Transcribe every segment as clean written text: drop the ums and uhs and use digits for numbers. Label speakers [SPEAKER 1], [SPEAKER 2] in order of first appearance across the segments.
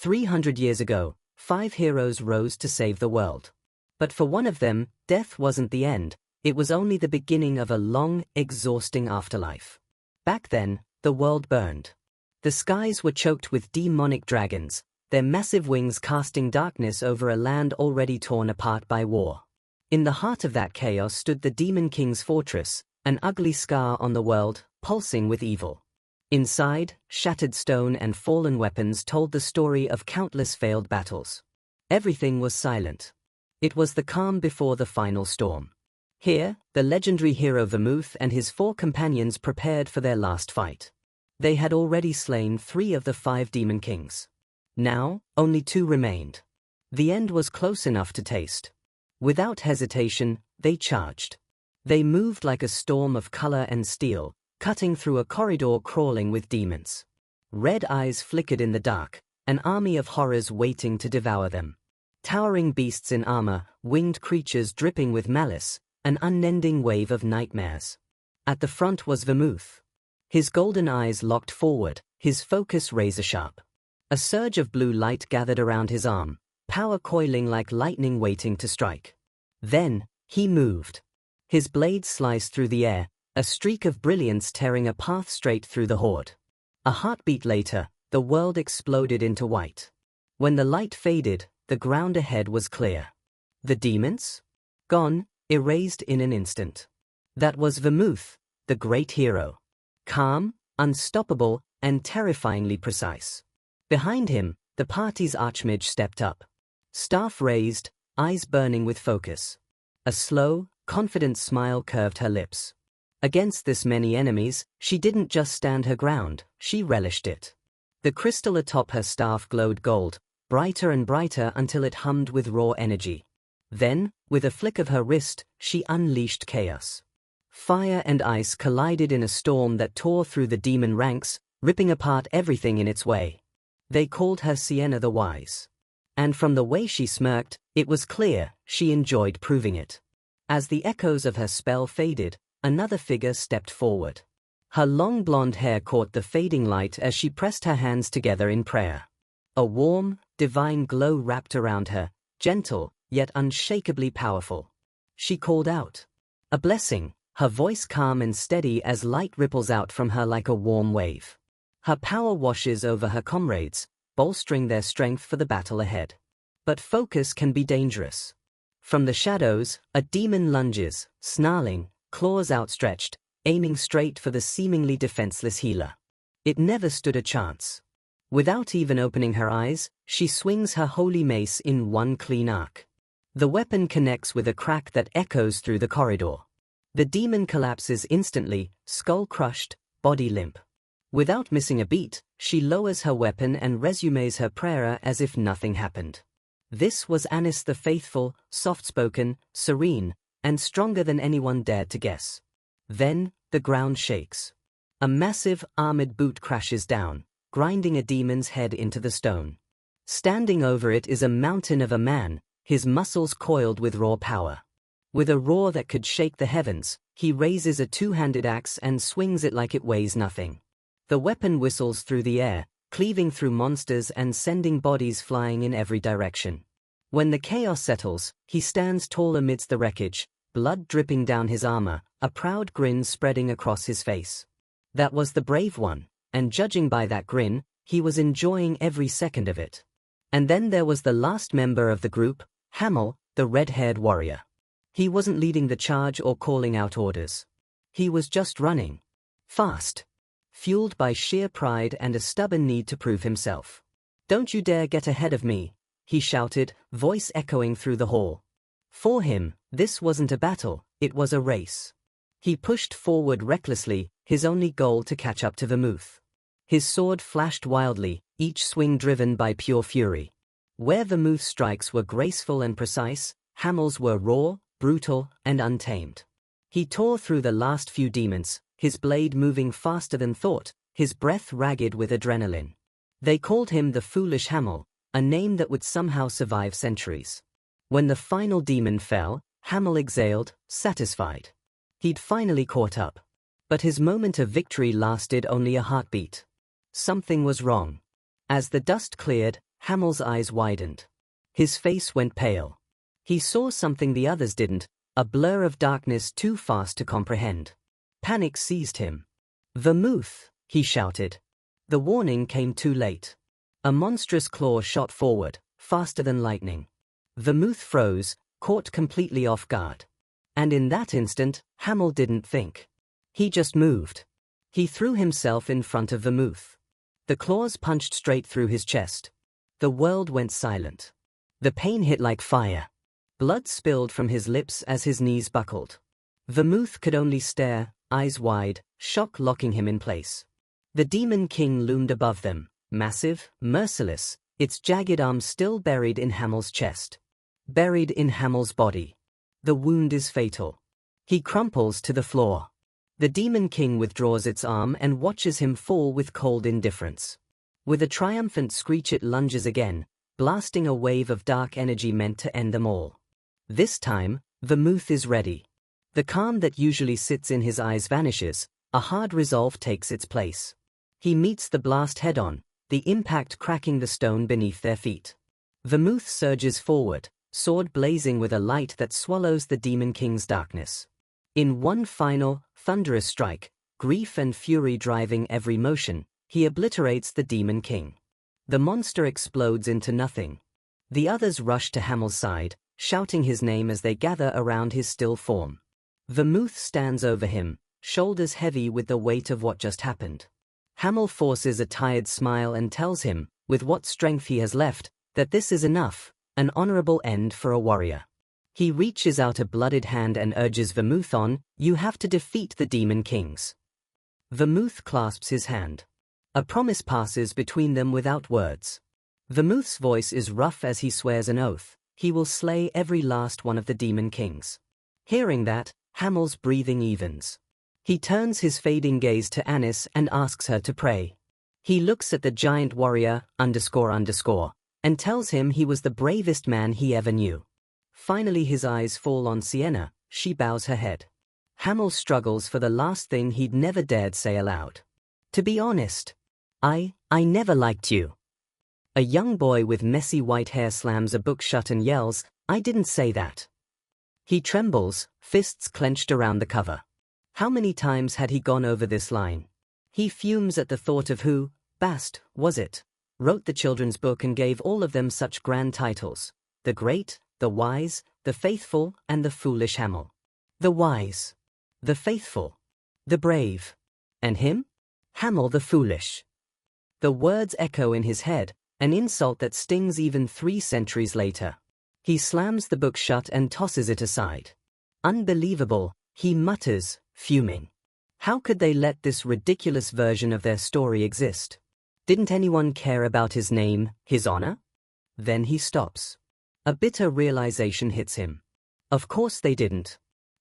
[SPEAKER 1] 300 years ago, 5 heroes rose to save the world. But for one of them, death wasn't the end, it was only the beginning of a long, exhausting afterlife. Back then, the world burned. The skies were choked with demonic dragons, their massive wings casting darkness over a land already torn apart by war. In the heart of that chaos stood the Demon King's fortress, an ugly scar on the world, pulsing with evil. Inside, shattered stone and fallen weapons told the story of countless failed battles. Everything was silent. It was the calm before the final storm. Here, the legendary hero Vermouth and his 4 companions prepared for their last fight. They had already slain 3 of the 5 Demon Kings. Now, only 2 remained. The end was close enough to taste. Without hesitation, they charged. They moved like a storm of color and steel, cutting through a corridor crawling with demons. Red eyes flickered in the dark, an army of horrors waiting to devour them. Towering beasts in armor, winged creatures dripping with malice, an unending wave of nightmares. At the front was Vermouth. His golden eyes locked forward, his focus razor-sharp. A surge of blue light gathered around his arm, power coiling like lightning waiting to strike. Then, he moved. His blade sliced through the air, a streak of brilliance tearing a path straight through the horde. A heartbeat later, the world exploded into white. When the light faded, the ground ahead was clear. The demons? Gone, erased in an instant. That was Vermouth, the great hero. Calm, unstoppable, and terrifyingly precise. Behind him, the party's archmage stepped up. Staff raised, eyes burning with focus. A slow, confident smile curved her lips. Against this many enemies, she didn't just stand her ground, she relished it. The crystal atop her staff glowed gold, brighter and brighter until it hummed with raw energy. Then, with a flick of her wrist, she unleashed chaos. Fire and ice collided in a storm that tore through the demon ranks, ripping apart everything in its way. They called her Sienna the Wise. And from the way she smirked, it was clear she enjoyed proving it. As the echoes of her spell faded, another figure stepped forward. Her long blonde hair caught the fading light as she pressed her hands together in prayer. A warm, divine glow wrapped around her, gentle, yet unshakably powerful. She called out. A blessing, her voice calm and steady as light ripples out from her like a warm wave. Her power washes over her comrades, bolstering their strength for the battle ahead. But focus can be dangerous. From the shadows, a demon lunges, snarling, claws outstretched, aiming straight for the seemingly defenseless healer. It never stood a chance. Without even opening her eyes, she swings her holy mace in one clean arc. The weapon connects with a crack that echoes through the corridor. The demon collapses instantly, skull crushed, body limp. Without missing a beat, she lowers her weapon and resumes her prayer as if nothing happened. This was Anis the Faithful, soft-spoken, serene, and stronger than anyone dared to guess. Then, the ground shakes. A massive, armored boot crashes down, grinding a demon's head into the stone. Standing over it is a mountain of a man, his muscles coiled with raw power. With a roar that could shake the heavens, he raises a 2-handed axe and swings it like it weighs nothing. The weapon whistles through the air, cleaving through monsters and sending bodies flying in every direction. When the chaos settles, he stands tall amidst the wreckage, blood dripping down his armor, a proud grin spreading across his face. That was the brave one, and judging by that grin, he was enjoying every second of it. And then there was the last member of the group, Hamel, the red-haired warrior. He wasn't leading the charge or calling out orders. He was just running. Fast. Fueled by sheer pride and a stubborn need to prove himself. "Don't you dare get ahead of me," he shouted, voice echoing through the hall. For him, this wasn't a battle, it was a race. He pushed forward recklessly, his only goal to catch up to Vermouth. His sword flashed wildly, each swing driven by pure fury. Where Vermouth's strikes were graceful and precise, Hamel's were raw, brutal, and untamed. He tore through the last few demons, his blade moving faster than thought, his breath ragged with adrenaline. They called him the Foolish Hamel, a name that would somehow survive centuries. When the final demon fell, Hamel exhaled, satisfied. He'd finally caught up. But his moment of victory lasted only a heartbeat. Something was wrong. As the dust cleared, Hamel's eyes widened. His face went pale. He saw something the others didn't, a blur of darkness too fast to comprehend. Panic seized him. "Vermouth!" he shouted. The warning came too late. A monstrous claw shot forward, faster than lightning. Vermouth froze, caught completely off guard. And in that instant, Hamel didn't think. He just moved. He threw himself in front of Vermouth. The claws punched straight through his chest. The world went silent. The pain hit like fire. Blood spilled from his lips as his knees buckled. Vermouth could only stare, eyes wide, shock locking him in place. The Demon King loomed above them, massive, merciless, its jagged arms still buried in Hamel's chest. Buried in Hamel's body. The wound is fatal. He crumples to the floor. The Demon King withdraws its arm and watches him fall with cold indifference. With a triumphant screech it lunges again, blasting a wave of dark energy meant to end them all. This time, Vermouth is ready. The calm that usually sits in his eyes vanishes, a hard resolve takes its place. He meets the blast head-on, the impact cracking the stone beneath their feet. Vermouth surges forward, sword blazing with a light that swallows the Demon King's darkness. In one final, thunderous strike, grief and fury driving every motion, he obliterates the Demon King. The monster explodes into nothing. The others rush to Hamel's side, shouting his name as they gather around his still form. Vermouth stands over him, shoulders heavy with the weight of what just happened. Hamel forces a tired smile and tells him, with what strength he has left, that this is enough, an honorable end for a warrior. He reaches out a blooded hand and urges Vermouth on, "You have to defeat the Demon Kings." Vermouth clasps his hand. A promise passes between them without words. Vermouth's voice is rough as he swears an oath. He will slay every last one of the Demon Kings. Hearing that, Hamel's breathing evens. He turns his fading gaze to Anis and asks her to pray. He looks at the giant warrior, __, and tells him he was the bravest man he ever knew. Finally his eyes fall on Sienna, she bows her head. Hamel struggles for the last thing he'd never dared say aloud. "To be honest, I never liked you." A young boy with messy white hair slams a book shut and yells, "I didn't say that." He trembles, fists clenched around the cover. How many times had he gone over this line? He fumes at the thought of who, Bast, was it, wrote the children's book and gave all of them such grand titles. The great, the wise, the faithful, and the foolish Hamel. The wise. The faithful. The brave. And him? Hamel the foolish. The words echo in his head, an insult that stings even 3 centuries later. He slams the book shut and tosses it aside. "Unbelievable," he mutters, fuming. How could they let this ridiculous version of their story exist? Didn't anyone care about his name, his honor? Then he stops. A bitter realization hits him. Of course they didn't.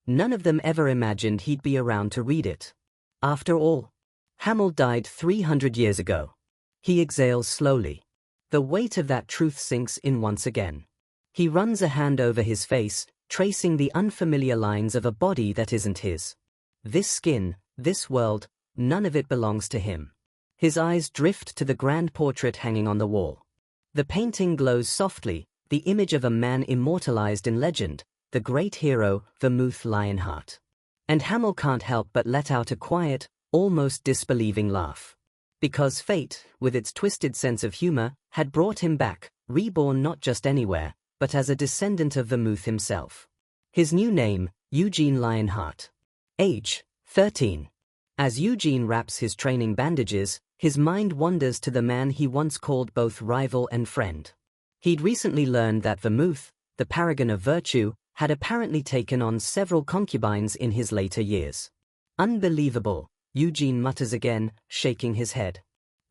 [SPEAKER 1] None of them ever imagined he'd be around to read it. After all, Hamel died 300 years ago. He exhales slowly. The weight of that truth sinks in once again. He runs a hand over his face, tracing the unfamiliar lines of a body that isn't his. This skin, this world, none of it belongs to him. His eyes drift to the grand portrait hanging on the wall. The painting glows softly, the image of a man immortalized in legend, the great hero, Vermouth Lionheart. And Hamel can't help but let out a quiet, almost disbelieving laugh. Because fate, with its twisted sense of humor, had brought him back, reborn not just anywhere, but as a descendant of Vermouth himself. His new name, Eugene Lionheart. Age, 13. As Eugene wraps his training bandages, his mind wanders to the man he once called both rival and friend. He'd recently learned that Vermouth, the paragon of virtue, had apparently taken on several concubines in his later years. Unbelievable, Eugene mutters again, shaking his head.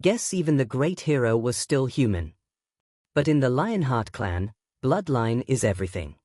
[SPEAKER 1] Guess even the great hero was still human. But in the Lionheart clan, bloodline is everything.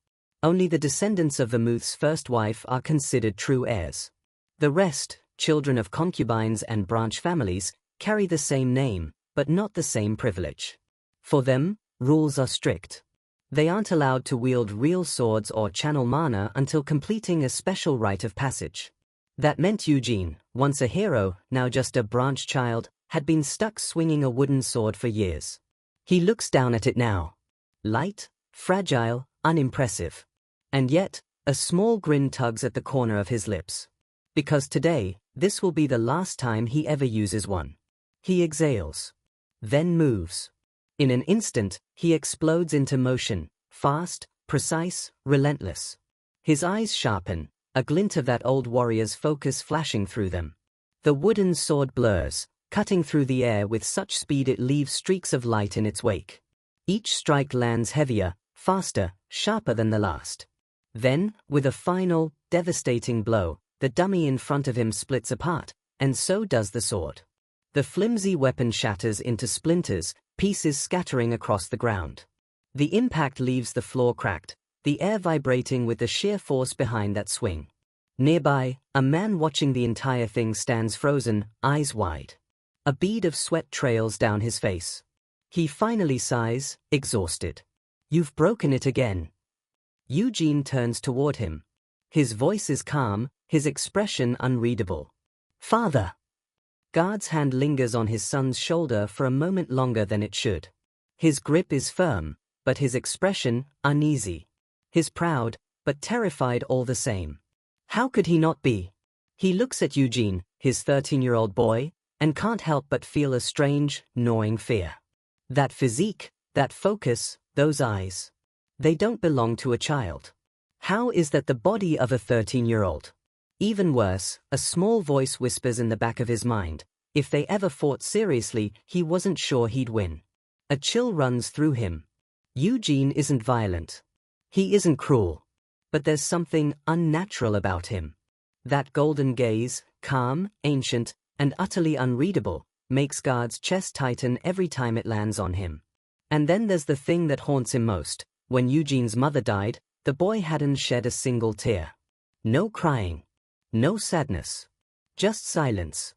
[SPEAKER 1] Only the descendants of Vermouth's first wife are considered true heirs. The rest, children of concubines and branch families, carry the same name, but not the same privilege. For them, rules are strict. They aren't allowed to wield real swords or channel mana until completing a special rite of passage. That meant Eugene, once a hero, now just a branch child, had been stuck swinging a wooden sword for years. He looks down at it now. Light, fragile, unimpressive. And yet, a small grin tugs at the corner of his lips. Because today, this will be the last time he ever uses one. He exhales. Then moves. In an instant, he explodes into motion, fast, precise, relentless. His eyes sharpen, a glint of that old warrior's focus flashing through them. The wooden sword blurs, cutting through the air with such speed it leaves streaks of light in its wake. Each strike lands heavier, faster, sharper than the last. Then, with a final, devastating blow, the dummy in front of him splits apart, and so does the sword. The flimsy weapon shatters into splinters, pieces scattering across the ground. The impact leaves the floor cracked, the air vibrating with the sheer force behind that swing. Nearby, a man watching the entire thing stands frozen, eyes wide. A bead of sweat trails down his face. He finally sighs, exhausted. "You've broken it again." Eugene turns toward him. His voice is calm, his expression unreadable. "Father." Guard's hand lingers on his son's shoulder for a moment longer than it should. His grip is firm, but his expression, uneasy. He's proud, but terrified all the same. How could he not be? He looks at Eugene, his 13-year-old boy, and can't help but feel a strange, gnawing fear. That physique, that focus, those eyes. They don't belong to a child. How is that the body of a 13-year-old? Even worse, a small voice whispers in the back of his mind, if they ever fought seriously, he wasn't sure he'd win. A chill runs through him. Eugene isn't violent. He isn't cruel. But there's something unnatural about him. That golden gaze, calm, ancient, and utterly unreadable, makes Guard's chest tighten every time it lands on him. And then there's the thing that haunts him most. When Eugene's mother died, the boy hadn't shed a single tear. No crying. No sadness. Just silence.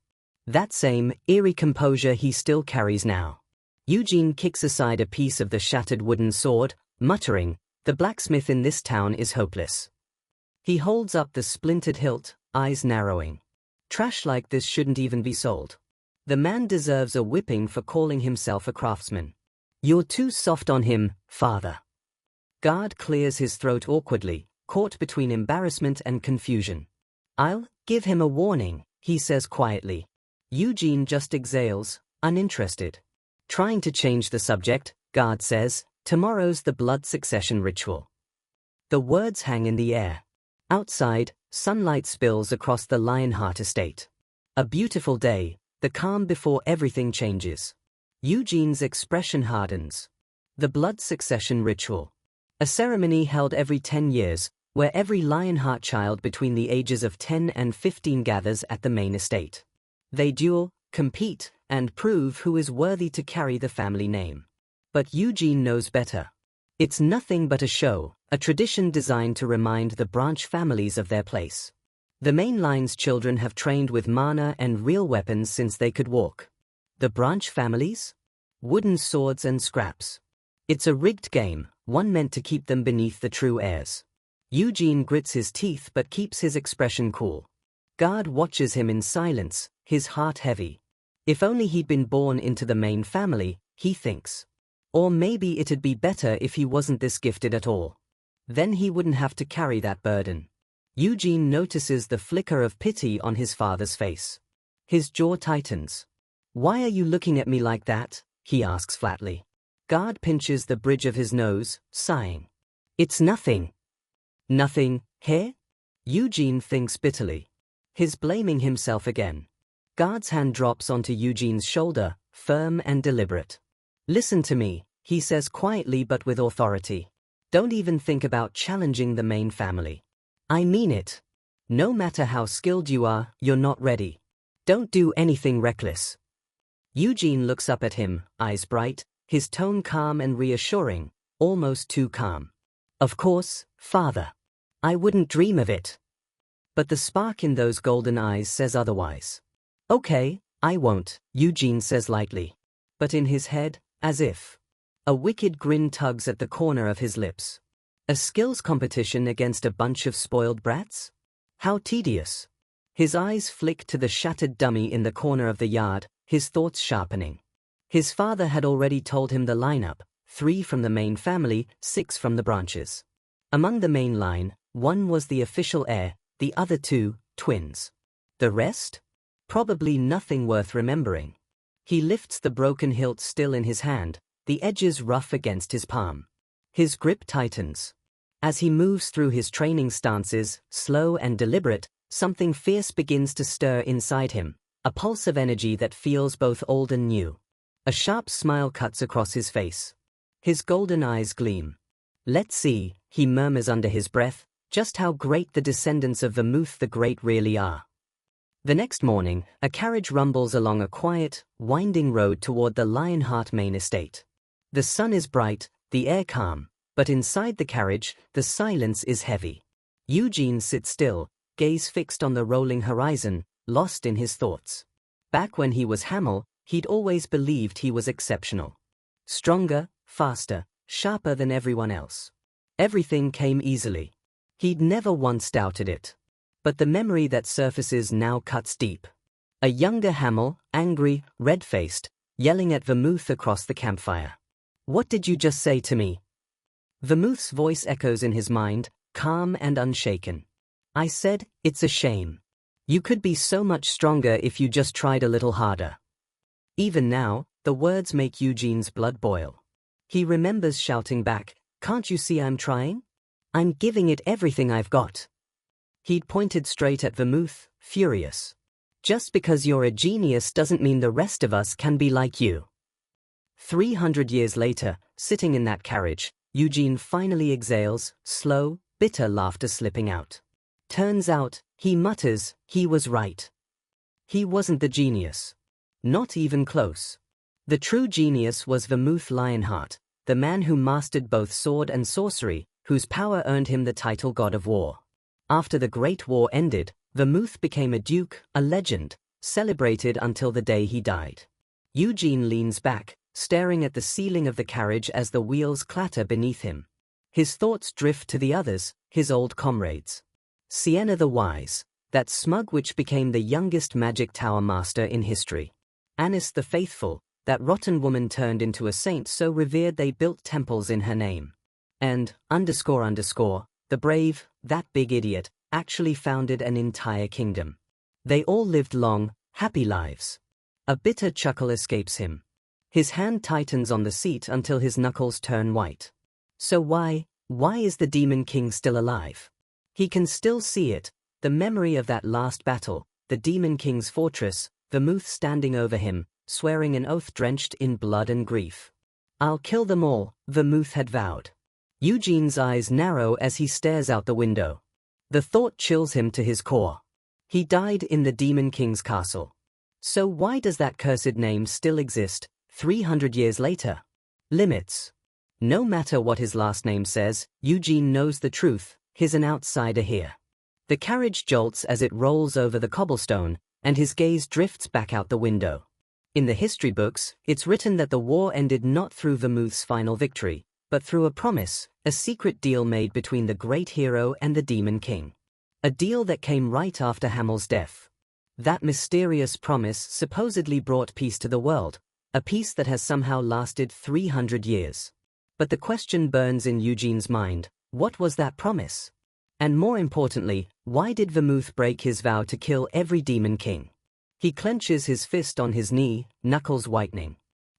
[SPEAKER 1] That same, eerie composure he still carries now. Eugene kicks aside a piece of the shattered wooden sword, muttering, "The blacksmith in this town is hopeless." He holds up the splintered hilt, eyes narrowing. Trash like this shouldn't even be sold. The man deserves a whipping for calling himself a craftsman. "You're too soft on him, father." Guard clears his throat awkwardly, caught between embarrassment and confusion. "I'll give him a warning," he says quietly. Eugene just exhales, uninterested. Trying to change the subject, Guard says, "Tomorrow's the blood succession ritual." The words hang in the air. Outside, sunlight spills across the Lionheart estate. A beautiful day, the calm before everything changes. Eugene's expression hardens. The blood succession ritual. A ceremony held every 10 years, where every Lionheart child between the ages of 10 and 15 gathers at the main estate. They duel, compete, and prove who is worthy to carry the family name. But Eugene knows better. It's nothing but a show, a tradition designed to remind the branch families of their place. The main line's children have trained with mana and real weapons since they could walk. The branch families? Wooden swords and scraps. It's a rigged game, one meant to keep them beneath the true heirs. Eugene grits his teeth but keeps his expression cool. Guard watches him in silence, his heart heavy. If only he'd been born into the main family, he thinks. Or maybe it'd be better if he wasn't this gifted at all. Then he wouldn't have to carry that burden. Eugene notices the flicker of pity on his father's face. His jaw tightens. "Why are you looking at me like that?" he asks flatly. Guard pinches the bridge of his nose, sighing. "It's nothing." "Nothing, here?" Eugene thinks bitterly. He's blaming himself again. Guard's hand drops onto Eugene's shoulder, firm and deliberate. "Listen to me," he says quietly but with authority. "Don't even think about challenging the main family. I mean it. No matter how skilled you are, you're not ready. Don't do anything reckless." Eugene looks up at him, eyes bright, his tone calm and reassuring, almost too calm. "Of course, father. I wouldn't dream of it." But the spark in those golden eyes says otherwise. "Okay, I won't," Eugene says lightly. But in his head, as if. A wicked grin tugs at the corner of his lips. A skills competition against a bunch of spoiled brats? How tedious. His eyes flick to the shattered dummy in the corner of the yard, his thoughts sharpening. His father had already told him the lineup: 3 from the main family, 6 from the branches. Among the main line, 1 was the official heir, the other 2, twins. The rest? Probably nothing worth remembering. He lifts the broken hilt still in his hand, the edges rough against his palm. His grip tightens. As he moves through his training stances, slow and deliberate, something fierce begins to stir inside him, a pulse of energy that feels both old and new. A sharp smile cuts across his face. His golden eyes gleam. "Let's see," he murmurs under his breath, "just how great the descendants of Vermouth the Great really are." The next morning, a carriage rumbles along a quiet, winding road toward the Lionheart main estate. The sun is bright, the air calm, but inside the carriage, the silence is heavy. Eugene sits still, gaze fixed on the rolling horizon, lost in his thoughts. Back when he was Hamel, he'd always believed he was exceptional. Stronger, faster, sharper than everyone else. Everything came easily. He'd never once doubted it. But the memory that surfaces now cuts deep. A younger Hamel, angry, red-faced, yelling at Vermouth across the campfire. "What did you just say to me?" Vermouth's voice echoes in his mind, calm and unshaken. "I said, it's a shame. You could be so much stronger if you just tried a little harder." Even now, the words make Eugene's blood boil. He remembers shouting back, "Can't you see I'm trying? I'm giving it everything I've got." He'd pointed straight at Vermouth, furious. "Just because you're a genius doesn't mean the rest of us can be like you." 300 years later, sitting in that carriage, Eugene finally exhales, slow, bitter laughter slipping out. Turns out, he mutters, he was right. He wasn't the genius. Not even close. The true genius was Vermouth Lionheart, the man who mastered both sword and sorcery, whose power earned him the title God of War. After the Great War ended, Vermouth became a duke, a legend, celebrated until the day he died. Eugene leans back, staring at the ceiling of the carriage as the wheels clatter beneath him. His thoughts drift to the others, his old comrades. Sienna the Wise, that smug witch became the youngest magic tower master in history. Anis the Faithful, that rotten woman turned into a saint so revered they built temples in her name. And, the brave, that big idiot, actually founded an entire kingdom. They all lived long, happy lives. A bitter chuckle escapes him. His hand tightens on the seat until his knuckles turn white. So why is the Demon King still alive? He can still see it, the memory of that last battle, the Demon King's fortress, Vermouth standing over him, swearing an oath drenched in blood and grief. "I'll kill them all," Vermouth had vowed. Eugene's eyes narrow as he stares out the window. The thought chills him to his core. He died in the Demon King's castle. So why does that cursed name still exist, 300 years later? Limits. No matter what his last name says, Eugene knows the truth, he's an outsider here. The carriage jolts as it rolls over the cobblestone, and his gaze drifts back out the window. In the history books, it's written that the war ended not through Vermouth's final victory, but through a promise, a secret deal made between the great hero and the Demon King. A deal that came right after Hamel's death. That mysterious promise supposedly brought peace to the world, a peace that has somehow lasted 300 years. But the question burns in Eugene's mind, what was that promise? And more importantly, why did Vermouth break his vow to kill every Demon King? He clenches his fist on his knee, knuckles whitening.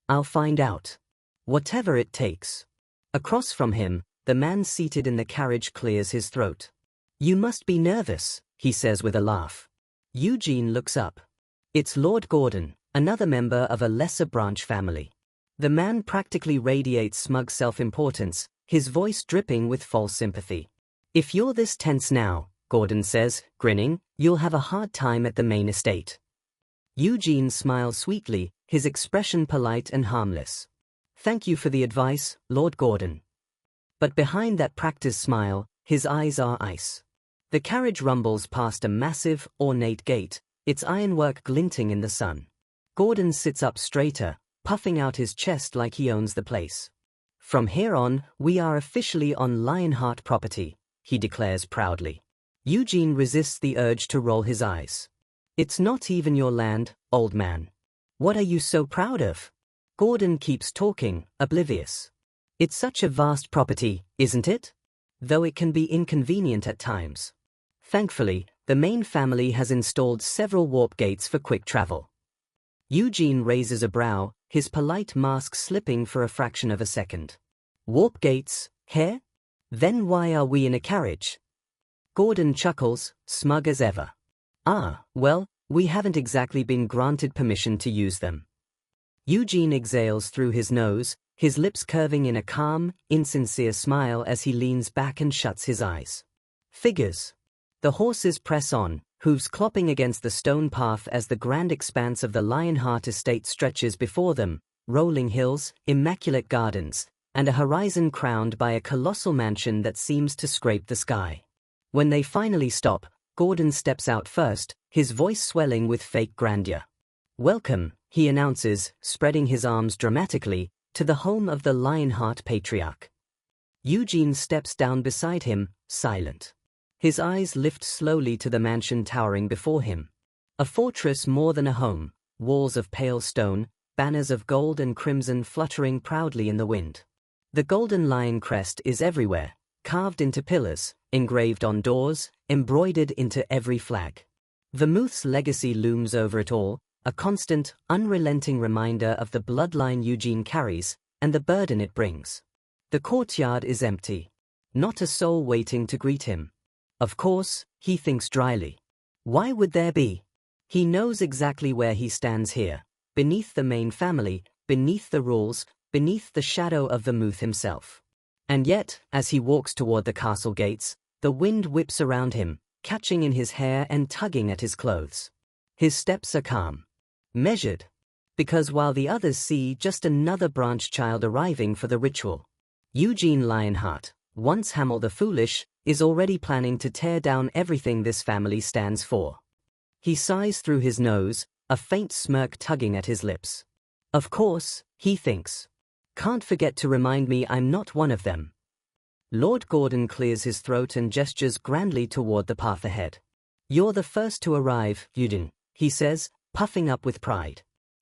[SPEAKER 1] "I'll find out. Whatever it takes." Across from him, the man seated in the carriage clears his throat. "You must be nervous," he says with a laugh. Eugene looks up. It's Lord Gordon, another member of a lesser branch family. The man practically radiates smug self-importance, his voice dripping with false sympathy. "If you're this tense now," Gordon says, grinning, "you'll have a hard time at the main estate." Eugene smiles sweetly, his expression polite and harmless. "Thank you for the advice, Lord Gordon." But behind that practiced smile, his eyes are ice. The carriage rumbles past a massive, ornate gate, its ironwork glinting in the sun. Gordon sits up straighter, puffing out his chest like he owns the place. "From here on, we are officially on Lionheart property," he declares proudly. Eugene resists the urge to roll his eyes. "It's not even your land, old man. What are you so proud of?" Gordon keeps talking, oblivious. It's such a vast property, isn't it? Though it can be inconvenient at times. Thankfully, the main family has installed several warp gates for quick travel. Eugene raises a brow, his polite mask slipping for a fraction of a second. Warp gates, here? Then why are we in a carriage? Gordon chuckles, smug as ever. Ah, well, we haven't exactly been granted permission to use them. Eugene exhales through his nose, his lips curving in a calm, insincere smile as he leans back and shuts his eyes. Figures. The horses press on, hooves clopping against the stone path as the grand expanse of the Lionheart estate stretches before them, rolling hills, immaculate gardens, and a horizon crowned by a colossal mansion that seems to scrape the sky. When they finally stop, Gordon steps out first, his voice swelling with fake grandeur. Welcome, he announces, spreading his arms dramatically, to the home of the Lionheart patriarch. Eugene steps down beside him, silent. His eyes lift slowly to the mansion towering before him. A fortress more than a home, walls of pale stone, banners of gold and crimson fluttering proudly in the wind. The golden lion crest is everywhere, carved into pillars, engraved on doors, embroidered into every flag. Vermouth's legacy looms over it all, a constant, unrelenting reminder of the bloodline Eugene carries, and the burden it brings. The courtyard is empty. Not a soul waiting to greet him. Of course, he thinks dryly. Why would there be? He knows exactly where he stands here, beneath the main family, beneath the rules, beneath the shadow of Vermouth himself. And yet, as he walks toward the castle gates, the wind whips around him, catching in his hair and tugging at his clothes. His steps are calm. Measured. Because while the others see just another branch child arriving for the ritual, Eugene Lionheart, once Hamel the Foolish, is already planning to tear down everything this family stands for. He sighs through his nose, a faint smirk tugging at his lips. Of course, he thinks. Can't forget to remind me I'm not one of them. Lord Gordon clears his throat and gestures grandly toward the path ahead. You're the first to arrive, Eugene, he says, puffing up with pride.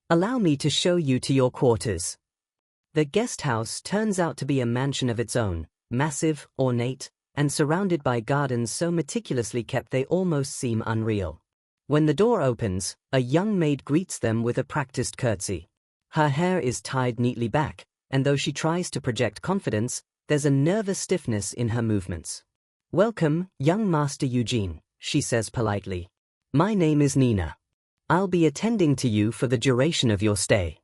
[SPEAKER 1] Allow me to show you to your quarters. The guest house turns out to be a mansion of its own, massive, ornate, and surrounded by gardens so meticulously kept they almost seem unreal. When the door opens, a young maid greets them with a practiced curtsy. Her hair is tied neatly back, and though she tries to project confidence, there's a nervous stiffness in her movements. Welcome, young Master Eugene, she says politely. My name is Nina. I'll be attending to you for the duration of your stay.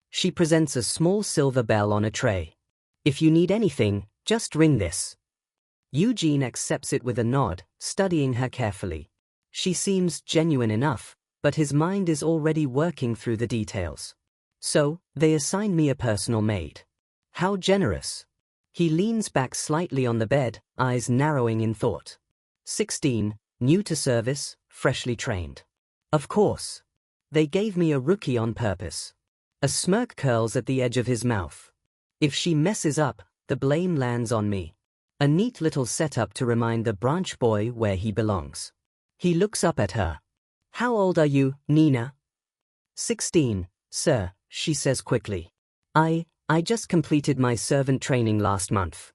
[SPEAKER 1] She presents a small silver bell on a tray. If you need anything, just ring this. Eugene accepts it with a nod, studying her carefully. She seems genuine enough, but his mind is already working through the details. So, they assign me a personal maid. How generous. He leans back slightly on the bed, eyes narrowing in thought. 16, new to service, freshly trained. Of course. They gave me a rookie on purpose. A smirk curls at the edge of his mouth. If she messes up, the blame lands on me. A neat little setup to remind the branch boy where he belongs. He looks up at her. How old are you, Nina? 16, sir, she says quickly. I just completed my servant training last month.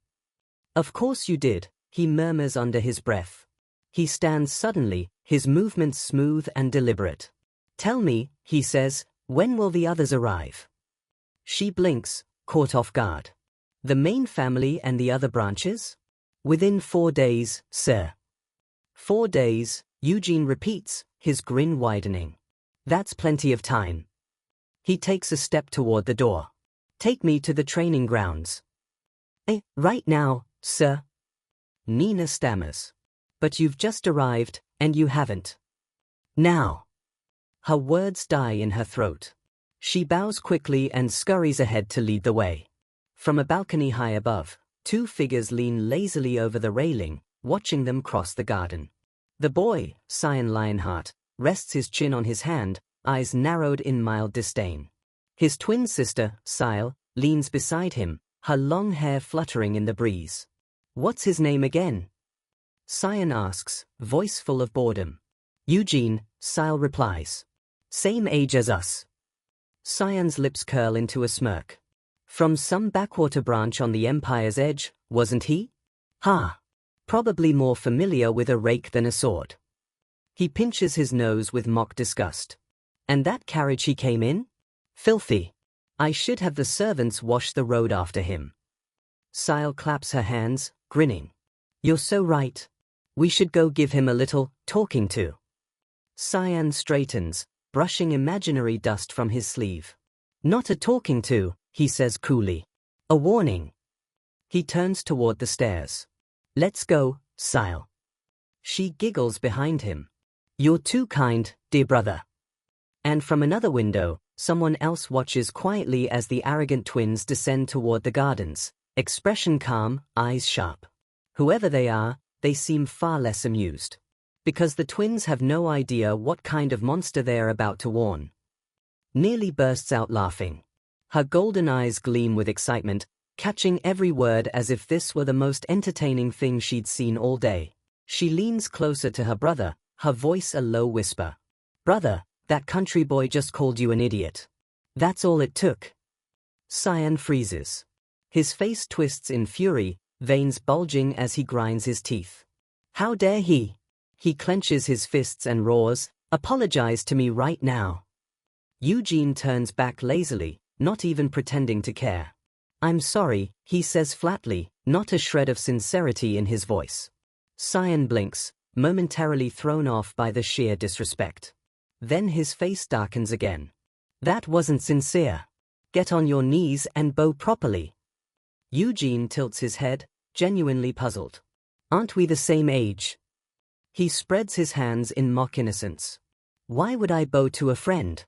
[SPEAKER 1] Of course you did, he murmurs under his breath. He stands suddenly, his movements smooth and deliberate. Tell me, he says, when will the others arrive? She blinks, caught off guard. The main family and the other branches? Within 4 days, sir. 4 days, Eugene repeats, his grin widening. That's plenty of time. He takes a step toward the door. Take me to the training grounds. Right now, sir. Nina stammers. But you've just arrived, and you haven't. Now. Her words die in her throat. She bows quickly and scurries ahead to lead the way. From a balcony high above, 2 figures lean lazily over the railing, watching them cross the garden. The boy, Scion Lionheart, rests his chin on his hand, eyes narrowed in mild disdain. His twin sister, Sile, leans beside him, her long hair fluttering in the breeze. What's his name again? Scion asks, voice full of boredom. Eugene, Sile replies. Same age as us. Cyan's lips curl into a smirk. From some backwater branch on the Empire's edge, wasn't he? Ha! Probably more familiar with a rake than a sword. He pinches his nose with mock disgust. And that carriage he came in? Filthy. I should have the servants wash the road after him. Cyle claps her hands, grinning. You're so right. We should go give him a little talking to. Cyan straightens, brushing imaginary dust from his sleeve. Not a talking to, he says coolly. A warning. He turns toward the stairs. Let's go, Cyle. She giggles behind him. You're too kind, dear brother. And from another window, someone else watches quietly as the arrogant twins descend toward the gardens, expression calm, eyes sharp. Whoever they are, they seem far less amused. Because the twins have no idea what kind of monster they are about to warn. Nearly bursts out laughing. Her golden eyes gleam with excitement, catching every word as if this were the most entertaining thing she'd seen all day. She leans closer to her brother, her voice a low whisper. Brother, that country boy just called you an idiot. That's all it took. Cyan freezes. His face twists in fury, veins bulging as he grinds his teeth. How dare he? He clenches his fists and roars, apologize to me right now. Eugene turns back lazily, not even pretending to care. I'm sorry, he says flatly, not a shred of sincerity in his voice. Cyan blinks, momentarily thrown off by the sheer disrespect. Then his face darkens again. That wasn't sincere. Get on your knees and bow properly. Eugene tilts his head, genuinely puzzled. Aren't we the same age? He spreads his hands in mock innocence. Why would I bow to a friend?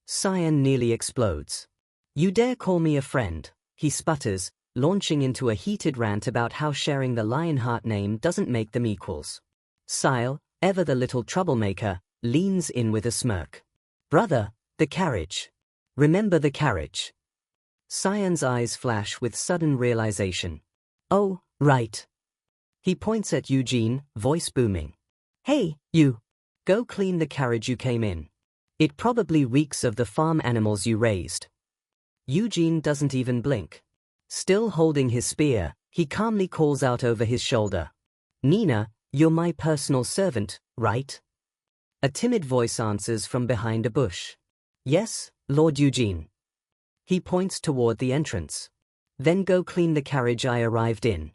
[SPEAKER 1] Cyan nearly explodes. You dare call me a friend, he sputters, launching into a heated rant about how sharing the Lionheart name doesn't make them equals. Cyle, ever the little troublemaker, leans in with a smirk. Brother, the carriage. Remember the carriage. Cyan's eyes flash with sudden realization. Oh, right. He points at Eugene, voice booming. Hey, you. Go clean the carriage you came in. It probably reeks of the farm animals you raised. Eugene doesn't even blink. Still holding his spear, he calmly calls out over his shoulder. Nina, you're my personal servant, right? A timid voice answers from behind a bush. Yes, Lord Eugene. He points toward the entrance. Then go clean the carriage I arrived in.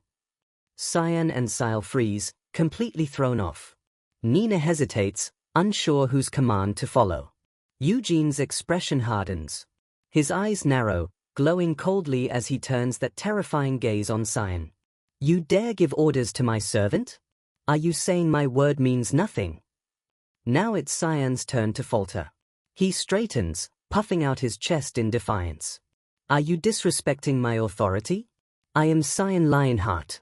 [SPEAKER 1] Cyan and Cyle freeze, completely thrown off. Nina hesitates, unsure whose command to follow. Eugene's expression hardens. His eyes narrow, glowing coldly as he turns that terrifying gaze on Cyan. You dare give orders to my servant? Are you saying my word means nothing? Now it's Cyan's turn to falter. He straightens, puffing out his chest in defiance. Are you disrespecting my authority? I am Cyan Lionheart.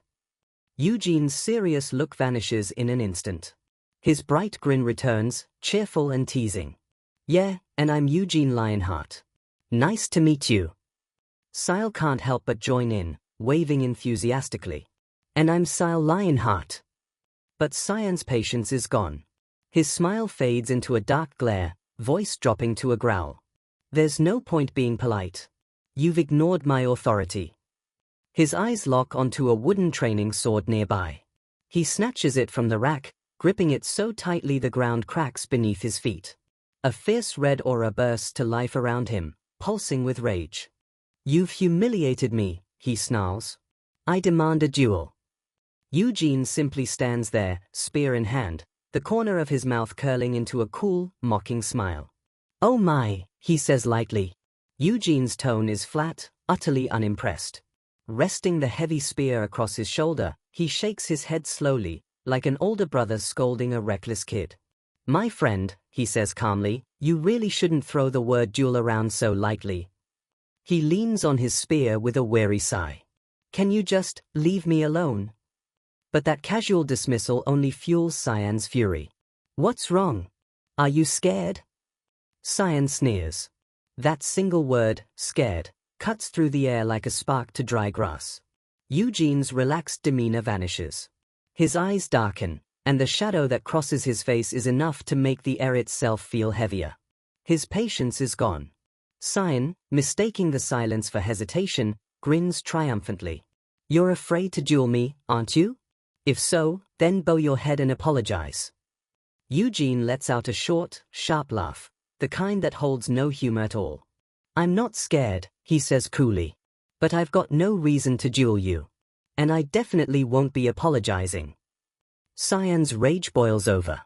[SPEAKER 1] Eugene's serious look vanishes in an instant. His bright grin returns, cheerful and teasing. Yeah, and I'm Eugene Lionheart. Nice to meet you. Cyle can't help but join in, waving enthusiastically. And I'm Cyle Lionheart. But Cyan's patience is gone. His smile fades into a dark glare, voice dropping to a growl. There's no point being polite. You've ignored my authority. His eyes lock onto a wooden training sword nearby. He snatches it from the rack, gripping it so tightly the ground cracks beneath his feet. A fierce red aura bursts to life around him, pulsing with rage. You've humiliated me, he snarls. I demand a duel. Eugene simply stands there, spear in hand, the corner of his mouth curling into a cool, mocking smile. Oh my, he says lightly. Eugene's tone is flat, utterly unimpressed. Resting the heavy spear across his shoulder, he shakes his head slowly, like an older brother scolding a reckless kid. My friend, he says calmly, you really shouldn't throw the word duel around so lightly. He leans on his spear with a weary sigh. Can you just leave me alone? But that casual dismissal only fuels Cyan's fury. What's wrong? Are you scared? Cyan sneers. That single word, scared, cuts through the air like a spark to dry grass. Eugene's relaxed demeanor vanishes. His eyes darken, and the shadow that crosses his face is enough to make the air itself feel heavier. His patience is gone. Cyan, mistaking the silence for hesitation, grins triumphantly. You're afraid to duel me, aren't you? If so, then bow your head and apologize. Eugene lets out a short, sharp laugh, the kind that holds no humor at all. I'm not scared, he says coolly. But I've got no reason to duel you. And I definitely won't be apologizing. Cyan's rage boils over.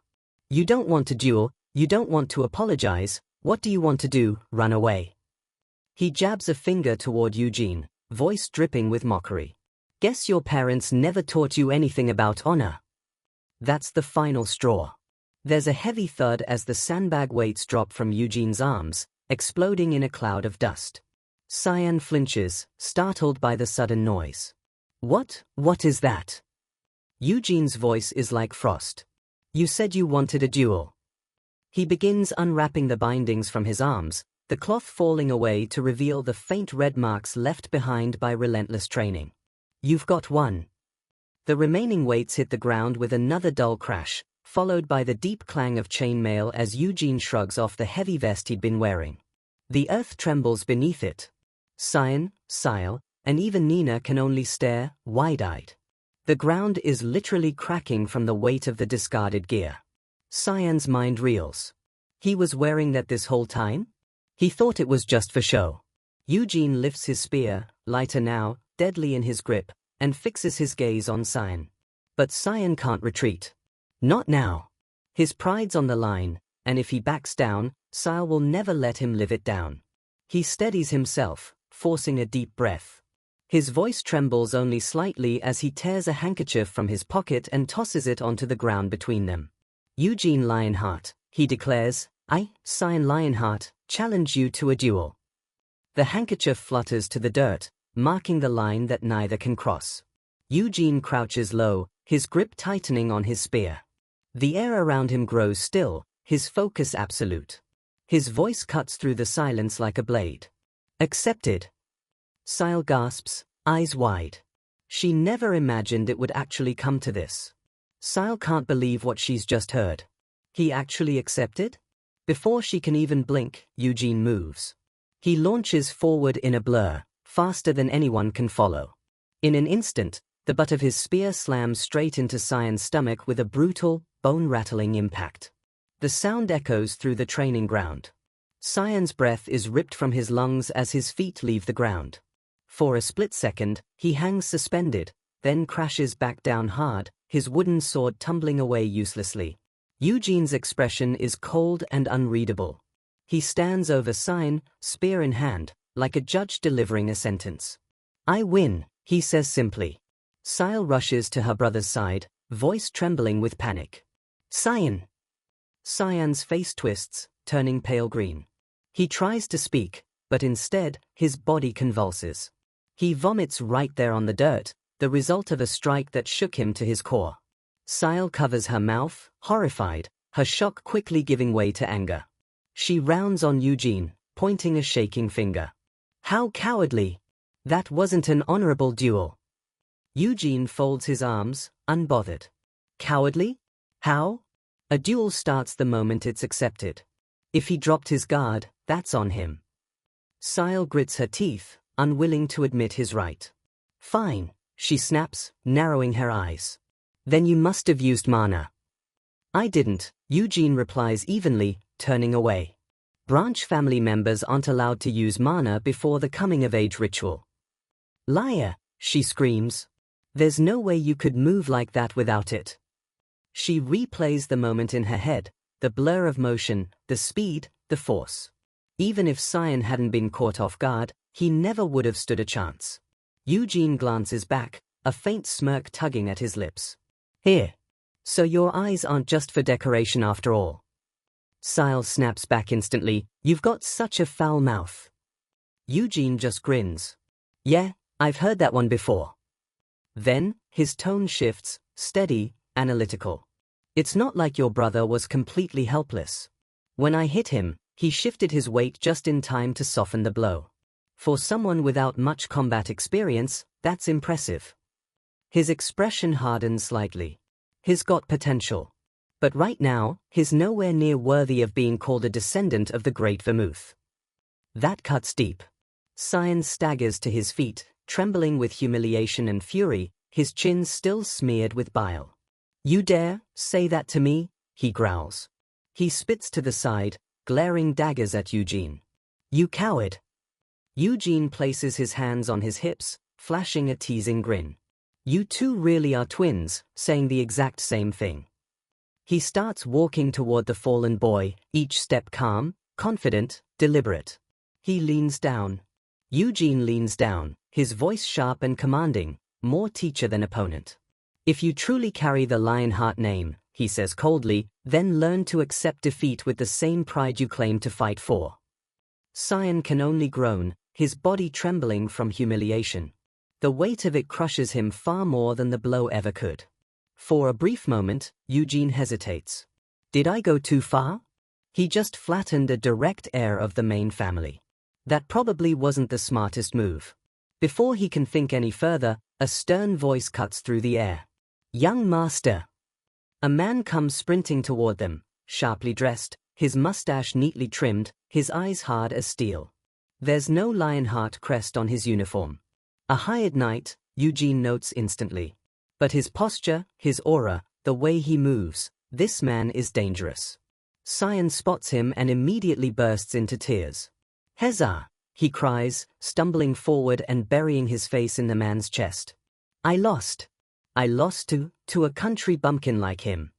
[SPEAKER 1] You don't want to duel, you don't want to apologize, what do you want to do, run away? He jabs a finger toward Eugene, voice dripping with mockery. Guess your parents never taught you anything about honor. That's the final straw. There's a heavy thud as the sandbag weights drop from Eugene's arms, exploding in a cloud of dust. Cyan flinches, startled by the sudden noise. What is that? Eugene's voice is like frost. You said you wanted a duel. He begins unwrapping the bindings from his arms, the cloth falling away to reveal the faint red marks left behind by relentless training. You've got one. The remaining weights hit the ground with another dull crash, followed by the deep clang of chainmail as Eugene shrugs off the heavy vest he'd been wearing. The earth trembles beneath it. Cyan, Sile, and even Nina can only stare, wide-eyed. The ground is literally cracking from the weight of the discarded gear. Cyan's mind reels. He was wearing that this whole time? He thought it was just for show. Eugene lifts his spear, lighter now, deadly in his grip, and fixes his gaze on Cyan. But Cyan can't retreat. Not now. His pride's on the line, and if he backs down, Sile will never let him live it down. He steadies himself, forcing a deep breath. His voice trembles only slightly as he tears a handkerchief from his pocket and tosses it onto the ground between them. Eugene Lionheart, he declares, I, Cyan Lionheart, challenge you to a duel. The handkerchief flutters to the dirt, marking the line that neither can cross. Eugene crouches low, his grip tightening on his spear. The air around him grows still, his focus absolute. His voice cuts through the silence like a blade. Accepted. Sile gasps, eyes wide. She never imagined it would actually come to this. Sile can't believe what she's just heard. He actually accepted? Before she can even blink, Eugene moves. He launches forward in a blur, faster than anyone can follow. In an instant, the butt of his spear slams straight into Cyan's stomach with a brutal, bone-rattling impact. The sound echoes through the training ground. Cyan's breath is ripped from his lungs as his feet leave the ground. For a split second, he hangs suspended, then crashes back down hard, his wooden sword tumbling away uselessly. Eugene's expression is cold and unreadable. He stands over Cyan, spear in hand, like a judge delivering a sentence. I win, he says simply. Sile rushes to her brother's side, voice trembling with panic. Cyan! Cyan's face twists, turning pale green. He tries to speak, but instead, his body convulses. He vomits right there on the dirt, the result of a strike that shook him to his core. Sile covers her mouth, horrified, her shock quickly giving way to anger. She rounds on Eugene, pointing a shaking finger. How cowardly! That wasn't an honorable duel. Eugene folds his arms, unbothered. Cowardly? How? A duel starts the moment it's accepted. If he dropped his guard, that's on him. Sile grits her teeth, unwilling to admit his right. Fine, she snaps, narrowing her eyes. Then you must have used mana. I didn't, Eugene replies evenly, turning away. Branch family members aren't allowed to use mana before the coming-of-age ritual. Liar, she screams. There's no way you could move like that without it. She replays the moment in her head, the blur of motion, the speed, the force. Even if Cyan hadn't been caught off guard, he never would have stood a chance. Eugene glances back, a faint smirk tugging at his lips. Here. So your eyes aren't just for decoration after all. Sile snaps back instantly, you've got such a foul mouth. Eugene just grins. Yeah, I've heard that one before. Then, his tone shifts, steady, analytical. It's not like your brother was completely helpless. When I hit him, he shifted his weight just in time to soften the blow. For someone without much combat experience, that's impressive. His expression hardens slightly. He's got potential. But right now, he's nowhere near worthy of being called a descendant of the Great Vermouth. That cuts deep. Cyan staggers to his feet, trembling with humiliation and fury, his chin still smeared with bile. "You dare say that to me?" he growls. He spits to the side, glaring daggers at Eugene. "You coward!" Eugene places his hands on his hips, flashing a teasing grin. "You two really are twins, saying the exact same thing." He starts walking toward the fallen boy, each step calm, confident, deliberate. He leans down. Eugene leans down, his voice sharp and commanding, more teacher than opponent. "If you truly carry the Lionheart name," he says coldly, "then learn to accept defeat with the same pride you claim to fight for." Cyan can only groan, his body trembling from humiliation. The weight of it crushes him far more than the blow ever could. For a brief moment, Eugene hesitates. Did I go too far? He just flattened a direct heir of the main family. That probably wasn't the smartest move. Before he can think any further, a stern voice cuts through the air. "Young master!" A man comes sprinting toward them, sharply dressed, his mustache neatly trimmed, his eyes hard as steel. There's no Lionheart crest on his uniform. A hired knight, Eugene notes instantly. But his posture, his aura, the way he moves, this man is dangerous. Cyan spots him and immediately bursts into tears. "Hezar!" he cries, stumbling forward and burying his face in the man's chest. I lost to a country bumpkin like him."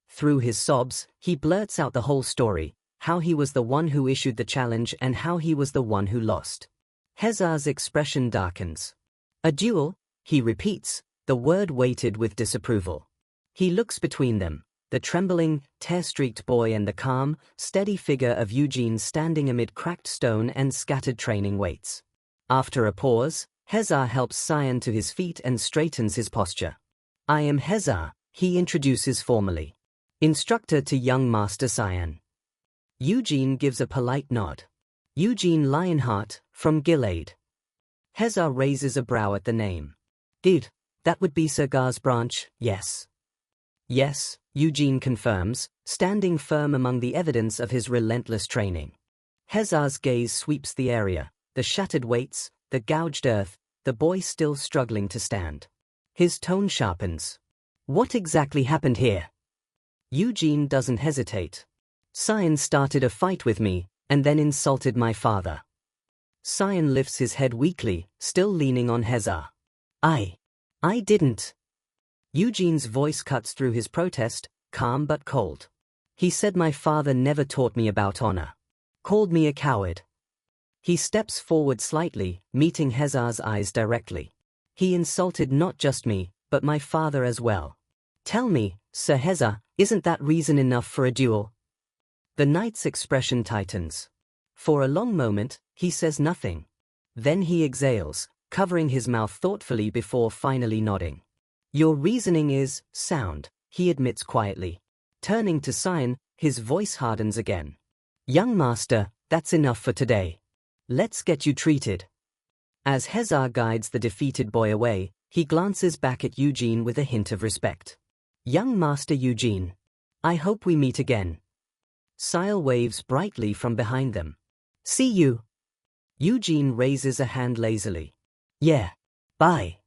[SPEAKER 1] Through his sobs, he blurts out the whole story, how he was the one who issued the challenge and how he was the one who lost. Hezar's expression darkens. "A duel?" he repeats, the word weighted with disapproval. He looks between them, the trembling, tear-streaked boy and the calm, steady figure of Eugene standing amid cracked stone and scattered training weights. After a pause, Hezar helps Cyan to his feet and straightens his posture. "I am Hezar," he introduces formally. "Instructor to young Master Cyan." Eugene gives a polite nod. "Eugene Lionheart, from Gilead." Hezar raises a brow at the name. That would be Sergar's branch, yes." "Yes," Eugene confirms, standing firm among the evidence of his relentless training. Hezar's gaze sweeps the area, the shattered weights, the gouged earth, the boy still struggling to stand. His tone sharpens. "What exactly happened here?" Eugene doesn't hesitate. "Cyan started a fight with me, and then insulted my father." Cyan lifts his head weakly, still leaning on Hezar. I didn't." Eugene's voice cuts through his protest, calm but cold. "He said my father never taught me about honor. Called me a coward." He steps forward slightly, meeting Hezar's eyes directly. "He insulted not just me, but my father as well. Tell me, Sir Hezar, isn't that reason enough for a duel?" The knight's expression tightens. For a long moment, he says nothing. Then he exhales, covering his mouth thoughtfully before finally nodding. "Your reasoning is sound," he admits quietly. Turning to Cyan, his voice hardens again. "Young master, that's enough for today. Let's get you treated." As Hezar guides the defeated boy away, he glances back at Eugene with a hint of respect. "Young Master Eugene, I hope we meet again." Cyan waves brightly from behind them. "See you." Eugene raises a hand lazily. "Yeah, bye."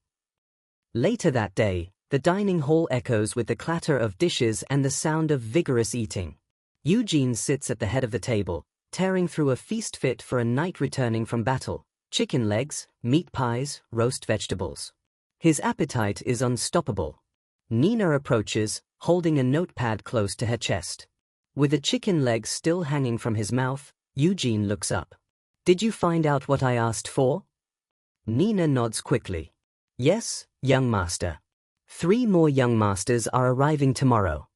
[SPEAKER 1] Later that day, the dining hall echoes with the clatter of dishes and the sound of vigorous eating. Eugene sits at the head of the table, tearing through a feast fit for a knight returning from battle: chicken legs, meat pies, roast vegetables. His appetite is unstoppable. Nina approaches, holding a notepad close to her chest. With a chicken leg still hanging from his mouth, Eugene looks up. "Did you find out what I asked for?" Nina nods quickly. "Yes, young master. 3 more young masters are arriving tomorrow."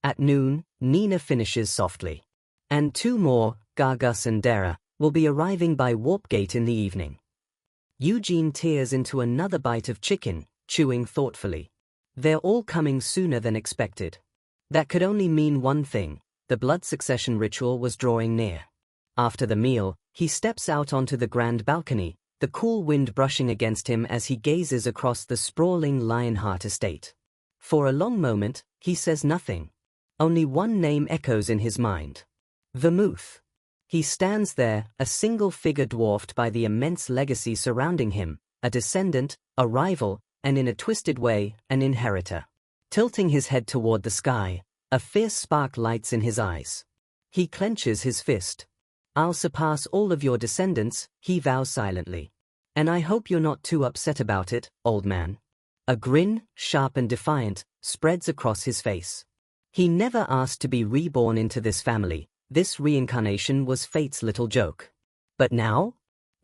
[SPEAKER 1] At noon, Nina finishes softly. "And 2 more, Gargus and Dara, will be arriving by Warp Gate in the evening." Eugene tears into another bite of chicken, chewing thoughtfully. They're all coming sooner than expected. That could only mean one thing: the blood succession ritual was drawing near. After the meal, he steps out onto the grand balcony, the cool wind brushing against him as he gazes across the sprawling Lionheart estate. For a long moment, he says nothing. Only one name echoes in his mind: Vermouth. He stands there, a single figure dwarfed by the immense legacy surrounding him, a descendant, a rival, and in a twisted way, an inheritor. Tilting his head toward the sky, a fierce spark lights in his eyes. He clenches his fist. "I'll surpass all of your descendants," he vows silently. "And I hope you're not too upset about it, old man." A grin, sharp and defiant, spreads across his face. He never asked to be reborn into this family. This reincarnation was fate's little joke. But now?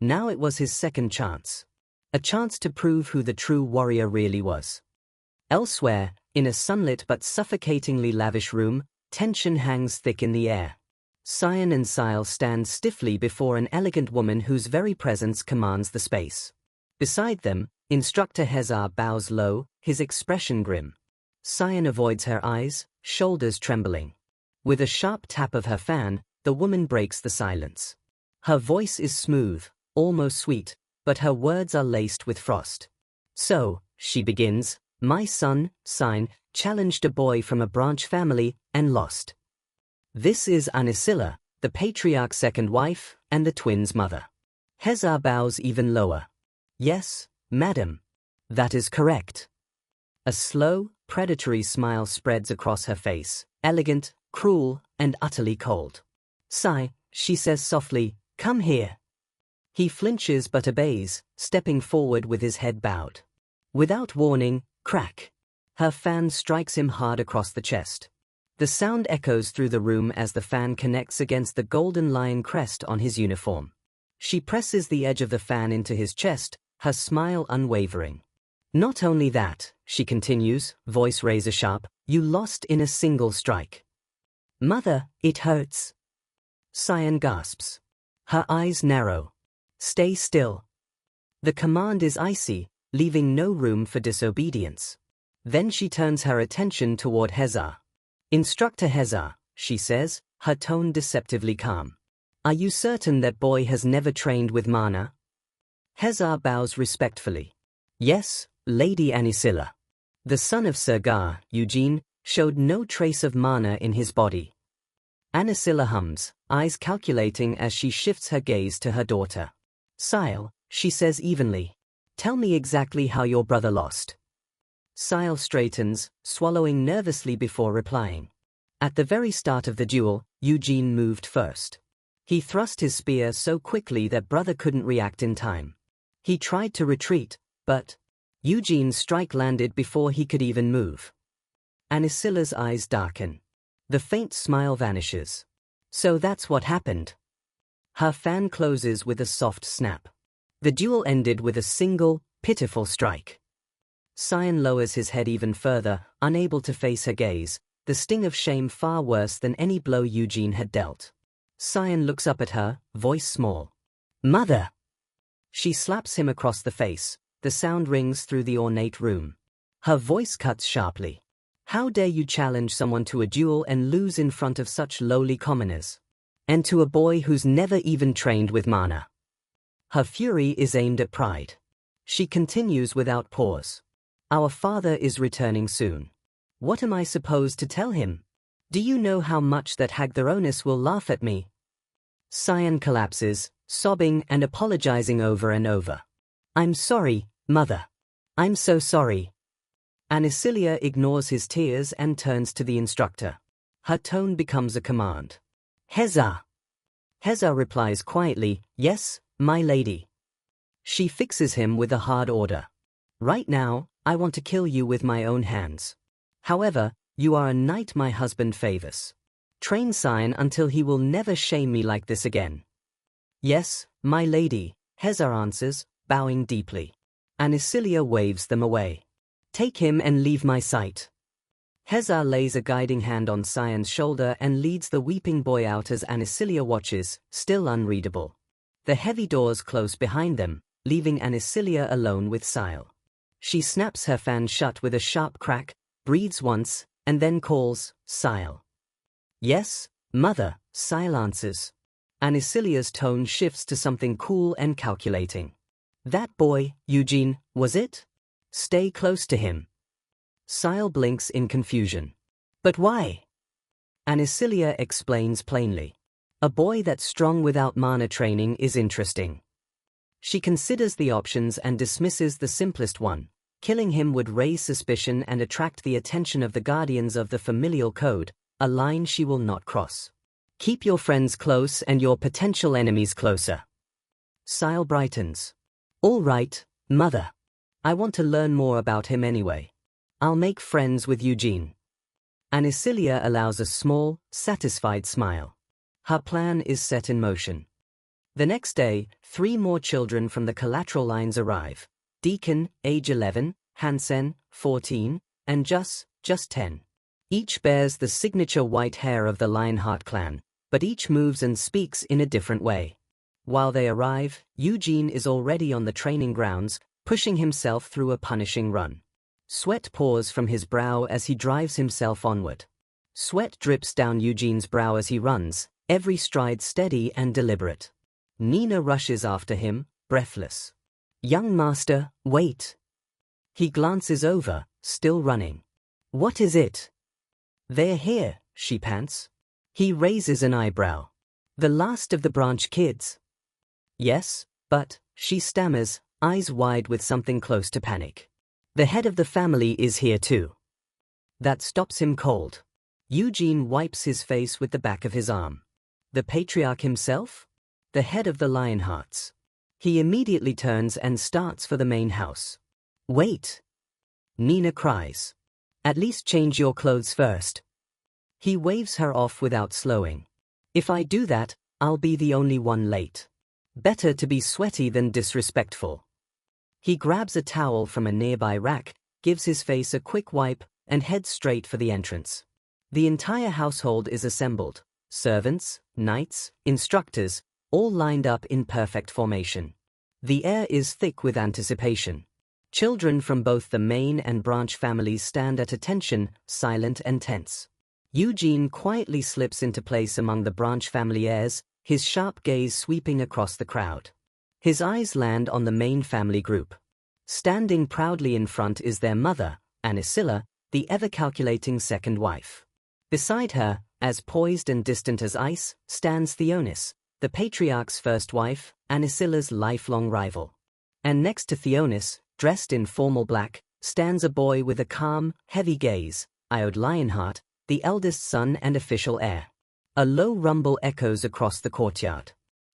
[SPEAKER 1] Now it was his second chance. A chance to prove who the true warrior really was. Elsewhere, in a sunlit but suffocatingly lavish room, tension hangs thick in the air. Cyan and Sile stand stiffly before an elegant woman whose very presence commands the space. Beside them, Instructor Hezar bows low, his expression grim. Cyan avoids her eyes, shoulders trembling. With a sharp tap of her fan, the woman breaks the silence. Her voice is smooth, almost sweet, but her words are laced with frost. "So," she begins, "my son, Cyan, challenged a boy from a branch family, and lost. This is Anisilla, the patriarch's second wife, and the twins' mother." Hezar bows even lower. "Yes, madam. That is correct." A slow, predatory smile spreads across her face, elegant, cruel, and utterly cold. "Sai," she says softly, "come here." He flinches but obeys, stepping forward with his head bowed. Without warning, crack. Her fan strikes him hard across the chest. The sound echoes through the room as the fan connects against the golden lion crest on his uniform. She presses the edge of the fan into his chest, her smile unwavering. "Not only that," she continues, voice razor sharp, "you lost in a single strike." "Mother, it hurts." Cyan gasps. Her eyes narrow. "Stay still." The command is icy, leaving no room for disobedience. Then she turns her attention toward Hezar. "Instructor Hezar," she says, her tone deceptively calm. "Are you certain that boy has never trained with mana?" Hezar bows respectfully. "Yes, Lady Anisilla." The son of Sergar, Eugene, showed no trace of mana in his body. Anisilla hums, eyes calculating as she shifts her gaze to her daughter. "Sile," she says evenly, "tell me exactly how your brother lost." Sile straightens, swallowing nervously before replying. "At the very start of the duel, Eugene moved first. He thrust his spear so quickly that brother couldn't react in time. He tried to retreat, but Eugene's strike landed before he could even move." Anisilla's eyes darken. The faint smile vanishes. "So that's what happened." Her fan closes with a soft snap. The duel ended with a single, pitiful strike. Cyan lowers his head even further, unable to face her gaze, the sting of shame far worse than any blow Eugene had dealt. Cyan looks up at her, voice small. "Mother!" She slaps him across the face, the sound rings through the ornate room. Her voice cuts sharply. "How dare you challenge someone to a duel and lose in front of such lowly commoners? And to a boy who's never even trained with mana." Her fury is aimed at pride. She continues without pause. "Our father is returning soon. What am I supposed to tell him? Do you know how much that Hagtheronis will laugh at me?" Cyan collapses, sobbing and apologizing over and over. "I'm sorry, mother. I'm so sorry." Anisilla ignores his tears and turns to the instructor. Her tone becomes a command. "Hezar." Hezar replies quietly, "Yes, my lady." She fixes him with a hard order. "Right now, I want to kill you with my own hands. However, you are a knight my husband favors. Train Cyan until he will never shame me like this again." "Yes, my lady," Hezar answers, bowing deeply. Anisilla waves them away. "Take him and leave my sight." Hezar lays a guiding hand on Cyan's shoulder and leads the weeping boy out as Anisilla watches, still unreadable. The heavy doors close behind them, leaving Anisilla alone with Sile. She snaps her fan shut with a sharp crack, breathes once, and then calls, "Sile." "Yes, mother," Sile answers. Anisilla's tone shifts to something cool and calculating. "That boy, Eugene, was it? Stay close to him." Sile blinks in confusion. "But why?" Anisilla explains plainly. A boy that's strong without mana training is interesting. She considers the options and dismisses the simplest one. Killing him would raise suspicion and attract the attention of the guardians of the familial code, a line she will not cross. Keep your friends close and your potential enemies closer. Sile brightens. All right, mother. I want to learn more about him anyway. I'll make friends with Eugene. Anicilla allows a small, satisfied smile. Her plan is set in motion. The next day, 3 more children from the collateral lines arrive. Deacon, age 11, Hansen, 14, and just 10. Each bears the signature white hair of the Lionheart clan, but each moves and speaks in a different way. While they arrive, Eugene is already on the training grounds, pushing himself through a punishing run. Sweat pours from his brow as he drives himself onward. Sweat drips down Eugene's brow as he runs, every stride steady and deliberate. Nina rushes after him, breathless. Young master, wait. He glances over, still running. What is it? They're here, she pants. He raises an eyebrow. The last of the branch kids. Yes, but, she stammers, eyes wide with something close to panic. The head of the family is here too. That stops him cold. Eugene wipes his face with the back of his arm. The patriarch himself? The head of the Lionhearts. He immediately turns and starts for the main house. Wait! Nina cries. At least change your clothes first. He waves her off without slowing. If I do that, I'll be the only one late. Better to be sweaty than disrespectful. He grabs a towel from a nearby rack, gives his face a quick wipe, and heads straight for the entrance. The entire household is assembled. Servants, knights, instructors, all lined up in perfect formation. The air is thick with anticipation. Children from both the main and branch families stand at attention, silent and tense. Eugene quietly slips into place among the branch family heirs, his sharp gaze sweeping across the crowd. His eyes land on the main family group. Standing proudly in front is their mother, Anicilla, the ever-calculating second wife. Beside her, as poised and distant as ice, stands Theonis, the patriarch's first wife, Anicilla's lifelong rival. And next to Theonis, dressed in formal black, stands a boy with a calm, heavy gaze, Iode Lionheart, the eldest son and official heir. A low rumble echoes across the courtyard.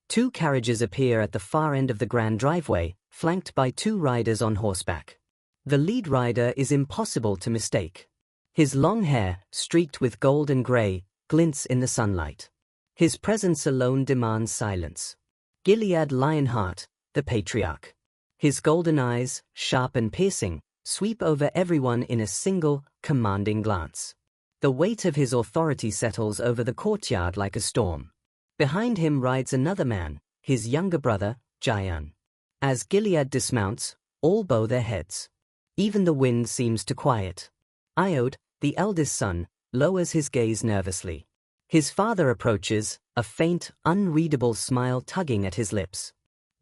[SPEAKER 1] 2 carriages appear at the far end of the grand driveway, flanked by 2 riders on horseback. The lead rider is impossible to mistake. His long hair, streaked with gold and grey, glints in the sunlight. His presence alone demands silence. Gilead Lionheart, the patriarch. His golden eyes, sharp and piercing, sweep over everyone in a single, commanding glance. The weight of his authority settles over the courtyard like a storm. Behind him rides another man, his younger brother, Jayan. As Gilead dismounts, all bow their heads. Even the wind seems to quiet. Iode, the eldest son, lowers his gaze nervously. His father approaches, a faint, unreadable smile tugging at his lips.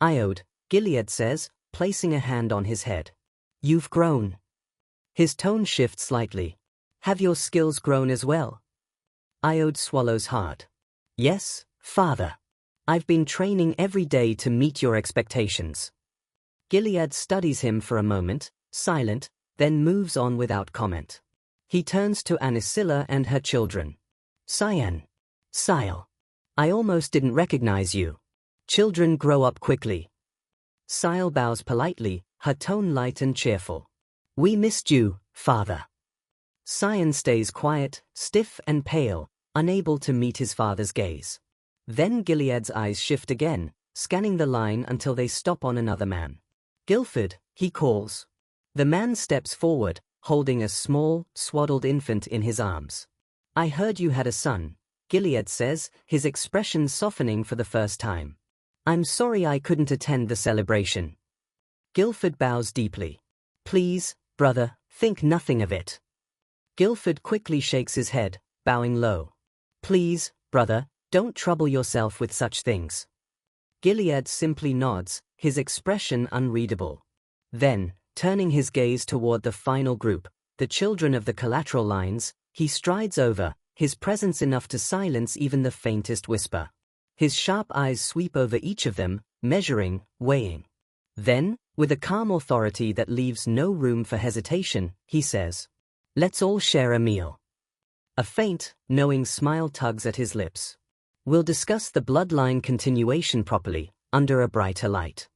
[SPEAKER 1] Iode, Gilead says, placing a hand on his head. You've grown. His tone shifts slightly. Have your skills grown as well? Iode swallows hard. Yes, father. I've been training every day to meet your expectations. Gilead studies him for a moment, silent, then moves on without comment. He turns to Anicilla and her children. Cyan. Sile. I almost didn't recognize you. Children grow up quickly. Sile bows politely, her tone light and cheerful. We missed you, father. Cyan stays quiet, stiff and pale, unable to meet his father's gaze. Then Gilead's eyes shift again, scanning the line until they stop on another man. Guilford, he calls. The man steps forward, holding a small, swaddled infant in his arms. I heard you had a son, Gilead says, his expression softening for the first time. I'm sorry I couldn't attend the celebration. Guilford bows deeply. Please, brother, think nothing of it. Guilford quickly shakes his head, bowing low. Please, brother, don't trouble yourself with such things. Gilead simply nods, his expression unreadable. Then, turning his gaze toward the final group, the children of the collateral lines, he strides over, his presence enough to silence even the faintest whisper. His sharp eyes sweep over each of them, measuring, weighing. Then, with a calm authority that leaves no room for hesitation, he says, "Let's all share a meal." A faint, knowing smile tugs at his lips. "We'll discuss the bloodline continuation properly, under a brighter light."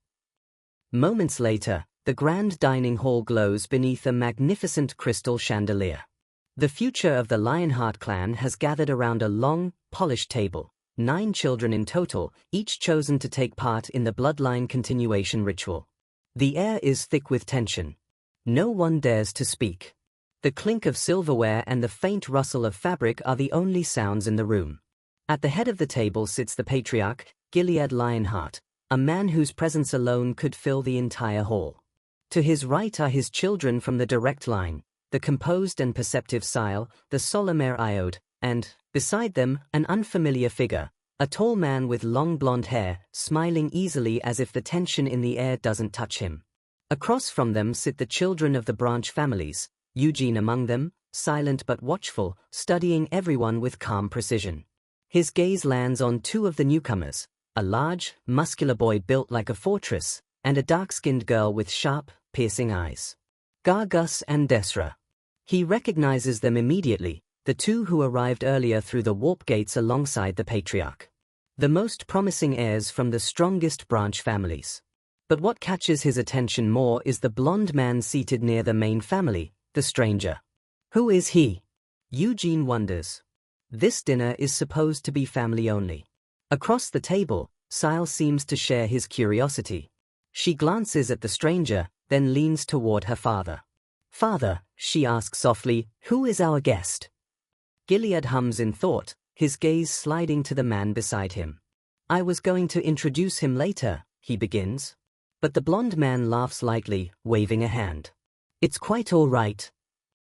[SPEAKER 1] Moments later, the grand dining hall glows beneath a magnificent crystal chandelier. The future of the Lionheart clan has gathered around a long, polished table, 9 children in total, each chosen to take part in the bloodline continuation ritual. The air is thick with tension. No one dares to speak. The clink of silverware and the faint rustle of fabric are the only sounds in the room. At the head of the table sits the patriarch, Gilead Lionheart, a man whose presence alone could fill the entire hall. To his right are his children from the direct line, the composed and perceptive Sile, the solemn Iode, and, beside them, an unfamiliar figure, a tall man with long blonde hair, smiling easily as if the tension in the air doesn't touch him. Across from them sit the children of the branch families, Eugene among them, silent but watchful, studying everyone with calm precision. His gaze lands on 2 of the newcomers, a large, muscular boy built like a fortress, and a dark-skinned girl with sharp, piercing eyes. Gargus and Desra. He recognizes them immediately, the 2 who arrived earlier through the warp gates alongside the patriarch. The most promising heirs from the strongest branch families. But what catches his attention more is the blonde man seated near the main family, the stranger. Who is he? Eugene wonders. This dinner is supposed to be family only. Across the table, Sile seems to share his curiosity. She glances at the stranger, then leans toward her father. "Father," she asks softly, "who is our guest?" Gilead hums in thought, his gaze sliding to the man beside him. "I was going to introduce him later," he begins. But the blonde man laughs lightly, waving a hand. "It's quite all right."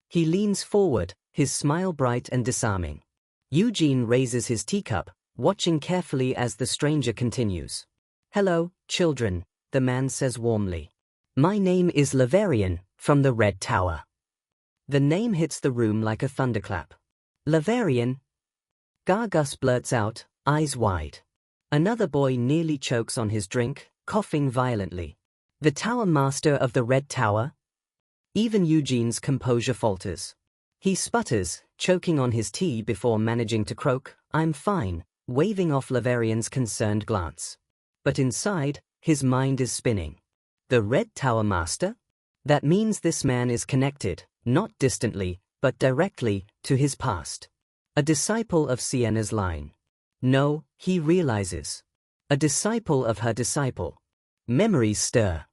[SPEAKER 1] He leans forward, his smile bright and disarming. Eugene raises his teacup, watching carefully as the stranger continues. "Hello, children," the man says warmly. "My name is Laverian, from the Red Tower." The name hits the room like a thunderclap. "Laverian?" Gargus blurts out, eyes wide. Another boy nearly chokes on his drink, coughing violently. "The Tower Master of the Red Tower?" Even Eugene's composure falters. He sputters, choking on his tea before managing to croak, "I'm fine," waving off Laverian's concerned glance. But inside, his mind is spinning. The Red Tower Master? That means this man is connected, not distantly, but directly, to his past. A disciple of Sienna's line. No, he realizes. A disciple of her disciple. Memories stir.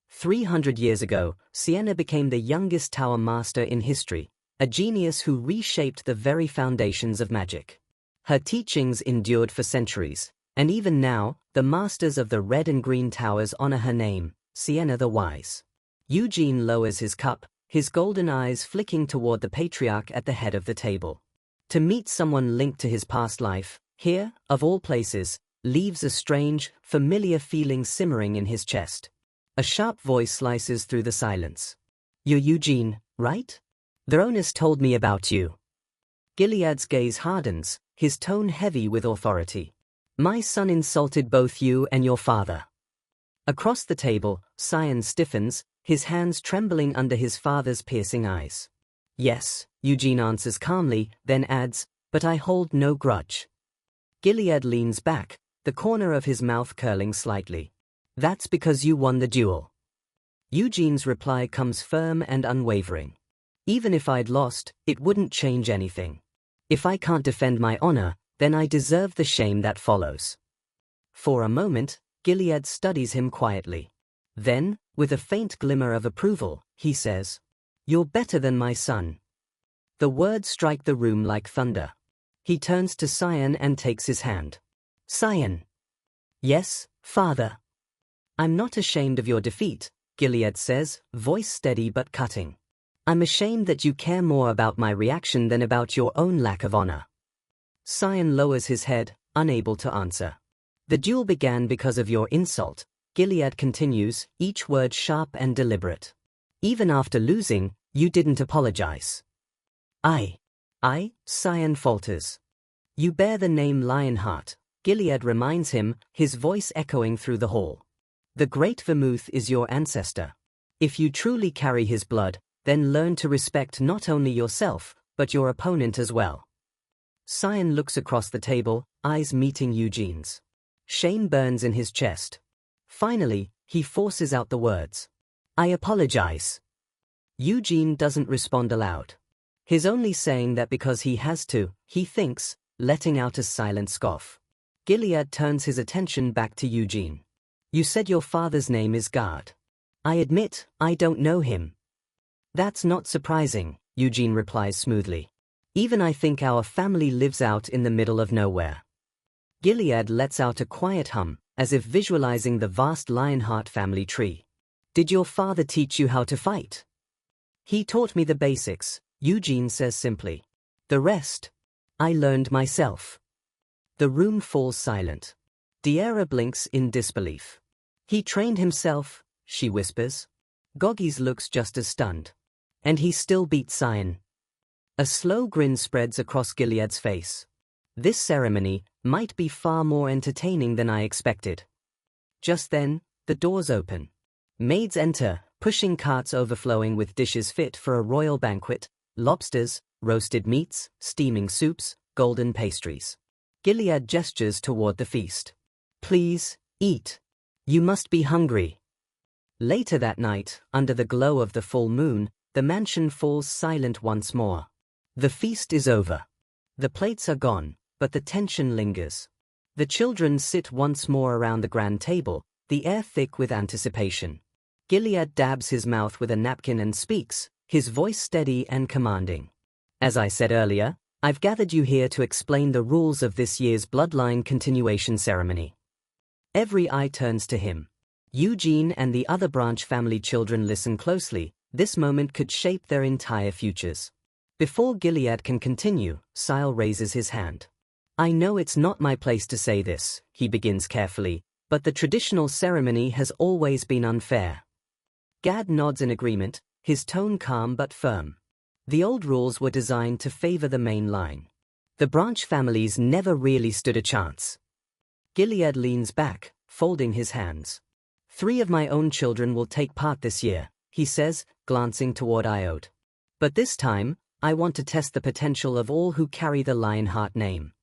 [SPEAKER 1] 300 years ago, Sienna became the youngest Tower Master in history, a genius who reshaped the very foundations of magic. Her teachings endured for centuries, and even now, the masters of the Red and Green Towers honor her name, Sienna the Wise. Eugene lowers his cup, his golden eyes flicking toward the patriarch at the head of the table. To meet someone linked to his past life, here, of all places, leaves a strange, familiar feeling simmering in his chest. A sharp voice slices through the silence. "You're Eugene, right? Veronis told me about you." Gilead's gaze hardens, his tone heavy with authority. "My son insulted both you and your father." Across the table, Sion stiffens, his hands trembling under his father's piercing eyes. "Yes," Eugene answers calmly, then adds, "but I hold no grudge." Gilead leans back, the corner of his mouth curling slightly. "That's because you won the duel." Eugene's reply comes firm and unwavering. "Even if I'd lost, it wouldn't change anything. If I can't defend my honor, then I deserve the shame that follows." For a moment, Gilead studies him quietly. Then, with a faint glimmer of approval, he says, "You're better than my son." The words strike the room like thunder. He turns to Sion and takes his hand. "Sion." "Yes, father." "I'm not ashamed of your defeat," Gilead says, voice steady but cutting. "I'm ashamed that you care more about my reaction than about your own lack of honor." Sion lowers his head, unable to answer. "The duel began because of your insult," Gilead continues, each word sharp and deliberate. "Even after losing, you didn't apologize." I, Sion falters. "You bear the name Lionheart," Gilead reminds him, his voice echoing through the hall. The great Vermouth is your ancestor. If you truly carry his blood, then learn to respect not only yourself, but your opponent as well. Cyan looks across the table, eyes meeting Eugene's. Shame burns in his chest. Finally, he forces out the words. I apologize. Eugene doesn't respond aloud. He's only saying that because he has to, he thinks, letting out a silent scoff. Gilead turns his attention back to Eugene. You said your father's name is Guard. I admit, I don't know him. That's not surprising, Eugene replies smoothly. Even I think our family lives out in the middle of nowhere. Gilead lets out a quiet hum, as if visualizing the vast Lionheart family tree. Did your father teach you how to fight? He taught me the basics, Eugene says simply. The rest, I learned myself. The room falls silent. Diera blinks in disbelief. He trained himself, she whispers. Goggis looks just as stunned. And he still beats Cyan. A slow grin spreads across Gilead's face. This ceremony might be far more entertaining than I expected. Just then, the doors open. Maids enter, pushing carts overflowing with dishes fit for a royal banquet, lobsters, roasted meats, steaming soups, golden pastries. Gilead gestures toward the feast. Please, eat. You must be hungry. Later that night, under the glow of the full moon, the mansion falls silent once more. The feast is over. The plates are gone, but the tension lingers. The children sit once more around the grand table, the air thick with anticipation. Gilead dabs his mouth with a napkin and speaks, his voice steady and commanding. As I said earlier, I've gathered you here to explain the rules of this year's bloodline continuation ceremony. Every eye turns to him. Eugene and the other branch family children listen closely. This moment could shape their entire futures. Before Gilead can continue, Sile raises his hand. I know it's not my place to say this, he begins carefully, but the traditional ceremony has always been unfair. Gad nods in agreement, his tone calm but firm. The old rules were designed to favor the main line. The branch families never really stood a chance. Gilead leans back, folding his hands. 3 of my own children will take part this year, he says, glancing toward Iode. But this time, I want to test the potential of all who carry the Lionheart name.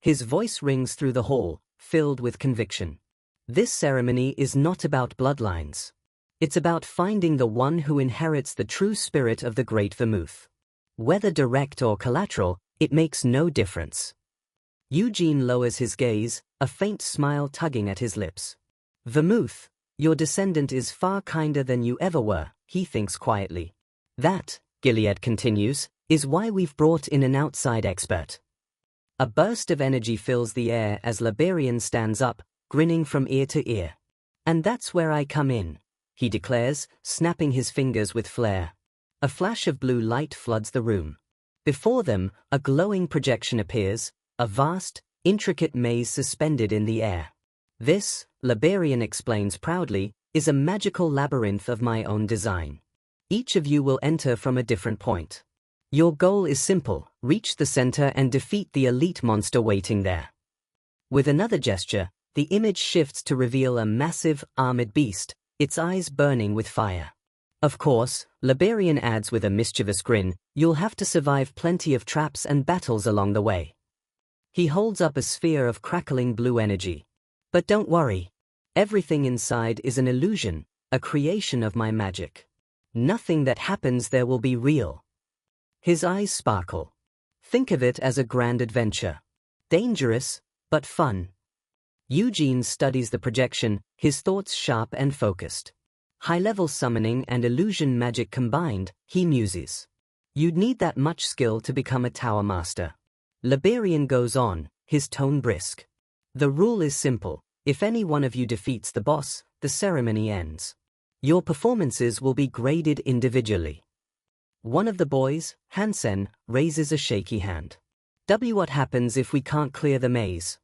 [SPEAKER 1] His voice rings through the hall, filled with conviction. This ceremony is not about bloodlines. It's about finding the one who inherits the true spirit of the Great Vermouth. Whether direct or collateral, it makes no difference. Eugene lowers his gaze, a faint smile tugging at his lips. Vermouth, your descendant is far kinder than you ever were, he thinks quietly. That, Gilead continues, is why we've brought in an outside expert. A burst of energy fills the air as Liberian stands up, grinning from ear to ear. And that's where I come in, he declares, snapping his fingers with flair. A flash of blue light floods the room. Before them, a glowing projection appears, a vast, intricate maze suspended in the air. This, Liberian explains proudly, is a magical labyrinth of my own design. Each of you will enter from a different point. Your goal is simple, reach the center and defeat the elite monster waiting there. With another gesture, the image shifts to reveal a massive, armored beast, its eyes burning with fire. Of course, Liberian adds with a mischievous grin, you'll have to survive plenty of traps and battles along the way. He holds up a sphere of crackling blue energy. But don't worry. Everything inside is an illusion, a creation of my magic. Nothing that happens there will be real. His eyes sparkle. Think of it as a grand adventure. Dangerous, but fun. Eugene studies the projection, his thoughts sharp and focused. High-level summoning and illusion magic combined, he muses. You'd need that much skill to become a tower master. Liberian goes on, his tone brisk. The rule is simple. If any one of you defeats the boss, the ceremony ends. Your performances will be graded individually. One of the boys, Hansen, raises a shaky hand. What happens if we can't clear the maze?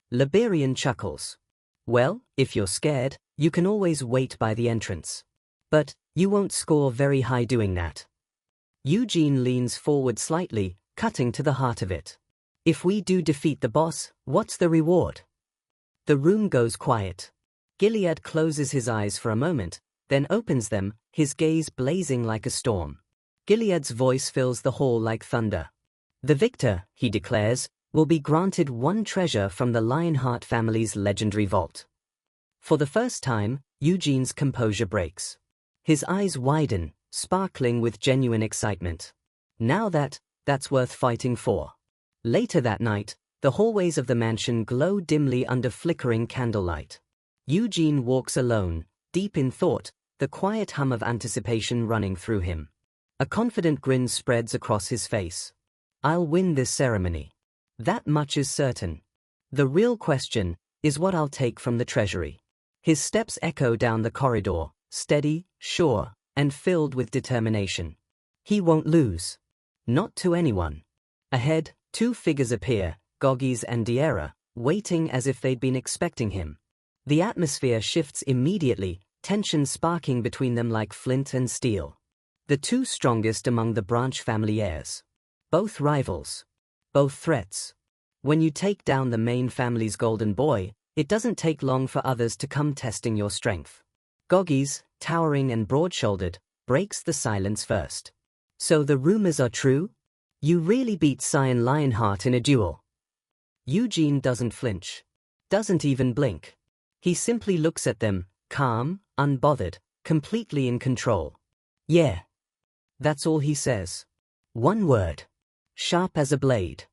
[SPEAKER 1] Liberian chuckles. Well, if you're scared, you can always wait by the entrance. But, you won't score very high doing that. Eugene leans forward slightly, cutting to the heart of it. If we do defeat the boss, what's the reward? The room goes quiet. Gilead closes his eyes for a moment, then opens them, his gaze blazing like a storm. Gilead's voice fills the hall like thunder. The victor, he declares, will be granted one treasure from the Lionheart family's legendary vault. For the first time, Eugene's composure breaks. His eyes widen, sparkling with genuine excitement. Now that's worth fighting for. Later that night, the hallways of the mansion glow dimly under flickering candlelight. Eugene walks alone, deep in thought, the quiet hum of anticipation running through him. A confident grin spreads across his face. I'll win this ceremony. That much is certain. The real question is what I'll take from the treasury. His steps echo down the corridor, steady, sure, and filled with determination. He won't lose. Not to anyone. Ahead, two figures appear, Goggis and Diera, waiting as if they'd been expecting him. The atmosphere shifts immediately, tension sparking between them like flint and steel. The two strongest among the branch family heirs. Both rivals. Both threats. When you take down the main family's golden boy, it doesn't take long for others to come testing your strength. Goggis, towering and broad-shouldered, breaks the silence first. So the rumors are true? You really beat Cyan Lionheart in a duel. Eugene doesn't flinch. Doesn't even blink. He simply looks at them, calm, unbothered, completely in control. Yeah. That's all he says. One word. Sharp as a blade.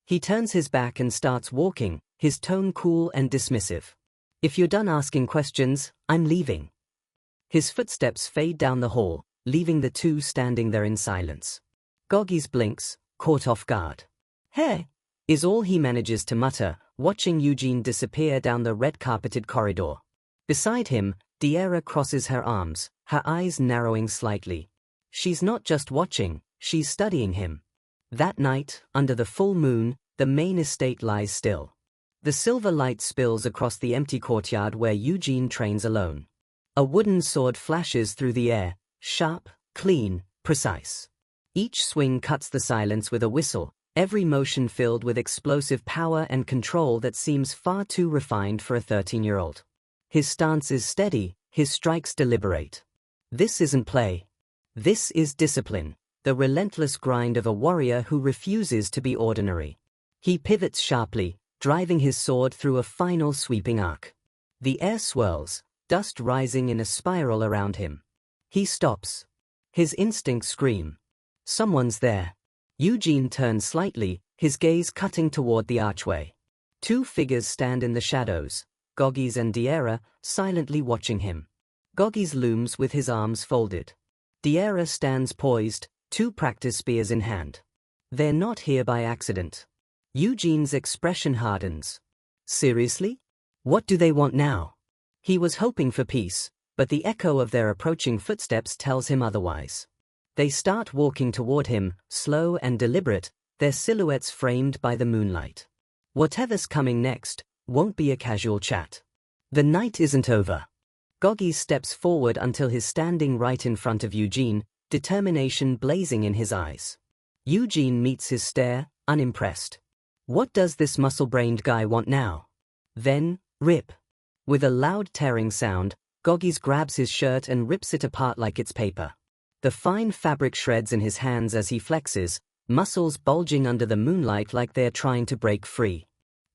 [SPEAKER 1] He turns his back and starts walking, his tone cool and dismissive. If you're done asking questions, I'm leaving. His footsteps fade down the hall, leaving the two standing there in silence. Goggis blinks, caught off guard. Hey, is all he manages to mutter, watching Eugene disappear down the red-carpeted corridor. Beside him, Diera crosses her arms, her eyes narrowing slightly. She's not just watching, she's studying him. That night, under the full moon, the main estate lies still. The silver light spills across the empty courtyard where Eugene trains alone. A wooden sword flashes through the air, sharp, clean, precise. Each swing cuts the silence with a whistle, every motion filled with explosive power and control that seems far too refined for a 13-year-old. His stance is steady, his strikes deliberate. This isn't play. This is discipline, the relentless grind of a warrior who refuses to be ordinary. He pivots sharply, driving his sword through a final sweeping arc. The air swirls, dust rising in a spiral around him. He stops. His instincts scream. Someone's there. Eugene turns slightly, his gaze cutting toward the archway. Two figures stand in the shadows, Goggis and Diera, silently watching him. Goggis looms with his arms folded. Diera stands poised, two practice spears in hand. They're not here by accident. Eugene's expression hardens. Seriously? What do they want now? He was hoping for peace, but the echo of their approaching footsteps tells him otherwise. They start walking toward him, slow and deliberate, their silhouettes framed by the moonlight. Whatever's coming next won't be a casual chat. The night isn't over. Goggis steps forward until he's standing right in front of Eugene, determination blazing in his eyes. Eugene meets his stare, unimpressed. What does this muscle-brained guy want now? Then, rip. With a loud tearing sound, Goggis grabs his shirt and rips it apart like it's paper. The fine fabric shreds in his hands as he flexes, muscles bulging under the moonlight like they're trying to break free.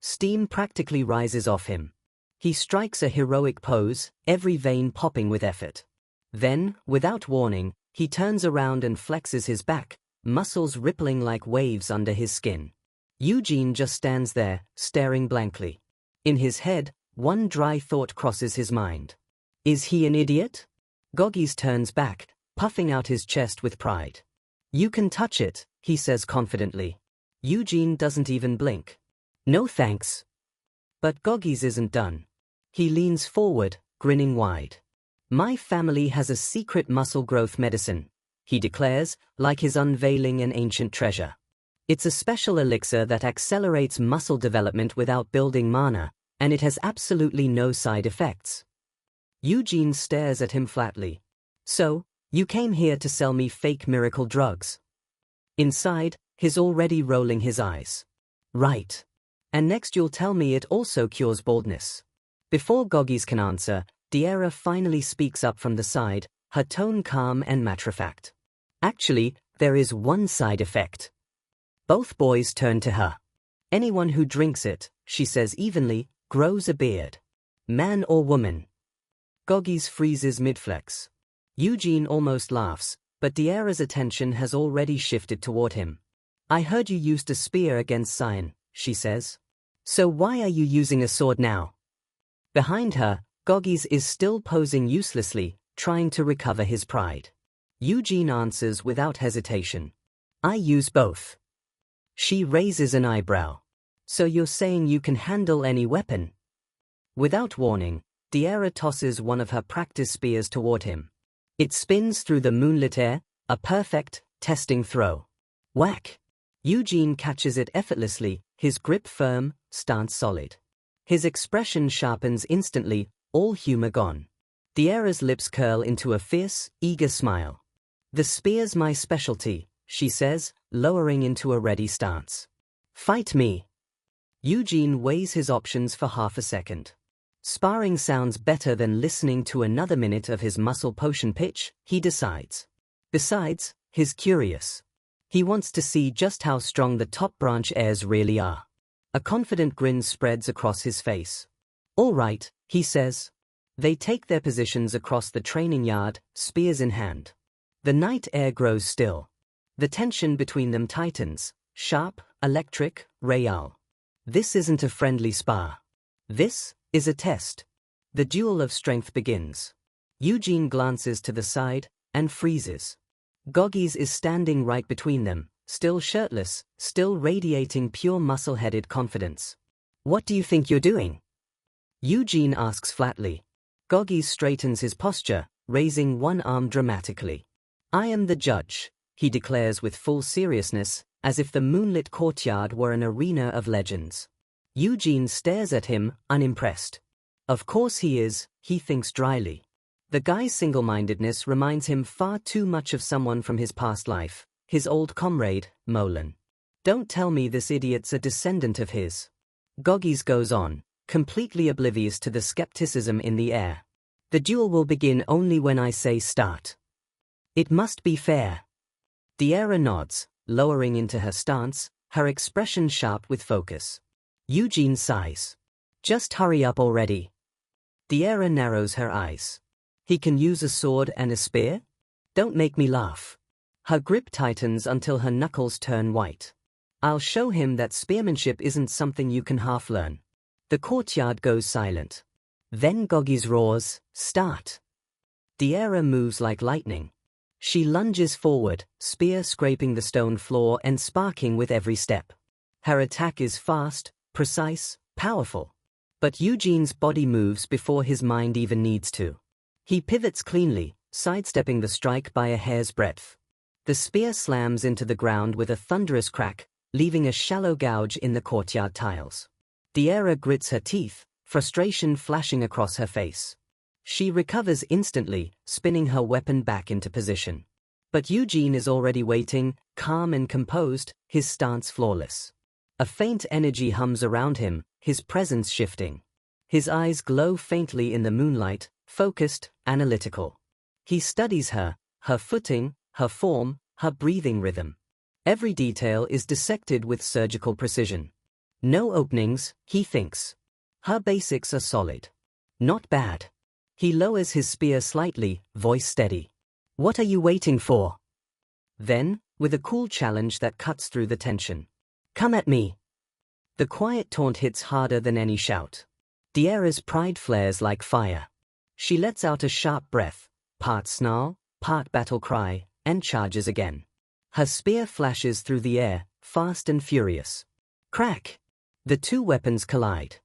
[SPEAKER 1] Steam practically rises off him. He strikes a heroic pose, every vein popping with effort. Then, without warning, he turns around and flexes his back, muscles rippling like waves under his skin. Eugene just stands there, staring blankly. In his head, one dry thought crosses his mind. Is he an idiot? Goggis turns back, puffing out his chest with pride. You can touch it, he says confidently. Eugene doesn't even blink. No thanks. But Goggis isn't done. He leans forward, grinning wide. My family has a secret muscle growth medicine, he declares, like his unveiling an ancient treasure. It's a special elixir that accelerates muscle development without building mana, and it has absolutely no side effects. Eugene stares at him flatly. So, you came here to sell me fake miracle drugs? Inside, he's already rolling his eyes. Right. And next you'll tell me it also cures baldness. Before Goggis can answer, Diera finally speaks up from the side, her tone calm and matter-of-fact. Actually, there is one side effect. Both boys turn to her. Anyone who drinks it, she says evenly, grows a beard. Man or woman? Goggis freezes mid-flex. Eugene almost laughs, but Diera's attention has already shifted toward him. I heard you used a spear against Cyan, she says. So why are you using a sword now? Behind her, Goggis is still posing uselessly, trying to recover his pride. Eugene answers without hesitation. I use both. She raises an eyebrow. So you're saying you can handle any weapon? Without warning, Diera tosses one of her practice spears toward him. It spins through the moonlit air, a perfect, testing throw. Whack! Eugene catches it effortlessly, his grip firm, stance solid. His expression sharpens instantly, all humor gone. Diera's lips curl into a fierce, eager smile. The spear's my specialty, she says, lowering into a ready stance. Fight me. Eugene weighs his options for half a second. Sparring sounds better than listening to another minute of his muscle potion pitch, he decides. Besides, he's curious. He wants to see just how strong the top branch heirs really are. A confident grin spreads across his face. All right, he says. They take their positions across the training yard, spears in hand. The night air grows still. The tension between them tightens, sharp, electric, real. This isn't a friendly spar. This is a test. The duel of strength begins. Eugene glances to the side and freezes. Goggis is standing right between them, still shirtless, still radiating pure muscle-headed confidence. What do you think you're doing? Eugene asks flatly. Goggis straightens his posture, raising one arm dramatically. I am the judge, he declares with full seriousness, as if the moonlit courtyard were an arena of legends. Eugene stares at him, unimpressed. Of course he is, he thinks dryly. The guy's single-mindedness reminds him far too much of someone from his past life, his old comrade, Molan. Don't tell me this idiot's a descendant of his. Goggis goes on, completely oblivious to the skepticism in the air. The duel will begin only when I say start. It must be fair. Diera nods, lowering into her stance, her expression sharp with focus. Eugene sighs. Just hurry up already. Diera narrows her eyes. He can use a sword and a spear? Don't make me laugh. Her grip tightens until her knuckles turn white. I'll show him that spearmanship isn't something you can half learn. The courtyard goes silent. Then Goggis roars, start. Diera moves like lightning. She lunges forward, spear scraping the stone floor and sparking with every step. Her attack is fast, precise, powerful. But Eugene's body moves before his mind even needs to. He pivots cleanly, sidestepping the strike by a hair's breadth. The spear slams into the ground with a thunderous crack, leaving a shallow gouge in the courtyard tiles. Diera grits her teeth, frustration flashing across her face. She recovers instantly, spinning her weapon back into position. But Eugene is already waiting, calm and composed, his stance flawless. A faint energy hums around him, his presence shifting. His eyes glow faintly in the moonlight, focused, analytical. He studies her, her footing, her form, her breathing rhythm. Every detail is dissected with surgical precision. No openings, he thinks. Her basics are solid. Not bad. He lowers his spear slightly, voice steady. What are you waiting for? Then, with a cool challenge that cuts through the tension. Come at me. The quiet taunt hits harder than any shout. Diera's pride flares like fire. She lets out a sharp breath, part snarl, part battle cry, and charges again. Her spear flashes through the air, fast and furious. Crack! The two weapons collide.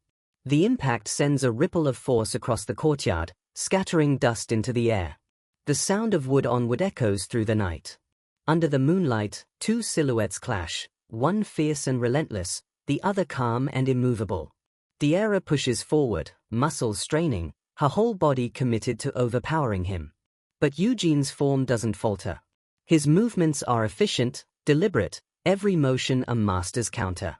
[SPEAKER 1] The impact sends a ripple of force across the courtyard, scattering dust into the air. The sound of wood on wood echoes through the night. Under the moonlight, two silhouettes clash, one fierce and relentless, the other calm and immovable. Diera pushes forward, muscles straining, her whole body committed to overpowering him. But Eugene's form doesn't falter. His movements are efficient, deliberate, every motion a master's counter.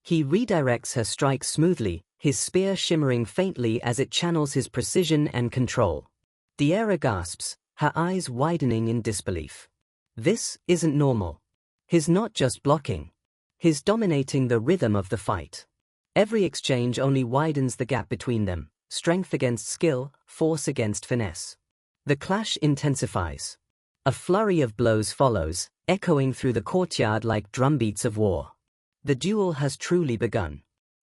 [SPEAKER 1] He redirects her strike smoothly, his spear shimmering faintly as it channels his precision and control. Diera gasps, her eyes widening in disbelief. This isn't normal. He's not just blocking. He's dominating the rhythm of the fight. Every exchange only widens the gap between them, strength against skill, force against finesse. The clash intensifies. A flurry of blows follows, echoing through the courtyard like drumbeats of war. The duel has truly begun.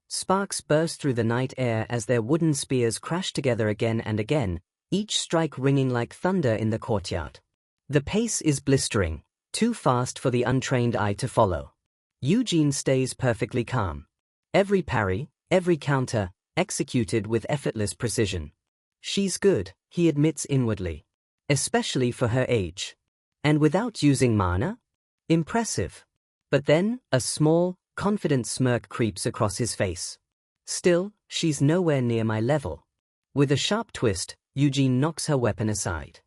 [SPEAKER 1] Sparks burst through the night air as their wooden spears crash together again and again, each strike ringing like thunder in the courtyard. The pace is blistering, too fast for the untrained eye to follow. Eugene stays perfectly calm. Every parry, every counter, executed with effortless precision. She's good, he admits inwardly. Especially for her age. And without using mana? Impressive. But then, a small, confident smirk creeps across his face. Still, she's nowhere near my level. With a sharp twist, Eugene knocks her weapon aside.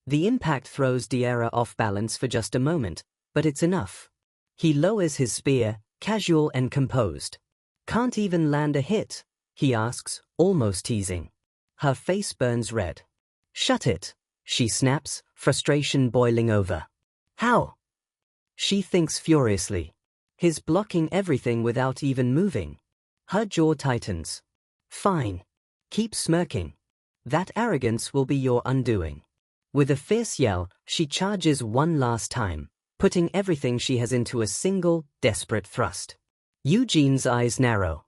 [SPEAKER 1] The impact throws Diera off balance for just a moment, but it's enough. He lowers his spear, casual and composed. Can't even land a hit, he asks, almost teasing. Her face burns red. Shut it, she snaps, frustration boiling over. How? She thinks furiously. He's blocking everything without even moving. Her jaw tightens. Fine. Keep smirking. That arrogance will be your undoing. With a fierce yell, she charges one last time, putting everything she has into a single, desperate thrust. Eugene's eyes narrow.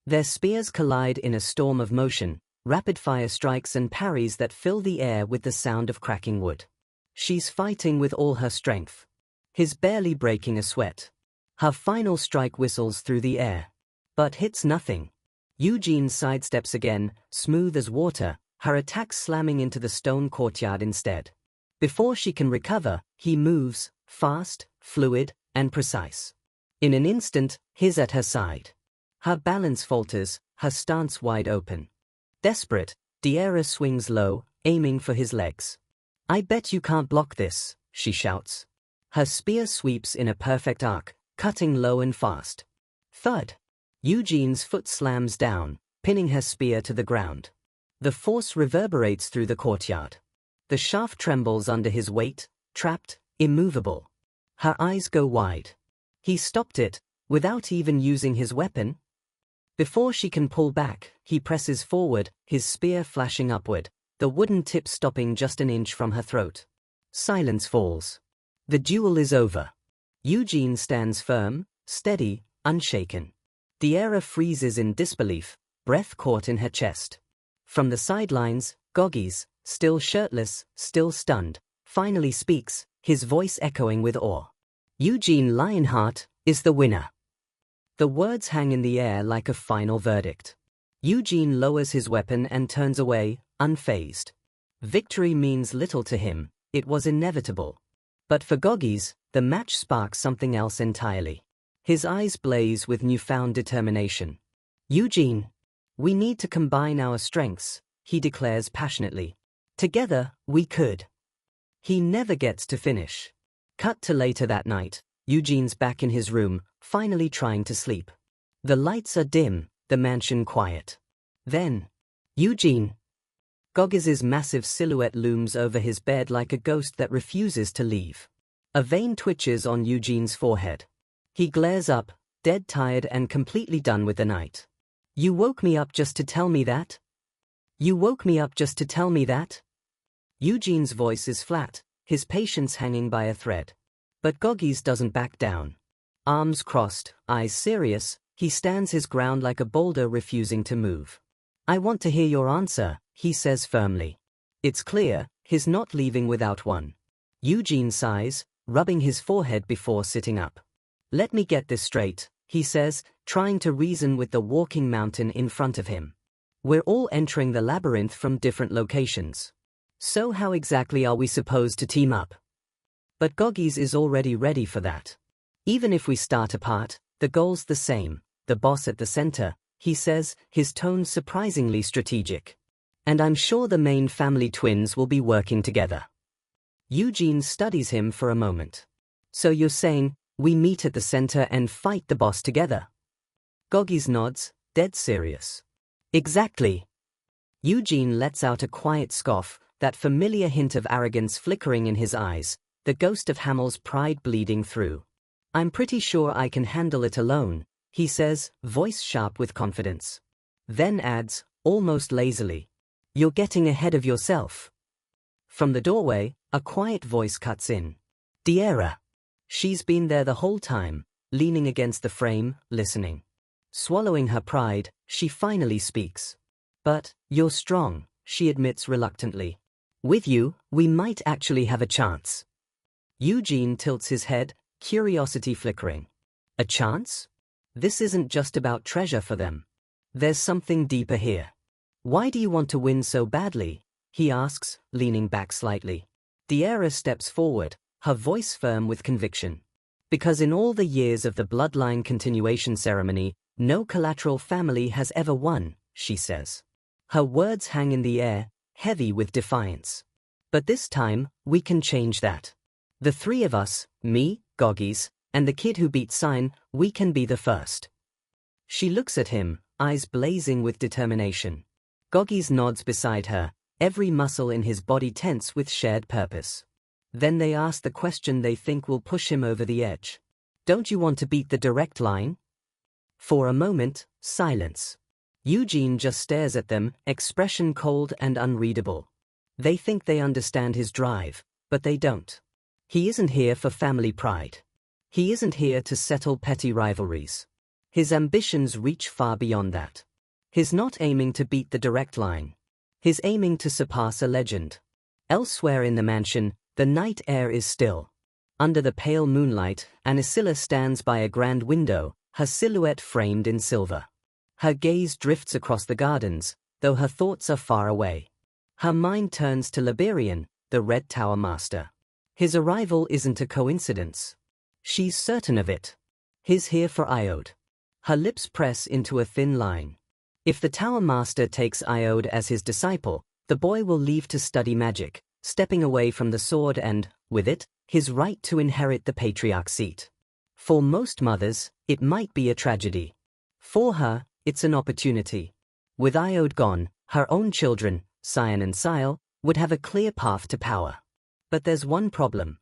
[SPEAKER 1] Their spears collide in a storm of motion, rapid-fire strikes and parries that fill the air with the sound of cracking wood. She's fighting with all her strength. He's barely breaking a sweat. Her final strike whistles through the air, but hits nothing. Eugene sidesteps again, smooth as water, her attack slamming into the stone courtyard instead. Before she can recover, he moves, fast, fluid, and precise. In an instant, he's at her side. Her balance falters, her stance wide open. Desperate, Diera swings low, aiming for his legs. I bet you can't block this, she shouts. Her spear sweeps in a perfect arc, cutting low and fast. Thud. Eugene's foot slams down, pinning her spear to the ground. The force reverberates through the courtyard. The shaft trembles under his weight, trapped, immovable. Her eyes go wide. He stopped it, without even using his weapon? Before she can pull back, he presses forward, his spear flashing upward, the wooden tip stopping just an inch from her throat. Silence falls. The duel is over. Eugene stands firm, steady, unshaken. Diera freezes in disbelief, breath caught in her chest. From the sidelines, Goggis, still shirtless, still stunned, finally speaks, his voice echoing with awe. Eugene Lionheart is the winner. The words hang in the air like a final verdict. Eugene lowers his weapon and turns away, unfazed. Victory means little to him, it was inevitable. But for Goggis, the match sparks something else entirely. His eyes blaze with newfound determination. Eugene, we need to combine our strengths, he declares passionately. Together, we could. He never gets to finish. Cut to later that night, Eugene's back in his room, finally trying to sleep. The lights are dim, the mansion quiet. Then, Eugene. Goggis's massive silhouette looms over his bed like a ghost that refuses to leave. A vein twitches on Eugene's forehead. He glares up, dead tired and completely done with the night. You woke me up just to tell me that? You woke me up just to tell me that? Eugene's voice is flat, his patience hanging by a thread. But Goggis doesn't back down. Arms crossed, eyes serious, he stands his ground like a boulder refusing to move. I want to hear your answer, he says firmly. It's clear, he's not leaving without one. Eugene sighs, rubbing his forehead before sitting up. Let me get this straight, he says, trying to reason with the walking mountain in front of him. We're all entering the labyrinth from different locations. So how exactly are we supposed to team up? But Goggis is already ready for that. Even if we start apart, the goal's the same, the boss at the center, he says, his tone surprisingly strategic. And I'm sure the main family twins will be working together. Eugene studies him for a moment. So you're saying, we meet at the center and fight the boss together? Goggies nods, dead serious. Exactly. Eugene lets out a quiet scoff, that familiar hint of arrogance flickering in his eyes, the ghost of Hamel's pride bleeding through. I'm pretty sure I can handle it alone, he says, voice sharp with confidence. Then adds, almost lazily. You're getting ahead of yourself. From the doorway, a quiet voice cuts in. Diera. She's been there the whole time, leaning against the frame, listening. Swallowing her pride, she finally speaks. But, you're strong, she admits reluctantly. With you, we might actually have a chance. Eugene tilts his head, curiosity flickering. A chance? This isn't just about treasure for them. There's something deeper here. Why do you want to win so badly? He asks, leaning back slightly. Diera steps forward, her voice firm with conviction. Because in all the years of the bloodline continuation ceremony, no collateral family has ever won, she says. Her words hang in the air, heavy with defiance. But this time, we can change that. The three of us, me, Goggies, and the kid who beat Sign, we can be the first. She looks at him, eyes blazing with determination. Goggies nods beside her, every muscle in his body tense with shared purpose. Then they ask the question they think will push him over the edge. Don't you want to beat the direct line? For a moment, silence. Eugene just stares at them, expression cold and unreadable. They think they understand his drive, but they don't. He isn't here for family pride. He isn't here to settle petty rivalries. His ambitions reach far beyond that. He's not aiming to beat the direct line. He's aiming to surpass a legend. Elsewhere in the mansion, the night air is still. Under the pale moonlight, Anisilla stands by a grand window, her silhouette framed in silver. Her gaze drifts across the gardens, though her thoughts are far away. Her mind turns to Liberian, the Red Tower Master. His arrival isn't a coincidence. She's certain of it. He's here for Iode. Her lips press into a thin line. If the Tower Master takes Iode as his disciple, the boy will leave to study magic, stepping away from the sword and, with it, his right to inherit the patriarch's seat. For most mothers, it might be a tragedy. For her, it's an opportunity. With Iode gone, her own children, Cyan and Sile, would have a clear path to power. But there's one problem.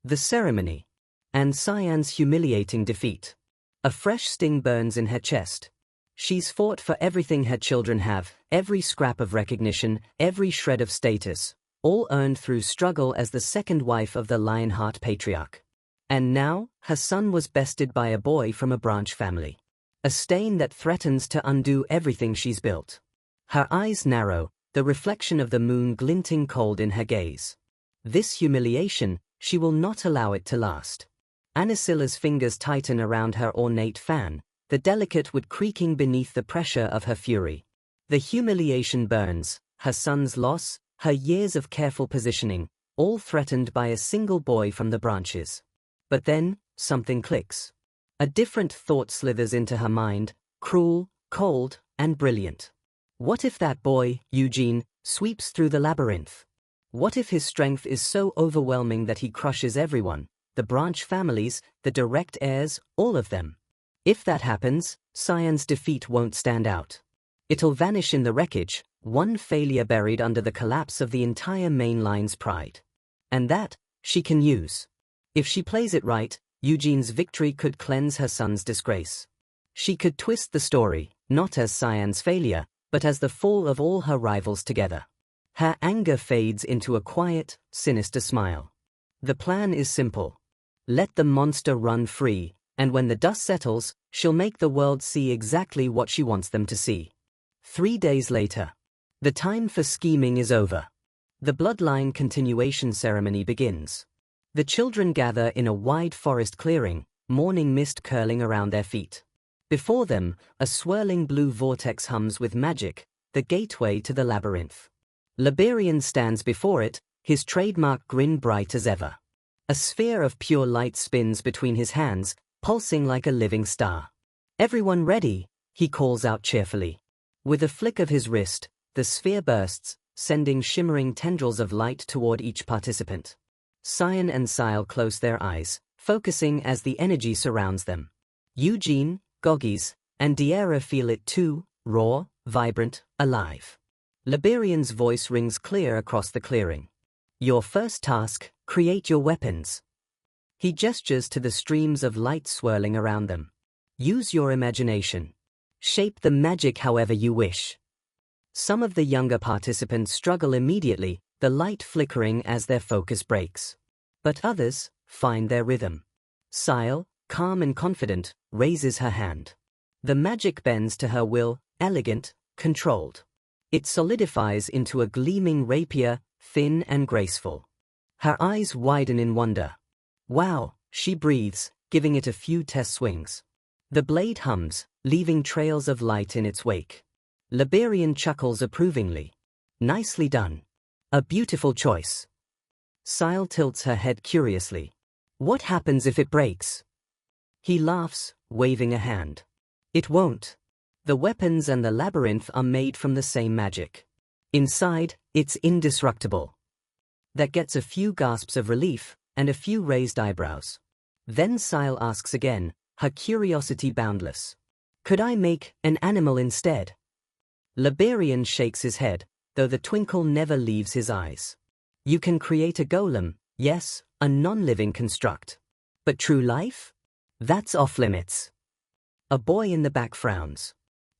[SPEAKER 1] The ceremony. And Cyan's humiliating defeat. A fresh sting burns in her chest. She's fought for everything her children have, every scrap of recognition, every shred of status, all earned through struggle as the second wife of the Lionheart Patriarch. And now, her son was bested by a boy from a branch family. A stain that threatens to undo everything she's built. Her eyes narrow, the reflection of the moon glinting cold in her gaze. This humiliation, she will not allow it to last. Anisilla's fingers tighten around her ornate fan, the delicate wood creaking beneath the pressure of her fury. The humiliation burns, her son's loss, her years of careful positioning, all threatened by a single boy from the branches. But then, something clicks. A different thought slithers into her mind, cruel, cold, and brilliant. What if that boy, Eugene, sweeps through the labyrinth? What if his strength is so overwhelming that he crushes everyone, the branch families, the direct heirs, all of them? If that happens, Cyan's defeat won't stand out. It'll vanish in the wreckage, one failure buried under the collapse of the entire main line's pride. And that, she can use. If she plays it right, Eugene's victory could cleanse her son's disgrace. She could twist the story, not as Cyan's failure, but as the fall of all her rivals together. Her anger fades into a quiet, sinister smile. The plan is simple. Let the monster run free, and when the dust settles, she'll make the world see exactly what she wants them to see. 3 days later. The time for scheming is over. The bloodline continuation ceremony begins. The children gather in a wide forest clearing, morning mist curling around their feet. Before them, a swirling blue vortex hums with magic, the gateway to the labyrinth. Liberian stands before it, his trademark grin bright as ever. A sphere of pure light spins between his hands, pulsing like a living star. Everyone ready, he calls out cheerfully. With a flick of his wrist, the sphere bursts, sending shimmering tendrils of light toward each participant. Cyan and Sile close their eyes, focusing as the energy surrounds them. Eugene, Goggies, And Diera feel it too, raw, vibrant, alive. Liberian's voice rings clear across the clearing. Your first task, create your weapons. He gestures to the streams of light swirling around them. Use your imagination. Shape the magic however you wish. Some of the younger participants struggle immediately, the light flickering as their focus breaks. But others find their rhythm. Sile, calm and confident, raises her hand. The magic bends to her will, elegant, controlled. It solidifies into a gleaming rapier, thin and graceful. Her eyes widen in wonder. Wow, she breathes, giving it a few test swings. The blade hums, leaving trails of light in its wake. Liberian chuckles approvingly. Nicely done. A beautiful choice. Sile tilts her head curiously. What happens if it breaks? He laughs, waving a hand. It won't. The weapons and the labyrinth are made from the same magic. Inside, it's indestructible. That gets a few gasps of relief, and a few raised eyebrows. Then Sile asks again, her curiosity boundless. Could I make an animal instead? Liberian shakes his head, though the twinkle never leaves his eyes. You can create a golem, yes, a non-living construct. But true life? That's off limits. A boy in the back frowns.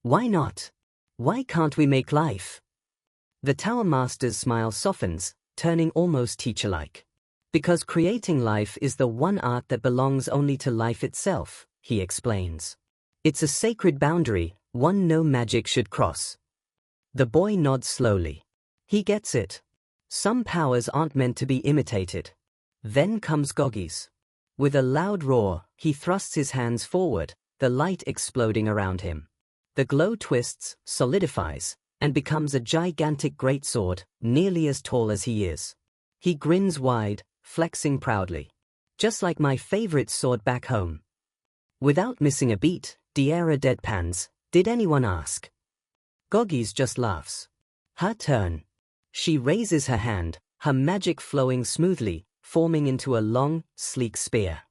[SPEAKER 1] Why not? Why can't we make life? The Tower Master's smile softens, turning almost teacher-like. Because creating life is the one art that belongs only to life itself, he explains. It's a sacred boundary, one no magic should cross. The boy nods slowly. He gets it. Some powers aren't meant to be imitated. Then comes Goggies. With a loud roar, he thrusts his hands forward, the light exploding around him. The glow twists, solidifies, and becomes a gigantic greatsword, nearly as tall as he is. He grins wide, flexing proudly. Just like my favorite sword back home. Without missing a beat, Diera deadpans, did anyone ask? Goggies just laughs. Her turn. She raises her hand, her magic flowing smoothly, forming into a long, sleek spear.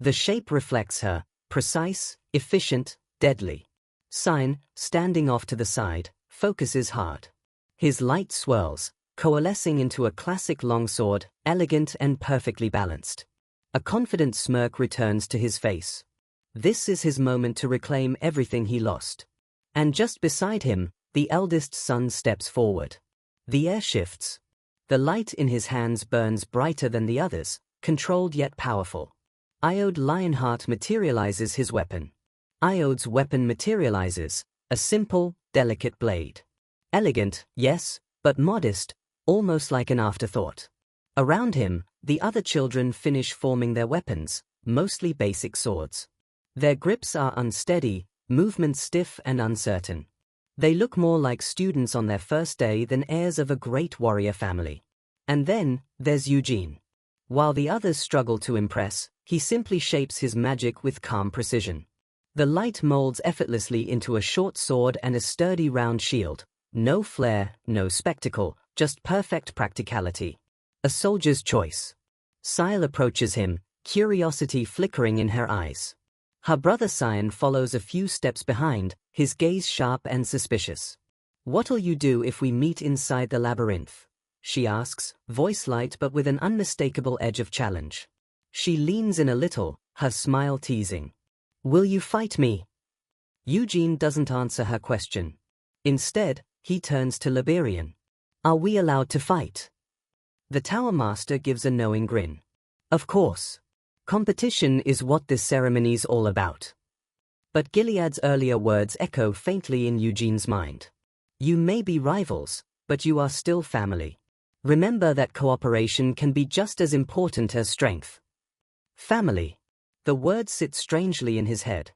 [SPEAKER 1] The shape reflects her, precise, efficient, deadly. Sign, standing off to the side, focuses hard. His light swirls, coalescing into a classic longsword, elegant and perfectly balanced. A confident smirk returns to his face. This is his moment to reclaim everything he lost. And just beside him, the eldest son steps forward. The air shifts. The light in his hands burns brighter than the others, controlled yet powerful. Iode Lionheart materializes his weapon. Iode's weapon materializes, a simple, delicate blade. Elegant, yes, but modest, almost like an afterthought. Around him, the other children finish forming their weapons, mostly basic swords. Their grips are unsteady, movements stiff and uncertain. They look more like students on their first day than heirs of a great warrior family. And then, there's Eugene. While the others struggle to impress, he simply shapes his magic with calm precision. The light molds effortlessly into a short sword and a sturdy round shield. No flair, no spectacle, just perfect practicality. A soldier's choice. Sile approaches him, curiosity flickering in her eyes. Her brother Cyan follows a few steps behind, his gaze sharp and suspicious. What'll you do if we meet inside the labyrinth? She asks, voice light but with an unmistakable edge of challenge. She leans in a little, her smile teasing. Will you fight me? Eugene doesn't answer her question. Instead, he turns to Liberian. Are we allowed to fight? The Tower Master gives a knowing grin. Of course. Competition is what this ceremony's all about. But Gilead's earlier words echo faintly in Eugene's mind. You may be rivals, but you are still family. Remember that cooperation can be just as important as strength. Family. The word sits strangely in his head.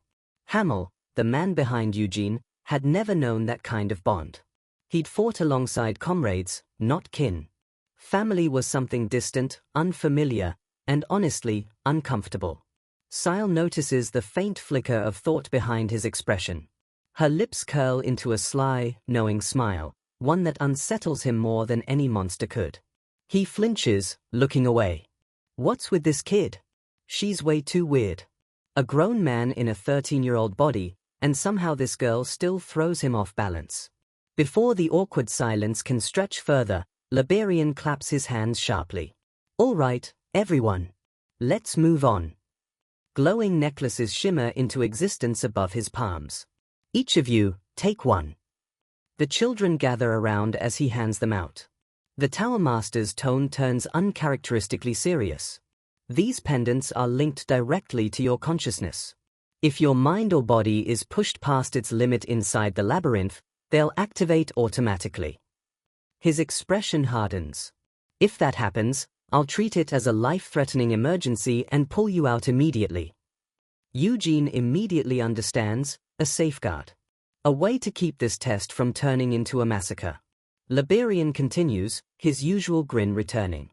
[SPEAKER 1] Hamel, the man behind Eugene, had never known that kind of bond. He'd fought alongside comrades, not kin. Family was something distant, unfamiliar, and honestly, uncomfortable. Sile notices the faint flicker of thought behind his expression. Her lips curl into a sly, knowing smile, one that unsettles him more than any monster could. He flinches, looking away. What's with this kid? She's way too weird. A grown man in a 13-year-old body, and somehow this girl still throws him off balance. Before the awkward silence can stretch further, Liberian claps his hands sharply. All right, everyone. Let's move on. Glowing necklaces shimmer into existence above his palms. Each of you, take one. The children gather around as he hands them out. The Tower Master's tone turns uncharacteristically serious. These pendants are linked directly to your consciousness. If your mind or body is pushed past its limit inside the labyrinth, they'll activate automatically. His expression hardens. If that happens, I'll treat it as a life-threatening emergency and pull you out immediately. Eugene immediately understands, a safeguard. A way to keep this test from turning into a massacre. Liberian continues, his usual grin returning.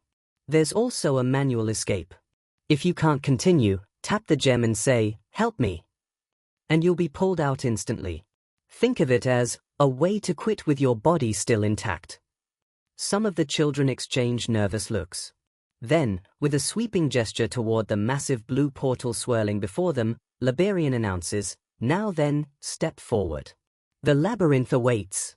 [SPEAKER 1] There's also a manual escape. If you can't continue, tap the gem and say, "Help me." And you'll be pulled out instantly. Think of it as a way to quit with your body still intact. Some of the children exchange nervous looks. Then, with a sweeping gesture toward the massive blue portal swirling before them, Liberian announces, "Now then, step forward. The labyrinth awaits."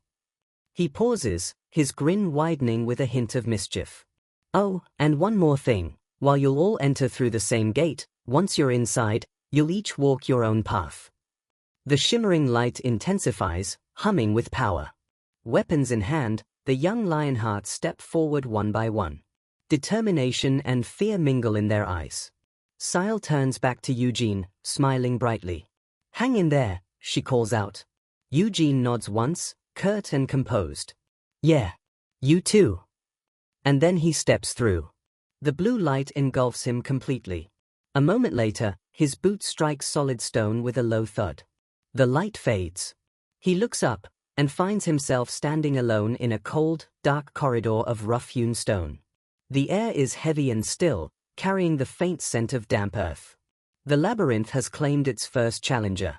[SPEAKER 1] He pauses, his grin widening with a hint of mischief. Oh, and one more thing. While you'll all enter through the same gate, once you're inside, you'll each walk your own path. The shimmering light intensifies, humming with power. Weapons in hand, the young Lionhearts step forward one by one. Determination and fear mingle in their eyes. Sile turns back to Eugene, smiling brightly. "Hang in there," she calls out. Eugene nods once, curt and composed. "Yeah. You too." And then he steps through. The blue light engulfs him completely. A moment later, his boot strikes solid stone with a low thud. The light fades. He looks up, and finds himself standing alone in a cold, dark corridor of rough-hewn stone. The air is heavy and still, carrying the faint scent of damp earth. The labyrinth has claimed its first challenger.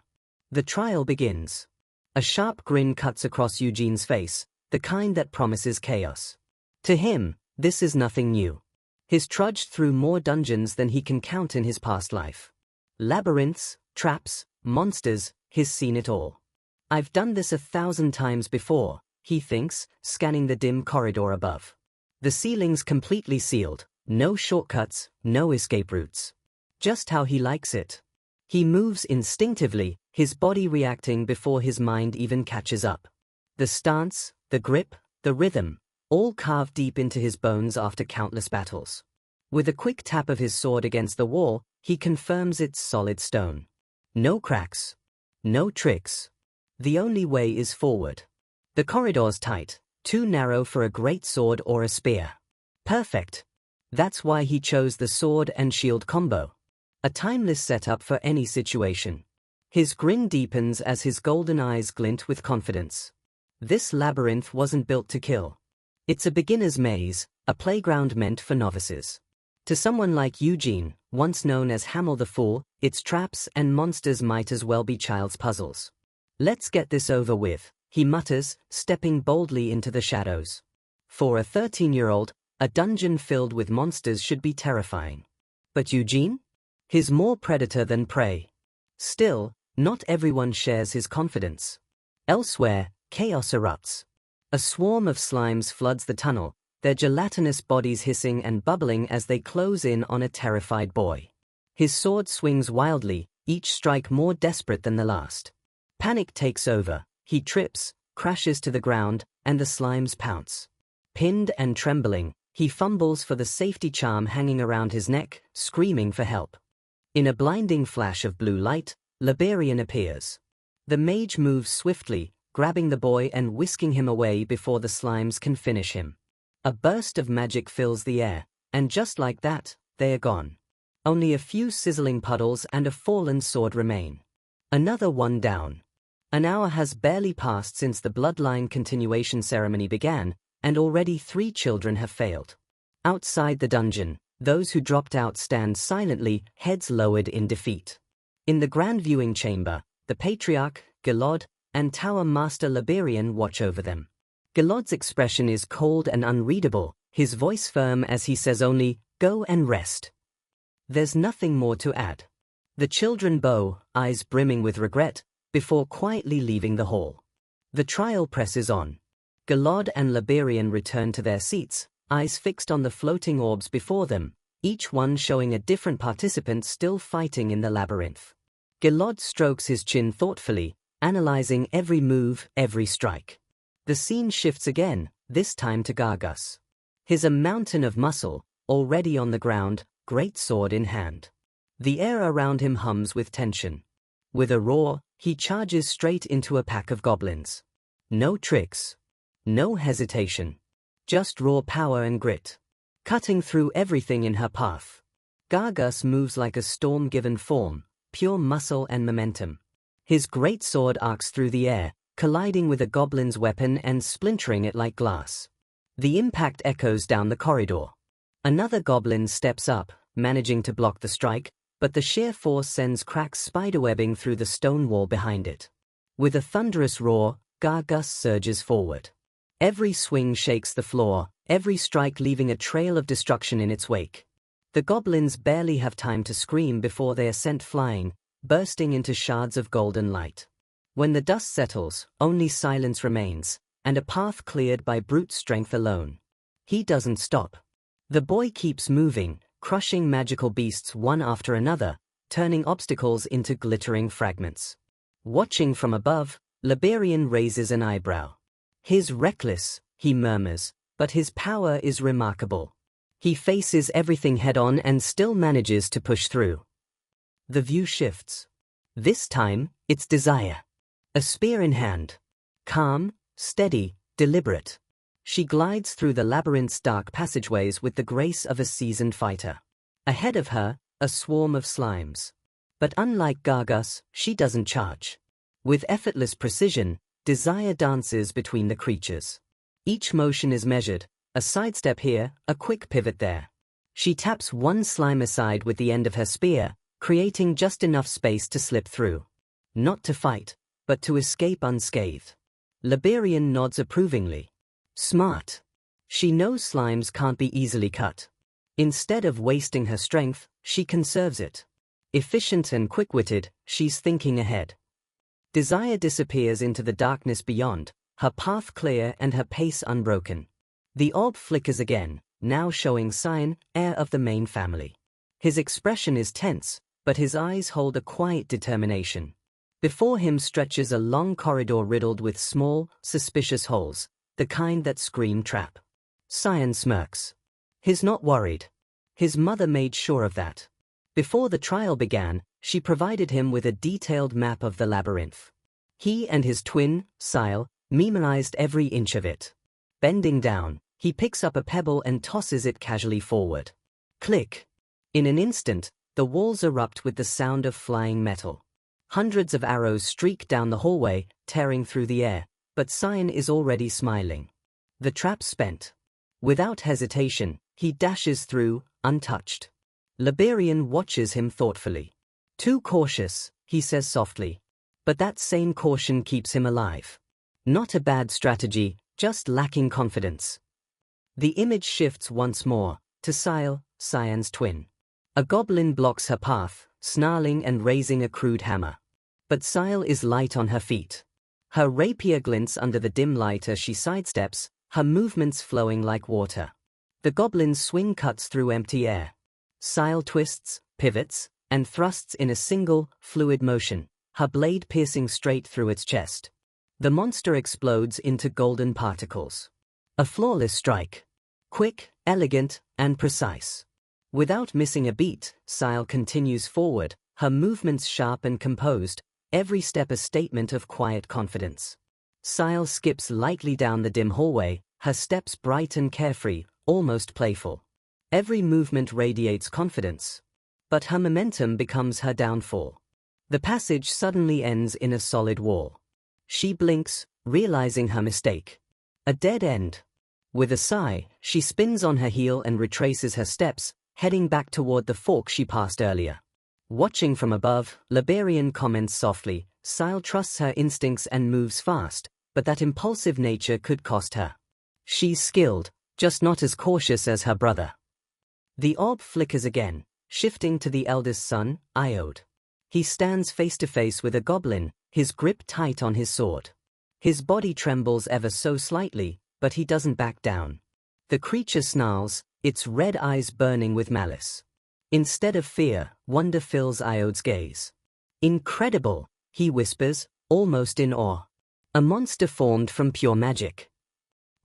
[SPEAKER 1] The trial begins. A sharp grin cuts across Eugene's face, the kind that promises chaos. To him, this is nothing new. He's trudged through more dungeons than he can count in his past life. Labyrinths, traps, monsters, he's seen it all. I've done this 1,000 times before, he thinks, scanning the dim corridor above. The ceiling's completely sealed, no shortcuts, no escape routes. Just how he likes it. He moves instinctively, his body reacting before his mind even catches up. The stance, the grip, the rhythm, all carved deep into his bones after countless battles. With a quick tap of his sword against the wall, he confirms it's solid stone. No cracks. No tricks. The only way is forward. The corridor's tight, too narrow for a great sword or a spear. Perfect. That's why he chose the sword and shield combo. A timeless setup for any situation. His grin deepens as his golden eyes glint with confidence. This labyrinth wasn't built to kill. It's a beginner's maze, a playground meant for novices. To someone like Eugene, once known as Hamel the Fool, its traps and monsters might as well be child's puzzles. "Let's get this over with," he mutters, stepping boldly into the shadows. For a 13-year-old, a dungeon filled with monsters should be terrifying. But Eugene? He's more predator than prey. Still, not everyone shares his confidence. Elsewhere, chaos erupts. A swarm of slimes floods the tunnel, their gelatinous bodies hissing and bubbling as they close in on a terrified boy. His sword swings wildly, each strike more desperate than the last. Panic takes over, he trips, crashes to the ground, and the slimes pounce. Pinned and trembling, he fumbles for the safety charm hanging around his neck, screaming for help. In a blinding flash of blue light, Liberian appears. The mage moves swiftly, grabbing the boy and whisking him away before the slimes can finish him. A burst of magic fills the air, and just like that, they are gone. Only a few sizzling puddles and a fallen sword remain. Another one down. An hour has barely passed since the bloodline continuation ceremony began, and already 3 children have failed. Outside the dungeon, those who dropped out stand silently, heads lowered in defeat. In the grand viewing chamber, the Patriarch, Gilod, and Tower Master Liberian watch over them. Gilod's expression is cold and unreadable, his voice firm as he says only, "Go and rest." There's nothing more to add. The children bow, eyes brimming with regret, before quietly leaving the hall. The trial presses on. Galad and Liberian return to their seats, eyes fixed on the floating orbs before them, each one showing a different participant still fighting in the labyrinth. Galad strokes his chin thoughtfully, analyzing every move, every strike. The scene shifts again, this time to Gargus. He's a mountain of muscle, already on the ground, great sword in hand. The air around him hums with tension. With a roar, he charges straight into a pack of goblins. No tricks. No hesitation. Just raw power and grit. Cutting through everything in her path. Gargus moves like a storm-given form, pure muscle and momentum. His great sword arcs through the air, colliding with a goblin's weapon and splintering it like glass. The impact echoes down the corridor. Another goblin steps up, managing to block the strike, but the sheer force sends cracks spiderwebbing through the stone wall behind it. With a thunderous roar, Gargus surges forward. Every swing shakes the floor, every strike leaving a trail of destruction in its wake. The goblins barely have time to scream before they are sent flying, bursting into shards of golden light. When the dust settles, only silence remains, and a path cleared by brute strength alone. He doesn't stop. The boy keeps moving, crushing magical beasts one after another, turning obstacles into glittering fragments. Watching from above, Liberian raises an eyebrow. "He's reckless," he murmurs, "but his power is remarkable." He faces everything head-on and still manages to push through. The view shifts. This time, it's Desire. A spear in hand. Calm, steady, deliberate. She glides through the labyrinth's dark passageways with the grace of a seasoned fighter. Ahead of her, a swarm of slimes. But unlike Gargus, she doesn't charge. With effortless precision, Desire dances between the creatures. Each motion is measured, a sidestep here, a quick pivot there. She taps one slime aside with the end of her spear, creating just enough space to slip through. Not to fight, but to escape unscathed. Liberian nods approvingly. Smart. She knows slimes can't be easily cut. Instead of wasting her strength, she conserves it. Efficient and quick-witted, she's thinking ahead. Desire disappears into the darkness beyond, her path clear and her pace unbroken. The orb flickers again, now showing sign, heir of the main family. His expression is tense, but his eyes hold a quiet determination. Before him stretches a long corridor riddled with small, suspicious holes, the kind that scream trap. Cyan smirks. He's not worried. His mother made sure of that. Before the trial began, she provided him with a detailed map of the labyrinth. He and his twin, Sile, memorized every inch of it. Bending down, he picks up a pebble and tosses it casually forward. Click. In an instant, the walls erupt with the sound of flying metal. Hundreds of arrows streak down the hallway, tearing through the air, but Cyan is already smiling. The trap spent. Without hesitation, he dashes through, untouched. Liberian watches him thoughtfully. Too cautious, he says softly. But that same caution keeps him alive. Not a bad strategy, just lacking confidence. The image shifts once more, to Sile, Cyan's twin. A goblin blocks her path, snarling and raising a crude hammer. But Sile is light on her feet. Her rapier glints under the dim light as she sidesteps, her movements flowing like water. The goblin's swing cuts through empty air. Sile twists, pivots, and thrusts in a single, fluid motion, her blade piercing straight through its chest. The monster explodes into golden particles. A flawless strike. Quick, elegant, and precise. Without missing a beat, Sile continues forward, her movements sharp and composed, every step a statement of quiet confidence. Sile skips lightly down the dim hallway, her steps bright and carefree, almost playful. Every movement radiates confidence. But her momentum becomes her downfall. The passage suddenly ends in a solid wall. She blinks, realizing her mistake. A dead end. With a sigh, she spins on her heel and retraces her steps, heading back toward the fork she passed earlier. Watching from above, Liberian comments softly, Sile trusts her instincts and moves fast, but that impulsive nature could cost her. She's skilled, just not as cautious as her brother. The orb flickers again, shifting to the eldest son, Iode. He stands face to face with a goblin, his grip tight on his sword. His body trembles ever so slightly, but he doesn't back down. The creature snarls, its red eyes burning with malice. Instead of fear, wonder fills Iod's gaze. "Incredible," he whispers, almost in awe. "A monster formed from pure magic."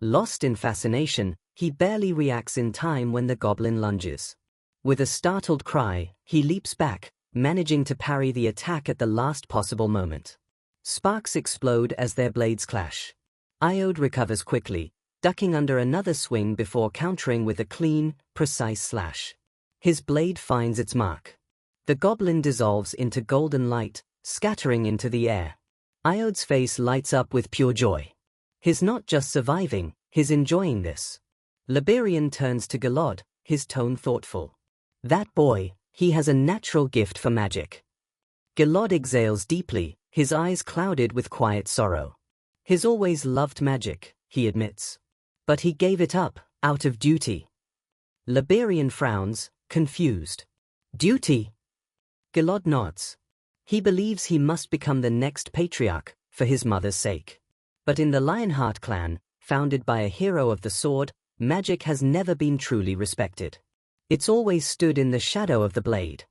[SPEAKER 1] Lost in fascination, he barely reacts in time when the goblin lunges. With a startled cry, he leaps back, managing to parry the attack at the last possible moment. Sparks explode as their blades clash. Iod recovers quickly, ducking under another swing before countering with a clean, precise slash. His blade finds its mark. The goblin dissolves into golden light, scattering into the air. Iod's face lights up with pure joy. He's not just surviving, he's enjoying this. Liberian turns to Gilad, his tone thoughtful. "That boy, he has a natural gift for magic." Gilad exhales deeply, his eyes clouded with quiet sorrow. "He's always loved magic," he admits. "But he gave it up, out of duty." Liberian frowns, confused. "Duty?" Gilad nods. He believes he must become the next patriarch, for his mother's sake. But in the Lionheart clan, founded by a hero of the sword, magic has never been truly respected. It's always stood in the shadow of the blade.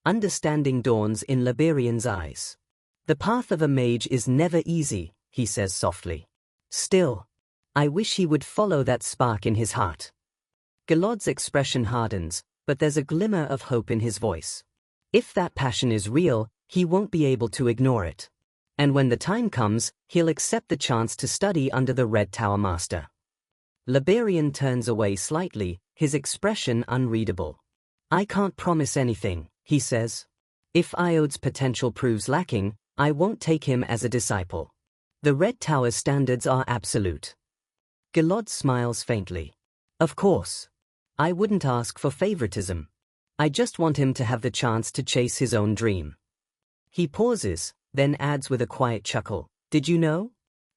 [SPEAKER 1] Understanding dawns in Liberian's eyes. "The path of a mage is never easy," he says softly. "Still, I wish he would follow that spark in his heart." Gilad's expression hardens, but there's a glimmer of hope in his voice. If that passion is real, he won't be able to ignore it. And when the time comes, he'll accept the chance to study under the Red Tower Master. Liberian turns away slightly, his expression unreadable. "I can't promise anything," he says. "If Iod's potential proves lacking, I won't take him as a disciple. The Red Tower's standards are absolute." Gilad smiles faintly. "Of course. I wouldn't ask for favoritism. I just want him to have the chance to chase his own dream." He pauses, then adds with a quiet chuckle, "Did you know?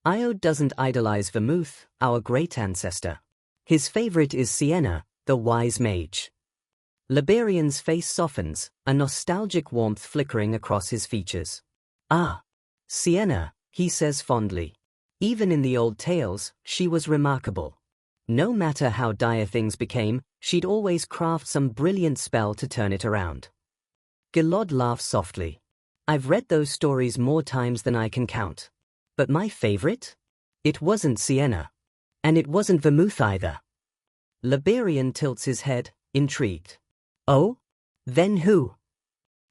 [SPEAKER 1] Iod doesn't idolize Vermouth, our great ancestor. His favorite is Sienna, the wise mage." Liberian's face softens, a nostalgic warmth flickering across his features. "Ah, Sienna," he says fondly. "Even in the old tales, she was remarkable. No matter how dire things became, she'd always craft some brilliant spell to turn it around." Gilad laughs softly. "I've read those stories more times than I can count. But my favorite? It wasn't Sienna. And it wasn't Vermouth either." Liberian tilts his head, intrigued. "Oh? Then who?"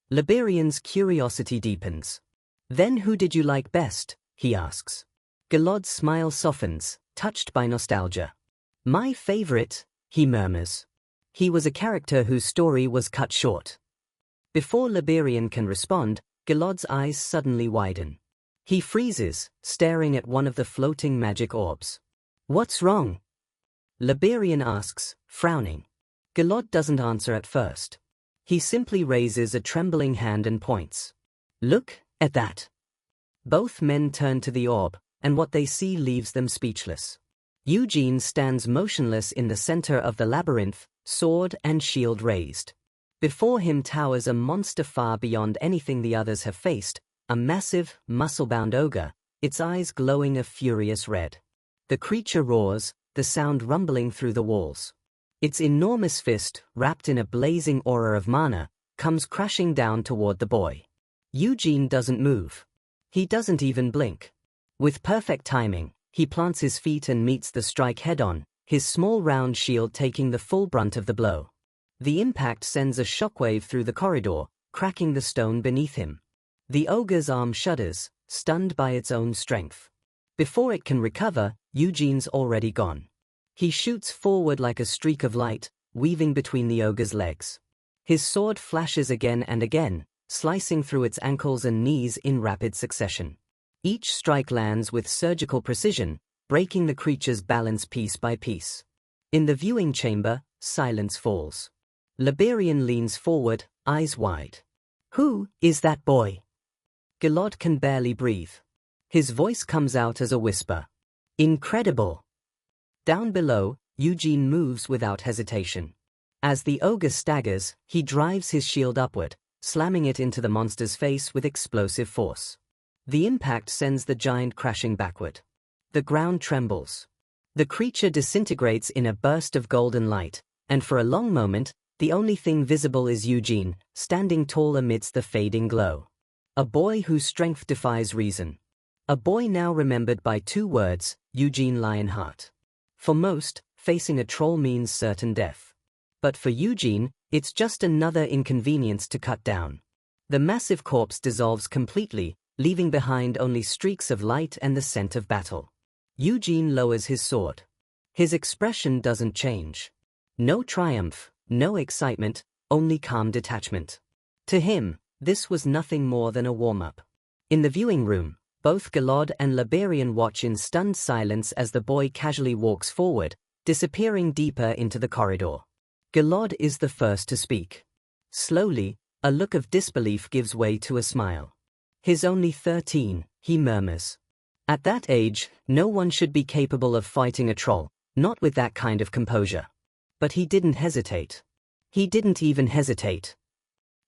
[SPEAKER 1] Liberian's curiosity deepens. "Then who did you like best?" he asks. Gilad's smile softens, touched by nostalgia. "My favorite," he murmurs. "He was a character whose story was cut short." Before Liberian can respond, Gilad's eyes suddenly widen. He freezes, staring at one of the floating magic orbs. "What's wrong?" Liberian asks, frowning. Gilad doesn't answer at first. He simply raises a trembling hand and points. "Look at that." Both men turn to the orb, and what they see leaves them speechless. Eugene stands motionless in the center of the labyrinth, sword and shield raised. Before him towers a monster far beyond anything the others have faced, a massive, muscle-bound ogre, its eyes glowing a furious red. The creature roars, the sound rumbling through the walls. Its enormous fist, wrapped in a blazing aura of mana, comes crashing down toward the boy. Eugene doesn't move. He doesn't even blink. With perfect timing, he plants his feet and meets the strike head-on, his small round shield taking the full brunt of the blow. The impact sends a shockwave through the corridor, cracking the stone beneath him. The ogre's arm shudders, stunned by its own strength. Before it can recover, Eugene's already gone. He shoots forward like a streak of light, weaving between the ogre's legs. His sword flashes again and again, slicing through its ankles and knees in rapid succession. Each strike lands with surgical precision, breaking the creature's balance piece by piece. In the viewing chamber, silence falls. Liberian leans forward, eyes wide. "Who is that boy?" Gilad can barely breathe. His voice comes out as a whisper. "Incredible." Down below, Eugene moves without hesitation. As the ogre staggers, he drives his shield upward, slamming it into the monster's face with explosive force. The impact sends the giant crashing backward. The ground trembles. The creature disintegrates in a burst of golden light, and for a long moment, the only thing visible is Eugene, standing tall amidst the fading glow. A boy whose strength defies reason. A boy now remembered by 2 words, Eugene Lionheart. For most, facing a troll means certain death. But for Eugene, it's just another inconvenience to cut down. The massive corpse dissolves completely, leaving behind only streaks of light and the scent of battle. Eugene lowers his sword. His expression doesn't change. No triumph, no excitement, only calm detachment. To him, this was nothing more than a warm-up. In the viewing room, both Gilad and Liberian watch in stunned silence as the boy casually walks forward, disappearing deeper into the corridor. Gilad is the first to speak. Slowly, a look of disbelief gives way to a smile. "He's only 13, he murmurs. At that age, no one should be capable of fighting a troll, not with that kind of composure." But he didn't hesitate. He didn't even hesitate.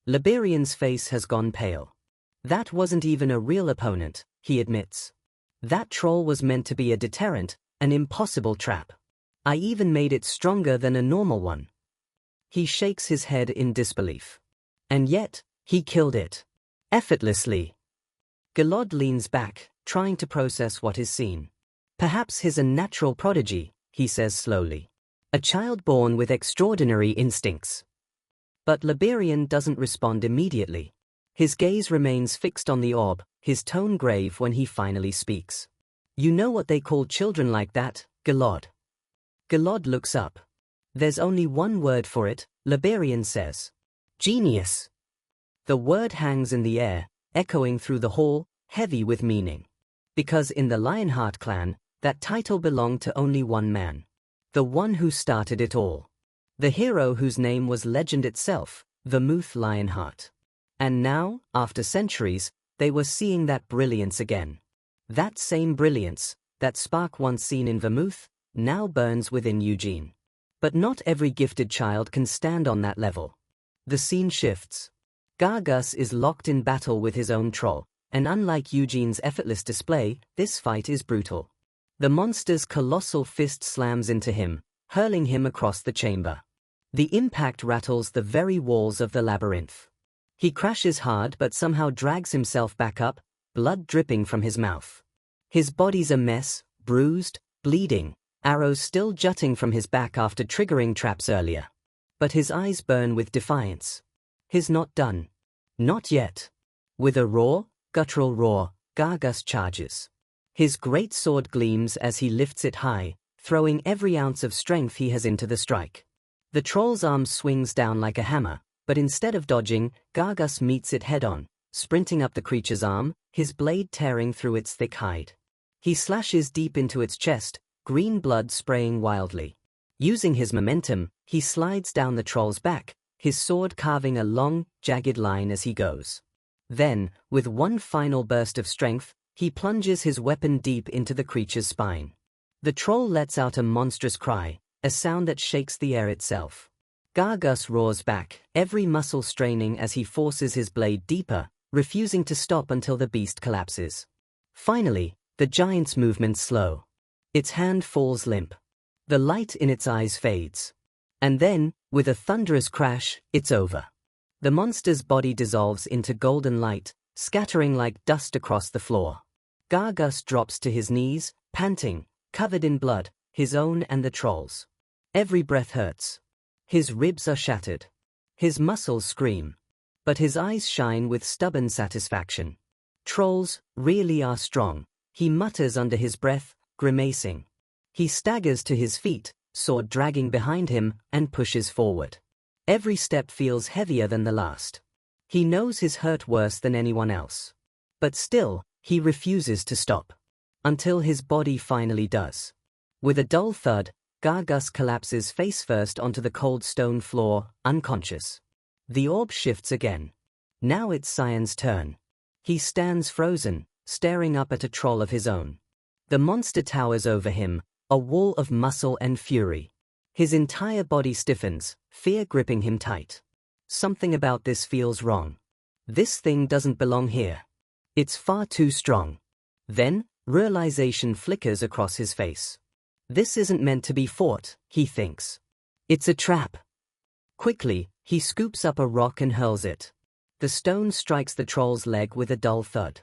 [SPEAKER 1] Liberian's face has gone pale. That wasn't even a real opponent, he admits. That troll was meant to be a deterrent, an impossible trap. I even made it stronger than a normal one. He shakes his head in disbelief. And yet, he killed it. Effortlessly. Gilad leans back, trying to process what is seen. Perhaps he's a natural prodigy, he says slowly. A child born with extraordinary instincts. But Liberian doesn't respond immediately. His gaze remains fixed on the orb, his tone grave when he finally speaks. "You know what they call children like that, Gilad?" Gilad looks up. "There's only one word for it," Liberian says. "Genius." The word hangs in the air, echoing through the hall, heavy with meaning. Because in the Lionheart clan, that title belonged to only one man. The one who started it all. The hero whose name was legend itself, Vermouth Lionheart. And now, after centuries, they were seeing that brilliance again. That same brilliance, that spark once seen in Vermouth, now burns within Eugene. But not every gifted child can stand on that level. The scene shifts. Gargus is locked in battle with his own troll, and unlike Eugene's effortless display, this fight is brutal. The monster's colossal fist slams into him, hurling him across the chamber. The impact rattles the very walls of the labyrinth. He crashes hard but somehow drags himself back up, blood dripping from his mouth. His body's a mess, bruised, bleeding, arrows still jutting from his back after triggering traps earlier. But his eyes burn with defiance. He's not done. Not yet. With a roar, guttural roar, Gargus charges. His great sword gleams as he lifts it high, throwing every ounce of strength he has into the strike. The troll's arm swings down like a hammer, but instead of dodging, Gargus meets it head-on, sprinting up the creature's arm, his blade tearing through its thick hide. He slashes deep into its chest, green blood spraying wildly. Using his momentum, he slides down the troll's back, his sword carving a long, jagged line as he goes. Then, with one final burst of strength, he plunges his weapon deep into the creature's spine. The troll lets out a monstrous cry, a sound that shakes the air itself. Gargus roars back, every muscle straining as he forces his blade deeper, refusing to stop until the beast collapses. Finally, the giant's movements slow. Its hand falls limp. The light in its eyes fades. And then, with a thunderous crash, it's over. The monster's body dissolves into golden light, scattering like dust across the floor. Gargus drops to his knees, panting, covered in blood, his own and the troll's. Every breath hurts. His ribs are shattered. His muscles scream. But his eyes shine with stubborn satisfaction. Trolls really are strong, he mutters under his breath, grimacing. He staggers to his feet, sword dragging behind him, and pushes forward. Every step feels heavier than the last. He knows he's hurt worse than anyone else. But still, he refuses to stop. Until his body finally does. With a dull thud, Gargus collapses face first onto the cold stone floor, unconscious. The orb shifts again. Now it's Cyan's turn. He stands frozen, staring up at a troll of his own. The monster towers over him, a wall of muscle and fury. His entire body stiffens, fear gripping him tight. Something about this feels wrong. This thing doesn't belong here. It's far too strong. Then, realization flickers across his face. This isn't meant to be fought, he thinks. It's a trap. Quickly, he scoops up a rock and hurls it. The stone strikes the troll's leg with a dull thud.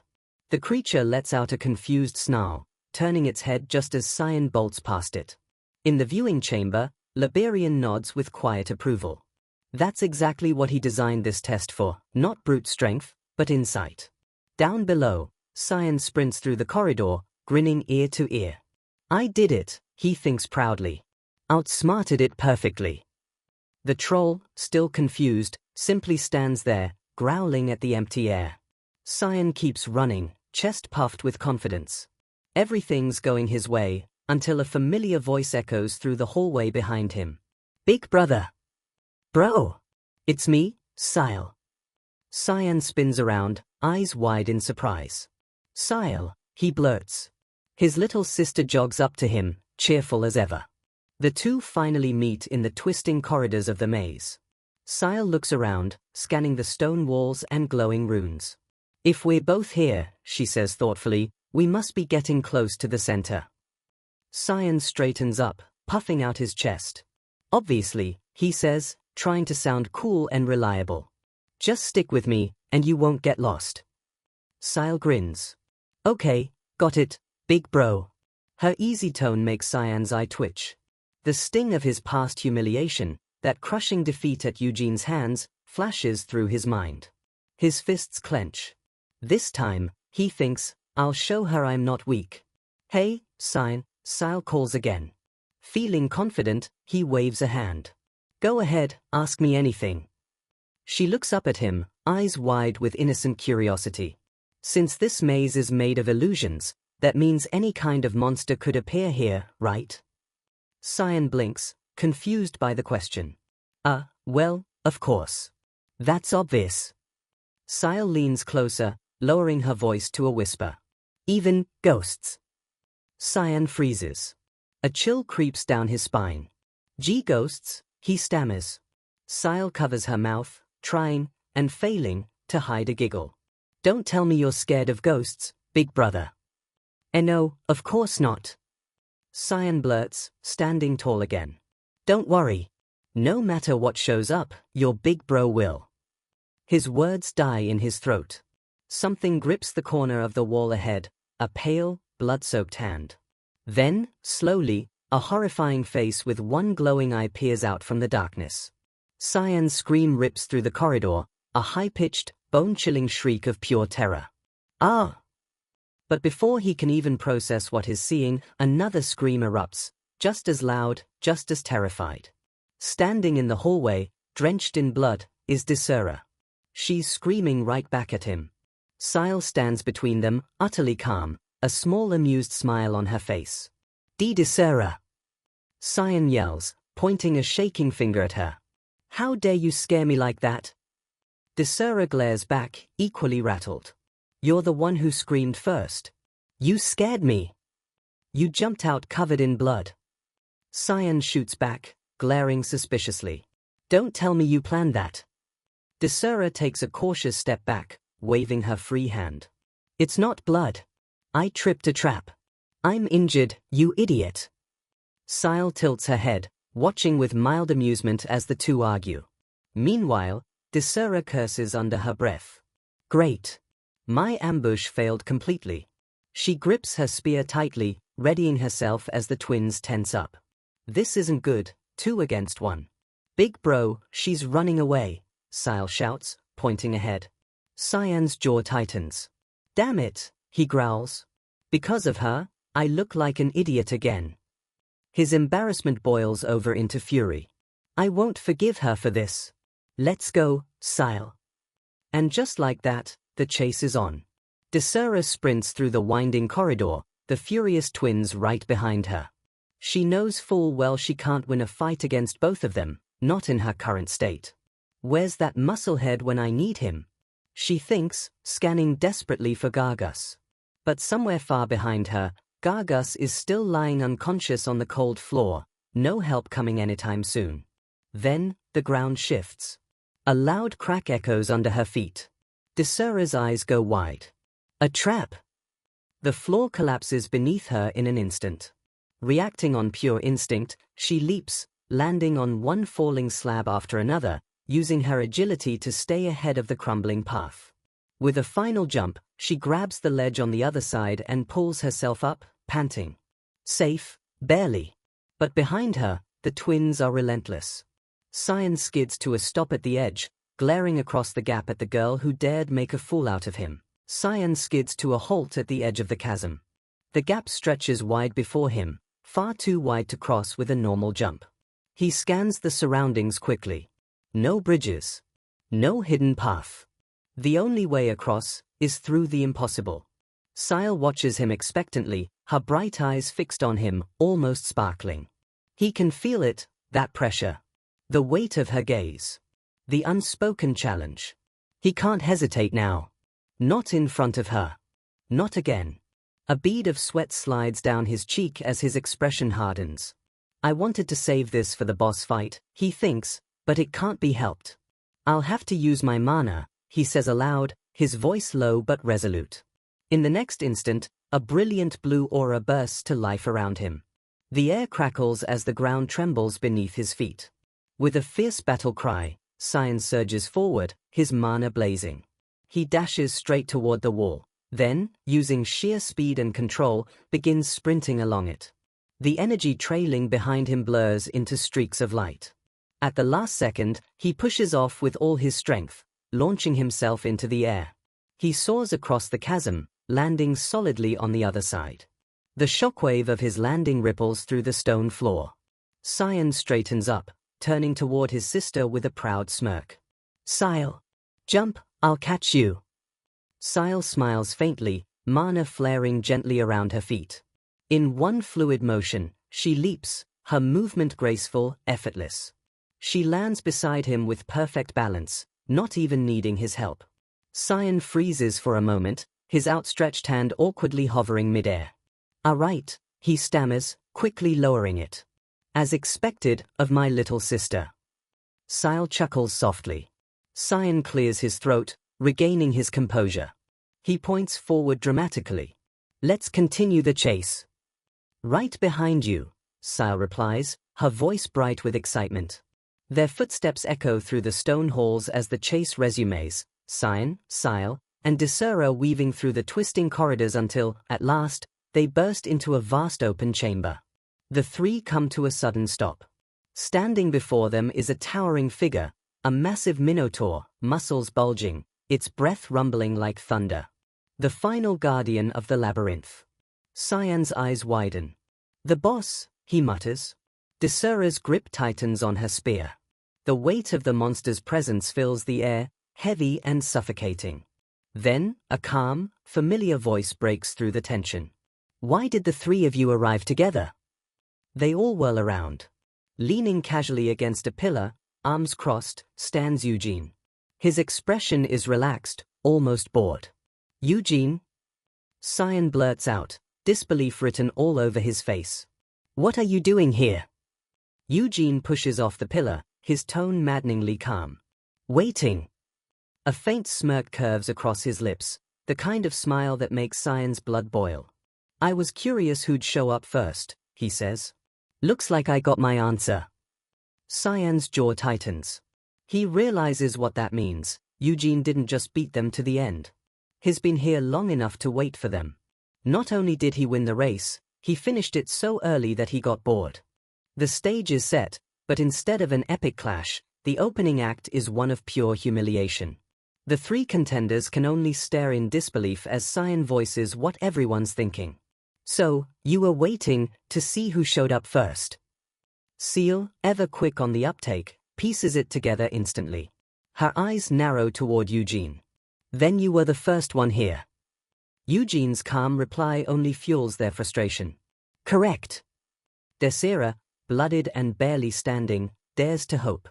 [SPEAKER 1] The creature lets out a confused snarl, turning its head just as Cyan bolts past it. In the viewing chamber, Liberian nods with quiet approval. That's exactly what he designed this test for, not brute strength, but insight. Down below, Cyan sprints through the corridor, grinning ear to ear. I did it, he thinks proudly. Outsmarted it perfectly. The troll, still confused, simply stands there, growling at the empty air. Cyan keeps running, chest puffed with confidence. Everything's going his way, until a familiar voice echoes through the hallway behind him. Big brother. Bro. It's me, Sile. Cyan spins around, eyes wide in surprise. Sile, he blurts. His little sister jogs up to him, cheerful as ever. The two finally meet in the twisting corridors of the maze. Sile looks around, scanning the stone walls and glowing runes. If we're both here, she says thoughtfully, we must be getting close to the center. Cyan straightens up, puffing out his chest. Obviously, he says, trying to sound cool and reliable. Just stick with me, and you won't get lost. Sile grins. Okay, got it, big bro. Her easy tone makes Cyan's eye twitch. The sting of his past humiliation, that crushing defeat at Eugene's hands, flashes through his mind. His fists clench. This time, he thinks, I'll show her I'm not weak. Hey, Cyan, Sile calls again. Feeling confident, he waves a hand. Go ahead, ask me anything. She looks up at him, eyes wide with innocent curiosity. Since this maze is made of illusions, that means any kind of monster could appear here, right? Cyan blinks, confused by the question. Well, of course. That's obvious. Sile leans closer, lowering her voice to a whisper. Even ghosts. Cyan freezes. A chill creeps down his spine. Ghosts, he stammers. Sile covers her mouth, trying, and failing, to hide a giggle. Don't tell me you're scared of ghosts, big brother. No, of course not. Cyan blurts, standing tall again. Don't worry. No matter what shows up, your big bro will. His words die in his throat. Something grips the corner of the wall ahead, a pale, blood-soaked hand. Then, slowly, a horrifying face with one glowing eye peers out from the darkness. Cyan's scream rips through the corridor, a high-pitched, bone-chilling shriek of pure terror. Ah! But before he can even process what he's seeing, another scream erupts, just as loud, just as terrified. Standing in the hallway, drenched in blood, is Desura. She's screaming right back at him. Sile stands between them, utterly calm, a small amused smile on her face. Desura! Cyan yells, pointing a shaking finger at her. How dare you scare me like that? Desura glares back, equally rattled. You're the one who screamed first. You scared me. You jumped out covered in blood. Cyan shoots back, glaring suspiciously. Don't tell me you planned that. Desura takes a cautious step back, waving her free hand. It's not blood. I tripped a trap. I'm injured, you idiot. Sile tilts her head, watching with mild amusement as the two argue. Meanwhile, Desura curses under her breath. Great. My ambush failed completely. She grips her spear tightly, readying herself as the twins tense up. This isn't good, 2 against 1. Big bro, she's running away, Sile shouts, pointing ahead. Cyan's jaw tightens. Damn it, he growls. Because of her, I look like an idiot again. His embarrassment boils over into fury. I won't forgive her for this. Let's go, Sile. And just like that, the chase is on. Desura sprints through the winding corridor, the furious twins right behind her. She knows full well she can't win a fight against both of them, not in her current state. Where's that musclehead when I need him? She thinks, scanning desperately for Gargus. But somewhere far behind her, Gargus is still lying unconscious on the cold floor, no help coming anytime soon. Then, the ground shifts. A loud crack echoes under her feet. Desura's eyes go wide. A trap! The floor collapses beneath her in an instant. Reacting on pure instinct, she leaps, landing on one falling slab after another, using her agility to stay ahead of the crumbling path. With a final jump, she grabs the ledge on the other side and pulls herself up, panting. Safe, barely. But behind her, the twins are relentless. Cyan skids to a stop at the edge, glaring across the gap at the girl who dared make a fool out of him. Cyan skids to a halt at the edge of the chasm. The gap stretches wide before him, far too wide to cross with a normal jump. He scans the surroundings quickly. No bridges. No hidden path. The only way across is through the impossible. Cyan watches him expectantly, her bright eyes fixed on him, almost sparkling. He can feel it, that pressure. The weight of her gaze. The unspoken challenge. He can't hesitate now. Not in front of her. Not again. A bead of sweat slides down his cheek as his expression hardens. I wanted to save this for the boss fight, he thinks, but it can't be helped. I'll have to use my mana, he says aloud, his voice low but resolute. In the next instant, a brilliant blue aura bursts to life around him. The air crackles as the ground trembles beneath his feet. With a fierce battle cry, Cyan surges forward, his mana blazing. He dashes straight toward the wall, then, using sheer speed and control, begins sprinting along it. The energy trailing behind him blurs into streaks of light. At the last second, he pushes off with all his strength, launching himself into the air. He soars across the chasm, landing solidly on the other side. The shockwave of his landing ripples through the stone floor. Cyan straightens up, turning toward his sister with a proud smirk. Cyan, jump, I'll catch you. Cyan smiles faintly, mana flaring gently around her feet. In one fluid motion, she leaps, her movement graceful, effortless. She lands beside him with perfect balance, not even needing his help. Cyan freezes for a moment, his outstretched hand awkwardly hovering midair. "All right," he stammers, quickly lowering it. "As expected of my little sister." Cyan chuckles softly. Cyan clears his throat, regaining his composure. He points forward dramatically. "Let's continue the chase." "Right behind you," Cyan replies, her voice bright with excitement. Their footsteps echo through the stone halls as the chase resumes, Cyan, and Desura weaving through the twisting corridors until, at last, they burst into a vast open chamber. The three come to a sudden stop. Standing before them is a towering figure, a massive minotaur, muscles bulging, its breath rumbling like thunder. The final guardian of the labyrinth. Cyan's eyes widen. "The boss," he mutters. Desura's grip tightens on her spear. The weight of the monster's presence fills the air, heavy and suffocating. Then, a calm, familiar voice breaks through the tension. "Why did the three of you arrive together?" They all whirl around. Leaning casually against a pillar, arms crossed, stands Eugene. His expression is relaxed, almost bored. "Eugene?" Cyan blurts out, disbelief written all over his face. "What are you doing here?" Eugene pushes off the pillar, his tone maddeningly calm. "Waiting." A faint smirk curves across his lips, the kind of smile that makes Cyan's blood boil. "I was curious who'd show up first," he says. "Looks like I got my answer." Cyan's jaw tightens. He realizes what that means. Eugene didn't just beat them to the end. He's been here long enough to wait for them. Not only did he win the race, he finished it so early that he got bored. The stage is set, but instead of an epic clash, the opening act is one of pure humiliation. The three contenders can only stare in disbelief as Cyan voices what everyone's thinking. "So, you were waiting to see who showed up first." Seal, ever quick on the uptake, pieces it together instantly. Her eyes narrow toward Eugene. "Then you were the first one here." Eugene's calm reply only fuels their frustration. "Correct." Desura, blooded and barely standing, dares to hope.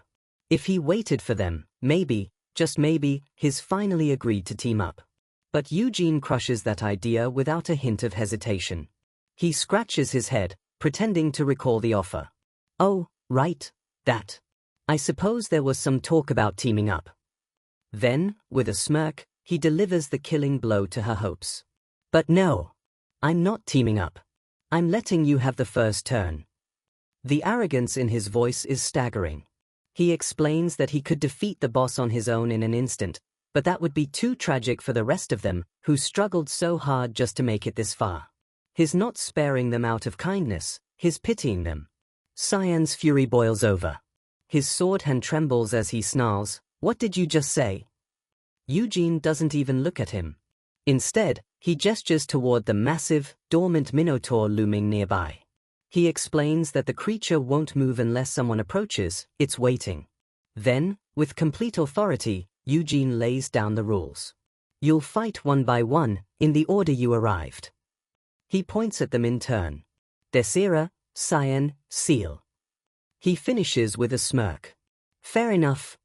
[SPEAKER 1] If he waited for them, maybe, just maybe, he's finally agreed to team up. But Eugene crushes that idea without a hint of hesitation. He scratches his head, pretending to recall the offer. "Oh, right, that. I suppose there was some talk about teaming up." Then, with a smirk, he delivers the killing blow to her hopes. But no. I'm not teaming up. I'm letting you have the first turn. The arrogance in his voice is staggering. He explains that he could defeat the boss on his own in an instant, but that would be too tragic for the rest of them, who struggled so hard just to make it this far. He's not sparing them out of kindness, he's pitying them. Cyan's fury boils over. His sword hand trembles as he snarls, "What did you just say?" Eugene doesn't even look at him. Instead, he gestures toward the massive, dormant minotaur looming nearby. He explains that the creature won't move unless someone approaches, it's waiting. Then, with complete authority, Eugene lays down the rules. You'll fight one by one, in the order you arrived. He points at them in turn. Desira, Cyan, Seal. He finishes with a smirk. Fair enough.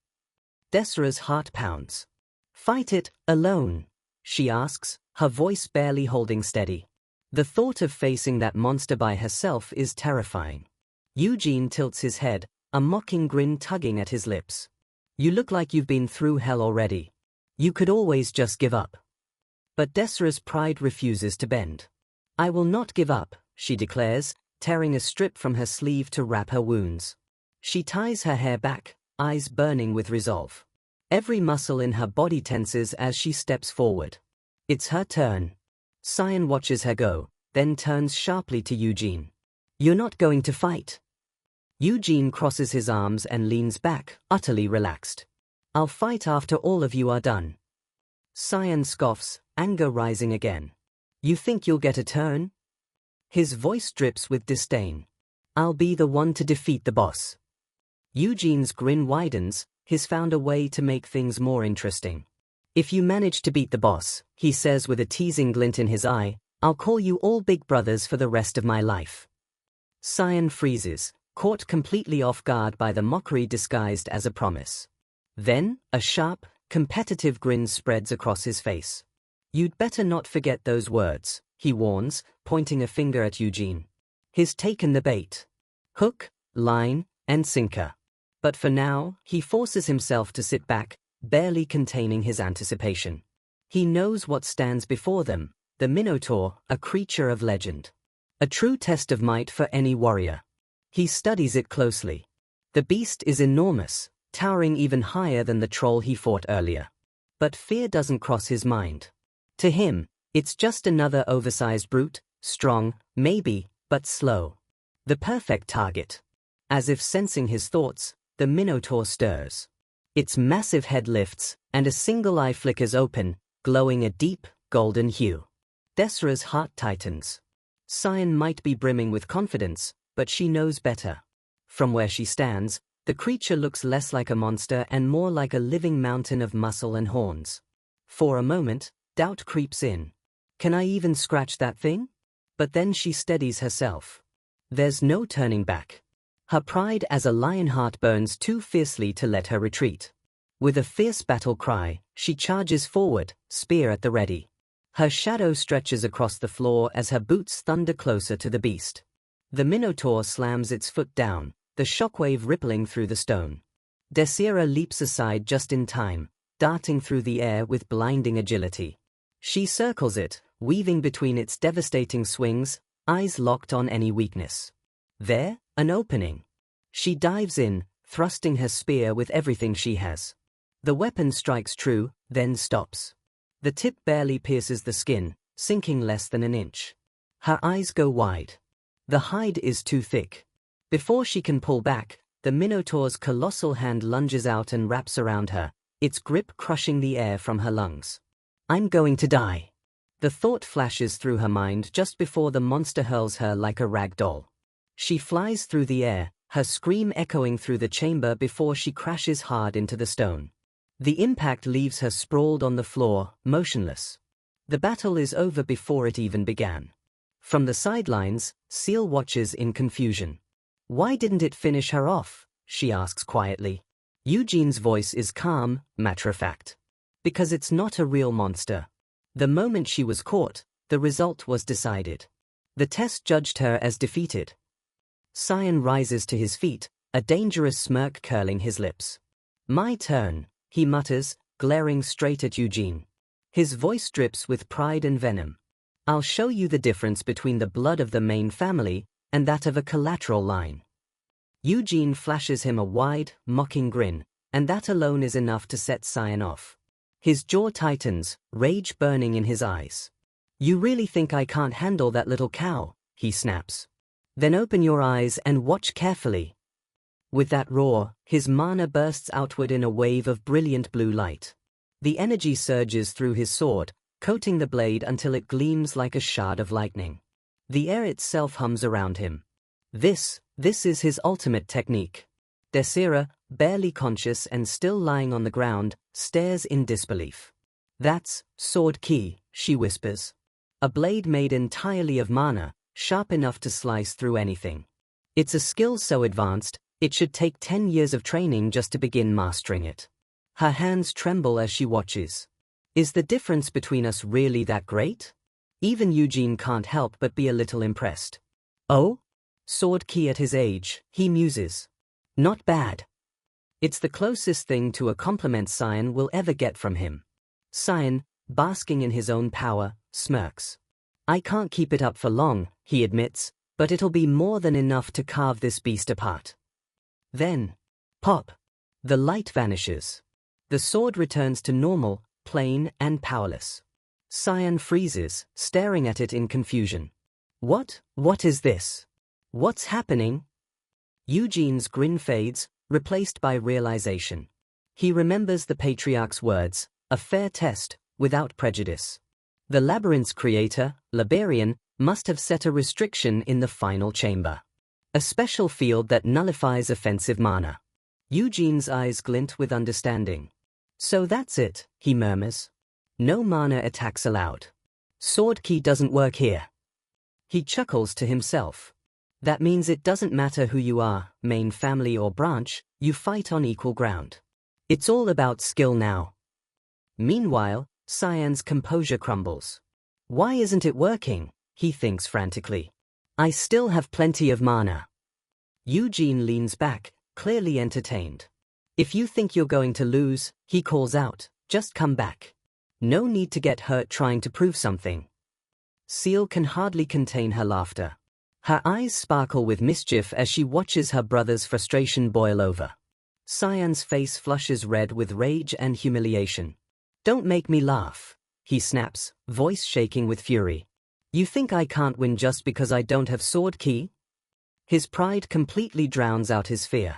[SPEAKER 1] Desira's heart pounds. Fight it, alone? She asks, her voice barely holding steady. The thought of facing that monster by herself is terrifying. Eugene tilts his head, a mocking grin tugging at his lips. You look like you've been through hell already. You could always just give up. But Desira's pride refuses to bend. I will not give up, she declares, tearing a strip from her sleeve to wrap her wounds. She ties her hair back, eyes burning with resolve. Every muscle in her body tenses as she steps forward. It's her turn. Cyan watches her go, then turns sharply to Eugene. You're not going to fight. Eugene crosses his arms and leans back, utterly relaxed. I'll fight after all of you are done. Cyan scoffs, anger rising again. You think you'll get a turn? His voice drips with disdain. I'll be the one to defeat the boss. Eugene's grin widens, he's found a way to make things more interesting. If you manage to beat the boss, he says with a teasing glint in his eye, I'll call you all big brothers for the rest of my life. Cyan freezes, caught completely off guard by the mockery disguised as a promise. Then, a sharp, competitive grin spreads across his face. You'd better not forget those words, he warns, pointing a finger at Eugene. He's taken the bait. Hook, line, and sinker. But for now, he forces himself to sit back, barely containing his anticipation. He knows what stands before them, the Minotaur, a creature of legend. A true test of might for any warrior. He studies it closely. The beast is enormous, towering even higher than the troll he fought earlier. But fear doesn't cross his mind. To him, it's just another oversized brute, strong, maybe, but slow. The perfect target. As if sensing his thoughts, the Minotaur stirs. Its massive head lifts, and a single eye flickers open, glowing a deep, golden hue. Desira's heart tightens. Cyan might be brimming with confidence, but she knows better. From where she stands, the creature looks less like a monster and more like a living mountain of muscle and horns. For a moment, doubt creeps in. Can I even scratch that thing? But then she steadies herself. There's no turning back. Her pride as a lionheart burns too fiercely to let her retreat. With a fierce battle cry, she charges forward, spear at the ready. Her shadow stretches across the floor as her boots thunder closer to the beast. The Minotaur slams its foot down, the shockwave rippling through the stone. Desira leaps aside just in time, darting through the air with blinding agility. She circles it, weaving between its devastating swings, eyes locked on any weakness. There, an opening. She dives in, thrusting her spear with everything she has. The weapon strikes true, then stops. The tip barely pierces the skin, sinking less than an inch. Her eyes go wide. The hide is too thick. Before she can pull back, the Minotaur's colossal hand lunges out and wraps around her, its grip crushing the air from her lungs. I'm going to die. The thought flashes through her mind just before the monster hurls her like a rag doll. She flies through the air, her scream echoing through the chamber before she crashes hard into the stone. The impact leaves her sprawled on the floor, motionless. The battle is over before it even began. From the sidelines, Seal watches in confusion. Why didn't it finish her off? She asks quietly. Eugene's voice is calm, matter-of-fact. Because it's not a real monster. The moment she was caught, the result was decided. The test judged her as defeated. Cyan rises to his feet, a dangerous smirk curling his lips. My turn, he mutters, glaring straight at Eugene. His voice drips with pride and venom. I'll show you the difference between the blood of the main family and that of a collateral line. Eugene flashes him a wide, mocking grin, and that alone is enough to set Cyan off. His jaw tightens, rage burning in his eyes. You really think I can't handle that little cow? He snaps. Then open your eyes and watch carefully. With that roar, his mana bursts outward in a wave of brilliant blue light. The energy surges through his sword, coating the blade until it gleams like a shard of lightning. The air itself hums around him. This is his ultimate technique. Desira, barely conscious and still lying on the ground, stares in disbelief. That's sword ki, she whispers. A blade made entirely of mana, sharp enough to slice through anything. It's a skill so advanced, it should take 10 years of training just to begin mastering it. Her hands tremble as she watches. Is the difference between us really that great? Even Eugene can't help but be a little impressed. Oh? Sword ki at his age, he muses. Not bad. It's the closest thing to a compliment Cyan will ever get from him. Cyan, basking in his own power, smirks. I can't keep it up for long, he admits, but it'll be more than enough to carve this beast apart. Then, pop. The light vanishes. The sword returns to normal, plain and powerless. Cyan freezes, staring at it in confusion. What is this? What's happening? Eugene's grin fades, replaced by realization. He remembers the patriarch's words, a fair test, without prejudice. The labyrinth's creator, Liberian, must have set a restriction in the final chamber. A special field that nullifies offensive mana. Eugene's eyes glint with understanding. So that's it, he murmurs. No mana attacks allowed. Sword ki doesn't work here. He chuckles to himself. That means it doesn't matter who you are, main family or branch, you fight on equal ground. It's all about skill now. Meanwhile, Cyan's composure crumbles. Why isn't it working? He thinks frantically. I still have plenty of mana. Eugene leans back, clearly entertained. If you think you're going to lose, he calls out, just come back. No need to get hurt trying to prove something. Seal can hardly contain her laughter. Her eyes sparkle with mischief as she watches her brother's frustration boil over. Cyan's face flushes red with rage and humiliation. Don't make me laugh, he snaps, voice shaking with fury. You think I can't win just because I don't have sword ki? His pride completely drowns out his fear.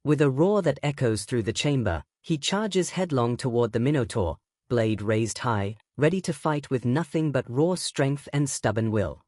[SPEAKER 1] With a roar that echoes through the chamber, he charges headlong toward the Minotaur, blade raised high, ready to fight with nothing but raw strength and stubborn will.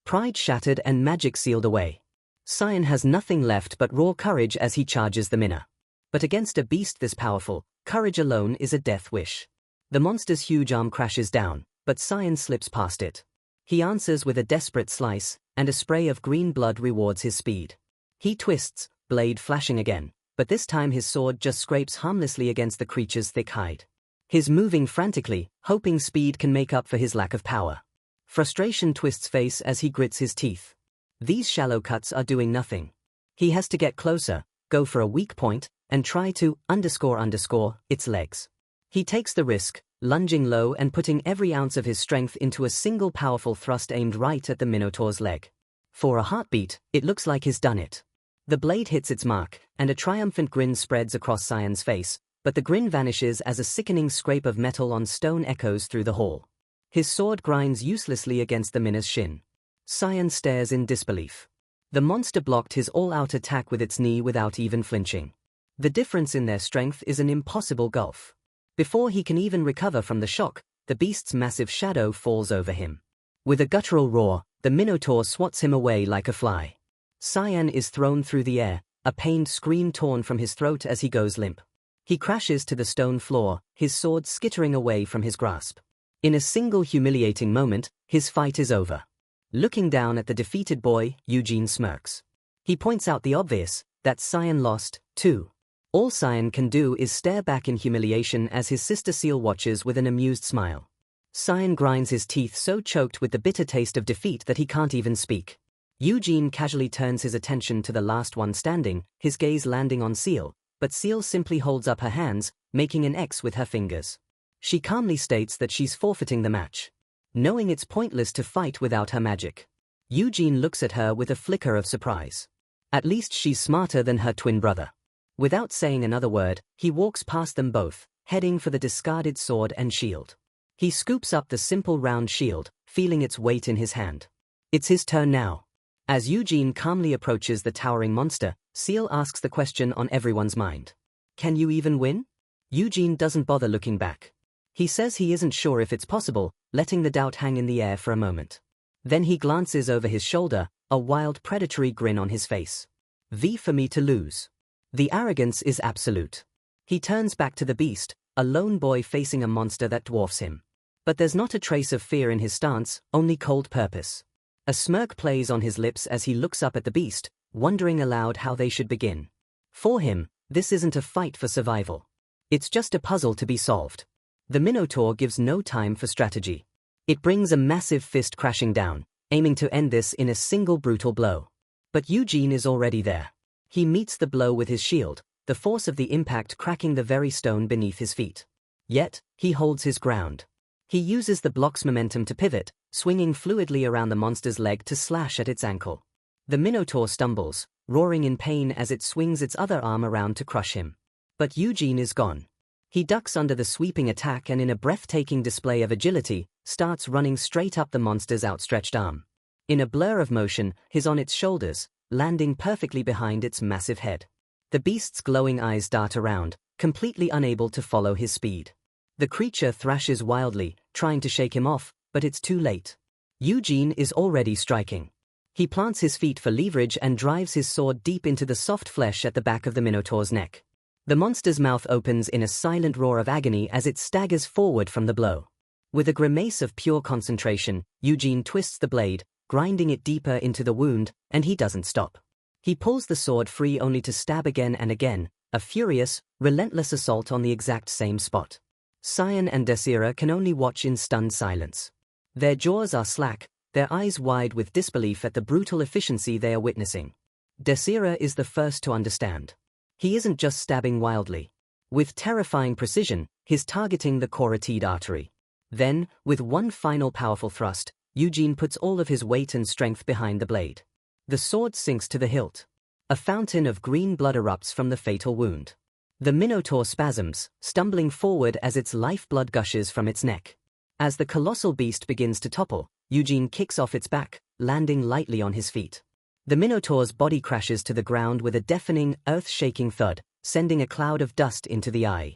[SPEAKER 1] Pride shattered and magic sealed away. Cyan has nothing left but raw courage as he charges the Mina. But against a beast this powerful, courage alone is a death wish. The monster's huge arm crashes down, but Cyan slips past it. He answers with a desperate slice, and a spray of green blood rewards his speed. He twists, blade flashing again, but this time his sword just scrapes harmlessly against the creature's thick hide. He's moving frantically, hoping speed can make up for his lack of power. Frustration twists face as he grits his teeth. These shallow cuts are doing nothing. He has to get closer, go for a weak point, and try to __ its legs. He takes the risk, lunging low and putting every ounce of his strength into a single powerful thrust aimed right at the Minotaur's leg. For a heartbeat, it looks like he's done it. The blade hits its mark, and a triumphant grin spreads across Cyan's face, but the grin vanishes as a sickening scrape of metal on stone echoes through the hall. His sword grinds uselessly against the Mina's shin. Cyan stares in disbelief. The monster blocked his all-out attack with its knee without even flinching. The difference in their strength is an impossible gulf. Before he can even recover from the shock, the beast's massive shadow falls over him. With a guttural roar, the Minotaur swats him away like a fly. Cyan is thrown through the air, a pained scream torn from his throat as he goes limp. He crashes to the stone floor, his sword skittering away from his grasp. In a single humiliating moment, his fight is over. Looking down at the defeated boy, Eugene smirks. He points out the obvious, that Cyan lost, too. All Cyan can do is stare back in humiliation as his sister Seal watches with an amused smile. Cyan grinds his teeth so choked with the bitter taste of defeat that he can't even speak. Eugene casually turns his attention to the last one standing, his gaze landing on Seal, but Seal simply holds up her hands, making an X with her fingers. She calmly states that she's forfeiting the match, knowing it's pointless to fight without her magic. Eugene looks at her with a flicker of surprise. At least she's smarter than her twin brother. Without saying another word, he walks past them both, heading for the discarded sword and shield. He scoops up the simple round shield, feeling its weight in his hand. It's his turn now. As Eugene calmly approaches the towering monster, Seal asks the question on everyone's mind. Can you even win? Eugene doesn't bother looking back. He says he isn't sure if it's possible, letting the doubt hang in the air for a moment. Then he glances over his shoulder, a wild predatory grin on his face. V for me to lose. The arrogance is absolute. He turns back to the beast, a lone boy facing a monster that dwarfs him. But there's not a trace of fear in his stance, only cold purpose. A smirk plays on his lips as he looks up at the beast, wondering aloud how they should begin. For him, this isn't a fight for survival. It's just a puzzle to be solved. The Minotaur gives no time for strategy. It brings a massive fist crashing down, aiming to end this in a single brutal blow. But Eugene is already there. He meets the blow with his shield, the force of the impact cracking the very stone beneath his feet. Yet, he holds his ground. He uses the block's momentum to pivot, swinging fluidly around the monster's leg to slash at its ankle. The Minotaur stumbles, roaring in pain as it swings its other arm around to crush him. But Eugene is gone. He ducks under the sweeping attack and in a breathtaking display of agility, starts running straight up the monster's outstretched arm. In a blur of motion, he's on its shoulders, landing perfectly behind its massive head. The beast's glowing eyes dart around, completely unable to follow his speed. The creature thrashes wildly, trying to shake him off, but it's too late. Eugene is already striking. He plants his feet for leverage and drives his sword deep into the soft flesh at the back of the Minotaur's neck. The monster's mouth opens in a silent roar of agony as it staggers forward from the blow. With a grimace of pure concentration, Eugene twists the blade, grinding it deeper into the wound, and he doesn't stop. He pulls the sword free only to stab again and again, a furious, relentless assault on the exact same spot. Cyan and Desira can only watch in stunned silence. Their jaws are slack, their eyes wide with disbelief at the brutal efficiency they are witnessing. Desira is the first to understand. He isn't just stabbing wildly. With terrifying precision, he's targeting the carotid artery. Then, with one final powerful thrust, Eugene puts all of his weight and strength behind the blade. The sword sinks to the hilt. A fountain of green blood erupts from the fatal wound. The Minotaur spasms, stumbling forward as its lifeblood gushes from its neck. As the colossal beast begins to topple, Eugene kicks off its back, landing lightly on his feet. The Minotaur's body crashes to the ground with a deafening, earth-shaking thud, sending a cloud of dust into the eye.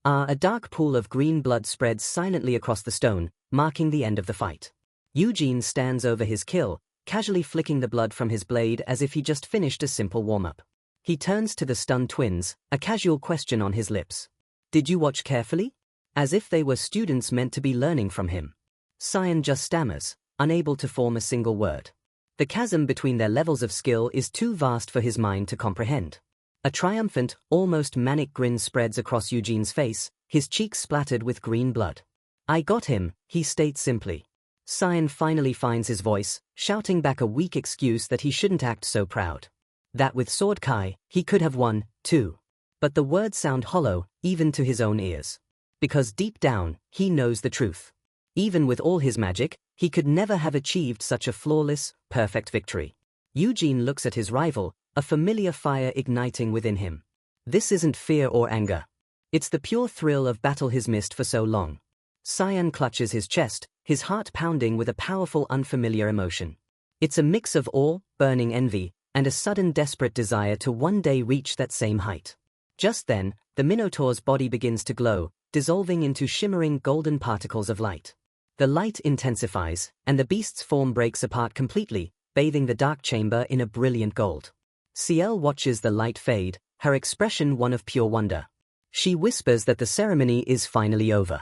[SPEAKER 1] A dark pool of green blood spreads silently across the stone, marking the end of the fight. Eugene stands over his kill, casually flicking the blood from his blade as if he just finished a simple warm-up. He turns to the stunned twins, a casual question on his lips. Did you watch carefully? As if they were students meant to be learning from him. Cyan just stammers, unable to form a single word. The chasm between their levels of skill is too vast for his mind to comprehend. A triumphant, almost manic grin spreads across Eugene's face, his cheeks splattered with green blood. I got him, he states simply. Cyan finally finds his voice, shouting back a weak excuse that he shouldn't act so proud. That with Sword Kai, he could have won, too. But the words sound hollow, even to his own ears. Because deep down, he knows the truth. Even with all his magic, he could never have achieved such a flawless, perfect victory. Eugene looks at his rival, a familiar fire igniting within him. This isn't fear or anger. It's the pure thrill of battle he's missed for so long. Cyan clutches his chest, his heart pounding with a powerful unfamiliar emotion. It's a mix of awe, burning envy, and a sudden desperate desire to one day reach that same height. Just then, the Minotaur's body begins to glow, dissolving into shimmering golden particles of light. The light intensifies, and the beast's form breaks apart completely, bathing the dark chamber in a brilliant gold. Ciel watches the light fade, her expression one of pure wonder. She whispers that the ceremony is finally over.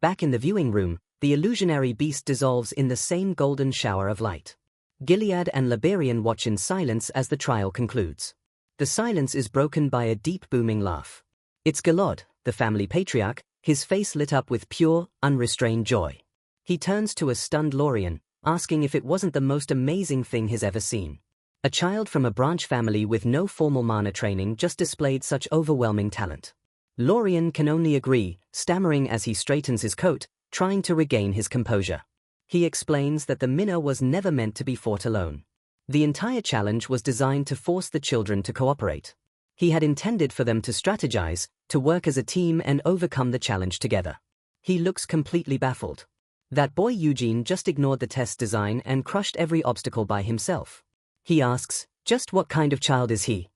[SPEAKER 1] Back in the viewing room, the illusionary beast dissolves in the same golden shower of light. Gilead and Liberian watch in silence as the trial concludes. The silence is broken by a deep booming laugh. It's Galad, the family patriarch, his face lit up with pure, unrestrained joy. He turns to a stunned Lorien, asking if it wasn't the most amazing thing he's ever seen. A child from a branch family with no formal mana training just displayed such overwhelming talent. Lorien can only agree, stammering as he straightens his coat, trying to regain his composure. He explains that the minnow was never meant to be fought alone. The entire challenge was designed to force the children to cooperate. He had intended for them to strategize, to work as a team and overcome the challenge together. He looks completely baffled. That boy Eugene just ignored the test design and crushed every obstacle by himself. He asks, just what kind of child is he?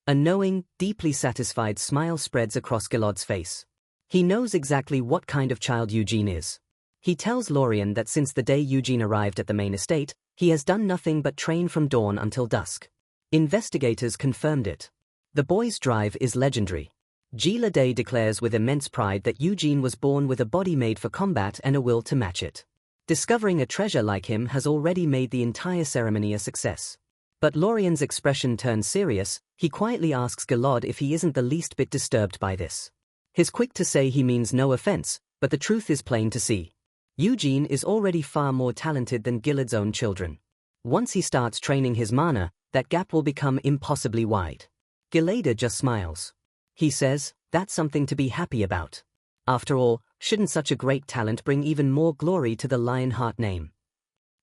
[SPEAKER 1] A knowing, deeply satisfied smile spreads across Gilod's face. He knows exactly what kind of child Eugene is. He tells Lorien that since the day Eugene arrived at the main estate, he has done nothing but train from dawn until dusk. Investigators confirmed it. The boy's drive is legendary. Gilade declares with immense pride that Eugene was born with a body made for combat and a will to match it. Discovering a treasure like him has already made the entire ceremony a success. But Lorien's expression turns serious. He quietly asks Gilad if he isn't the least bit disturbed by this. He's quick to say he means no offense, but the truth is plain to see. Eugene is already far more talented than Gilad's own children. Once he starts training his mana, that gap will become impossibly wide. Gilada just smiles. He says, that's something to be happy about. After all, shouldn't such a great talent bring even more glory to the Lionheart name?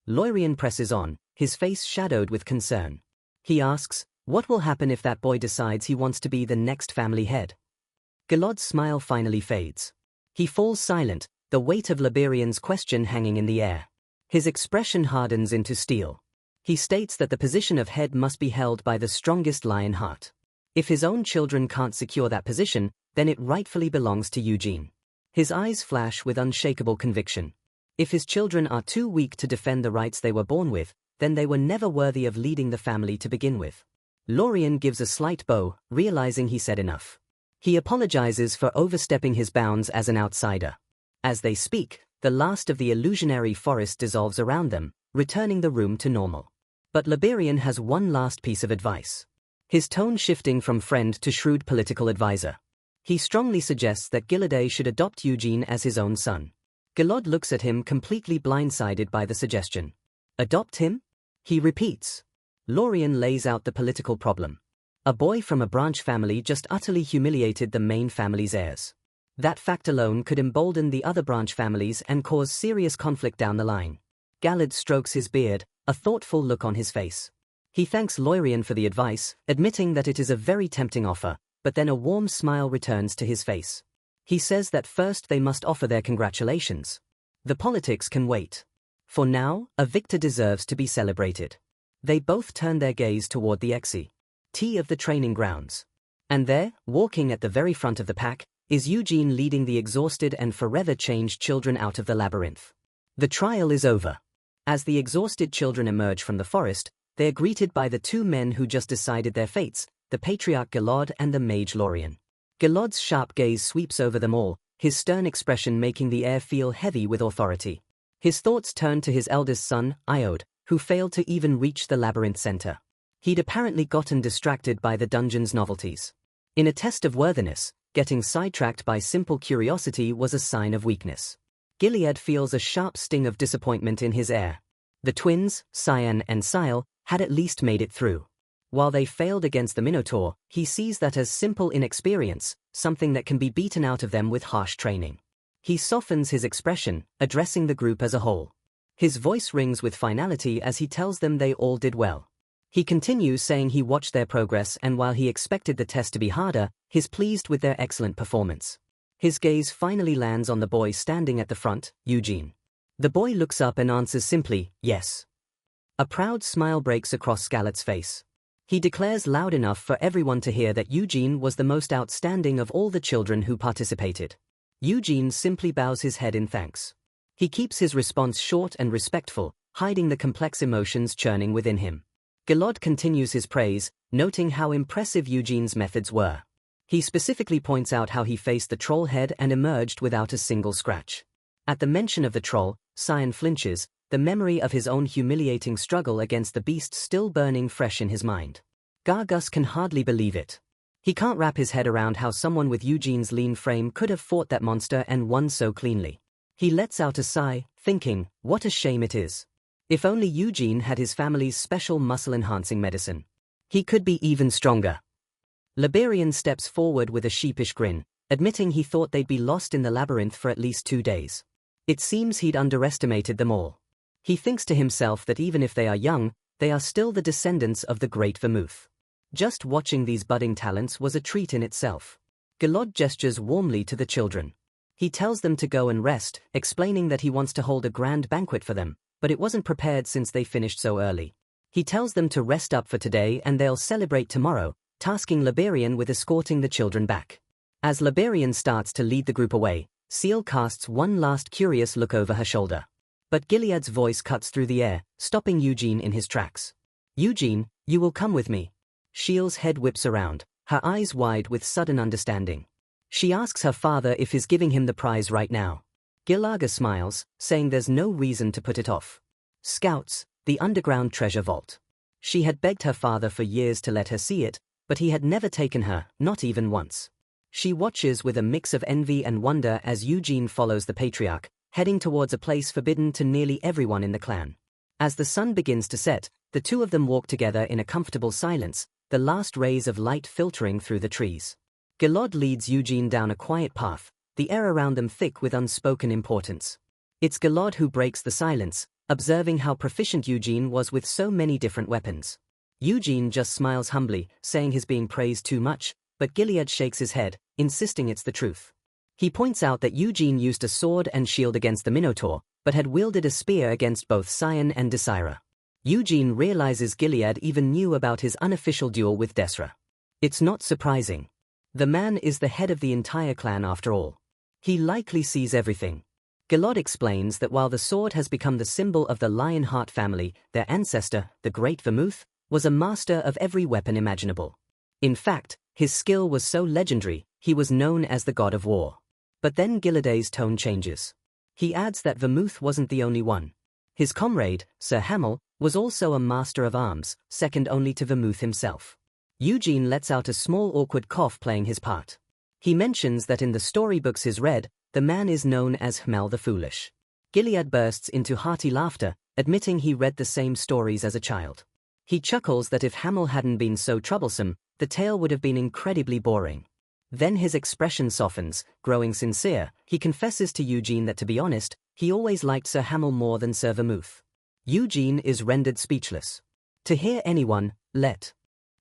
[SPEAKER 1] Lorien presses on, his face shadowed with concern. He asks, what will happen if that boy decides he wants to be the next family head? Gilad's smile finally fades. He falls silent, the weight of Liberian's question hanging in the air. His expression hardens into steel. He states that the position of head must be held by the strongest Lionheart. If his own children can't secure that position, then it rightfully belongs to Eugene. His eyes flash with unshakable conviction. If his children are too weak to defend the rights they were born with, then they were never worthy of leading the family to begin with. Lorien gives a slight bow, realizing he said enough. He apologizes for overstepping his bounds as an outsider. As they speak, the last of the illusionary forest dissolves around them, returning the room to normal. But Liberian has one last piece of advice. His tone shifting from friend to shrewd political advisor. He strongly suggests that Gilade should adopt Eugene as his own son. Gilad looks at him completely blindsided by the suggestion. Adopt him? He repeats. Lorien lays out the political problem. A boy from a branch family just utterly humiliated the main family's heirs. That fact alone could embolden the other branch families and cause serious conflict down the line. Galad strokes his beard, a thoughtful look on his face. He thanks Lorien for the advice, admitting that it is a very tempting offer, but then a warm smile returns to his face. He says that first they must offer their congratulations. The politics can wait. For now, a victor deserves to be celebrated. They both turn their gaze toward the T of the training grounds. And there, walking at the very front of the pack, is Eugene leading the exhausted and forever changed children out of the labyrinth. The trial is over. As the exhausted children emerge from the forest, they are greeted by the two men who just decided their fates, the patriarch Gilad and the mage Lorien. Gilad's sharp gaze sweeps over them all, his stern expression making the air feel heavy with authority. His thoughts turn to his eldest son, Iode, who failed to even reach the labyrinth center. He'd apparently gotten distracted by the dungeon's novelties. In a test of worthiness, getting sidetracked by simple curiosity was a sign of weakness. Gilead feels a sharp sting of disappointment in his air. The twins, Cyan and Sile, had at least made it through. While they failed against the Minotaur, he sees that as simple inexperience, something that can be beaten out of them with harsh training. He softens his expression, addressing the group as a whole. His voice rings with finality as he tells them they all did well. He continues saying he watched their progress and while he expected the test to be harder, he's pleased with their excellent performance. His gaze finally lands on the boy standing at the front, Eugene. The boy looks up and answers simply, yes. A proud smile breaks across Scarlett's face. He declares loud enough for everyone to hear that Eugene was the most outstanding of all the children who participated. Eugene simply bows his head in thanks. He keeps his response short and respectful, hiding the complex emotions churning within him. Gilad continues his praise, noting how impressive Eugene's methods were. He specifically points out how he faced the troll head and emerged without a single scratch. At the mention of the troll, Cyan flinches, the memory of his own humiliating struggle against the beast still burning fresh in his mind. Gargus can hardly believe it. He can't wrap his head around how someone with Eugene's lean frame could have fought that monster and won so cleanly. He lets out a sigh, thinking, what a shame it is. If only Eugene had his family's special muscle-enhancing medicine. He could be even stronger. Liberian steps forward with a sheepish grin, admitting he thought they'd be lost in the labyrinth for at least 2 days. It seems he'd underestimated them all. He thinks to himself that even if they are young, they are still the descendants of the great Vermouth. Just watching these budding talents was a treat in itself. Gilad gestures warmly to the children. He tells them to go and rest, explaining that he wants to hold a grand banquet for them, but it wasn't prepared since they finished so early. He tells them to rest up for today and they'll celebrate tomorrow, tasking Liberian with escorting the children back. As Liberian starts to lead the group away, Seal casts one last curious look over her shoulder. But Gilead's voice cuts through the air, stopping Eugene in his tracks. "Eugene, you will come with me." Shield's head whips around, her eyes wide with sudden understanding. She asks her father if he's giving him the prize right now. Gilaga smiles, saying there's no reason to put it off. Scouts, the underground treasure vault. She had begged her father for years to let her see it, but he had never taken her, not even once. She watches with a mix of envy and wonder as Eugene follows the patriarch, heading towards a place forbidden to nearly everyone in the clan. As the sun begins to set, the two of them walk together in a comfortable silence, the last rays of light filtering through the trees. Gilad leads Eugene down a quiet path, the air around them thick with unspoken importance. It's Gilad who breaks the silence, observing how proficient Eugene was with so many different weapons. Eugene just smiles humbly, saying he's being praised too much, but Gilead shakes his head, insisting it's the truth. He points out that Eugene used a sword and shield against the Minotaur, but had wielded a spear against both Cyan and Desira. Eugene realizes Gilead even knew about his unofficial duel with Desra. It's not surprising. The man is the head of the entire clan after all. He likely sees everything. Gilad explains that while the sword has become the symbol of the Lionheart family, their ancestor, the Great Vermouth, was a master of every weapon imaginable. In fact, his skill was so legendary, he was known as the god of war. But then Giladay's tone changes. He adds that Vermouth wasn't the only one. His comrade, Sir Hamel, was also a master of arms, second only to Vermouth himself. Eugene lets out a small awkward cough playing his part. He mentions that in the storybooks he's read, the man is known as Hamel the Foolish. Gilead bursts into hearty laughter, admitting he read the same stories as a child. He chuckles that if Hamel hadn't been so troublesome, the tale would have been incredibly boring. Then his expression softens, growing sincere. He confesses to Eugene that to be honest, he always liked Sir Hamel more than Sir Vermouth. Eugene is rendered speechless. To hear anyone, let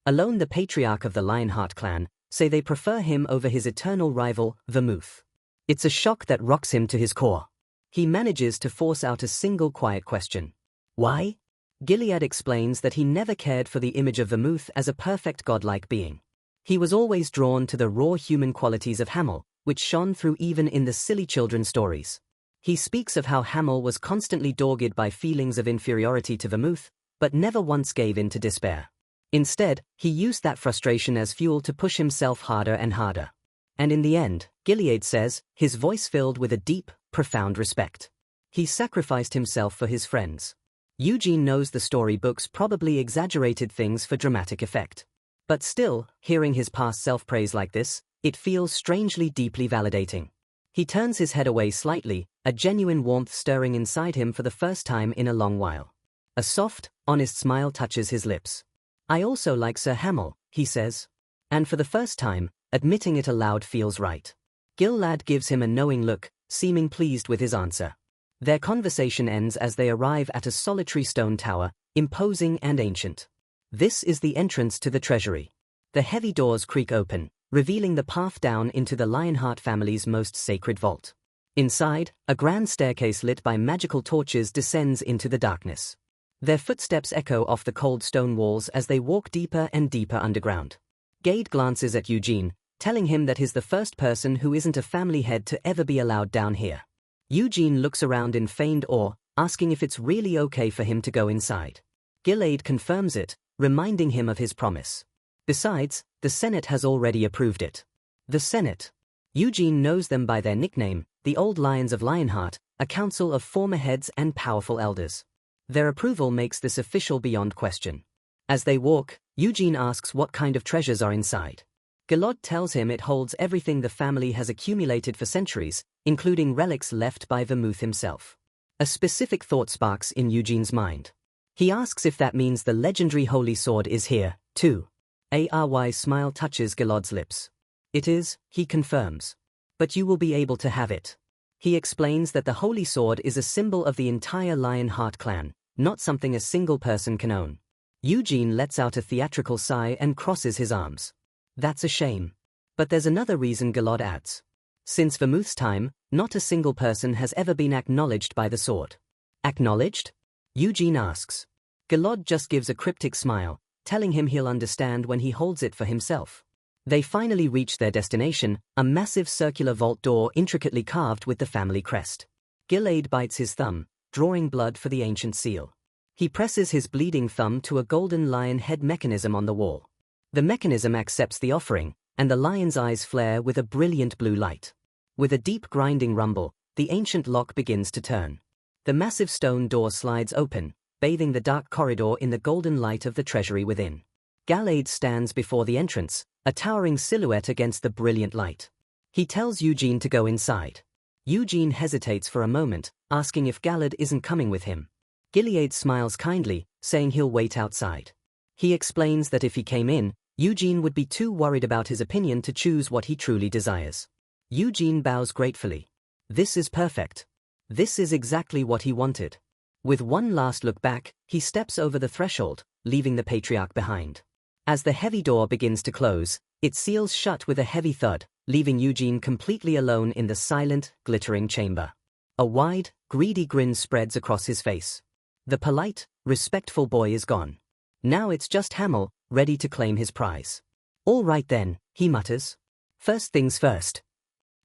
[SPEAKER 1] alone the patriarch of the Lionheart clan, say they prefer him over his eternal rival, Vermouth. It's a shock that rocks him to his core. He manages to force out a single quiet question. Why? Gilead explains that he never cared for the image of Vermouth as a perfect godlike being. He was always drawn to the raw human qualities of Hamel, which shone through even in the silly children's stories. He speaks of how Hamel was constantly dogged by feelings of inferiority to Vermouth, but never once gave in to despair. Instead, he used that frustration as fuel to push himself harder and harder. And in the end, Gilead says, his voice filled with a deep, profound respect. He sacrificed himself for his friends. Eugene knows the storybooks probably exaggerated things for dramatic effect. But still, hearing his past self-praise like this, it feels strangely deeply validating. He turns his head away slightly, a genuine warmth stirring inside him for the first time in a long while. A soft, honest smile touches his lips. I also like Sir Hamel, he says. And for the first time, admitting it aloud feels right. Gilead gives him a knowing look, seeming pleased with his answer. Their conversation ends as they arrive at a solitary stone tower, imposing and ancient. This is the entrance to the treasury. The heavy doors creak open, revealing the path down into the Lionheart family's most sacred vault. Inside, a grand staircase lit by magical torches descends into the darkness. Their footsteps echo off the cold stone walls as they walk deeper and deeper underground. Gade glances at Eugene, telling him that he's the first person who isn't a family head to ever be allowed down here. Eugene looks around in feigned awe, asking if it's really okay for him to go inside. Gilead confirms it, reminding him of his promise. Besides, the Senate has already approved it. The Senate. Eugene knows them by their nickname, the Old Lions of Lionheart, a council of former heads and powerful elders. Their approval makes this official beyond question. As they walk, Eugene asks what kind of treasures are inside. Gilad tells him it holds everything the family has accumulated for centuries, including relics left by Vermouth himself. A specific thought sparks in Eugene's mind. He asks if that means the legendary holy sword is here, too. A wry smile touches Gilad's lips. It is, he confirms. But you will be able to have it. He explains that the holy sword is a symbol of the entire Lionheart clan, not something a single person can own. Eugene lets out a theatrical sigh and crosses his arms. That's a shame. But there's another reason, Galad adds. Since Vermouth's time, not a single person has ever been acknowledged by the sword. Acknowledged? Eugene asks. Galad just gives a cryptic smile, telling him he'll understand when he holds it for himself. They finally reach their destination, a massive circular vault door intricately carved with the family crest. Gilade bites his thumb, drawing blood for the ancient seal. He presses his bleeding thumb to a golden lion head mechanism on the wall. The mechanism accepts the offering, and the lion's eyes flare with a brilliant blue light. With a deep grinding rumble, the ancient lock begins to turn. The massive stone door slides open, bathing the dark corridor in the golden light of the treasury within. Gallade stands before the entrance, a towering silhouette against the brilliant light. He tells Eugene to go inside. Eugene hesitates for a moment, asking if Gallade isn't coming with him. Gilead smiles kindly, saying he'll wait outside. He explains that if he came in, Eugene would be too worried about his opinion to choose what he truly desires. Eugene bows gratefully. This is perfect. This is exactly what he wanted. With one last look back, he steps over the threshold, leaving the patriarch behind. As the heavy door begins to close, it seals shut with a heavy thud, leaving Eugene completely alone in the silent, glittering chamber. A wide, greedy grin spreads across his face. The polite, respectful boy is gone. Now it's just Hamel, ready to claim his prize. All right then, he mutters. First things first.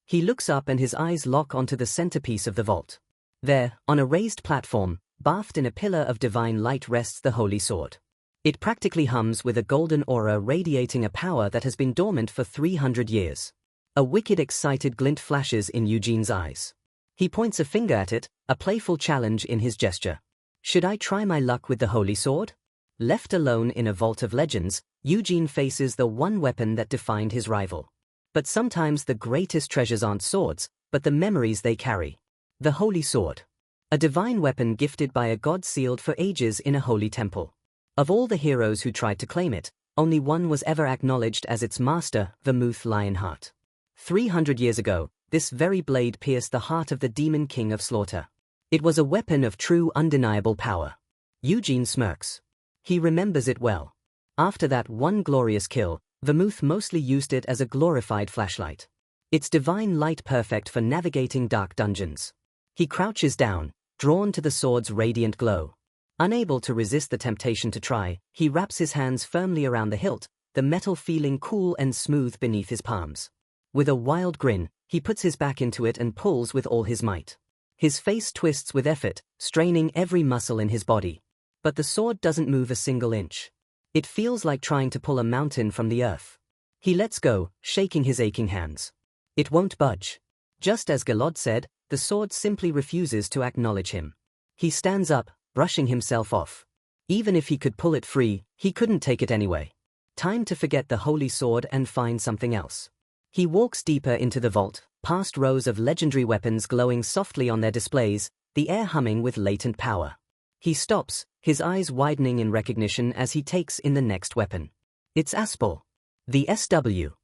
[SPEAKER 1] He looks up and his eyes lock onto the centerpiece of the vault. There, on a raised platform, bathed in a pillar of divine light rests the holy sword. It practically hums with a golden aura radiating a power that has been dormant for 300 years. A wicked excited glint flashes in Eugene's eyes. He points a finger at it, a playful challenge in his gesture. Should I try my luck with the holy sword? Left alone in a vault of legends, Eugene faces the one weapon that defined his rival. But sometimes the greatest treasures aren't swords, but the memories they carry. The holy sword. A divine weapon gifted by a god sealed for ages in a holy temple. Of all the heroes who tried to claim it, only one was ever acknowledged as its master, Vermouth Lionheart. 300 years ago, this very blade pierced the heart of the demon king of slaughter. It was a weapon of true undeniable power. Eugene smirks. He remembers it well. After that one glorious kill, Vermouth mostly used it as a glorified flashlight. Its divine light perfect for navigating dark dungeons. He crouches down, drawn to the sword's radiant glow. Unable to resist the temptation to try, he wraps his hands firmly around the hilt, the metal feeling cool and smooth beneath his palms. With a wild grin, he puts his back into it and pulls with all his might. His face twists with effort, straining every muscle in his body. But the sword doesn't move a single inch. It feels like trying to pull a mountain from the earth. He lets go, shaking his aching hands. It won't budge. Just as Galad said, the sword simply refuses to acknowledge him. He stands up, brushing himself off. Even if he could pull it free, he couldn't take it anyway. Time to forget the holy sword and find something else. He walks deeper into the vault, past rows of legendary weapons glowing softly on their displays, the air humming with latent power. He stops, his eyes widening in recognition as he takes in the next weapon. It's Aspel. The SW.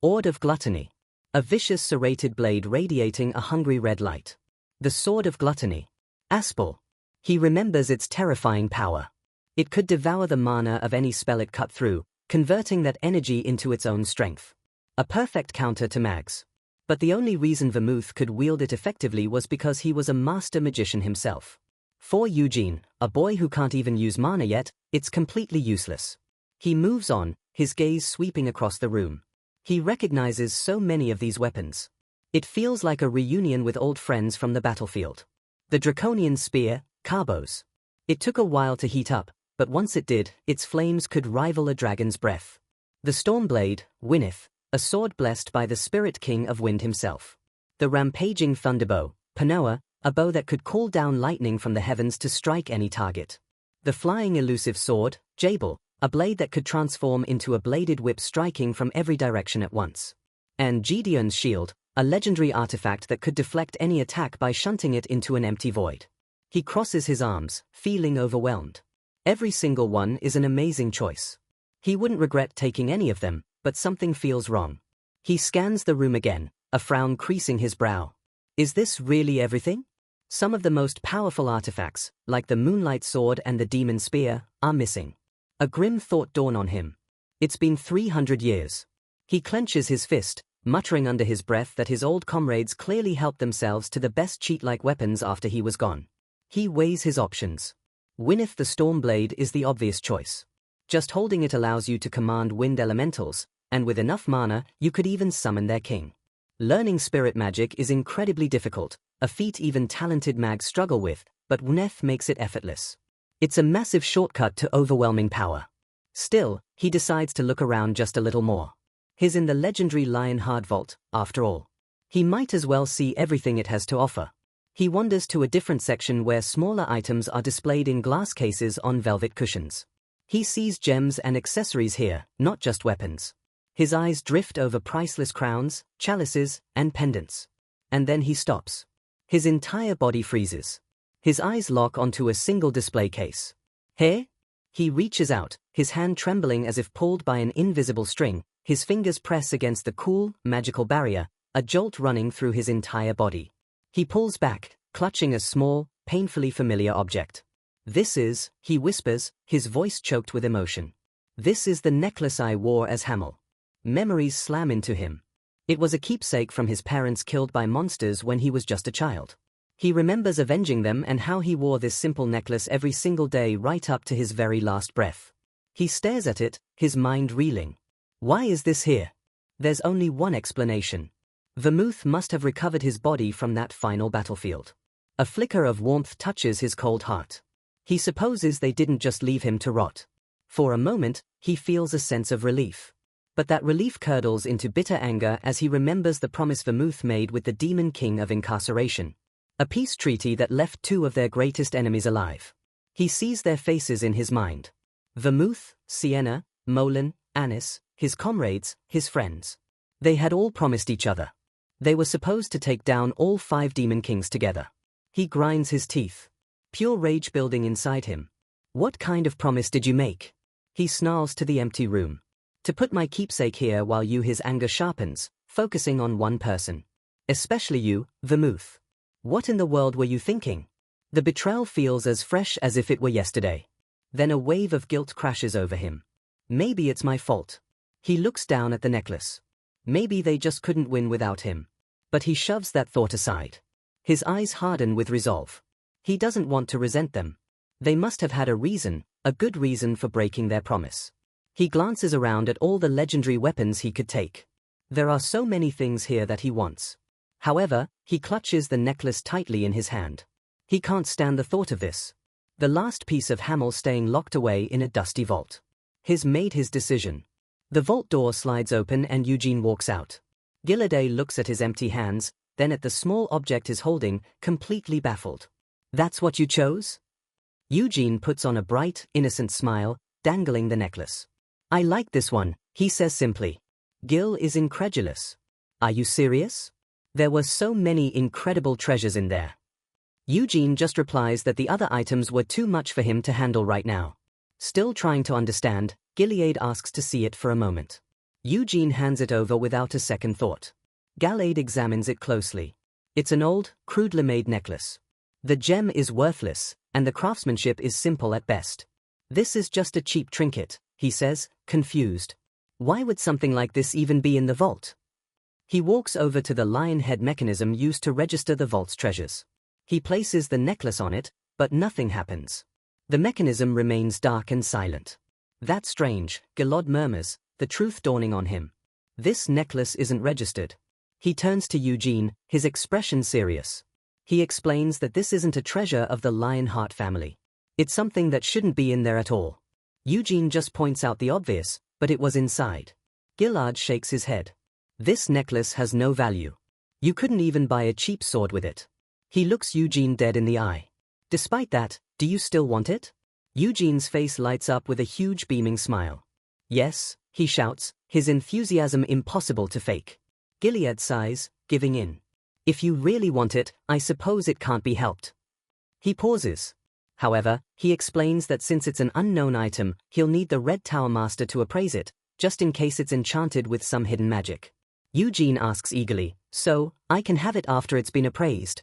[SPEAKER 1] Ord of Gluttony. A vicious serrated blade radiating a hungry red light. The Sword of Gluttony. Aspel. He remembers its terrifying power. It could devour the mana of any spell it cut through, converting that energy into its own strength. A perfect counter to mags. But the only reason Vermouth could wield it effectively was because he was a master magician himself. For Eugene, a boy who can't even use mana yet, it's completely useless. He moves on, his gaze sweeping across the room. He recognizes so many of these weapons. It feels like a reunion with old friends from the battlefield. The Draconian Spear, Carbos. It took a while to heat up, but once it did, its flames could rival a dragon's breath. The Stormblade, Winneth, a sword blessed by the Spirit King of Wind himself. The Rampaging Thunderbow, Panoa, a bow that could call down lightning from the heavens to strike any target. The Flying Elusive Sword, Jabal, a blade that could transform into a bladed whip striking from every direction at once. And Gideon's Shield, a legendary artifact that could deflect any attack by shunting it into an empty void. He crosses his arms, feeling overwhelmed. Every single one is an amazing choice. He wouldn't regret taking any of them, but something feels wrong. He scans the room again, a frown creasing his brow. Is this really everything? Some of the most powerful artifacts, like the Moonlight Sword and the Demon Spear, are missing. A grim thought dawned on him. It's been 300 years. He clenches his fist, muttering under his breath that his old comrades clearly helped themselves to the best cheat-like weapons after he was gone. He weighs his options. Winneth the Stormblade is the obvious choice. Just holding it allows you to command wind elementals, and with enough mana, you could even summon their king. Learning spirit magic is incredibly difficult, a feat even talented mags struggle with, but Winneth makes it effortless. It's a massive shortcut to overwhelming power. Still, he decides to look around just a little more. He's in the legendary Lionheart Vault, after all. He might as well see everything it has to offer. He wanders to a different section where smaller items are displayed in glass cases on velvet cushions. He sees gems and accessories here, not just weapons. His eyes drift over priceless crowns, chalices, and pendants. And then he stops. His entire body freezes. His eyes lock onto a single display case. Here? He reaches out, his hand trembling as if pulled by an invisible string. His fingers press against the cool, magical barrier, a jolt running through his entire body. He pulls back, clutching a small, painfully familiar object. This is, he whispers, his voice choked with emotion. This is the necklace I wore as Hamel. Memories slam into him. It was a keepsake from his parents killed by monsters when he was just a child. He remembers avenging them and how he wore this simple necklace every single day right up to his very last breath. He stares at it, his mind reeling. Why is this here? There's only one explanation. Vermouth must have recovered his body from that final battlefield. A flicker of warmth touches his cold heart. He supposes they didn't just leave him to rot. For a moment, he feels a sense of relief. But that relief curdles into bitter anger as he remembers the promise Vermouth made with the Demon King of Incarceration. A peace treaty that left two of their greatest enemies alive. He sees their faces in his mind. Vermouth, Sienna, Molan, Anis, his comrades, his friends. They had all promised each other. They were supposed to take down all 5 Demon Kings together. He grinds his teeth. Pure rage building inside him. What kind of promise did you make? He snarls to the empty room. To put my keepsake here while you. His anger sharpens, focusing on one person. Especially you, Vermouth. What in the world were you thinking? The betrayal feels as fresh as if it were yesterday. Then a wave of guilt crashes over him. Maybe it's my fault. He looks down at the necklace. Maybe they just couldn't win without him. But he shoves that thought aside. His eyes harden with resolve. He doesn't want to resent them. They must have had a reason, a good reason for breaking their promise. He glances around at all the legendary weapons he could take. There are so many things here that he wants. However, he clutches the necklace tightly in his hand. He can't stand the thought of this. The last piece of Hamel staying locked away in a dusty vault. He's made his decision. The vault door slides open and Eugene walks out. Gilladay looks at his empty hands, then at the small object he's holding, completely baffled. That's what you chose? Eugene puts on a bright, innocent smile, dangling the necklace. I like this one, he says simply. Gil is incredulous. Are you serious? There were so many incredible treasures in there. Eugene just replies that the other items were too much for him to handle right now. Still trying to understand, Gilead asks to see it for a moment. Eugene hands it over without a second thought. Gallade examines it closely. It's an old, crudely made necklace. The gem is worthless, and the craftsmanship is simple at best. This is just a cheap trinket, he says, confused. Why would something like this even be in the vault? He walks over to the lion head mechanism used to register the vault's treasures. He places the necklace on it, but nothing happens. The mechanism remains dark and silent. That's strange, Gilad murmurs, the truth dawning on him. This necklace isn't registered. He turns to Eugene, his expression serious. He explains that this isn't a treasure of the Lionheart family. It's something that shouldn't be in there at all. Eugene just points out the obvious, but it was inside. Gilad shakes his head. This necklace has no value. You couldn't even buy a cheap sword with it. He looks Eugene dead in the eye. Despite that, do you still want it? Eugene's face lights up with a huge beaming smile. Yes, he shouts, his enthusiasm impossible to fake. Gilead sighs, giving in. If you really want it, I suppose it can't be helped. He pauses. However, he explains that since it's an unknown item, he'll need the Red Tower Master to appraise it, just in case it's enchanted with some hidden magic. Eugene asks eagerly, so, I can have it after it's been appraised?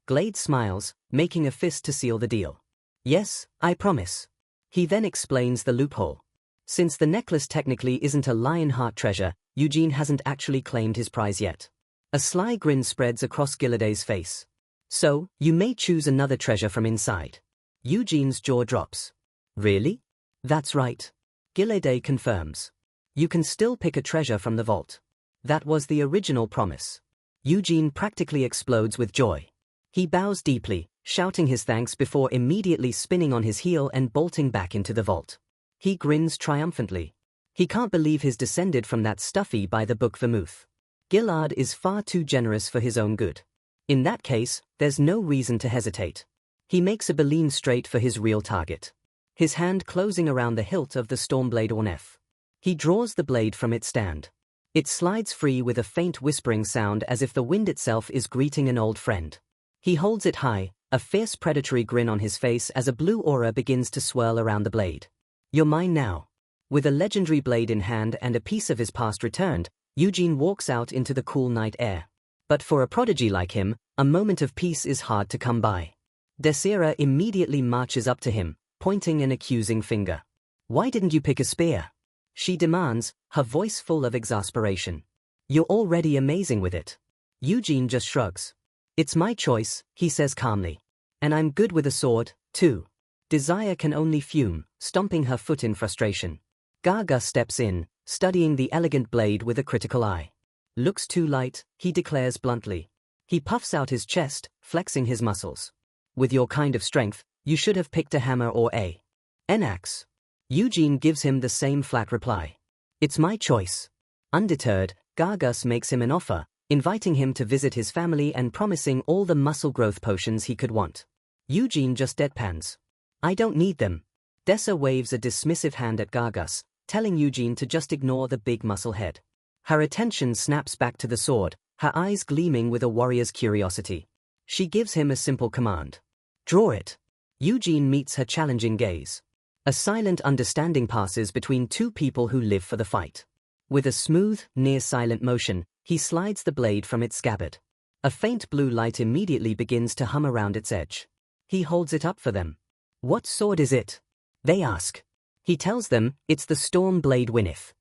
[SPEAKER 1] Glade smiles, making a fist to seal the deal. Yes, I promise. He then explains the loophole. Since the necklace technically isn't a Lionheart treasure, Eugene hasn't actually claimed his prize yet. A sly grin spreads across Giladay's face. So, you may choose another treasure from inside. Eugene's jaw drops. Really? That's right. Giladay confirms. You can still pick a treasure from the vault. That was the original promise. Eugene practically explodes with joy. He bows deeply, shouting his thanks before immediately spinning on his heel and bolting back into the vault. He grins triumphantly. He can't believe he's descended from that stuffy by-the-book vermouth. Gilad is far too generous for his own good. In that case, there's no reason to hesitate. He makes a beeline straight for his real target. His hand closing around the hilt of the Stormblade Ornef. He draws the blade from its stand. It slides free with a faint whispering sound as if the wind itself is greeting an old friend. He holds it high, a fierce predatory grin on his face as a blue aura begins to swirl around the blade. You're mine now. With a legendary blade in hand and a piece of his past returned, Eugene walks out into the cool night air. But for a prodigy like him, a moment of peace is hard to come by. Desira immediately marches up to him, pointing an accusing finger. Why didn't you pick a spear? She demands, her voice full of exasperation. You're already amazing with it. Eugene just shrugs. It's my choice, he says calmly. And I'm good with a sword, too. Desire can only fume, stomping her foot in frustration. Gaga steps in, studying the elegant blade with a critical eye. Looks too light, he declares bluntly. He puffs out his chest, flexing his muscles. With your kind of strength, you should have picked a hammer or an axe. Eugene gives him the same flat reply. It's my choice. Undeterred, Gargus makes him an offer, inviting him to visit his family and promising all the muscle growth potions he could want. Eugene just deadpans. I don't need them. Dessa waves a dismissive hand at Gargus, telling Eugene to just ignore the big muscle head. Her attention snaps back to the sword, her eyes gleaming with a warrior's curiosity. She gives him a simple command. Draw it. Eugene meets her challenging gaze. A silent understanding passes between two people who live for the fight. With a smooth, near-silent motion, he slides the blade from its scabbard. A faint blue light immediately begins to hum around its edge. He holds it up for them. What sword is it? They ask. He tells them it's the Stormblade Winneth.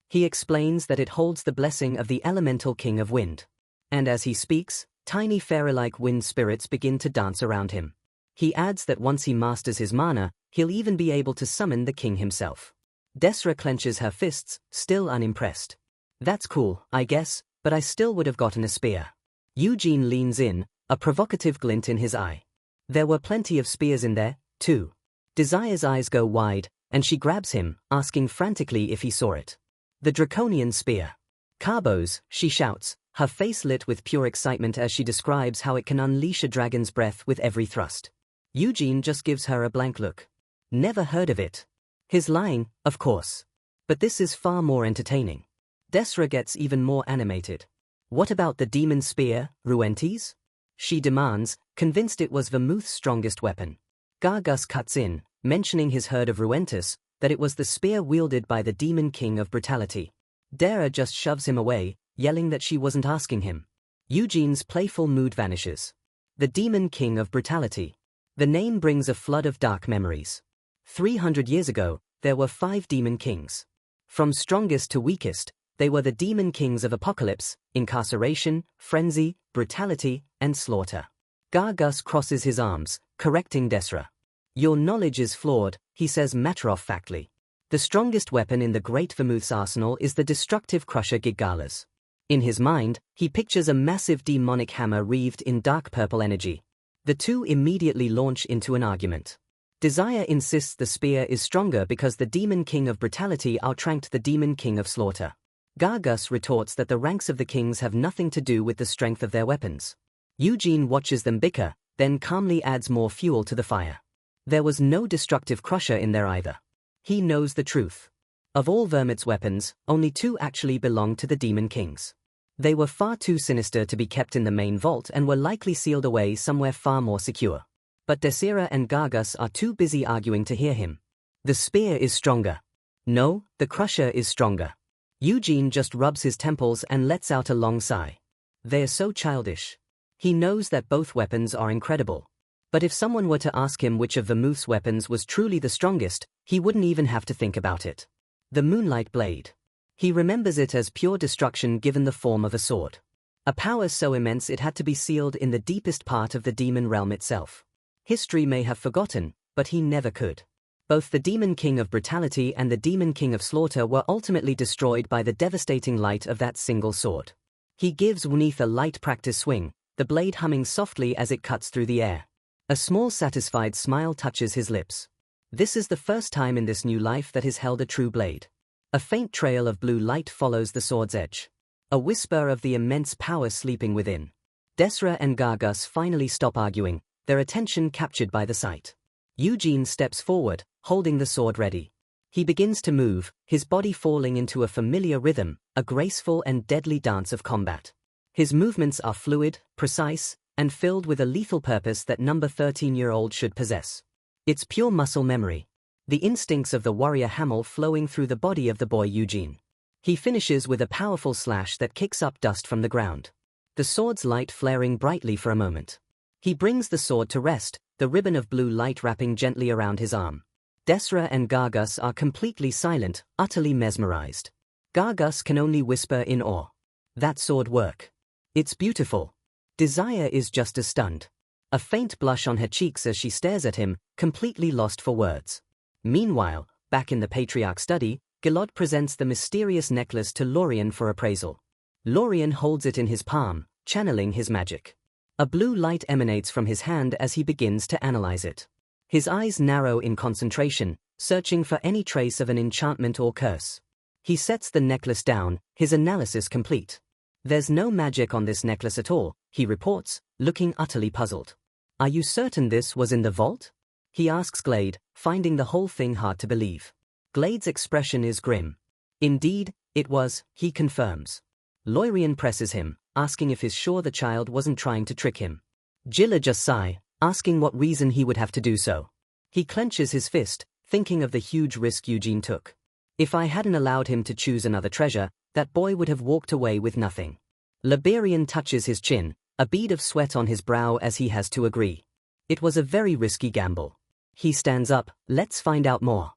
[SPEAKER 1] He explains that it holds the blessing of the elemental king of wind. And as he speaks, tiny fairy-like wind spirits begin to dance around him. He adds that once he masters his mana, he'll even be able to summon the king himself. Desra clenches her fists, still unimpressed. That's cool, I guess, but I still would have gotten a spear. Eugene leans in, a provocative glint in his eye. There were plenty of spears in there, too. Desire's eyes go wide, and she grabs him, asking frantically if he saw it. The draconian spear. Carbos, she shouts, her face lit with pure excitement as she describes how it can unleash a dragon's breath with every thrust. Eugene just gives her a blank look. Never heard of it. He's lying, of course. But this is far more entertaining. Desra gets even more animated. What about the demon spear, Ruentes? She demands, convinced it was Vermouth's strongest weapon. Gargus cuts in, mentioning his heard of Ruentes, that it was the spear wielded by the demon king of brutality. Dara just shoves him away, yelling that she wasn't asking him. Eugene's playful mood vanishes. The demon king of brutality. The name brings a flood of dark memories. 300 years ago, there were 5 demon kings. From strongest to weakest, they were the demon kings of apocalypse, incarceration, frenzy, brutality, and slaughter. Gargus crosses his arms, correcting Desra. Your knowledge is flawed, he says matter-of-factly. The strongest weapon in the Great Vermouth's arsenal is the destructive crusher Gigalas. In his mind, he pictures a massive demonic hammer wreathed in dark purple energy. The two immediately launch into an argument. Desire insists the spear is stronger because the demon king of brutality outranked the demon king of slaughter. Gargus retorts that the ranks of the kings have nothing to do with the strength of their weapons. Eugene watches them bicker, then calmly adds more fuel to the fire. There was no destructive crusher in there either. He knows the truth. Of all Vermouth's weapons, only 2 actually belonged to the demon kings. They were far too sinister to be kept in the main vault and were likely sealed away somewhere far more secure. But Desira and Gargus are too busy arguing to hear him. The spear is stronger. No, the crusher is stronger. Eugene just rubs his temples and lets out a long sigh. They're so childish. He knows that both weapons are incredible. But if someone were to ask him which of Vermouth's weapons was truly the strongest, he wouldn't even have to think about it. The Moonlight Blade. He remembers it as pure destruction given the form of a sword. A power so immense it had to be sealed in the deepest part of the demon realm itself. History may have forgotten, but he never could. Both the Demon King of Brutality and the Demon King of Slaughter were ultimately destroyed by the devastating light of that single sword. He gives Wneath a light practice swing, the blade humming softly as it cuts through the air. A small satisfied smile touches his lips. This is the first time in this new life that he's held a true blade. A faint trail of blue light follows the sword's edge. A whisper of the immense power sleeping within. Desra and Gargus finally stop arguing, their attention captured by the sight. Eugene steps forward, holding the sword ready. He begins to move, his body falling into a familiar rhythm, a graceful and deadly dance of combat. His movements are fluid, precise, and filled with a lethal purpose that number 13-year-old should possess. It's pure muscle memory. The instincts of the warrior Hamel flowing through the body of the boy Eugene. He finishes with a powerful slash that kicks up dust from the ground. The sword's light flaring brightly for a moment. He brings the sword to rest, the ribbon of blue light wrapping gently around his arm. Desra and Gargus are completely silent, utterly mesmerized. Gargus can only whisper in awe. That sword work. It's beautiful. Desire is just as stunned. A faint blush on her cheeks as she stares at him, completely lost for words. Meanwhile, back in the Patriarch's study, Gilad presents the mysterious necklace to Lorien for appraisal. Lorien holds it in his palm, channeling his magic. A blue light emanates from his hand as he begins to analyze it. His eyes narrow in concentration, searching for any trace of an enchantment or curse. He sets the necklace down, his analysis complete. There's no magic on this necklace at all, he reports, looking utterly puzzled. Are you certain this was in the vault? He asks Glade, finding the whole thing hard to believe. Glade's expression is grim. Indeed, it was, he confirms. Lorien presses him, asking if he's sure the child wasn't trying to trick him. Gilad just sigh, asking what reason he would have to do so. He clenches his fist, thinking of the huge risk Eugene took. If I hadn't allowed him to choose another treasure, that boy would have walked away with nothing. Liberian touches his chin, a bead of sweat on his brow as he has to agree. It was a very risky gamble. He stands up, let's find out more.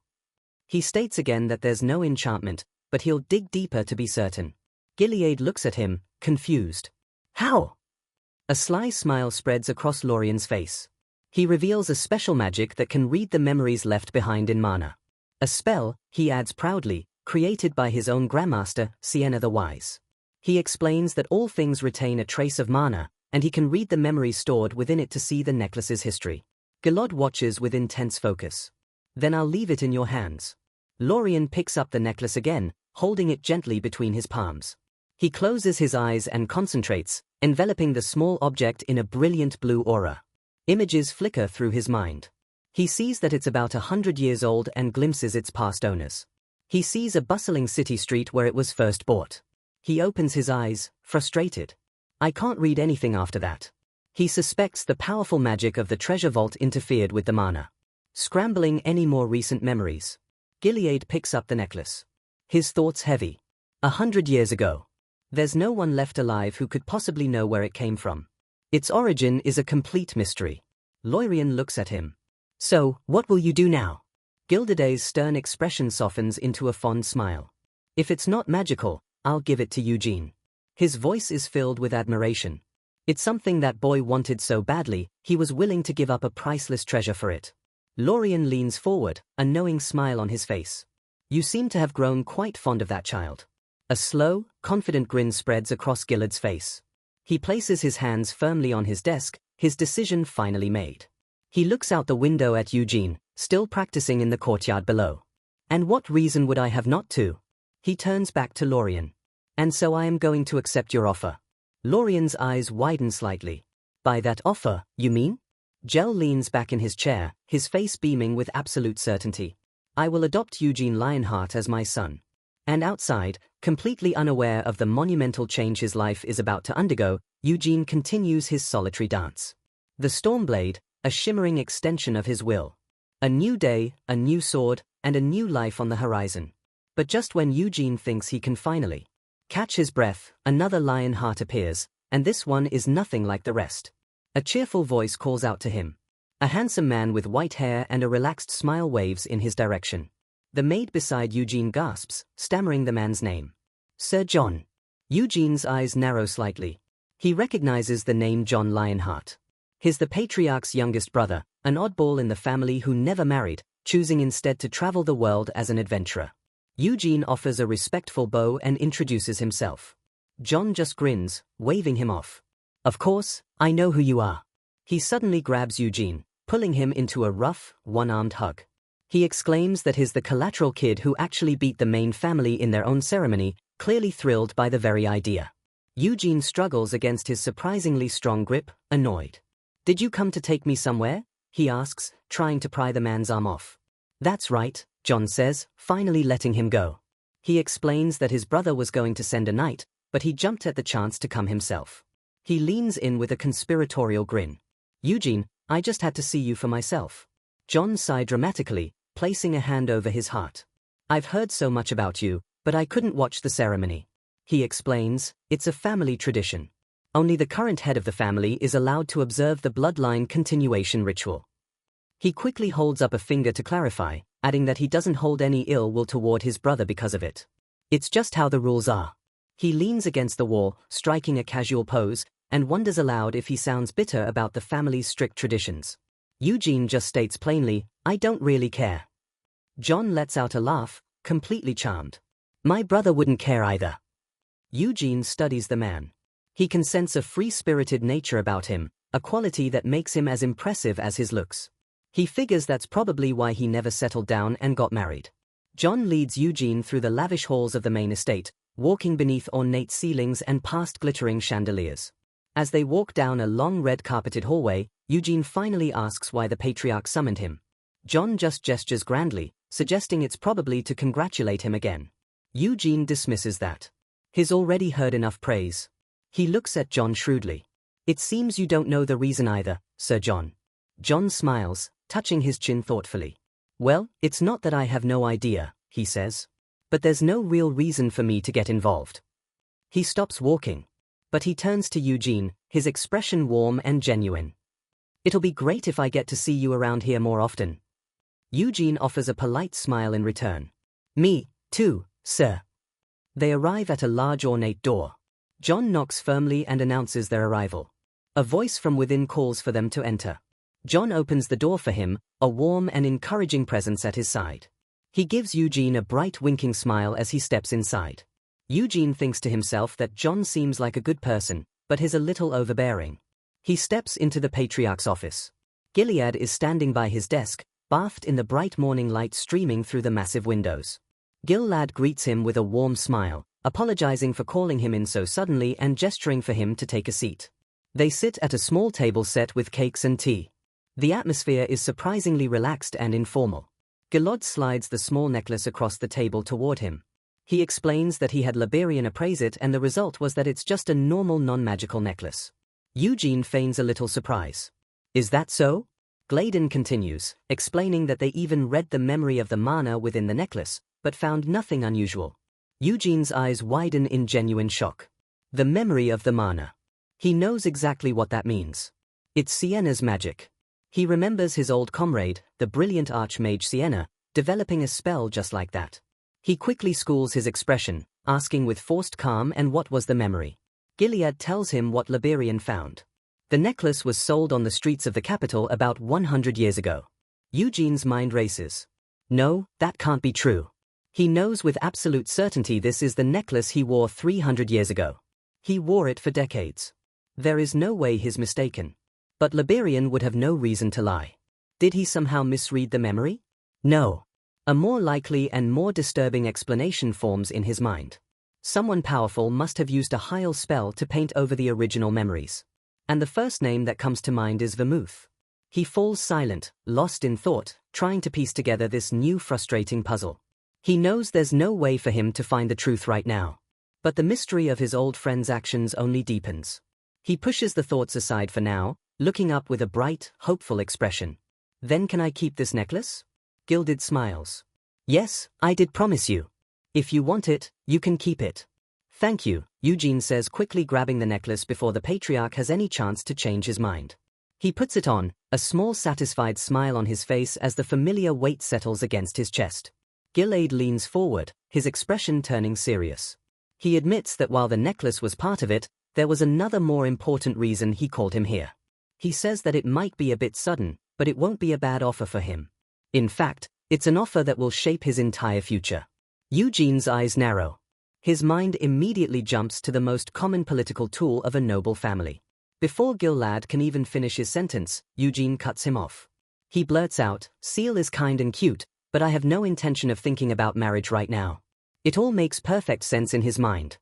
[SPEAKER 1] He states again that there's no enchantment, but he'll dig deeper to be certain. Gilead looks at him, confused. How? A sly smile spreads across Lorien's face. He reveals a special magic that can read the memories left behind in mana. A spell, he adds proudly, created by his own grandmaster, Sienna the Wise. He explains that all things retain a trace of mana, and he can read the memories stored within it to see the necklace's history. Gilad watches with intense focus. Then I'll leave it in your hands. Lorien picks up the necklace again, holding it gently between his palms. He closes his eyes and concentrates, enveloping the small object in a brilliant blue aura. Images flicker through his mind. He sees that it's about 100 years old and glimpses its past owners. He sees a bustling city street where it was first bought. He opens his eyes, frustrated. I can't read anything after that. He suspects the powerful magic of the treasure vault interfered with the mana. Scrambling any more recent memories. Gilead picks up the necklace. His thoughts heavy. 100 years ago. There's no one left alive who could possibly know where it came from. Its origin is a complete mystery. Lorien looks at him. So, what will you do now? Gildaday's stern expression softens into a fond smile. If it's not magical, I'll give it to Eugene. His voice is filled with admiration. It's something that boy wanted so badly, he was willing to give up a priceless treasure for it. Lorien leans forward, a knowing smile on his face. You seem to have grown quite fond of that child. A slow, confident grin spreads across Gilad's face. He places his hands firmly on his desk, his decision finally made. He looks out the window at Eugene, still practicing in the courtyard below. And what reason would I have not to? He turns back to Lorien. And so I am going to accept your offer. Lorien's eyes widen slightly. By that offer, you mean? Gel leans back in his chair, his face beaming with absolute certainty. I will adopt Eugene Lionheart as my son. And outside, completely unaware of the monumental change his life is about to undergo, Eugene continues his solitary dance. The Stormblade, a shimmering extension of his will. A new day, a new sword, and a new life on the horizon. But just when Eugene thinks he can finally catch his breath, another lion heart appears, and this one is nothing like the rest. A cheerful voice calls out to him. A handsome man with white hair and a relaxed smile waves in his direction. The maid beside Eugene gasps, stammering the man's name. Sir John. Eugene's eyes narrow slightly. He recognizes the name John Lionheart. He's the patriarch's youngest brother, an oddball in the family who never married, choosing instead to travel the world as an adventurer. Eugene offers a respectful bow and introduces himself. John just grins, waving him off. Of course, I know who you are. He suddenly grabs Eugene, pulling him into a rough, one-armed hug. He exclaims that he's the collateral kid who actually beat the main family in their own ceremony, clearly thrilled by the very idea. Eugene struggles against his surprisingly strong grip, annoyed. Did you come to take me somewhere? He asks, trying to pry the man's arm off. That's right, John says, finally letting him go. He explains that his brother was going to send a knight, but he jumped at the chance to come himself. He leans in with a conspiratorial grin. Eugene, I just had to see you for myself. John sighed dramatically, placing a hand over his heart. I've heard so much about you, but I couldn't watch the ceremony. He explains, it's a family tradition. Only the current head of the family is allowed to observe the bloodline continuation ritual. He quickly holds up a finger to clarify, adding that he doesn't hold any ill will toward his brother because of it. It's just how the rules are. He leans against the wall, striking a casual pose, and wonders aloud if he sounds bitter about the family's strict traditions. Eugene just states plainly, I don't really care. John lets out a laugh, completely charmed. My brother wouldn't care either. Eugene studies the man. He can sense a free-spirited nature about him, a quality that makes him as impressive as his looks. He figures that's probably why he never settled down and got married. John leads Eugene through the lavish halls of the main estate, walking beneath ornate ceilings and past glittering chandeliers. As they walk down a long red-carpeted hallway, Eugene finally asks why the patriarch summoned him. John just gestures grandly, suggesting it's probably to congratulate him again. Eugene dismisses that. He's already heard enough praise. He looks at John shrewdly. It seems you don't know the reason either, Sir John. John smiles, touching his chin thoughtfully. Well, it's not that I have no idea, he says. But there's no real reason for me to get involved. He stops walking. But he turns to Eugene, his expression warm and genuine. It'll be great if I get to see you around here more often. Eugene offers a polite smile in return. Me, too, sir. They arrive at a large ornate door. John knocks firmly and announces their arrival. A voice from within calls for them to enter. John opens the door for him, a warm and encouraging presence at his side. He gives Eugene a bright winking smile as he steps inside. Eugene thinks to himself that John seems like a good person, but he's a little overbearing. He steps into the patriarch's office. Gilead is standing by his desk, bathed in the bright morning light streaming through the massive windows. Gilead greets him with a warm smile, apologizing for calling him in so suddenly and gesturing for him to take a seat. They sit at a small table set with cakes and tea. The atmosphere is surprisingly relaxed and informal. Gilead slides the small necklace across the table toward him. He explains that he had Liberian appraise it and the result was that it's just a normal non-magical necklace. Eugene feigns a little surprise. Is that so? Gladen continues, explaining that they even read the memory of the mana within the necklace, but found nothing unusual. Eugene's eyes widen in genuine shock. The memory of the mana. He knows exactly what that means. It's Sienna's magic. He remembers his old comrade, the brilliant archmage Sienna, developing a spell just like that. He quickly schools his expression, asking with forced calm and what was the memory. Gilead tells him what Liberian found. The necklace was sold on the streets of the capital about 100 years ago. Eugene's mind races. No, that can't be true. He knows with absolute certainty this is the necklace he wore 300 years ago. He wore it for decades. There is no way he's mistaken. But Liberian would have no reason to lie. Did he somehow misread the memory? No. A more likely and more disturbing explanation forms in his mind. Someone powerful must have used a Heil spell to paint over the original memories. And the first name that comes to mind is Vermouth. He falls silent, lost in thought, trying to piece together this new frustrating puzzle. He knows there's no way for him to find the truth right now. But the mystery of his old friend's actions only deepens. He pushes the thoughts aside for now, looking up with a bright, hopeful expression. Then can I keep this necklace? Gilded smiles. Yes, I did promise you. If you want it, you can keep it. Thank you, Eugene says, quickly grabbing the necklace before the patriarch has any chance to change his mind. He puts it on, a small satisfied smile on his face as the familiar weight settles against his chest. Gilad leans forward, his expression turning serious. He admits that while the necklace was part of it, there was another more important reason he called him here. He says that it might be a bit sudden, but it won't be a bad offer for him. In fact, it's an offer that will shape his entire future. Eugene's eyes narrow. His mind immediately jumps to the most common political tool of a noble family. Before Gilad can even finish his sentence, Eugene cuts him off. He blurts out, "Seal is kind and cute, but I have no intention of thinking about marriage right now." It all makes perfect sense in his mind.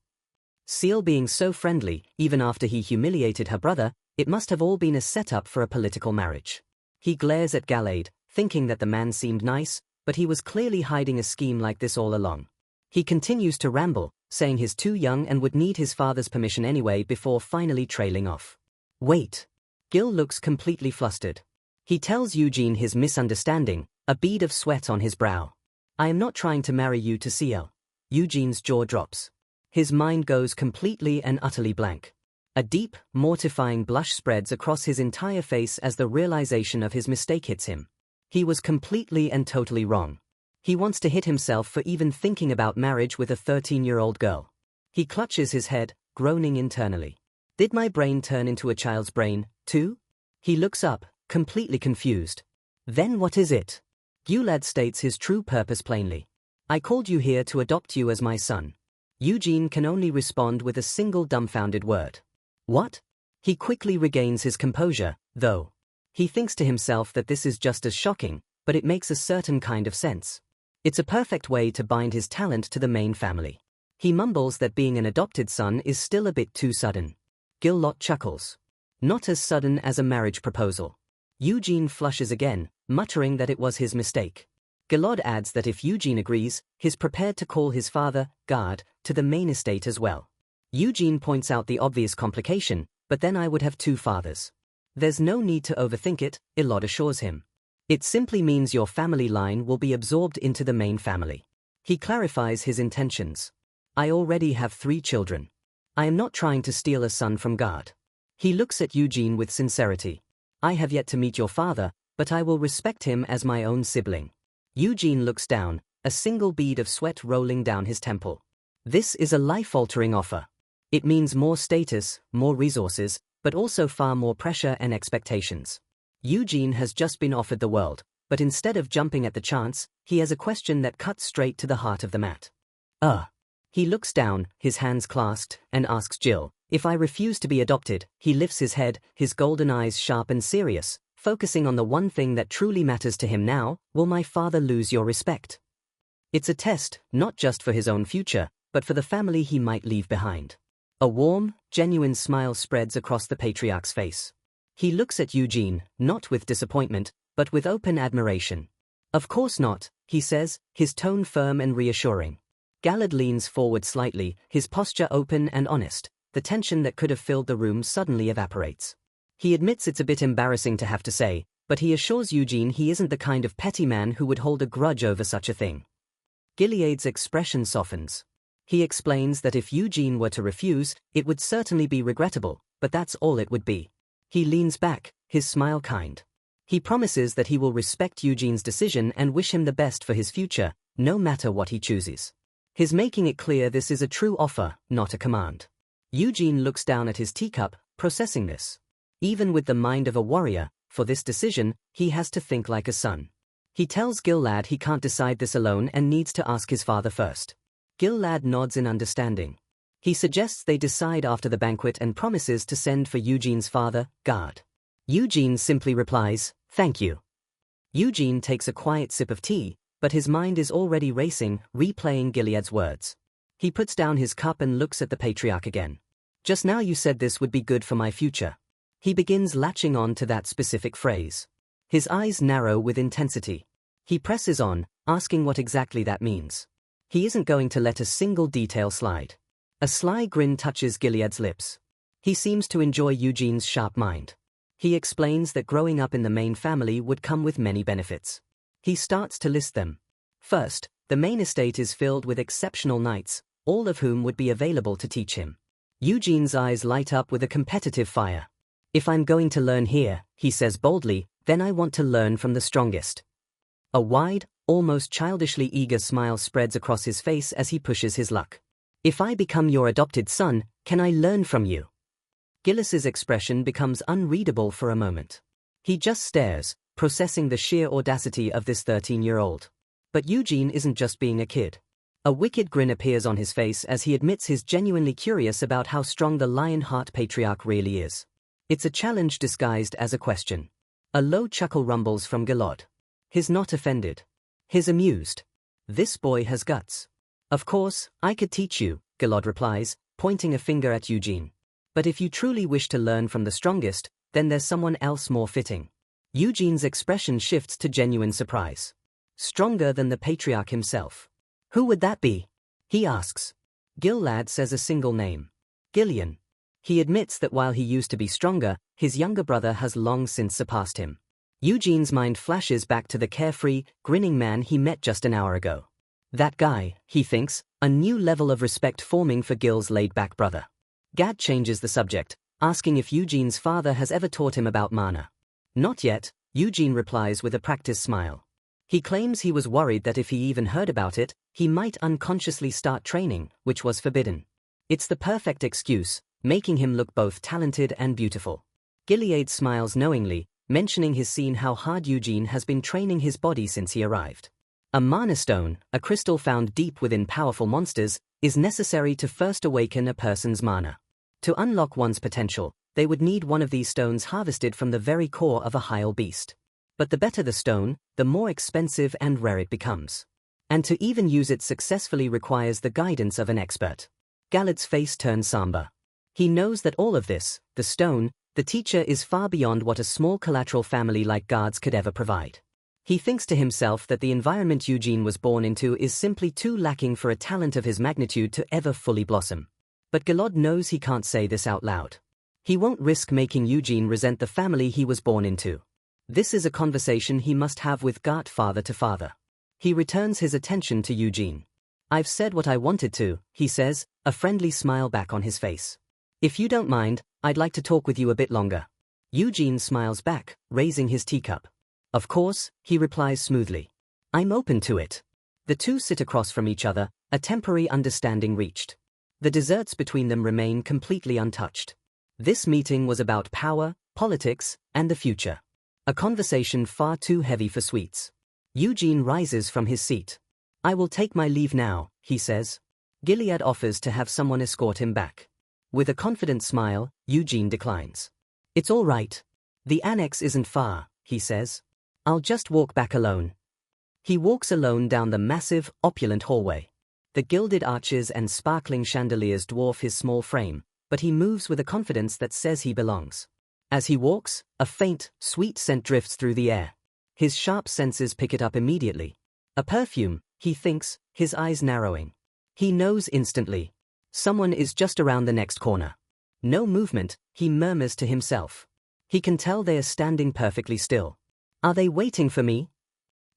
[SPEAKER 1] Seal being so friendly, even after he humiliated her brother, it must have all been a setup for a political marriage. He glares at Gilad, thinking that the man seemed nice, but he was clearly hiding a scheme like this all along. He continues to ramble, saying he's too young and would need his father's permission anyway before finally trailing off. Wait. Gil looks completely flustered. He tells Eugene his misunderstanding, a bead of sweat on his brow. "I am not trying to marry you to Seal." Eugene's jaw drops. His mind goes completely and utterly blank. A deep, mortifying blush spreads across his entire face as the realization of his mistake hits him. He was completely and totally wrong. He wants to hit himself for even thinking about marriage with a 13-year-old girl. He clutches his head, groaning internally. Did my brain turn into a child's brain, too? He looks up, completely confused. Then what is it? Gilad states his true purpose plainly. "I called you here to adopt you as my son." Eugene can only respond with a single dumbfounded word. What? He quickly regains his composure, though. He thinks to himself that this is just as shocking, but it makes a certain kind of sense. It's a perfect way to bind his talent to the main family. He mumbles that being an adopted son is still a bit too sudden. Gilad chuckles. Not as sudden as a marriage proposal. Eugene flushes again, muttering that it was his mistake. Gilad adds that if Eugene agrees, he's prepared to call his father, Gard, to the main estate as well. Eugene points out the obvious complication, but then I would have two fathers. There's no need to overthink it, Gilad assures him. It simply means your family line will be absorbed into the main family. He clarifies his intentions. I already have 3 children. I am not trying to steal a son from Gard. He looks at Eugene with sincerity. I have yet to meet your father, but I will respect him as my own sibling. Eugene looks down, a single bead of sweat rolling down his temple. This is a life-altering offer. It means more status, more resources, but also far more pressure and expectations. Eugene has just been offered the world, but instead of jumping at the chance, he has a question that cuts straight to the heart of the mat. He looks down, his hands clasped, and asks Jill, if I refuse to be adopted. He lifts his head, his golden eyes sharp and serious, focusing on the one thing that truly matters to him now. Will my father lose your respect? It's a test, not just for his own future, but for the family he might leave behind. A warm, genuine smile spreads across the patriarch's face. He looks at Eugene, not with disappointment, but with open admiration. Of course not, he says, his tone firm and reassuring. Gilad leans forward slightly, his posture open and honest. The tension that could have filled the room suddenly evaporates. He admits it's a bit embarrassing to have to say, but he assures Eugene he isn't the kind of petty man who would hold a grudge over such a thing. Gilead's expression softens. He explains that if Eugene were to refuse, it would certainly be regrettable, but that's all it would be. He leans back, his smile kind. He promises that he will respect Eugene's decision and wish him the best for his future, no matter what he chooses. He's making it clear this is a true offer, not a command. Eugene looks down at his teacup, processing this. Even with the mind of a warrior, for this decision, he has to think like a son. He tells Gilad he can't decide this alone and needs to ask his father first. Gilad nods in understanding. He suggests they decide after the banquet and promises to send for Eugene's father, Gard. Eugene simply replies, "Thank you." Eugene takes a quiet sip of tea, but his mind is already racing, replaying Gilead's words. He puts down his cup and looks at the patriarch again. Just now you said this would be good for my future. He begins latching on to that specific phrase. His eyes narrow with intensity. He presses on, asking what exactly that means. He isn't going to let a single detail slide. A sly grin touches Gilead's lips. He seems to enjoy Eugene's sharp mind. He explains that growing up in the main family would come with many benefits. He starts to list them. First, the main estate is filled with exceptional knights, all of whom would be available to teach him. Eugene's eyes light up with a competitive fire. If I'm going to learn here, he says boldly, then I want to learn from the strongest. A wide, almost childishly eager smile spreads across his face as he pushes his luck. If I become your adopted son, can I learn from you? Gillis's expression becomes unreadable for a moment. He just stares, processing the sheer audacity of this 13-year-old. But Eugene isn't just being a kid. A wicked grin appears on his face as he admits he's genuinely curious about how strong the Lionheart patriarch really is. It's a challenge disguised as a question. A low chuckle rumbles from Gilad. He's not offended. He's amused. This boy has guts. Of course, I could teach you, Gilad replies, pointing a finger at Eugene. But if you truly wish to learn from the strongest, then there's someone else more fitting. Eugene's expression shifts to genuine surprise. Stronger than the patriarch himself. Who would that be? He asks. Gilad says a single name. Gillian. He admits that while he used to be stronger, his younger brother has long since surpassed him. Eugene's mind flashes back to the carefree, grinning man he met just an hour ago. That guy, he thinks, a new level of respect forming for Gil's laid-back brother. Gad changes the subject, asking if Eugene's father has ever taught him about mana. Not yet, Eugene replies with a practiced smile. He claims he was worried that if he even heard about it, he might unconsciously start training, which was forbidden. It's the perfect excuse, making him look both talented and beautiful. Gilead smiles knowingly, mentioning his scene how hard Eugene has been training his body since he arrived. A mana stone, a crystal found deep within powerful monsters, is necessary to first awaken a person's mana. To unlock one's potential, they would need one of these stones harvested from the very core of a Hyel beast. But the better the stone, the more expensive and rare it becomes. And to even use it successfully requires the guidance of an expert. Galad's face turns somber. He knows that all of this, the stone, the teacher, is far beyond what a small collateral family like Gard's could ever provide. He thinks to himself that the environment Eugene was born into is simply too lacking for a talent of his magnitude to ever fully blossom. But Gilad knows he can't say this out loud. He won't risk making Eugene resent the family he was born into. This is a conversation he must have with Gart father to father. He returns his attention to Eugene. I've said what I wanted to, he says, a friendly smile back on his face. If you don't mind, I'd like to talk with you a bit longer. Eugene smiles back, raising his teacup. Of course, he replies smoothly. I'm open to it. The two sit across from each other, a temporary understanding reached. The desserts between them remain completely untouched. This meeting was about power, politics, and the future. A conversation far too heavy for sweets. Eugene rises from his seat. I will take my leave now, he says. Gilead offers to have someone escort him back. With a confident smile, Eugene declines. It's all right. The annex isn't far, he says. I'll just walk back alone. He walks alone down the massive, opulent hallway. The gilded arches and sparkling chandeliers dwarf his small frame, but he moves with a confidence that says he belongs. As he walks, a faint, sweet scent drifts through the air. His sharp senses pick it up immediately. A perfume, he thinks, his eyes narrowing. He knows instantly. Someone is just around the next corner. No movement, he murmurs to himself. He can tell they are standing perfectly still. Are they waiting for me?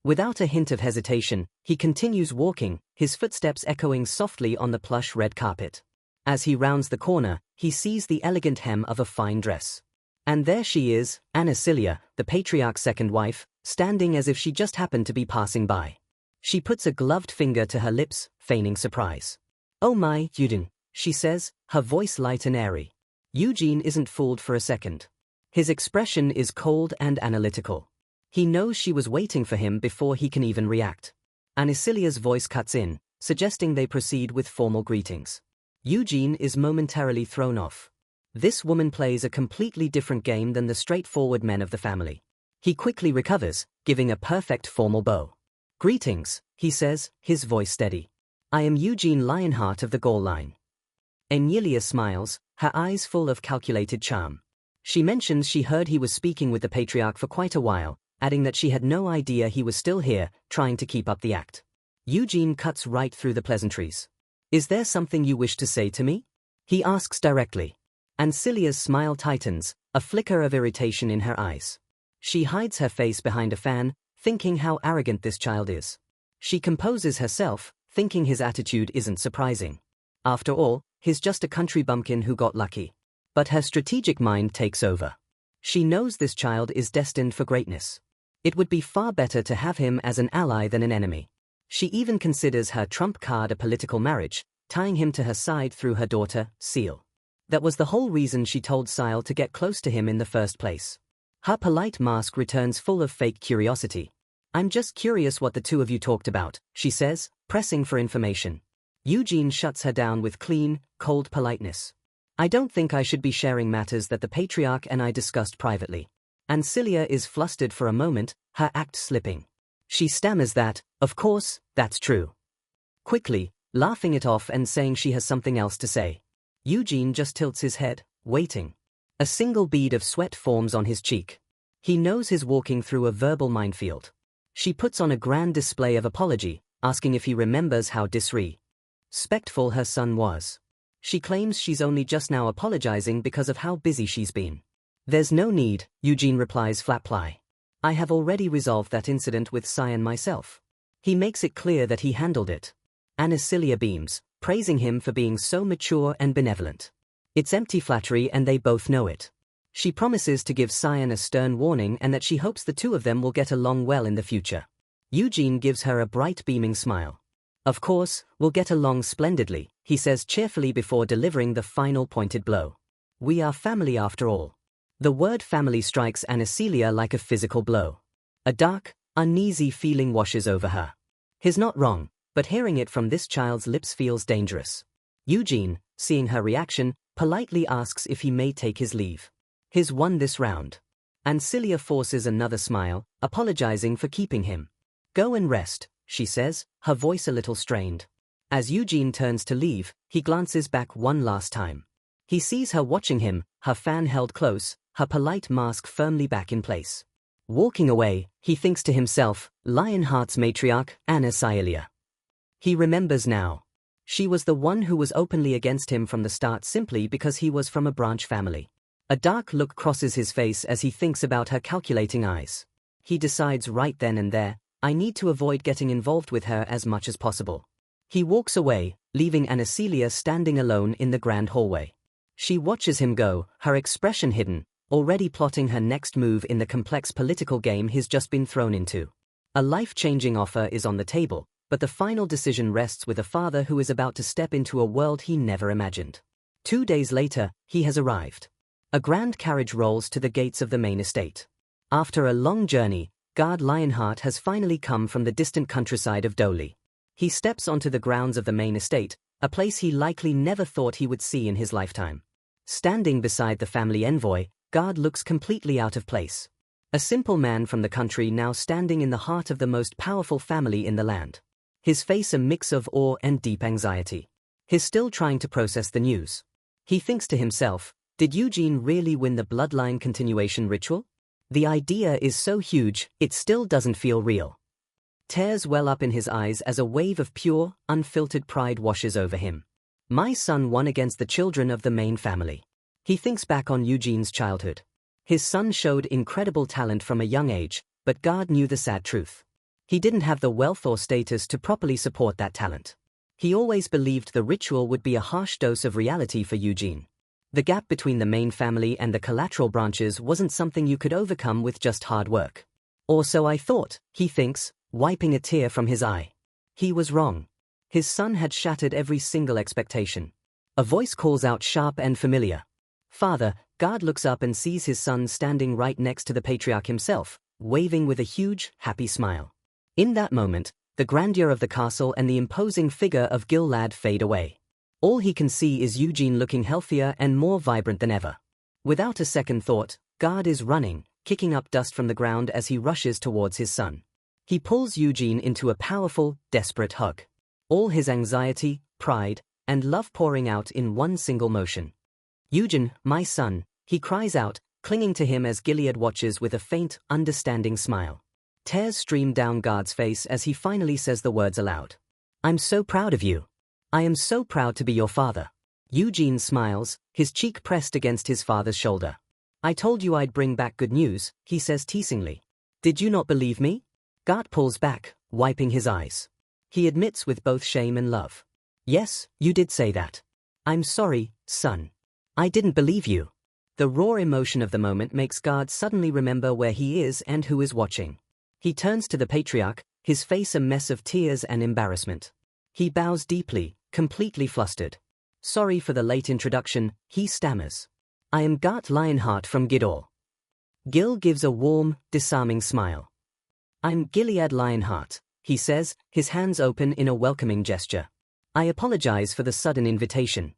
[SPEAKER 1] Without a hint of hesitation, he continues walking, his footsteps echoing softly on the plush red carpet. As he rounds the corner, he sees the elegant hem of a fine dress. And there she is, Anicilia, the patriarch's second wife, standing as if she just happened to be passing by. She puts a gloved finger to her lips, feigning surprise. Oh my, Eugene, she says, her voice light and airy. Eugene isn't fooled for a second. His expression is cold and analytical. He knows she was waiting for him before he can even react. Anicilia's voice cuts in, suggesting they proceed with formal greetings. Eugene is momentarily thrown off. This woman plays a completely different game than the straightforward men of the family. He quickly recovers, giving a perfect formal bow. Greetings, he says, his voice steady. I am Eugene Lionheart of the Gaul line. Emilia smiles, her eyes full of calculated charm. She mentions she heard he was speaking with the patriarch for quite a while, adding that she had no idea he was still here, trying to keep up the act. Eugene cuts right through the pleasantries. Is there something you wish to say to me? He asks directly. Ancilia's smile tightens, a flicker of irritation in her eyes. She hides her face behind a fan, thinking how arrogant this child is. She composes herself, thinking his attitude isn't surprising. After all, he's just a country bumpkin who got lucky. But her strategic mind takes over. She knows this child is destined for greatness. It would be far better to have him as an ally than an enemy. She even considers her trump card a political marriage, tying him to her side through her daughter, Seal. That was the whole reason she told Seal to get close to him in the first place. Her polite mask returns full of fake curiosity. I'm just curious what the two of you talked about, she says, pressing for information. Eugene shuts her down with clean, cold politeness. I don't think I should be sharing matters that the patriarch and I discussed privately. And Celia is flustered for a moment, her act slipping. She stammers that, of course, that's true. Quickly, laughing it off and saying she has something else to say. Eugene just tilts his head, waiting. A single bead of sweat forms on his cheek. He knows he's walking through a verbal minefield. She puts on a grand display of apology, asking if he remembers how disrespectful her son was. She claims she's only just now apologizing because of how busy she's been. There's no need, Eugene replies flatly. I have already resolved that incident with Cyan myself. He makes it clear that he handled it. Celia beams, praising him for being so mature and benevolent. It's empty flattery and they both know it. She promises to give Cyan a stern warning and that she hopes the two of them will get along well in the future. Eugene gives her a bright beaming smile. Of course, we'll get along splendidly, he says cheerfully before delivering the final pointed blow. We are family after all. The word family strikes Celia like a physical blow. A dark, uneasy feeling washes over her. He's not wrong, but hearing it from this child's lips feels dangerous. Eugene, seeing her reaction, politely asks if he may take his leave. He's won this round. Celia forces another smile, apologizing for keeping him. Go and rest, she says, her voice a little strained. As Eugene turns to leave, he glances back one last time. He sees her watching him, her fan held close, her polite mask firmly back in place. Walking away, he thinks to himself, Lionheart's matriarch, Celia. He remembers now. She was the one who was openly against him from the start simply because he was from a branch family. A dark look crosses his face as he thinks about her calculating eyes. He decides right then and there, I need to avoid getting involved with her as much as possible. He walks away, leaving Celia standing alone in the grand hallway. She watches him go, her expression hidden, already plotting her next move in the complex political game he's just been thrown into. A life-changing offer is on the table, but the final decision rests with a father who is about to step into a world he never imagined. 2 days later, he has arrived. A grand carriage rolls to the gates of the main estate. After a long journey, guard Lionheart has finally come from the distant countryside of Doli. He steps onto the grounds of the main estate, a place he likely never thought he would see in his lifetime. Standing beside the family envoy, Guard looks completely out of place. A simple man from the country now standing in the heart of the most powerful family in the land. His face a mix of awe and deep anxiety. He's still trying to process the news. He thinks to himself, did Eugene really win the bloodline continuation ritual? The idea is so huge, it still doesn't feel real. Tears well up in his eyes as a wave of pure, unfiltered pride washes over him. My son won against the children of the main family. He thinks back on Eugene's childhood. His son showed incredible talent from a young age, but God knew the sad truth. He didn't have the wealth or status to properly support that talent. He always believed the ritual would be a harsh dose of reality for Eugene. The gap between the main family and the collateral branches wasn't something you could overcome with just hard work. Or so I thought, he thinks, wiping a tear from his eye. He was wrong. His son had shattered every single expectation. A voice calls out sharp and familiar. Father, Guard looks up and sees his son standing right next to the patriarch himself, waving with a huge, happy smile. In that moment, the grandeur of the castle and the imposing figure of Gil-lad fade away. All he can see is Eugene looking healthier and more vibrant than ever. Without a second thought, Guard is running, kicking up dust from the ground as he rushes towards his son. He pulls Eugene into a powerful, desperate hug. All his anxiety, pride, and love pouring out in one single motion. Eugene, my son, he cries out, clinging to him as Gilead watches with a faint, understanding smile. Tears stream down Guard's face as he finally says the words aloud. I'm so proud of you. I am so proud to be your father. Eugene smiles, his cheek pressed against his father's shoulder. I told you I'd bring back good news, he says teasingly. Did you not believe me? Guard pulls back, wiping his eyes. He admits with both shame and love. Yes, you did say that. I'm sorry, son. I didn't believe you. The raw emotion of the moment makes Guard suddenly remember where he is and who is watching. He turns to the patriarch, his face a mess of tears and embarrassment. He bows deeply, completely flustered. Sorry for the late introduction, he stammers. I am Gart Lionheart from Gidor. Gil gives a warm, disarming smile. I'm Gilead Lionheart, he says, his hands open in a welcoming gesture. I apologize for the sudden invitation.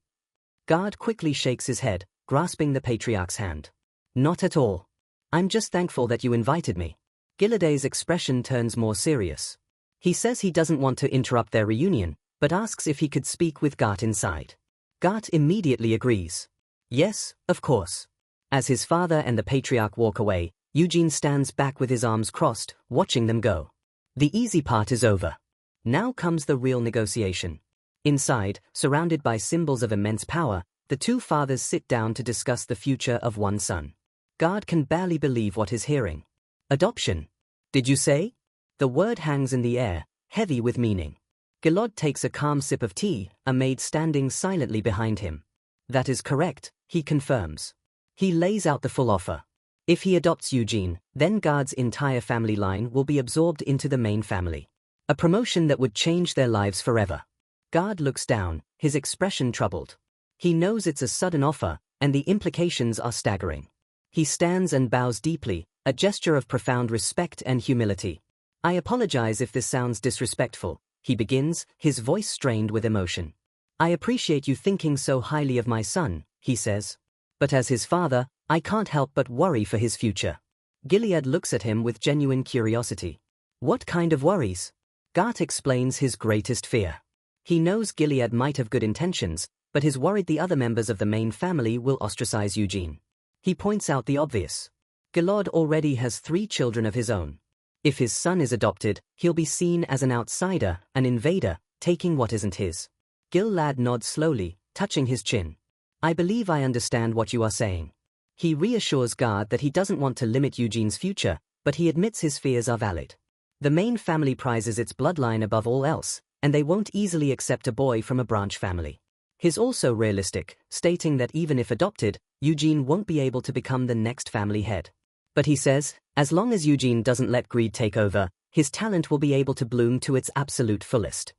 [SPEAKER 1] Guard quickly shakes his head, grasping the patriarch's hand. Not at all. I'm just thankful that you invited me. Gilead's expression turns more serious. He says he doesn't want to interrupt their reunion, but asks if he could speak with Gart inside. Gart immediately agrees. Yes, of course. As his father and the patriarch walk away, Eugene stands back with his arms crossed, watching them go. The easy part is over. Now comes the real negotiation. Inside, surrounded by symbols of immense power, the two fathers sit down to discuss the future of one son. Guard can barely believe what he's hearing. Adoption. Did you say? The word hangs in the air, heavy with meaning. Gilad takes a calm sip of tea, a maid standing silently behind him. That is correct, he confirms. He lays out the full offer. If he adopts Eugene, then Guard's entire family line will be absorbed into the main family. A promotion that would change their lives forever. Guard looks down, his expression troubled. He knows it's a sudden offer, and the implications are staggering. He stands and bows deeply, a gesture of profound respect and humility. I apologize if this sounds disrespectful, he begins, his voice strained with emotion. I appreciate you thinking so highly of my son, he says. But as his father, I can't help but worry for his future. Gilead looks at him with genuine curiosity. What kind of worries? Gart explains his greatest fear. He knows Gilead might have good intentions, but is worried the other members of the main family will ostracize Eugene. He points out the obvious. Gilad already has 3 children of his own. If his son is adopted, he'll be seen as an outsider, an invader, taking what isn't his. Gilad nods slowly, touching his chin. I believe I understand what you are saying. He reassures Guard that he doesn't want to limit Eugene's future, but he admits his fears are valid. The main family prizes its bloodline above all else, and they won't easily accept a boy from a branch family. He's also realistic, stating that even if adopted, Eugene won't be able to become the next family head. But he says, as long as Eugene doesn't let greed take over, his talent will be able to bloom to its absolute fullest.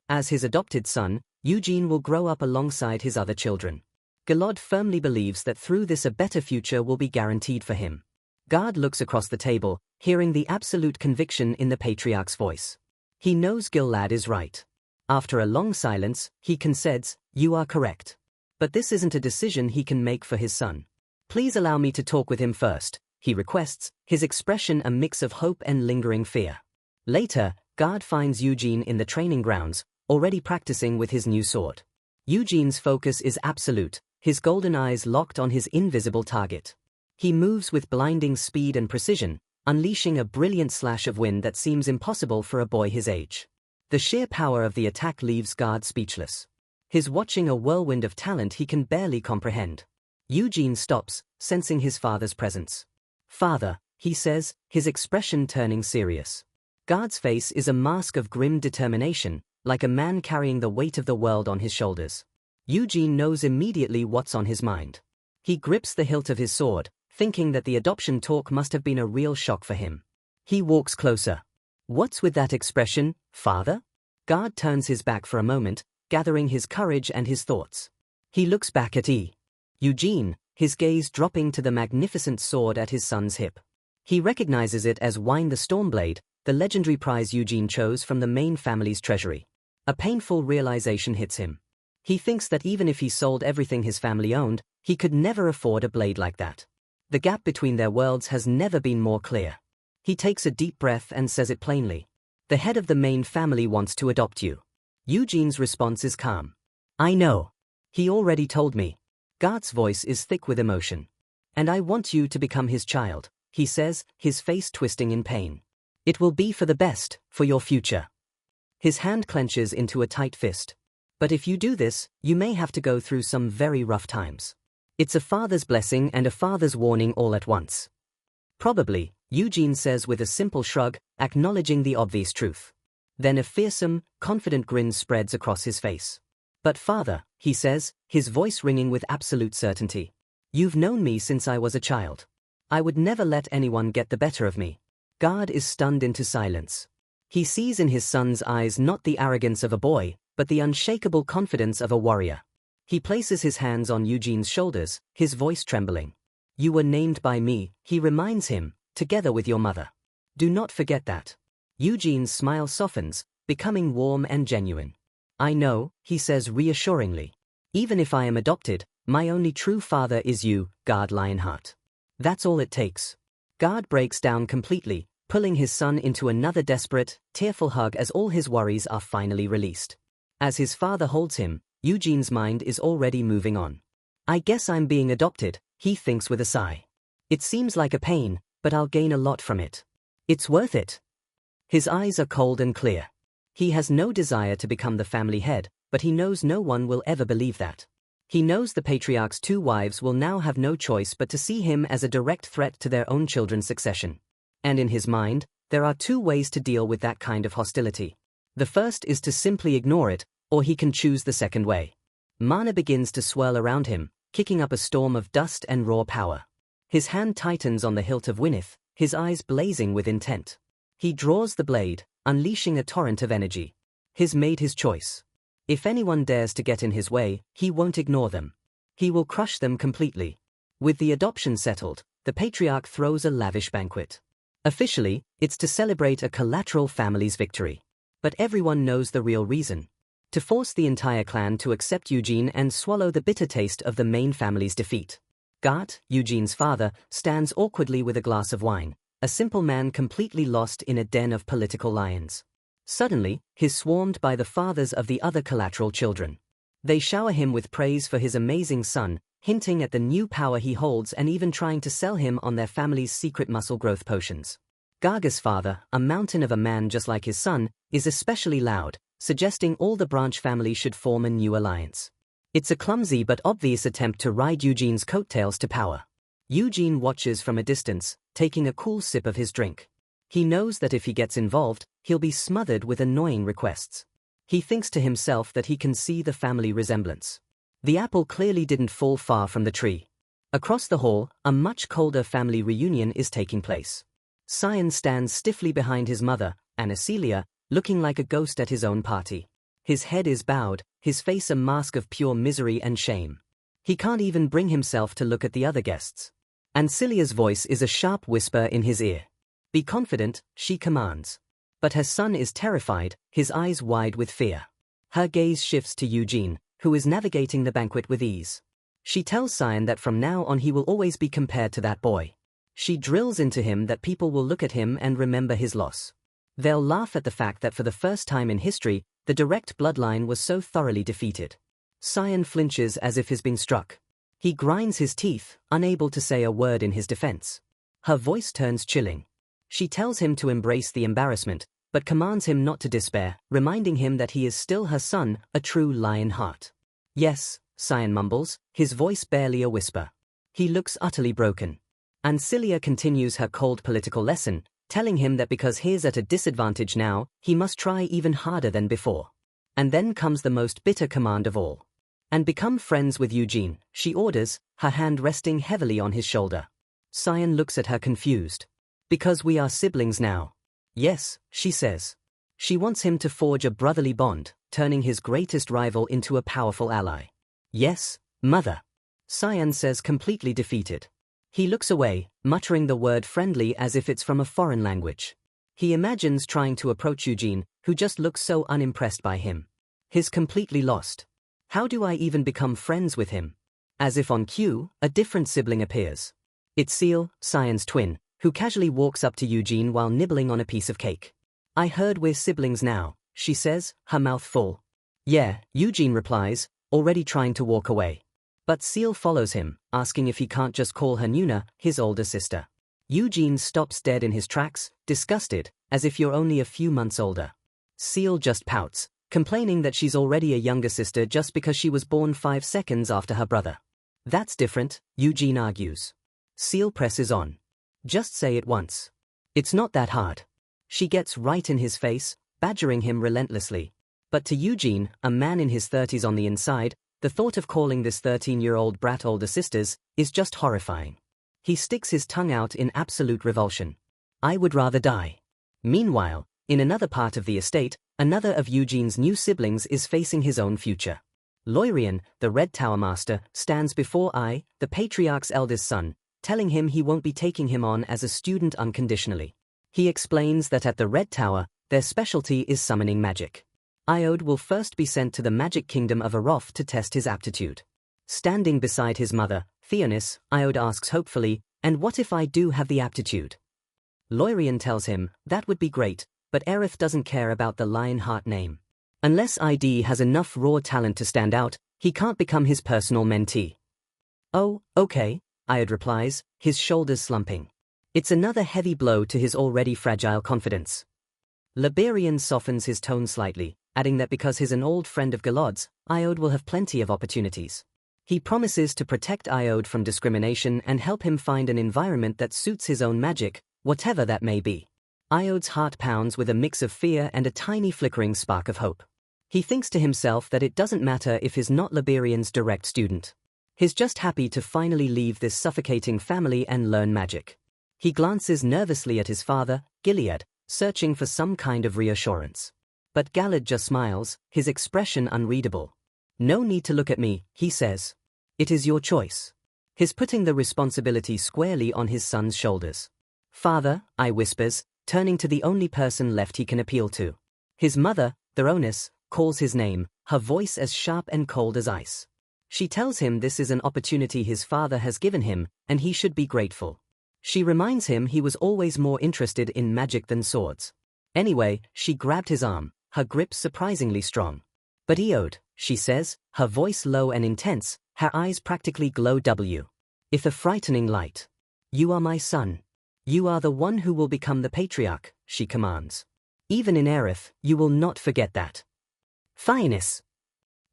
[SPEAKER 1] As his adopted son, Eugene will grow up alongside his other children. Gilad firmly believes that through this a better future will be guaranteed for him. Guard looks across the table, hearing the absolute conviction in the patriarch's voice. He knows Gilad is right. After a long silence, he concedes, you are correct. But this isn't a decision he can make for his son. Please allow me to talk with him first, he requests, his expression a mix of hope and lingering fear. Later, Guard finds Eugene in the training grounds, already practicing with his new sword. Eugene's focus is absolute, his golden eyes locked on his invisible target. He moves with blinding speed and precision, unleashing a brilliant slash of wind that seems impossible for a boy his age. The sheer power of the attack leaves Guard speechless. He's watching a whirlwind of talent he can barely comprehend. Eugene stops, sensing his father's presence. Father, he says, his expression turning serious. Guard's face is a mask of grim determination, like a man carrying the weight of the world on his shoulders. Eugene knows immediately what's on his mind. He grips the hilt of his sword, thinking that the adoption talk must have been a real shock for him. He walks closer. What's with that expression, father? Guard turns his back for a moment, gathering his courage and his thoughts. He looks back at Eugene, his gaze dropping to the magnificent sword at his son's hip. He recognizes it as Wine the Stormblade, the legendary prize Eugene chose from the main family's treasury. A painful realization hits him. He thinks that even if he sold everything his family owned, he could never afford a blade like that. The gap between their worlds has never been more clear. He takes a deep breath and says it plainly. The head of the main family wants to adopt you. Eugene's response is calm. I know. He already told me. Guard's voice is thick with emotion. And I want you to become his child, he says, his face twisting in pain. It will be for the best, for your future. His hand clenches into a tight fist. But if you do this, you may have to go through some very rough times. It's a father's blessing and a father's warning all at once. Probably, Eugene says with a simple shrug, acknowledging the obvious truth. Then a fearsome, confident grin spreads across his face. "But father," he says, his voice ringing with absolute certainty. "You've known me since I was a child. I would never let anyone get the better of me." Guard is stunned into silence. He sees in his son's eyes not the arrogance of a boy, but the unshakable confidence of a warrior. He places his hands on Eugene's shoulders, his voice trembling. "You were named by me," he reminds him, "together with your mother. Do not forget that." Eugene's smile softens, becoming warm and genuine. "I know," he says reassuringly. "Even if I am adopted, my only true father is you, Guard Lionheart. That's all it takes." Guard breaks down completely, pulling his son into another desperate, tearful hug as all his worries are finally released. As his father holds him, Eugene's mind is already moving on. "I guess I'm being adopted," he thinks with a sigh. "It seems like a pain, but I'll gain a lot from it. It's worth it." His eyes are cold and clear. He has no desire to become the family head, but he knows no one will ever believe that. He knows the patriarch's 2 wives will now have no choice but to see him as a direct threat to their own children's succession. And in his mind, there are 2 ways to deal with that kind of hostility. The first is to simply ignore it, or he can choose the second way. Mana begins to swirl around him, kicking up a storm of dust and raw power. His hand tightens on the hilt of Winneth, his eyes blazing with intent. He draws the blade, unleashing a torrent of energy. He's made his choice. If anyone dares to get in his way, he won't ignore them. He will crush them completely. With the adoption settled, the patriarch throws a lavish banquet. Officially, it's to celebrate a collateral family's victory. But everyone knows the real reason. To force the entire clan to accept Eugene and swallow the bitter taste of the main family's defeat. Gart, Eugene's father, stands awkwardly with a glass of wine, a simple man completely lost in a den of political lions. Suddenly, he's swarmed by the fathers of the other collateral children. They shower him with praise for his amazing son, hinting at the new power he holds and even trying to sell him on their family's secret muscle growth potions. Garga's father, a mountain of a man just like his son, is especially loud, suggesting all the branch family should form a new alliance. It's a clumsy but obvious attempt to ride Eugene's coattails to power. Eugene watches from a distance, taking a cool sip of his drink. He knows that if he gets involved, he'll be smothered with annoying requests. He thinks to himself that he can see the family resemblance. The apple clearly didn't fall far from the tree. Across the hall, a much colder family reunion is taking place. Cyan stands stiffly behind his mother, Anacelia, looking like a ghost at his own party. His head is bowed, his face a mask of pure misery and shame. He can't even bring himself to look at the other guests. Ancilia's voice is a sharp whisper in his ear. "Be confident," she commands. But her son is terrified, his eyes wide with fear. Her gaze shifts to Eugene, who is navigating the banquet with ease. She tells Cyan that from now on he will always be compared to that boy. She drills into him that people will look at him and remember his loss. They'll laugh at the fact that for the first time in history, the direct bloodline was so thoroughly defeated. Cyan flinches as if he's been struck. He grinds his teeth, unable to say a word in his defense. Her voice turns chilling. She tells him to embrace the embarrassment, but commands him not to despair, reminding him that he is still her son, a true lion heart. "Yes," Cyan mumbles, his voice barely a whisper. He looks utterly broken. Ancilia continues her cold political lesson, telling him that because he's at a disadvantage now, he must try even harder than before. And then comes the most bitter command of all. "And become friends with Eugene," she orders, her hand resting heavily on his shoulder. Cyan looks at her confused. "Because we are siblings now." "Yes," she says. She wants him to forge a brotherly bond, turning his greatest rival into a powerful ally. "Yes, mother," Cyan says, completely defeated. He looks away, muttering the word friendly as if it's from a foreign language. He imagines trying to approach Eugene, who just looks so unimpressed by him. He's completely lost. How do I even become friends with him? As if on cue, a different sibling appears. It's Seal, Cyan's twin, who casually walks up to Eugene while nibbling on a piece of cake. "I heard we're siblings now," she says, her mouth full. "Yeah," Eugene replies, already trying to walk away. But Seal follows him, asking if he can't just call her Nuna, his older sister. Eugene stops dead in his tracks, disgusted, as if you're only a few months older. Seal just pouts, complaining that she's already a younger sister just because she was born 5 seconds after her brother. "That's different," Eugene argues. Seal presses on. "Just say it once. It's not that hard." She gets right in his face, badgering him relentlessly. But to Eugene, a man in his 30s on the inside, the thought of calling this 13-year-old brat older sisters is just horrifying. He sticks his tongue out in absolute revulsion. I would rather die. Meanwhile, in another part of the estate, another of Eugene's new siblings is facing his own future. Loirian, the Red Tower Master, stands before I, the Patriarch's eldest son, telling him he won't be taking him on as a student unconditionally. He explains that at the Red Tower, their specialty is summoning magic. Iode will first be sent to the magic kingdom of Aroth to test his aptitude. Standing beside his mother, Theonis, Iode asks hopefully, "And what if I do have the aptitude?" Loirian tells him, "That would be great, but Aerith doesn't care about the Lionheart name. Unless ID has enough raw talent to stand out, he can't become his personal mentee." "Oh, okay," Iode replies, his shoulders slumping. It's another heavy blow to his already fragile confidence. Liberian softens his tone slightly, adding that because he's an old friend of Galod's, Iode will have plenty of opportunities. He promises to protect Iode from discrimination and help him find an environment that suits his own magic, whatever that may be. Iode's heart pounds with a mix of fear and a tiny flickering spark of hope. He thinks to himself that it doesn't matter if he's not Liberian's direct student. He's just happy to finally leave this suffocating family and learn magic. He glances nervously at his father, Gilead, searching for some kind of reassurance. But Galad just smiles, his expression unreadable. "No need to look at me," he says. "It is your choice." He's putting the responsibility squarely on his son's shoulders. "Father," I whispers, turning to the only person left he can appeal to. His mother, Theronis, calls his name, her voice as sharp and cold as ice. She tells him this is an opportunity his father has given him, and he should be grateful. She reminds him he was always more interested in magic than swords. Anyway, she grabbed his arm, her grip surprisingly strong. "But Iode," she says, her voice low and intense, her eyes practically glow with a frightening light. "You are my son. You are the one who will become the patriarch," she commands. "Even in Aerith, you will not forget that." "Theonis!"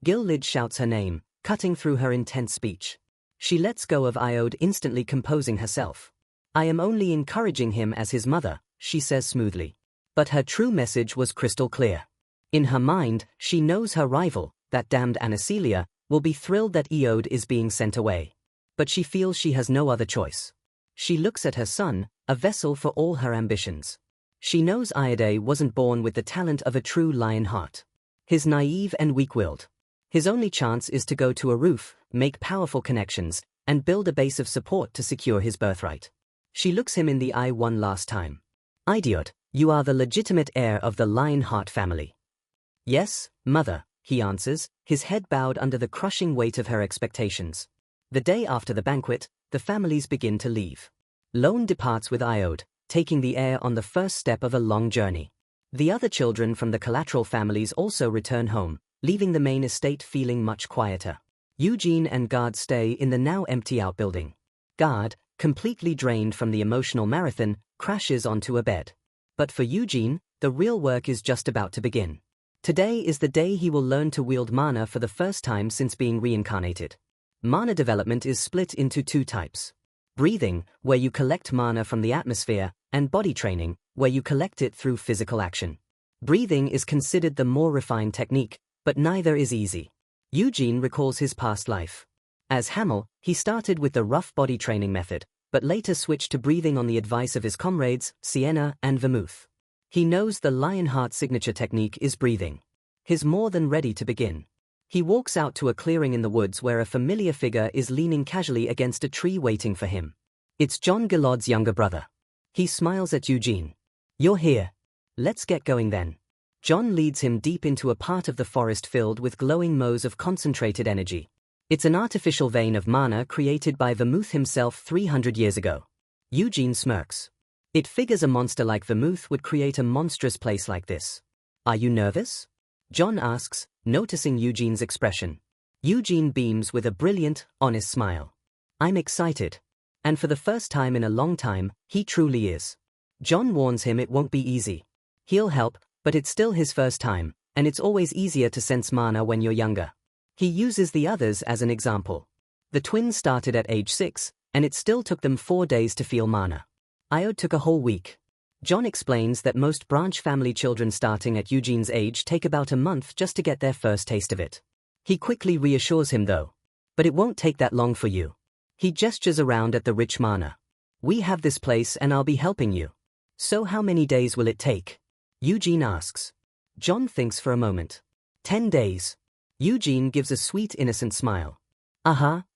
[SPEAKER 1] Gilead shouts her name, cutting through her intense speech. She lets go of Iode, instantly composing herself. "I am only encouraging him as his mother," she says smoothly. But her true message was crystal clear. In her mind, she knows her rival, that damned Anacelia, will be thrilled that Iode is being sent away. But she feels she has no other choice. She looks at her son, a vessel for all her ambitions. She knows Iode wasn't born with the talent of a true lion heart. He's naive and weak-willed. His only chance is to go to a roof, make powerful connections, and build a base of support to secure his birthright. She looks him in the eye one last time. "Idiot, you are the legitimate heir of the Lionheart family." "Yes, mother," he answers, his head bowed under the crushing weight of her expectations. The day after the banquet, the families begin to leave. Lone departs with Iode, taking the heir on the first step of a long journey. The other children from the collateral families also return home, leaving the main estate feeling much quieter. Eugene and Guard stay in the now empty outbuilding. Guard, completely drained from the emotional marathon, crashes onto a bed. But for Eugene, the real work is just about to begin. Today is the day he will learn to wield mana for the first time since being reincarnated. Mana development is split into two types. Breathing, where you collect mana from the atmosphere, and body training, where you collect it through physical action. Breathing is considered the more refined technique, but neither is easy. Eugene recalls his past life. As Hamel, he started with the rough body training method, but later switched to breathing on the advice of his comrades, Sienna and Vermouth. He knows the Lionheart signature technique is breathing. He's more than ready to begin. He walks out to a clearing in the woods where a familiar figure is leaning casually against a tree waiting for him. It's John Galod's younger brother. He smiles at Eugene. "You're here. Let's get going then." John leads him deep into a part of the forest filled with glowing mows of concentrated energy. It's an artificial vein of mana created by Vermouth himself 300 years ago. Eugene smirks. It figures a monster like Vermouth would create a monstrous place like this. "Are you nervous?" John asks, noticing Eugene's expression. Eugene beams with a brilliant, honest smile. "I'm excited." And for the first time in a long time, he truly is. John warns him it won't be easy. He'll help, but it's still his first time, and it's always easier to sense mana when you're younger. He uses the others as an example. The twins started at age 6, and it still took them 4 days to feel mana. Iode took a whole week. John explains that most branch family children starting at Eugene's age take about a month just to get their first taste of it. He quickly reassures him though. But it won't take that long for you. He gestures around at the rich mana. We have this place and I'll be helping you. So how many days will it take? Eugene asks. John thinks for a moment. 10 days. Eugene gives a sweet innocent smile.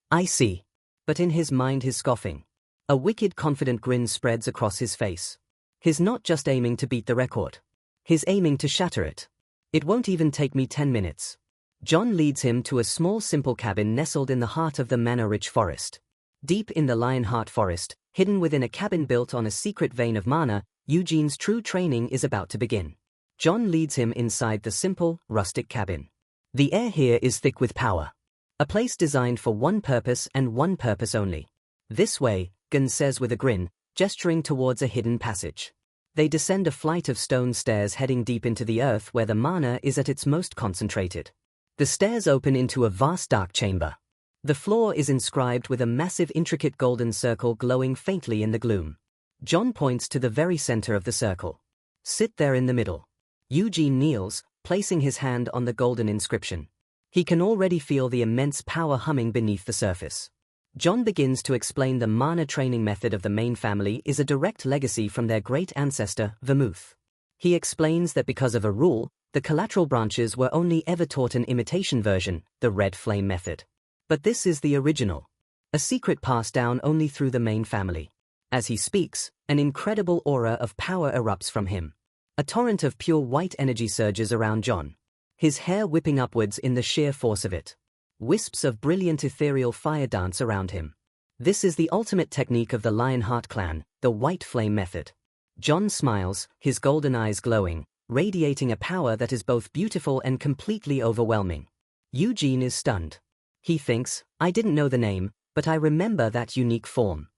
[SPEAKER 1] I see. But in his mind he's scoffing. A wicked confident grin spreads across his face. He's not just aiming to beat the record. He's aiming to shatter it. It won't even take me 10 minutes. John leads him to a small simple cabin nestled in the heart of the mana-rich forest. Deep in the Lionheart Forest, hidden within a cabin built on a secret vein of mana, Eugene's true training is about to begin. John leads him inside the simple, rustic cabin. The air here is thick with power. A place designed for one purpose and one purpose only. This way, Gun says with a grin, gesturing towards a hidden passage. They descend a flight of stone stairs heading deep into the earth where the mana is at its most concentrated. The stairs open into a vast dark chamber. The floor is inscribed with a massive intricate golden circle glowing faintly in the gloom. John points to the very center of the circle. Sit there in the middle. Eugene kneels, placing his hand on the golden inscription. He can already feel the immense power humming beneath the surface. John begins to explain the mana training method of the main family is a direct legacy from their great ancestor, Vermouth. He explains that because of a rule, the collateral branches were only ever taught an imitation version, the red flame method. But this is the original. A secret passed down only through the main family. As he speaks, an incredible aura of power erupts from him. A torrent of pure white energy surges around John. His hair whipping upwards in the sheer force of it. Wisps of brilliant ethereal fire dance around him. This is the ultimate technique of the Lionheart clan, the white flame method. John smiles, his golden eyes glowing, radiating a power that is both beautiful and completely overwhelming. Eugene is stunned. He thinks, I didn't know the name, but I remember that unique form.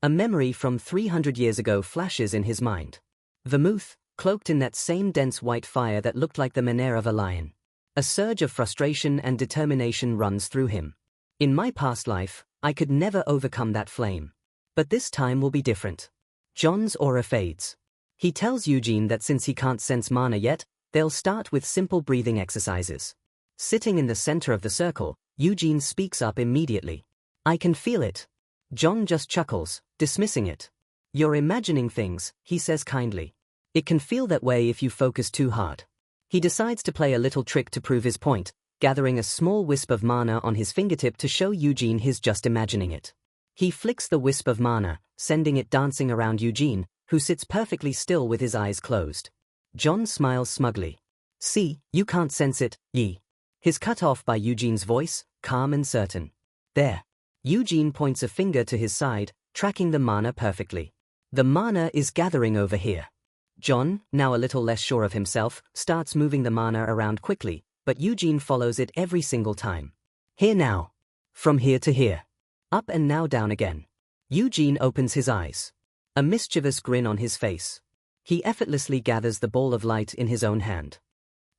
[SPEAKER 1] A memory from 300 years ago flashes in his mind. Vermouth, cloaked in that same dense white fire that looked like the menere of a lion. A surge of frustration and determination runs through him. In my past life, I could never overcome that flame. But this time will be different. John's aura fades. He tells Eugene that since he can't sense mana yet, they'll start with simple breathing exercises. Sitting in the center of the circle, Eugene speaks up immediately. I can feel it. John just chuckles, dismissing it. You're imagining things, he says kindly. It can feel that way if you focus too hard. He decides to play a little trick to prove his point, gathering a small wisp of mana on his fingertip to show Eugene he's just imagining it. He flicks the wisp of mana, sending it dancing around Eugene, who sits perfectly still with his eyes closed. John smiles smugly. See, you can't sense it, ye. He's cut off by Eugene's voice, calm and certain. There. Eugene points a finger to his side, tracking the mana perfectly. The mana is gathering over here. John, now a little less sure of himself, starts moving the mana around quickly, but Eugene follows it every single time. Here now. From here to here. Up and now down again. Eugene opens his eyes. A mischievous grin on his face. He effortlessly gathers the ball of light in his own hand.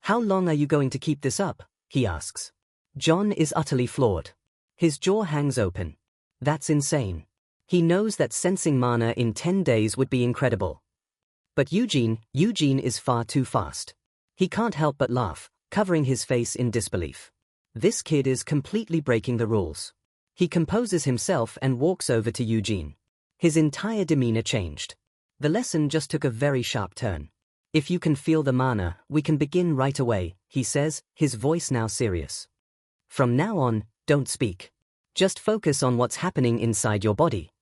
[SPEAKER 1] How long are you going to keep this up? He asks. John is utterly floored. His jaw hangs open. That's insane. He knows that sensing mana in 10 days would be incredible. But Eugene is far too fast. He can't help but laugh, covering his face in disbelief. This kid is completely breaking the rules. He composes himself and walks over to Eugene. His entire demeanor changed. The lesson just took a very sharp turn. If you can feel the mana, we can begin right away, he says, his voice now serious. From now on, don't speak. Just focus on what's happening inside your body.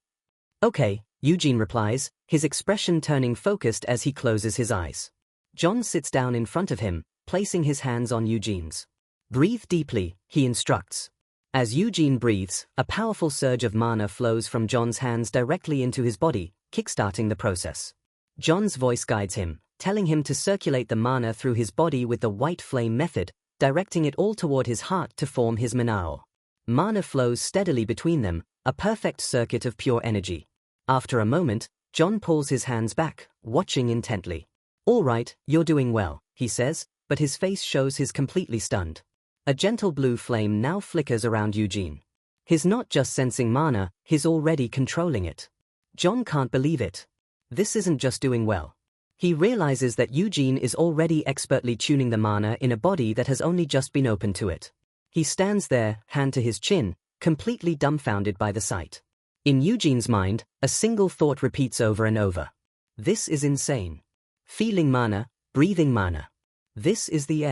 [SPEAKER 1] Okay, Eugene replies, his expression turning focused as he closes his eyes. John sits down in front of him, placing his hands on Eugene's. Breathe deeply, he instructs. As Eugene breathes, a powerful surge of mana flows from John's hands directly into his body, kickstarting the process. John's voice guides him, telling him to circulate the mana through his body with the white flame method, directing it all toward his heart to form his manao. Mana flows steadily between them, a perfect circuit of pure energy. After a moment, John pulls his hands back, watching intently. All right, you're doing well, he says, but his face shows he's completely stunned. A gentle blue flame now flickers around Eugene. He's not just sensing mana, he's already controlling it. John can't believe it. This isn't just doing well. He realizes that Eugene is already expertly tuning the mana in a body that has only just been opened to it. He stands there, hand to his chin, completely dumbfounded by the sight. In Eugene's mind, a single thought repeats over and over. This is insane. Feeling mana, breathing mana. This is the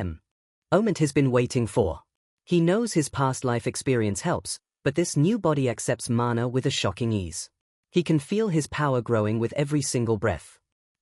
[SPEAKER 1] moment he's been waiting for. He knows his past life experience helps, but this new body accepts mana with a shocking ease. He can feel his power growing with every single breath.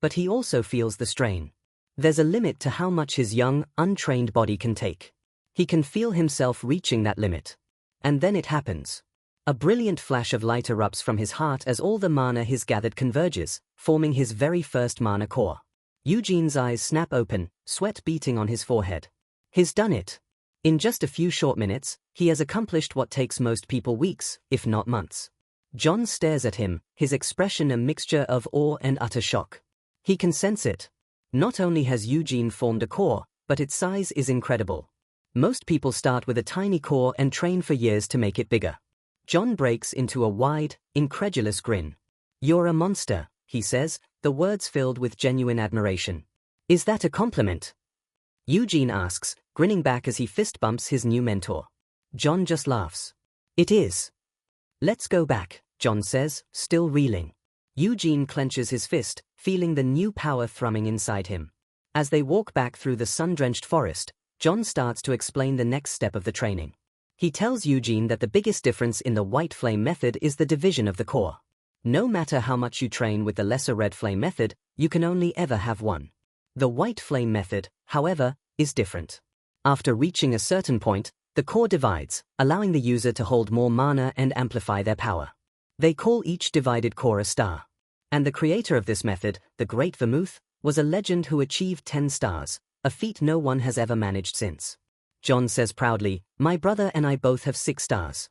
[SPEAKER 1] But he also feels the strain. There's a limit to how much his young, untrained body can take. He can feel himself reaching that limit. And then it happens. A brilliant flash of light erupts from his heart as all the mana he's gathered converges, forming his very first mana core. Eugene's eyes snap open, sweat beating on his forehead. He's done it. In just a few short minutes, he has accomplished what takes most people weeks, if not months. John stares at him, his expression a mixture of awe and utter shock. He can sense it. Not only has Eugene formed a core, but its size is incredible. Most people start with a tiny core and train for years to make it bigger. John breaks into a wide, incredulous grin. "You're a monster," he says, the words filled with genuine admiration. "Is that a compliment?" Eugene asks, grinning back as he fist bumps his new mentor. John just laughs. "It is." "Let's go back," John says, still reeling. Eugene clenches his fist, feeling the new power thrumming inside him. As they walk back through the sun-drenched forest, John starts to explain the next step of the training. He tells Eugene that the biggest difference in the white flame method is the division of the core. No matter how much you train with the lesser red flame method, you can only ever have one. The white flame method, however, is different. After reaching a certain point, the core divides, allowing the user to hold more mana and amplify their power. They call each divided core a star. And the creator of this method, the Great Vermouth, was a legend who achieved 10 stars, a feat no one has ever managed since. John says proudly, "My brother and I both have 6 stars."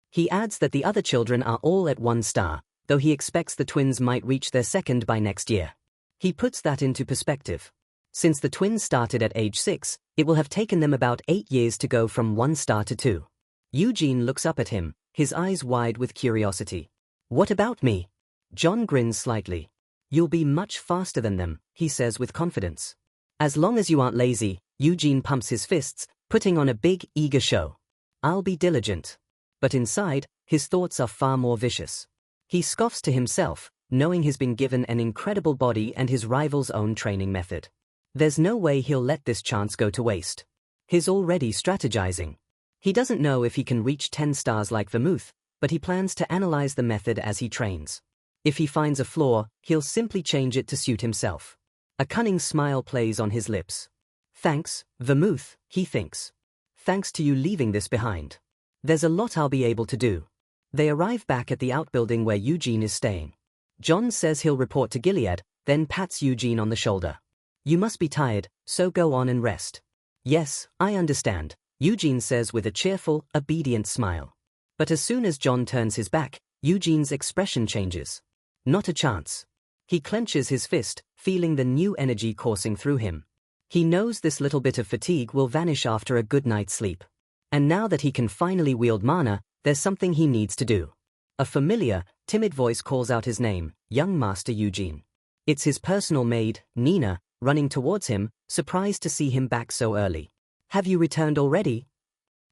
[SPEAKER 1] He adds that the other children are all at 1 star, though he expects the twins might reach their second by next year. He puts that into perspective. Since the twins started at age 6, it will have taken them about 8 years to go from 1 star to 2. Eugene looks up at him, his eyes wide with curiosity. "What about me?" John grins slightly. "You'll be much faster than them," he says with confidence. "As long as you aren't lazy," Eugene pumps his fists, putting on a big, eager show. "I'll be diligent." But inside, his thoughts are far more vicious. He scoffs to himself, knowing he's been given an incredible body and his rival's own training method. There's no way he'll let this chance go to waste. He's already strategizing. He doesn't know if he can reach 10 stars like Vermouth, but he plans to analyze the method as he trains. If he finds a flaw, he'll simply change it to suit himself. A cunning smile plays on his lips. "Thanks, Vermouth," he thinks. "Thanks to you leaving this behind. There's a lot I'll be able to do." They arrive back at the outbuilding where Eugene is staying. John says he'll report to Gilead, then pats Eugene on the shoulder. "You must be tired, so go on and rest." "Yes, I understand," Eugene says with a cheerful, obedient smile. But as soon as John turns his back, Eugene's expression changes. Not a chance. He clenches his fist, feeling the new energy coursing through him. He knows this little bit of fatigue will vanish after a good night's sleep. And now that he can finally wield mana, there's something he needs to do. A familiar, timid voice calls out his name, "Young Master Eugene." It's his personal maid, Nina, running towards him, surprised to see him back so early. "Have you returned already?"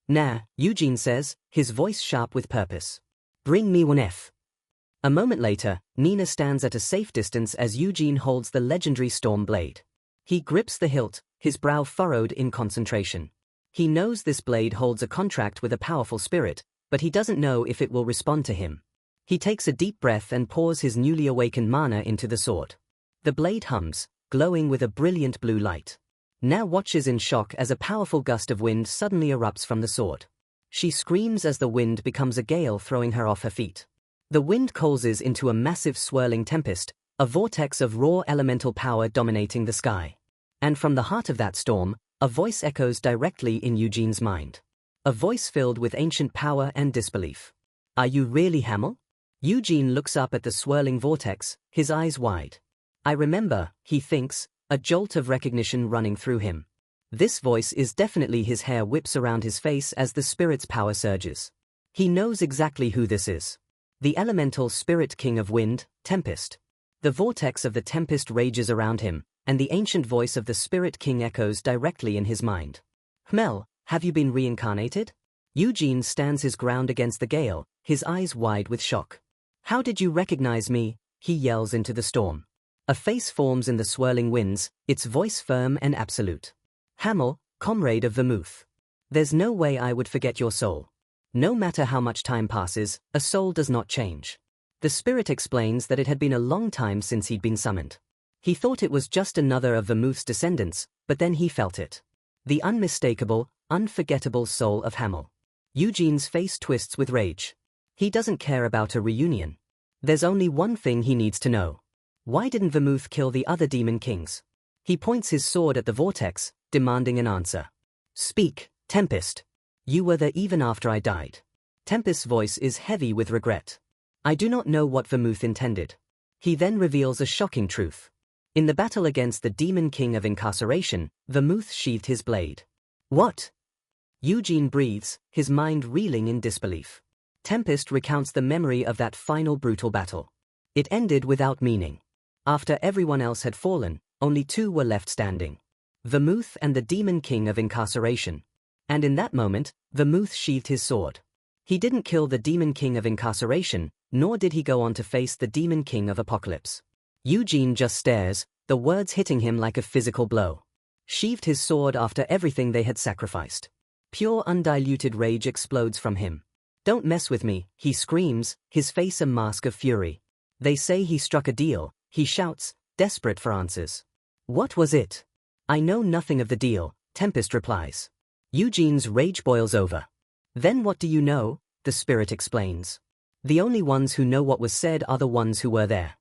[SPEAKER 1] "Nah," Eugene says, his voice sharp with purpose. "Bring me one F." A moment later, Nina stands at a safe distance as Eugene holds the legendary Storm Blade. He grips the hilt, his brow furrowed in concentration. He knows this blade holds a contract with a powerful spirit, but he doesn't know if it will respond to him. He takes a deep breath and pours his newly awakened mana into the sword. The blade hums, glowing with a brilliant blue light. Now watches in shock as a powerful gust of wind suddenly erupts from the sword. She screams as the wind becomes a gale, throwing her off her feet. The wind coalesces into a massive swirling tempest, a vortex of raw elemental power dominating the sky. And from the heart of that storm, a voice echoes directly in Eugene's mind. A voice filled with ancient power and disbelief. "Are you really Hamel?" Eugene looks up at the swirling vortex, his eyes wide. "I remember," he thinks, a jolt of recognition running through him. This voice is definitely his. Hair whips around his face as the spirit's power surges. He knows exactly who this is. The elemental spirit king of wind, Tempest. The vortex of the tempest rages around him, and the ancient voice of the Spirit King echoes directly in his mind. Hmel, have you been reincarnated? Eugene stands his ground against the gale, his eyes wide with shock. How did you recognize me? He yells into the storm. A face forms in the swirling winds, its voice firm and absolute. Hamel, comrade of Vermouth. There's no way I would forget your soul. No matter how much time passes, a soul does not change. The spirit explains that it had been a long time since he'd been summoned. He thought it was just another of Vermouth's descendants, but then he felt it. The unmistakable, unforgettable soul of Hamel. Eugene's face twists with rage. He doesn't care about a reunion. There's only one thing he needs to know. Why didn't Vermouth kill the other demon kings? He points his sword at the vortex, demanding an answer. Speak, Tempest. You were there even after I died. Tempest's voice is heavy with regret. I do not know what Vermouth intended. He then reveals a shocking truth. In the battle against the demon king of incarceration, Vermouth sheathed his blade. What? Eugene breathes, his mind reeling in disbelief. Tempest recounts the memory of that final brutal battle. It ended without meaning. After everyone else had fallen, only two were left standing. Vermouth and the demon king of incarceration. And in that moment, Vermouth sheathed his sword. He didn't kill the demon king of incarceration, nor did he go on to face the demon king of apocalypse. Eugene just stares, the words hitting him like a physical blow. Sheathed his sword after everything they had sacrificed. Pure undiluted rage explodes from him. Don't mess with me, he screams, his face a mask of fury. They say he struck a deal, he shouts, desperate for answers. What was it? I know nothing of the deal, Tempest replies. Eugene's rage boils over. Then what do you know? The spirit explains. The only ones who know what was said are the ones who were there.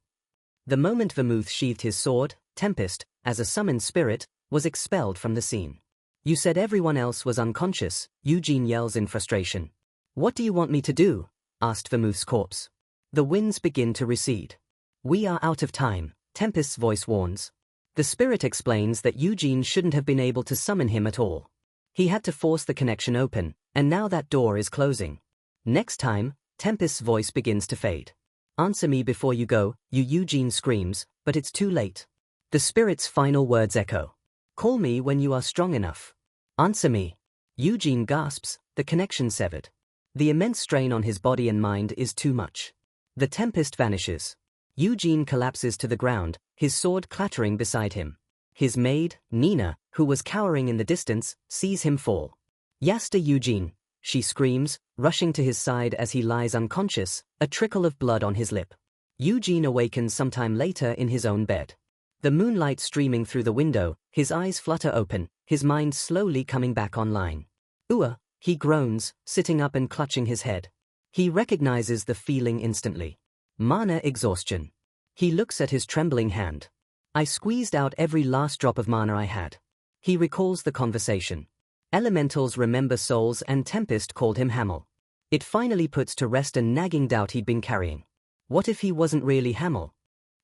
[SPEAKER 1] The moment Vermouth sheathed his sword, Tempest, as a summoned spirit, was expelled from the scene. You said everyone else was unconscious, Eugene yells in frustration. What do you want me to do? Asked Vermouth's corpse. The winds begin to recede. We are out of time, Tempest's voice warns. The spirit explains that Eugene shouldn't have been able to summon him at all. He had to force the connection open, and now that door is closing. Next time, Tempest's voice begins to fade. Answer me before you go, Eugene screams, but it's too late. The spirit's final words echo. Call me when you are strong enough. Answer me. Eugene gasps, the connection severed. The immense strain on his body and mind is too much. The tempest vanishes. Eugene collapses to the ground, his sword clattering beside him. His maid, Nina, who was cowering in the distance, sees him fall. Yasta Eugene, she screams, rushing to his side as he lies unconscious, a trickle of blood on his lip. Eugene awakens sometime later in his own bed. The moonlight streaming through the window, his eyes flutter open, his mind slowly coming back online. Ua, he groans, sitting up and clutching his head. He recognizes the feeling instantly. Mana exhaustion. He looks at his trembling hand. I squeezed out every last drop of mana I had. He recalls the conversation. Elementals remember souls and Tempest called him Hamel. It finally puts to rest a nagging doubt he'd been carrying. What if he wasn't really Hamel,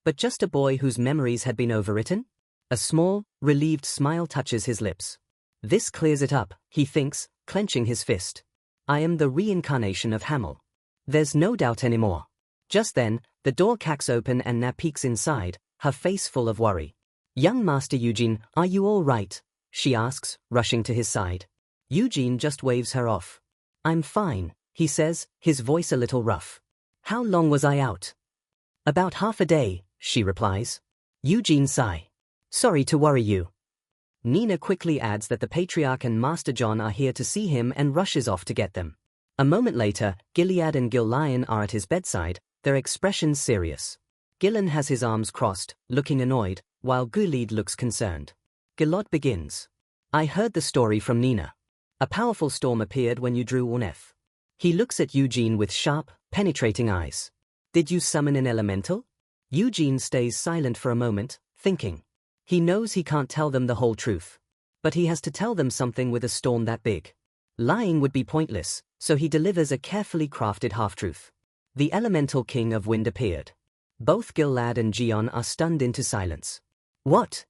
[SPEAKER 1] but just a boy whose memories had been overwritten? A small, relieved smile touches his lips. This clears it up, he thinks, clenching his fist. I am the reincarnation of Hamel. There's no doubt anymore. Just then, the door cracks open and Na peeks inside, her face full of worry. Young Master Eugene, are you all right? She asks, rushing to his side. Eugene just waves her off. I'm fine, he says, his voice a little rough. How long was I out? About half a day, she replies. Eugene sigh. Sorry to worry you. Nina quickly adds that the Patriarch and Master John are here to see him and rushes off to get them. A moment later, Gilead and Gil Lion are at his bedside, their expressions serious. Gillen has his arms crossed, looking annoyed, while Gilead looks concerned. Gilad begins. I heard the story from Nina. A powerful storm appeared when you drew Orneth. He looks at Eugene with sharp, penetrating eyes. Did you summon an elemental? Eugene stays silent for a moment, thinking. He knows he can't tell them the whole truth. But he has to tell them something with a storm that big. Lying would be pointless, so he delivers a carefully crafted half-truth. The elemental king of wind appeared. Both Gilad and Gion are stunned into silence. What?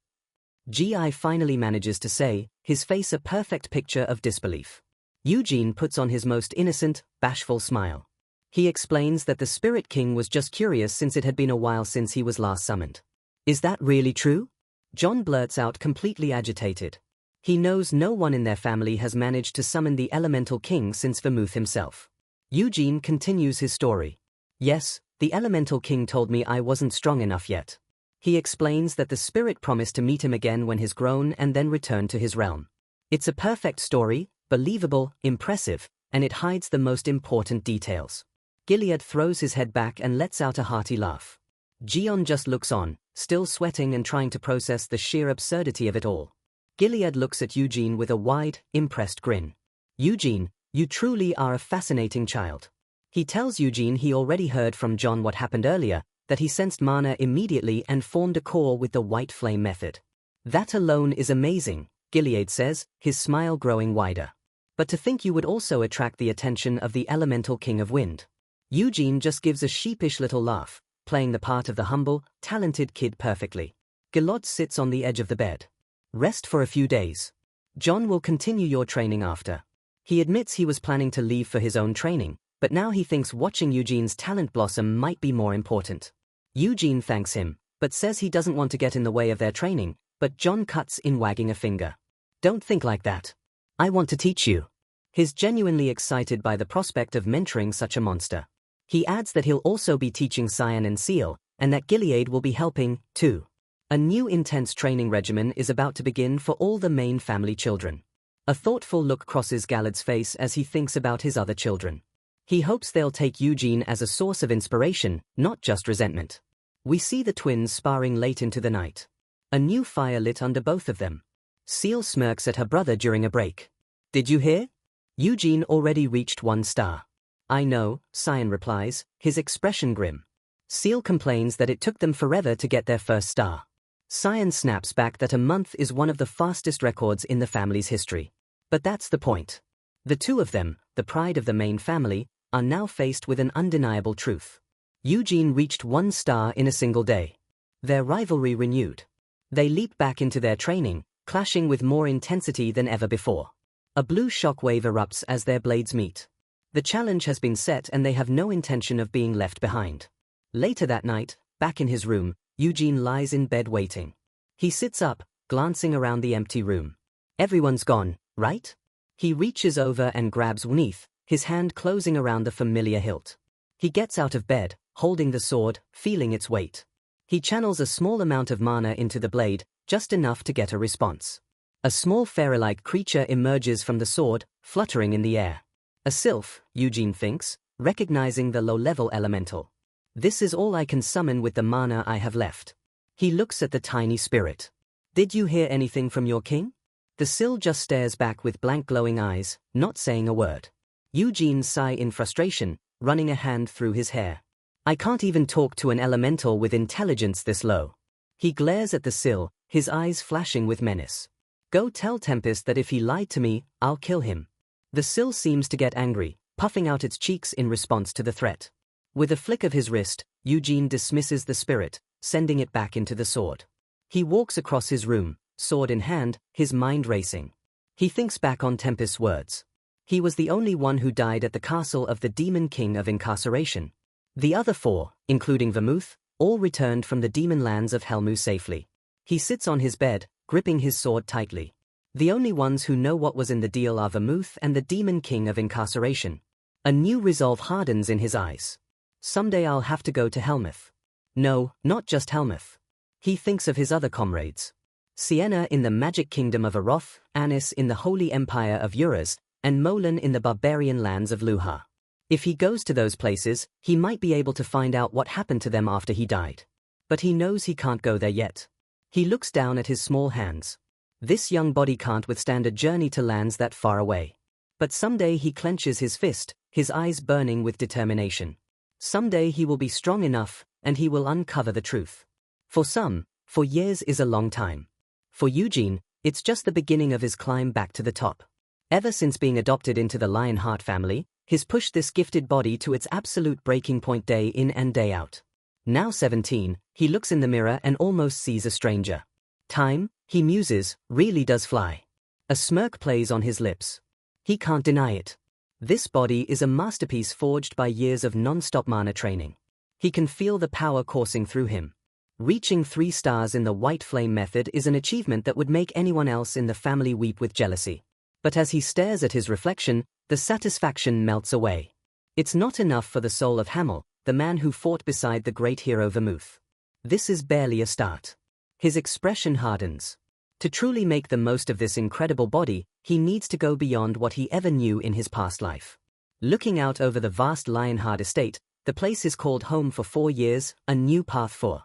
[SPEAKER 1] Gi finally manages to say, his face a perfect picture of disbelief. Eugene puts on his most innocent, bashful smile. He explains that the Spirit King was just curious since it had been a while since he was last summoned. Is that really true? John blurts out, completely agitated. He knows no one in their family has managed to summon the Elemental King since Vermouth himself. Eugene continues his story. Yes, the Elemental King told me I wasn't strong enough yet. He explains that the spirit promised to meet him again when he's grown and then return to his realm. It's a perfect story, believable, impressive, and it hides the most important details. Gilead throws his head back and lets out a hearty laugh. Gion just looks on, still sweating and trying to process the sheer absurdity of it all. Gilead looks at Eugene with a wide, impressed grin. Eugene, you truly are a fascinating child. He tells Eugene he already heard from John what happened earlier, that he sensed mana immediately and formed a core with the white flame method. That alone is amazing, Gilead says, his smile growing wider. But to think you would also attract the attention of the Elemental King of Wind. Eugene just gives a sheepish little laugh, playing the part of the humble, talented kid perfectly. Gilead sits on the edge of the bed. Rest for a few days. John will continue your training after. He admits he was planning to leave for his own training, but now he thinks watching Eugene's talent blossom might be more important. Eugene thanks him, but says he doesn't want to get in the way of their training, but John cuts in, wagging a finger. Don't think like that. I want to teach you. He's genuinely excited by the prospect of mentoring such a monster. He adds that he'll also be teaching Cyan and Seal, and that Gilead will be helping, too. A new intense training regimen is about to begin for all the main family children. A thoughtful look crosses Gilead's face as he thinks about his other children. He hopes they'll take Eugene as a source of inspiration, not just resentment. We see the twins sparring late into the night. A new fire lit under both of them. Seal smirks at her brother during a break. Did you hear? Eugene already reached 1 star. I know, Cyan replies, his expression grim. Seal complains that it took them forever to get their first star. Cyan snaps back that a month is one of the fastest records in the family's history. But that's the point. The two of them, the pride of the main family, are now faced with an undeniable truth. Eugene reached 1 star in a single day. Their rivalry renewed. They leap back into their training, clashing with more intensity than ever before. A blue shockwave erupts as their blades meet. The challenge has been set and they have no intention of being left behind. Later that night, back in his room, Eugene lies in bed waiting. He sits up, glancing around the empty room. Everyone's gone, right? He reaches over and grabs Neith, his hand closing around the familiar hilt. He gets out of bed, holding the sword, feeling its weight. He channels a small amount of mana into the blade, just enough to get a response. A small fairy-like creature emerges from the sword, fluttering in the air. A sylph, Eugene thinks, recognizing the low-level elemental. This is all I can summon with the mana I have left. He looks at the tiny spirit. Did you hear anything from your king? The Syl just stares back with blank glowing eyes, not saying a word. Eugene sighs in frustration, running a hand through his hair. I can't even talk to an elemental with intelligence this low. He glares at the Syl, his eyes flashing with menace. Go tell Tempest that if he lied to me, I'll kill him. The Syl seems to get angry, puffing out its cheeks in response to the threat. With a flick of his wrist, Eugene dismisses the spirit, sending it back into the sword. He walks across his room, sword in hand, his mind racing. He thinks back on Tempest's words. He was the only one who died at the castle of the Demon King of Incarceration. The other 4, including Vermouth, all returned from the demon lands of Helmu safely. He sits on his bed, gripping his sword tightly. The only ones who know what was in the deal are Vermouth and the Demon King of Incarceration. A new resolve hardens in his eyes. Someday I'll have to go to Helmuth. No, not just Helmuth. He thinks of his other comrades. Sienna in the magic kingdom of Aroth, Anis in the holy empire of Uruz, and Molan in the barbarian lands of Luha. If he goes to those places, he might be able to find out what happened to them after he died. But he knows he can't go there yet. He looks down at his small hands. This young body can't withstand a journey to lands that far away. But someday he clenches his fist, his eyes burning with determination. Someday he will be strong enough, and he will uncover the truth. For some, 4 years is a long time. For Eugene, it's just the beginning of his climb back to the top. Ever since being adopted into the Lionheart family, he's pushed this gifted body to its absolute breaking point day in and day out. Now 17, he looks in the mirror and almost sees a stranger. Time, he muses, really does fly. A smirk plays on his lips. He can't deny it. This body is a masterpiece forged by years of non-stop mana training. He can feel the power coursing through him. Reaching 3 stars in the white flame method is an achievement that would make anyone else in the family weep with jealousy. But as he stares at his reflection, the satisfaction melts away. It's not enough for the soul of Hamel, the man who fought beside the great hero Vermouth. This is barely a start. His expression hardens. To truly make the most of this incredible body, he needs to go beyond what he ever knew in his past life. Looking out over the vast Lionheart estate, the place is called home for 4 years, a new path for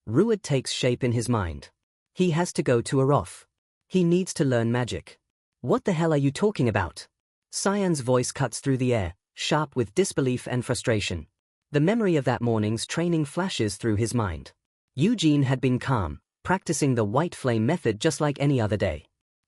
[SPEAKER 1] Ruud takes shape in his mind. He has to go to Aroth. He needs to learn magic. What the hell are you talking about? Cyan's voice cuts through the air, sharp with disbelief and frustration. The memory of that morning's training flashes through his mind. Eugene had been calm, practicing the white flame method just like any other day.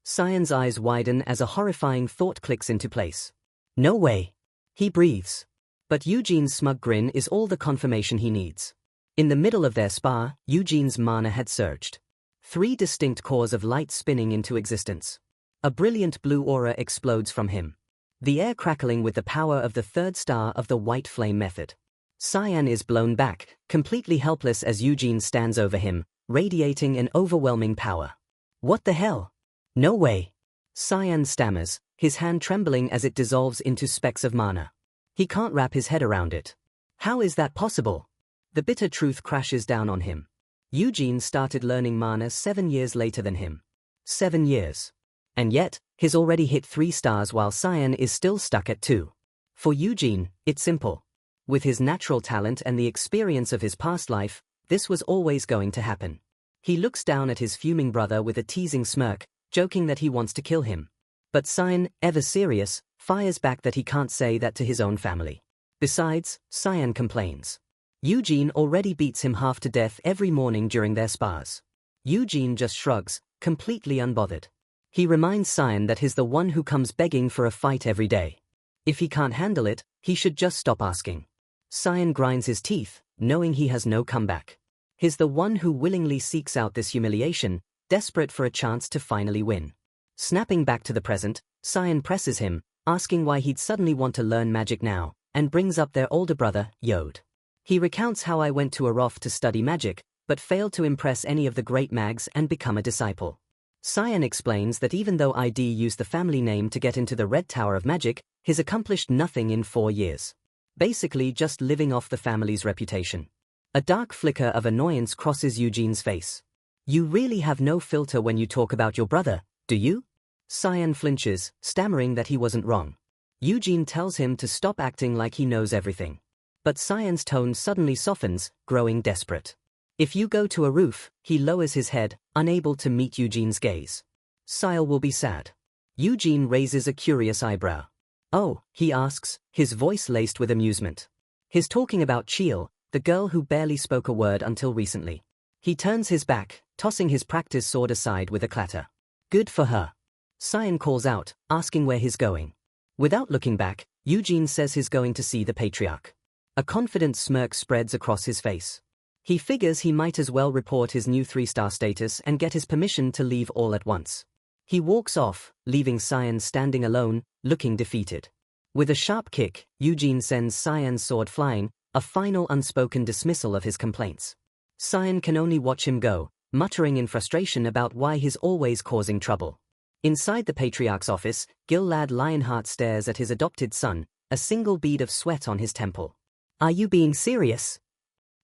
[SPEAKER 1] Cyan's eyes widen as a horrifying thought clicks into place. No way. He breathes. But Eugene's smug grin is all the confirmation he needs. In the middle of their spar, Eugene's mana had surged. 3 distinct cores of light spinning into existence. A brilliant blue aura explodes from him. The air crackling with the power of the 3rd star of the white flame method. Cyan is blown back, completely helpless as Eugene stands over him, radiating an overwhelming power. What the hell? No way. Cyan stammers, his hand trembling as it dissolves into specks of mana. He can't wrap his head around it. How is that possible? The bitter truth crashes down on him. Eugene started learning mana 7 years later than him. 7 years. And yet, he's already hit 3 stars while Cyan is still stuck at 2. For Eugene, it's simple. With his natural talent and the experience of his past life, this was always going to happen. He looks down at his fuming brother with a teasing smirk, joking that he wants to kill him. But Cyan, ever serious, fires back that he can't say that to his own family. Besides, Cyan complains. Eugene already beats him half to death every morning during their spars. Eugene just shrugs, completely unbothered. He reminds Cyan that he's the one who comes begging for a fight every day. If he can't handle it, he should just stop asking. Cyan grinds his teeth, knowing he has no comeback. He's the one who willingly seeks out this humiliation, desperate for a chance to finally win. Snapping back to the present, Cyan presses him, asking why he'd suddenly want to learn magic now, and brings up their older brother, Yod. He recounts how I went to Aroth to study magic, but failed to impress any of the great mags and become a disciple. Cyan explains that even though ID used the family name to get into the Red Tower of Magic, he's accomplished nothing in 4 years. Basically just living off the family's reputation. A dark flicker of annoyance crosses Eugene's face. You really have no filter when you talk about your brother, do you? Cyan flinches, stammering that he wasn't wrong. Eugene tells him to stop acting like he knows everything. But Cyan's tone suddenly softens, growing desperate. If you go to a roof, he lowers his head, unable to meet Eugene's gaze. Cyan will be sad. Eugene raises a curious eyebrow. Oh, he asks, his voice laced with amusement. He's talking about Cheel, the girl who barely spoke a word until recently. He turns his back, tossing his practice sword aside with a clatter. Good for her. Cyan calls out, asking where he's going. Without looking back, Eugene says he's going to see the Patriarch. A confident smirk spreads across his face. He figures he might as well report his new 3-star status and get his permission to leave all at once. He walks off, leaving Cyan standing alone, looking defeated. With a sharp kick, Eugene sends Cyan's sword flying, a final unspoken dismissal of his complaints. Cyan can only watch him go, muttering in frustration about why he's always causing trouble. Inside the Patriarch's office, Gil-lad Lionheart stares at his adopted son, a single bead of sweat on his temple. Are you being serious?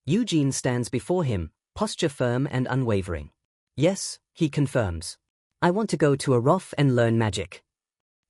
[SPEAKER 1] Eugene stands before him, posture firm and unwavering. Yes, he confirms. I want to go to Aroth and learn magic.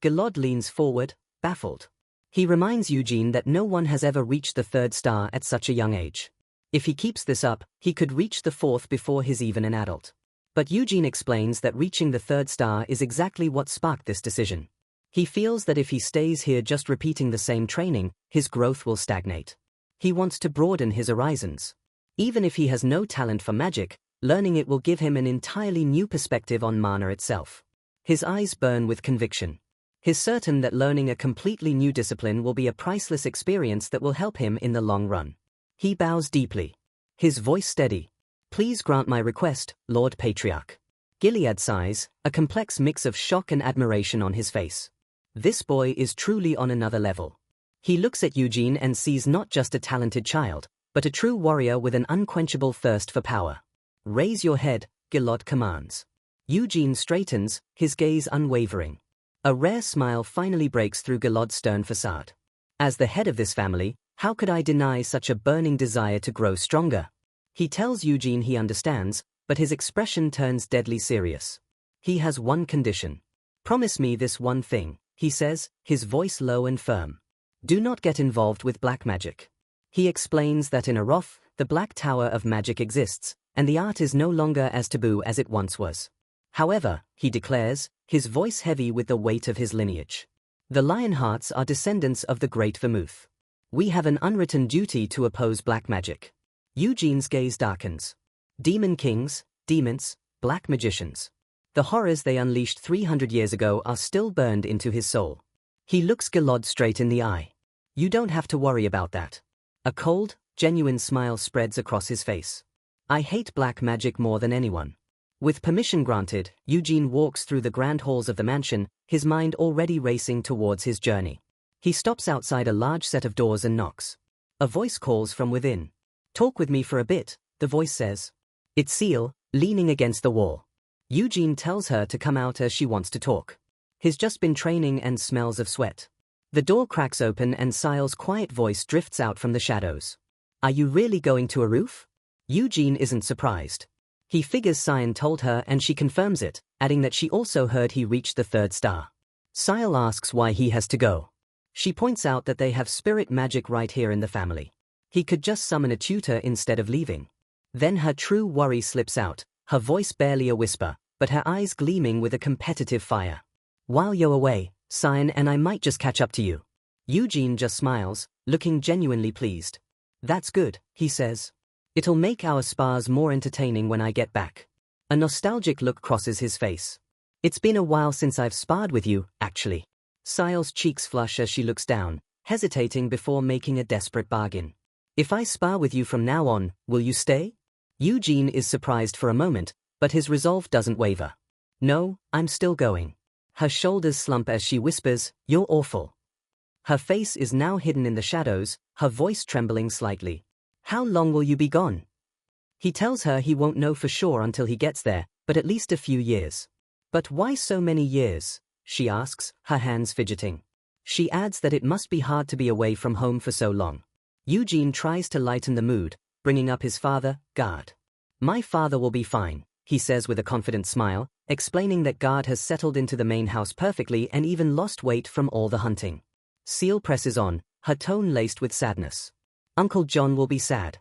[SPEAKER 1] Gilad leans forward, baffled. He reminds Eugene that no one has ever reached the 3rd star at such a young age. If he keeps this up, he could reach the 4th before he's even an adult. But Eugene explains that reaching the 3rd star is exactly what sparked this decision. He feels that if he stays here just repeating the same training, his growth will stagnate. He wants to broaden his horizons. Even if he has no talent for magic, learning it will give him an entirely new perspective on mana itself. His eyes burn with conviction. He's certain that learning a completely new discipline will be a priceless experience that will help him in the long run. He bows deeply. His voice steady. Please grant my request, Lord Patriarch. Gilead sighs, a complex mix of shock and admiration on his face. This boy is truly on another level. He looks at Eugene and sees not just a talented child, but a true warrior with an unquenchable thirst for power. Raise your head, Gilad commands. Eugene straightens, his gaze unwavering. A rare smile finally breaks through Gilad's stern facade. As the head of this family, how could I deny such a burning desire to grow stronger? He tells Eugene he understands, but his expression turns deadly serious. He has one condition. Promise me this one thing, he says, his voice low and firm. Do not get involved with black magic. He explains that in Aroth, the Black Tower of Magic exists, and the art is no longer as taboo as it once was. However, he declares, his voice heavy with the weight of his lineage. The Lionhearts are descendants of the Great Vermouth. We have an unwritten duty to oppose black magic. Eugene's gaze darkens. Demon kings, demons, black magicians. The horrors they unleashed 300 years ago are still burned into his soul. He looks Gilad straight in the eye. You don't have to worry about that. A cold, genuine smile spreads across his face. I hate black magic more than anyone. With permission granted, Eugene walks through the grand halls of the mansion, his mind already racing towards his journey. He stops outside a large set of doors and knocks. A voice calls from within. Talk with me for a bit, the voice says. It's Seal, leaning against the wall. Eugene tells her to come out as she wants to talk. He's just been training and smells of sweat. The door cracks open and Sile's quiet voice drifts out from the shadows. Are you really going to a roof? Eugene isn't surprised. He figures Sion told her and she confirms it, adding that she also heard he reached the 3rd star. Sile asks why he has to go. She points out that they have spirit magic right here in the family. He could just summon a tutor instead of leaving. Then her true worry slips out, her voice barely a whisper, but her eyes gleaming with a competitive fire. While you're away, Sion and I might just catch up to you. Eugene just smiles, looking genuinely pleased. That's good, he says. It'll make our spars more entertaining when I get back. A nostalgic look crosses his face. It's been a while since I've sparred with you, actually. Sile's cheeks flush as she looks down, hesitating before making a desperate bargain. If I spar with you from now on, will you stay? Eugene is surprised for a moment, but his resolve doesn't waver. No, I'm still going. Her shoulders slump as she whispers, You're awful. Her face is now hidden in the shadows, her voice trembling slightly. How long will you be gone? He tells her he won't know for sure until he gets there, but at least a few years. But why so many years? She asks, her hands fidgeting. She adds that it must be hard to be away from home for so long. Eugene tries to lighten the mood, bringing up his father, Gard. My father will be fine, he says with a confident smile, explaining that Gard has settled into the main house perfectly and even lost weight from all the hunting. Seal presses on, her tone laced with sadness. Uncle John will be sad.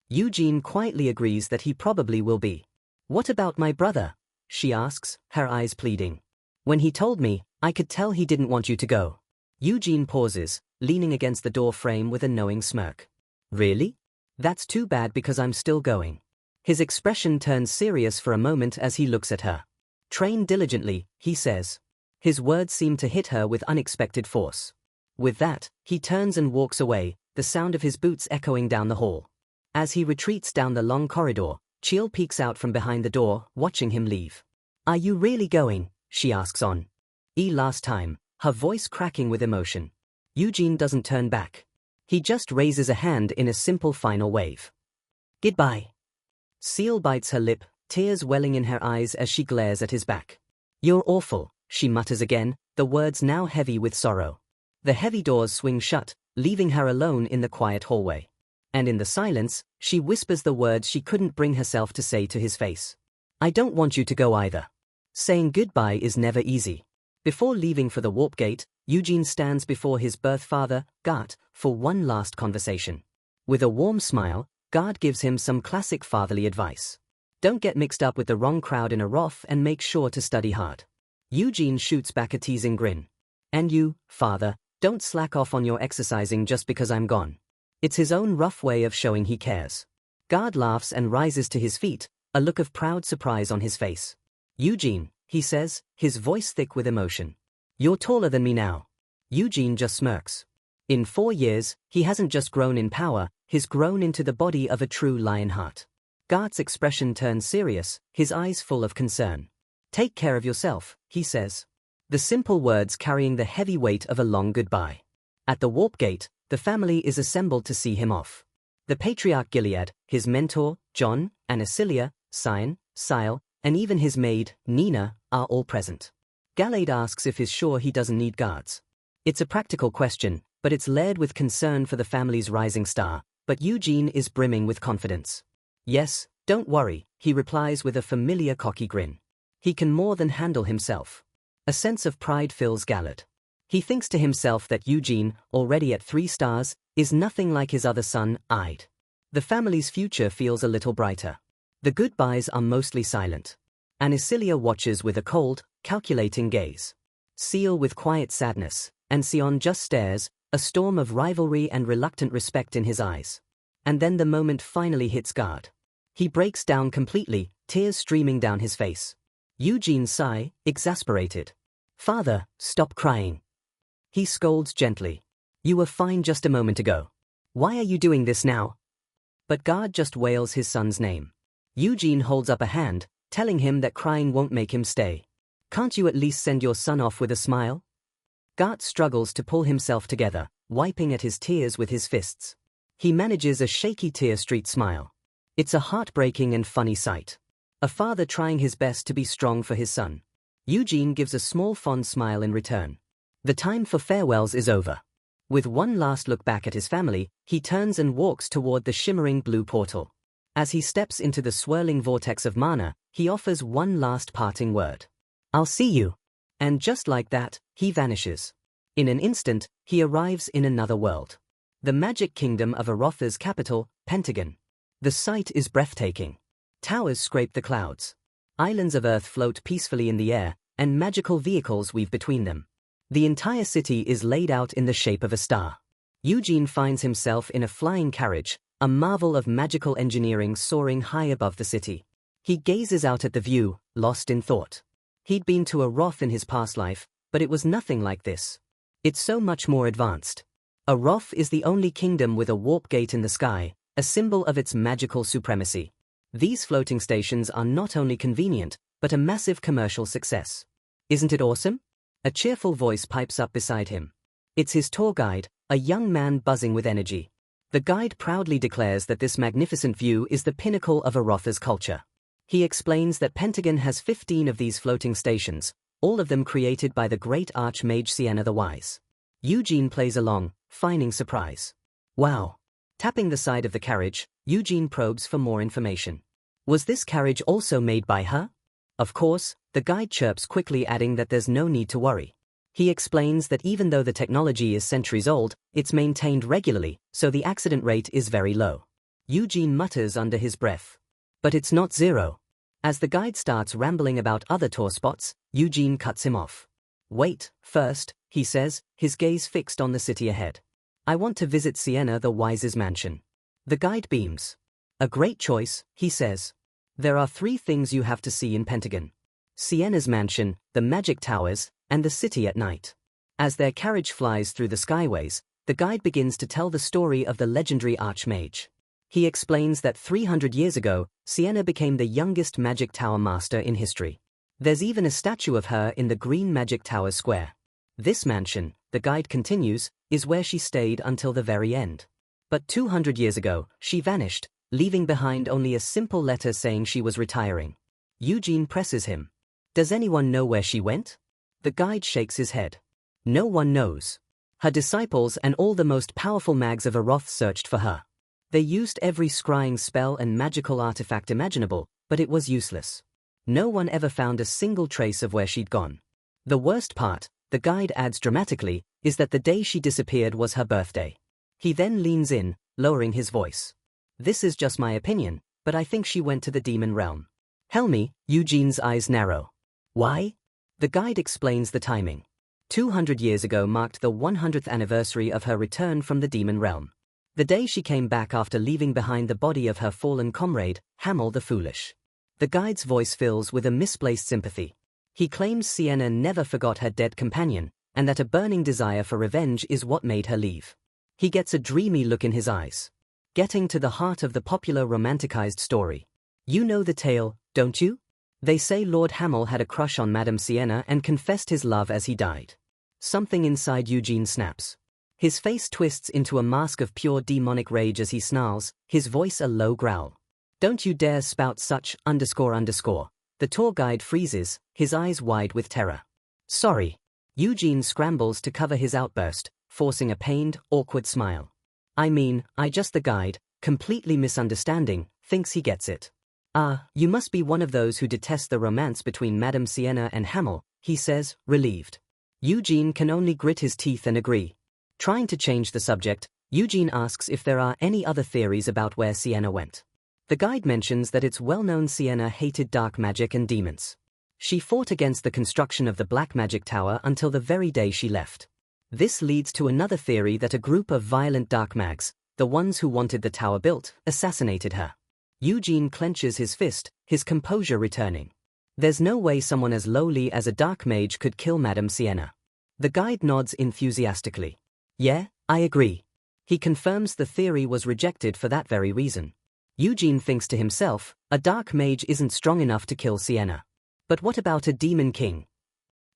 [SPEAKER 1] Eugene quietly agrees that he probably will be. What about my brother? She asks, her eyes pleading. When he told me, I could tell he didn't want you to go. Eugene pauses, leaning against the door frame with a knowing smirk. Really? That's too bad because I'm still going. His expression turns serious for a moment as he looks at her. Train diligently, he says. His words seem to hit her with unexpected force. With that, he turns and walks away, the sound of his boots echoing down the hall. As he retreats down the long corridor, Chil peeks out from behind the door, watching him leave. Are you really going? She asks on. Last time, her voice cracking with emotion. Eugene doesn't turn back. He just raises a hand in a simple final wave. Goodbye. Seal bites her lip, tears welling in her eyes as she glares at his back. You're awful, she mutters again, the words now heavy with sorrow. The heavy doors swing shut, leaving her alone in the quiet hallway. And in the silence, she whispers the words she couldn't bring herself to say to his face. I don't want you to go either. Saying goodbye is never easy. Before leaving for the warp gate, Eugene stands before his birth father, Gart, for one last conversation. With a warm smile, Gart gives him some classic fatherly advice. Don't get mixed up with the wrong crowd in Aroth and make sure to study hard. Eugene shoots back a teasing grin. And you, father, don't slack off on your exercising just because I'm gone. It's his own rough way of showing he cares. Gard laughs and rises to his feet, a look of proud surprise on his face. Eugene, he says, his voice thick with emotion. You're taller than me now. Eugene just smirks. In 4 years, he hasn't just grown in power, he's grown into the body of a true Lionheart. Gard's expression turns serious, his eyes full of concern. Take care of yourself, he says. The simple words carrying the heavy weight of a long goodbye. At the warp gate, the family is assembled to see him off. The patriarch Gilead, his mentor, John, Anicilia, Cyan, Sile, and even his maid, Nina, are all present. Gilead asks if he's sure he doesn't need guards. It's a practical question, but it's layered with concern for the family's rising star, but Eugene is brimming with confidence. Yes, don't worry, he replies with a familiar cocky grin. He can more than handle himself. A sense of pride fills Gilead. He thinks to himself that Eugene, already at 3 stars, is nothing like his other son, Ide. The family's future feels a little brighter. The goodbyes are mostly silent. Anicilia watches with a cold, calculating gaze. Seal with quiet sadness, and Sion just stares, a storm of rivalry and reluctant respect in his eyes. And then the moment finally hits Guard. He breaks down completely, tears streaming down his face. Eugene sigh, exasperated. Father, stop crying. He scolds gently. You were fine just a moment ago. Why are you doing this now? But Guard just wails his son's name. Eugene holds up a hand, telling him that crying won't make him stay. Can't you at least send your son off with a smile? Guard struggles to pull himself together, wiping at his tears with his fists. He manages a shaky tear-streaked smile. It's a heartbreaking and funny sight. A father trying his best to be strong for his son. Eugene gives a small fond smile in return. The time for farewells is over. With one last look back at his family, he turns and walks toward the shimmering blue portal. As he steps into the swirling vortex of mana, he offers one last parting word. I'll see you. And just like that, he vanishes. In an instant, he arrives in another world. The magic kingdom of Arotha's capital, Pentagon. The sight is breathtaking. Towers scrape the clouds. Islands of Earth float peacefully in the air, and magical vehicles weave between them. The entire city is laid out in the shape of a star. Eugene finds himself in a flying carriage, a marvel of magical engineering soaring high above the city. He gazes out at the view, lost in thought. He'd been to Aroth in his past life, but it was nothing like this. It's so much more advanced. Aroth is the only kingdom with a warp gate in the sky, a symbol of its magical supremacy. These floating stations are not only convenient, but a massive commercial success. Isn't it awesome? A cheerful voice pipes up beside him. It's his tour guide, a young man buzzing with energy. The guide proudly declares that this magnificent view is the pinnacle of Arotha's culture. He explains that Pentagon has 15 of these floating stations, all of them created by the great archmage Sienna the Wise. Eugene plays along, feigning surprise. Wow! Tapping the side of the carriage, Eugene probes for more information. Was this carriage also made by her? Of course, the guide chirps quickly, adding that there's no need to worry. He explains that even though the technology is centuries old, it's maintained regularly, so the accident rate is very low. Eugene mutters under his breath. But it's not zero. As the guide starts rambling about other tour spots, Eugene cuts him off. Wait, first, he says, his gaze fixed on the city ahead. I want to visit Sienna the Wise's mansion. The guide beams. A great choice, he says. There are 3 things you have to see in Pentagon. Sienna's mansion, the magic towers, and the city at night. As their carriage flies through the skyways, the guide begins to tell the story of the legendary archmage. He explains that 300 years ago, Sienna became the youngest magic tower master in history. There's even a statue of her in the green magic tower square. This mansion, the guide continues, is where she stayed until the very end. But 200 years ago, she vanished, leaving behind only a simple letter saying she was retiring. Eugene presses him. Does anyone know where she went? The guide shakes his head. No one knows. Her disciples and all the most powerful mags of Aroth searched for her. They used every scrying spell and magical artifact imaginable, but it was useless. No one ever found a single trace of where she'd gone. The worst part, the guide adds dramatically, is that the day she disappeared was her birthday. He then leans in, lowering his voice. This is just my opinion, but I think she went to the demon realm. Helmi, Eugene's eyes narrow. Why? The guide explains the timing. 200 years ago marked the 100th anniversary of her return from the demon realm. The day she came back after leaving behind the body of her fallen comrade, Hamel the Foolish. The guide's voice fills with a misplaced sympathy. He claims Sienna never forgot her dead companion, and that a burning desire for revenge is what made her leave. He gets a dreamy look in his eyes. Getting to the heart of the popular romanticized story. You know the tale, don't you? They say Lord Hamel had a crush on Madame Sienna and confessed his love as he died. Something inside Eugene snaps. His face twists into a mask of pure demonic rage as he snarls, his voice a low growl. Don't you dare spout such ___. The tour guide freezes, his eyes wide with terror. Sorry. Eugene scrambles to cover his outburst, forcing a pained, awkward smile. I mean, the guide, completely misunderstanding, thinks he gets it. Ah, you must be one of those who detest the romance between Madame Sienna and Hamel, he says, relieved. Eugene can only grit his teeth and agree. Trying to change the subject, Eugene asks if there are any other theories about where Sienna went. The guide mentions that it's well known Sienna hated dark magic and demons. She fought against the construction of the Black Magic Tower until the very day she left. This leads to another theory that a group of violent dark mags, the ones who wanted the tower built, assassinated her. Eugene clenches his fist, his composure returning. There's no way someone as lowly as a dark mage could kill Madame Sienna. The guide nods enthusiastically. Yeah, I agree. He confirms the theory was rejected for that very reason. Eugene thinks to himself, a dark mage isn't strong enough to kill Sienna. But what about a demon king?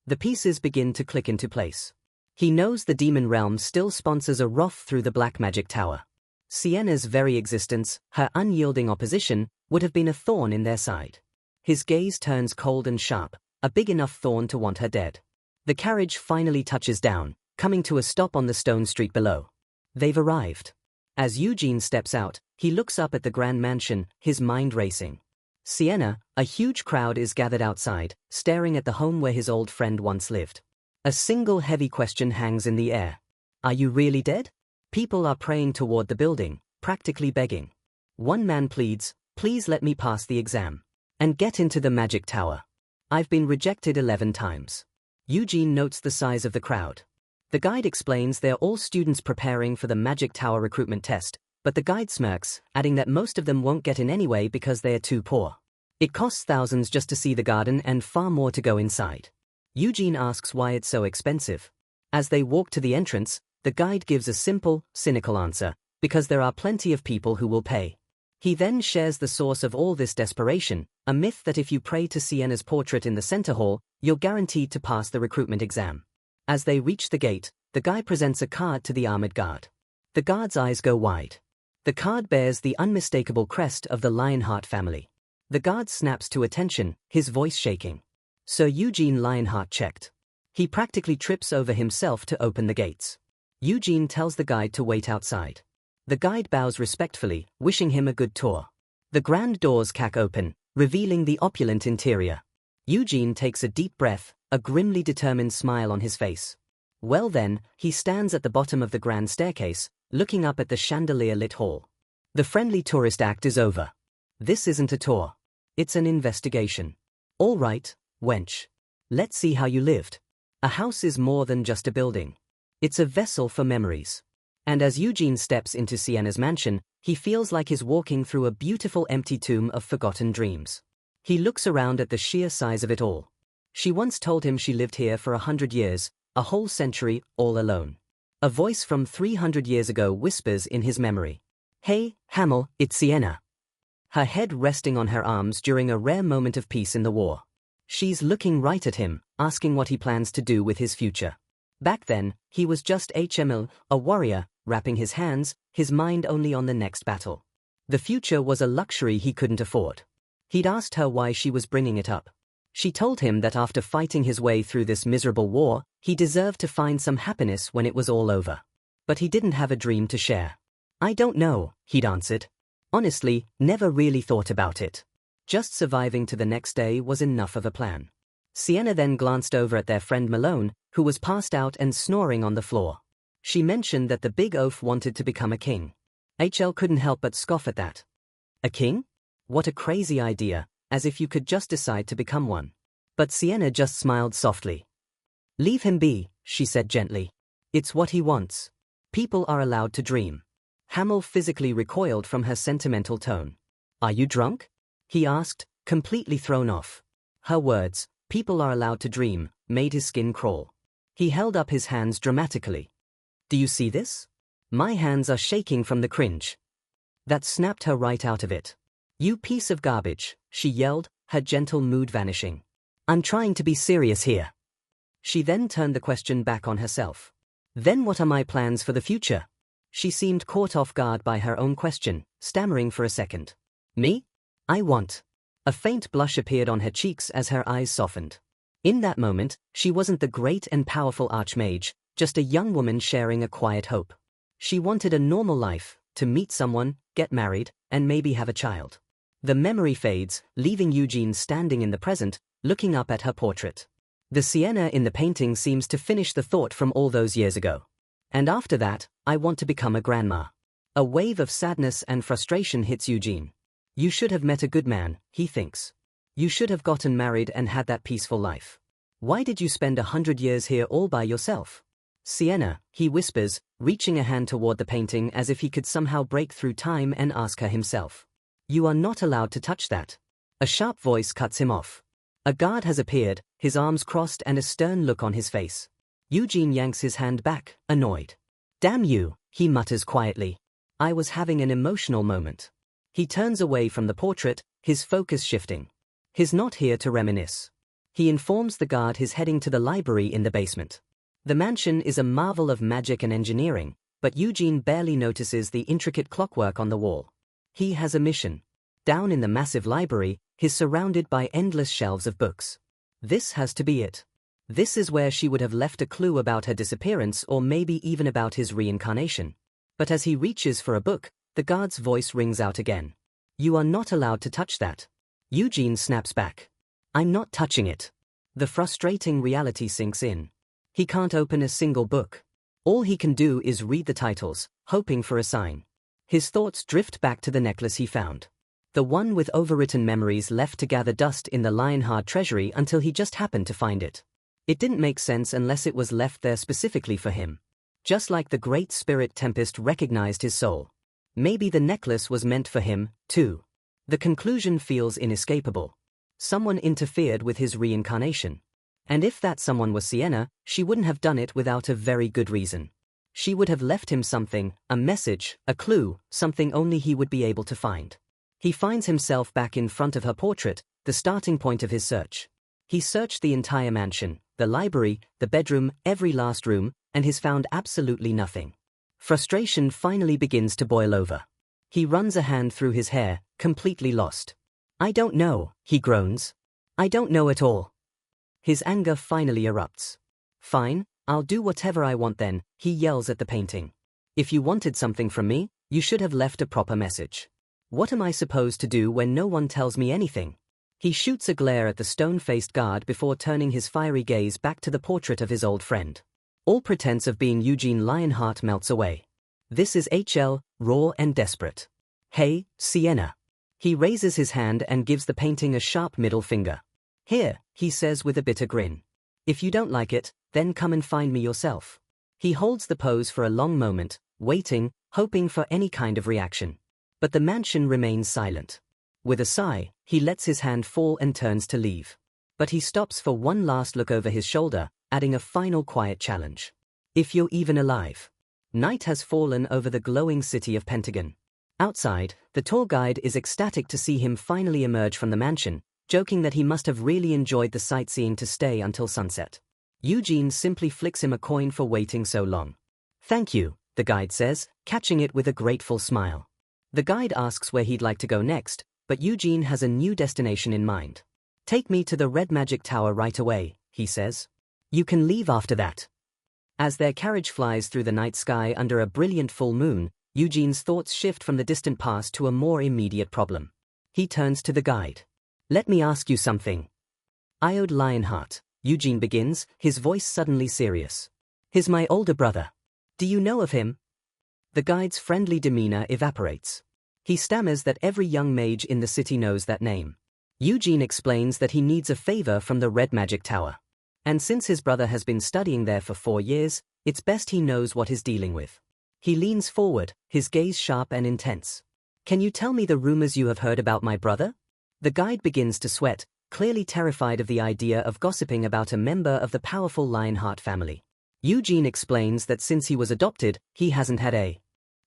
[SPEAKER 1] The pieces begin to click into place. He knows the demon realm still sponsors a wrath through the Black Magic Tower. Sienna's very existence, her unyielding opposition, would have been a thorn in their side. His gaze turns cold and sharp, a big enough thorn to want her dead. The carriage finally touches down, coming to a stop on the stone street below. They've arrived. As Eugene steps out, he looks up at the grand mansion, his mind racing. Sienna, a huge crowd is gathered outside, staring at the home where his old friend once lived. A single heavy question hangs in the air. Are you really dead? People are praying toward the building, practically begging. One man pleads, please let me pass the exam. And get into the magic tower. I've been rejected 11 times. Eugene notes the size of the crowd. The guide explains they're all students preparing for the Magic Tower recruitment test, but the guide smirks, adding that most of them won't get in anyway because they are too poor. It costs thousands just to see the garden and far more to go inside. Eugene asks why it's so expensive. As they walk to the entrance, the guide gives a simple, cynical answer, because there are plenty of people who will pay. He then shares the source of all this desperation, a myth that if you pray to Sienna's portrait in the center hall, you're guaranteed to pass the recruitment exam. As they reach the gate, the guy presents a card to the armored guard. The guard's eyes go wide. The card bears the unmistakable crest of the Lionheart family. The guard snaps to attention, his voice shaking. Sir Eugene Lionheart checked. He practically trips over himself to open the gates. Eugene tells the guide to wait outside. The guide bows respectfully, wishing him a good tour. The grand doors crack open, revealing the opulent interior. Eugene takes a deep breath, a grimly determined smile on his face. Well then, he stands at the bottom of the grand staircase, looking up at the chandelier-lit hall. The friendly tourist act is over. This isn't a tour. It's an investigation. All right, wench. Let's see how you lived. A house is more than just a building. It's a vessel for memories. And as Eugene steps into Sienna's mansion, he feels like he's walking through a beautiful empty tomb of forgotten dreams. He looks around at the sheer size of it all. She once told him she lived here for 100 years, a whole century, all alone. A voice from 300 years ago whispers in his memory. Hey, Hamel, it's Sienna. Her head resting on her arms during a rare moment of peace in the war. She's looking right at him, asking what he plans to do with his future. Back then, he was just HML, a warrior, wrapping his hands, his mind only on the next battle. The future was a luxury he couldn't afford. He'd asked her why she was bringing it up. She told him that after fighting his way through this miserable war, he deserved to find some happiness when it was all over. But he didn't have a dream to share. I don't know, he'd answered. Honestly, never really thought about it. Just surviving to the next day was enough of a plan. Sienna then glanced over at their friend Malone, who was passed out and snoring on the floor. She mentioned that the big oaf wanted to become a king. HL couldn't help but scoff at that. A king? What a crazy idea, as if you could just decide to become one. But Sienna just smiled softly. Leave him be, she said gently. It's what he wants. People are allowed to dream. Hamel physically recoiled from her sentimental tone. Are you drunk? He asked, completely thrown off. Her words, people are allowed to dream, made his skin crawl. He held up his hands dramatically. Do you see this? My hands are shaking from the cringe. That snapped her right out of it. You piece of garbage, she yelled, her gentle mood vanishing. I'm trying to be serious here. She then turned the question back on herself. Then what are my plans for the future? She seemed caught off guard by her own question, stammering for a second. Me? I want. A faint blush appeared on her cheeks as her eyes softened. In that moment, she wasn't the great and powerful archmage, just a young woman sharing a quiet hope. She wanted a normal life, to meet someone, get married, and maybe have a child. The memory fades, leaving Eugene standing in the present, looking up at her portrait. The sienna in the painting seems to finish the thought from all those years ago. And after that, I want to become a grandma. A wave of sadness and frustration hits Eugene. You should have met a good man, he thinks. You should have gotten married and had that peaceful life. Why did you spend 100 years here all by yourself? Sienna, he whispers, reaching a hand toward the painting as if he could somehow break through time and ask her himself. You are not allowed to touch that. A sharp voice cuts him off. A guard has appeared, his arms crossed and a stern look on his face. Eugene yanks his hand back, annoyed. Damn you, he mutters quietly. I was having an emotional moment. He turns away from the portrait, his focus shifting. He's not here to reminisce. He informs the guard he's heading to the library in the basement. The mansion is a marvel of magic and engineering, but Eugene barely notices the intricate clockwork on the wall. He has a mission. Down in the massive library, he's surrounded by endless shelves of books. This has to be it. This is where she would have left a clue about her disappearance or maybe even about his reincarnation. But as he reaches for a book, the guard's voice rings out again. You are not allowed to touch that. Eugene snaps back. I'm not touching it. The frustrating reality sinks in. He can't open a single book. All he can do is read the titles, hoping for a sign. His thoughts drift back to the necklace he found. The one with overwritten memories left to gather dust in the Lionheart treasury until he just happened to find it. It didn't make sense unless it was left there specifically for him. Just like the Great Spirit Tempest recognized his soul. Maybe the necklace was meant for him, too. The conclusion feels inescapable. Someone interfered with his reincarnation. And if that someone was Sienna, she wouldn't have done it without a very good reason. She would have left him something, a message, a clue, something only he would be able to find. He finds himself back in front of her portrait, the starting point of his search. He searched the entire mansion, the library, the bedroom, every last room, and has found absolutely nothing. Frustration finally begins to boil over. He runs a hand through his hair, completely lost. I don't know, he groans. I don't know at all. His anger finally erupts. Fine, I'll do whatever I want then, he yells at the painting. If you wanted something from me, you should have left a proper message. What am I supposed to do when no one tells me anything? He shoots a glare at the stone-faced guard before turning his fiery gaze back to the portrait of his old friend. All pretense of being Eugene Lionheart melts away. This is HL, raw and desperate. Hey, Sienna. He raises his hand and gives the painting a sharp middle finger. Here, he says with a bitter grin. If you don't like it, then come and find me yourself. He holds the pose for a long moment, waiting, hoping for any kind of reaction. But the mansion remains silent. With a sigh, he lets his hand fall and turns to leave. But he stops for one last look over his shoulder, adding a final quiet challenge. If you're even alive. Night has fallen over the glowing city of Pentagon. Outside, the tour guide is ecstatic to see him finally emerge from the mansion, joking that he must have really enjoyed the sightseeing to stay until sunset. Eugene simply flicks him a coin for waiting so long. Thank you, the guide says, catching it with a grateful smile. The guide asks where he'd like to go next, but Eugene has a new destination in mind. Take me to the Red Magic Tower right away, he says. You can leave after that. As their carriage flies through the night sky under a brilliant full moon, Eugene's thoughts shift from the distant past to a more immediate problem. He turns to the guide. Let me ask you something. Iode Lionheart, Eugene begins, his voice suddenly serious. He's my older brother. Do you know of him? The guide's friendly demeanor evaporates. He stammers that every young mage in the city knows that name. Eugene explains that he needs a favor from the Red Magic Tower. And since his brother has been studying there for 4 years, it's best he knows what he's dealing with. He leans forward, his gaze sharp and intense. Can you tell me the rumors you have heard about my brother? The guide begins to sweat, clearly terrified of the idea of gossiping about a member of the powerful Lionheart family. Eugene explains that since he was adopted, he hasn't had a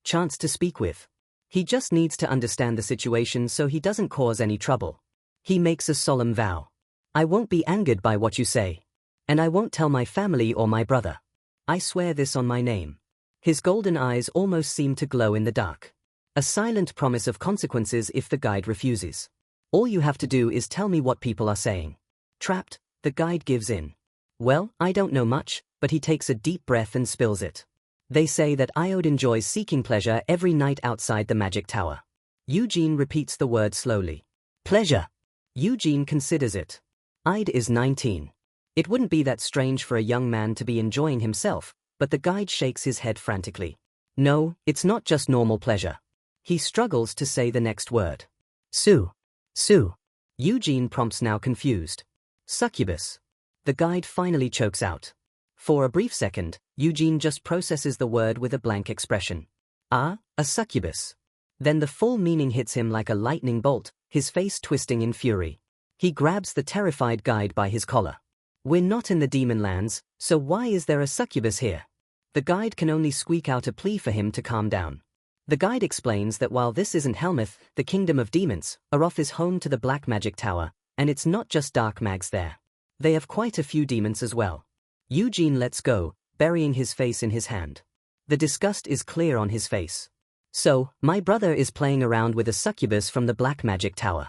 [SPEAKER 1] chance to speak with. He just needs to understand the situation so he doesn't cause any trouble. He makes a solemn vow. I won't be angered by what you say. And I won't tell my family or my brother. I swear this on my name. His golden eyes almost seem to glow in the dark. A silent promise of consequences if the guide refuses. All you have to do is tell me what people are saying. Trapped, the guide gives in. Well, I don't know much, but he takes a deep breath and spills it. They say that Iode enjoys seeking pleasure every night outside the magic tower. Eugene repeats the word slowly. Pleasure. Eugene considers it. Ide is 19. It wouldn't be that strange for a young man to be enjoying himself, but the guide shakes his head frantically. No, it's not just normal pleasure. He struggles to say the next word. Sue. Sue. Eugene prompts, now confused. Succubus. The guide finally chokes out. For a brief second, Eugene just processes the word with a blank expression. Ah, a succubus. Then the full meaning hits him like a lightning bolt, his face twisting in fury. He grabs the terrified guide by his collar. We're not in the demon lands, so why is there a succubus here? The guide can only squeak out a plea for him to calm down. The guide explains that while this isn't Helmuth, the kingdom of demons, Aroth is home to the Black Magic Tower, and it's not just dark mags there. They have quite a few demons as well. Eugene lets go, burying his face in his hand. The disgust is clear on his face. So, my brother is playing around with a succubus from the Black Magic Tower.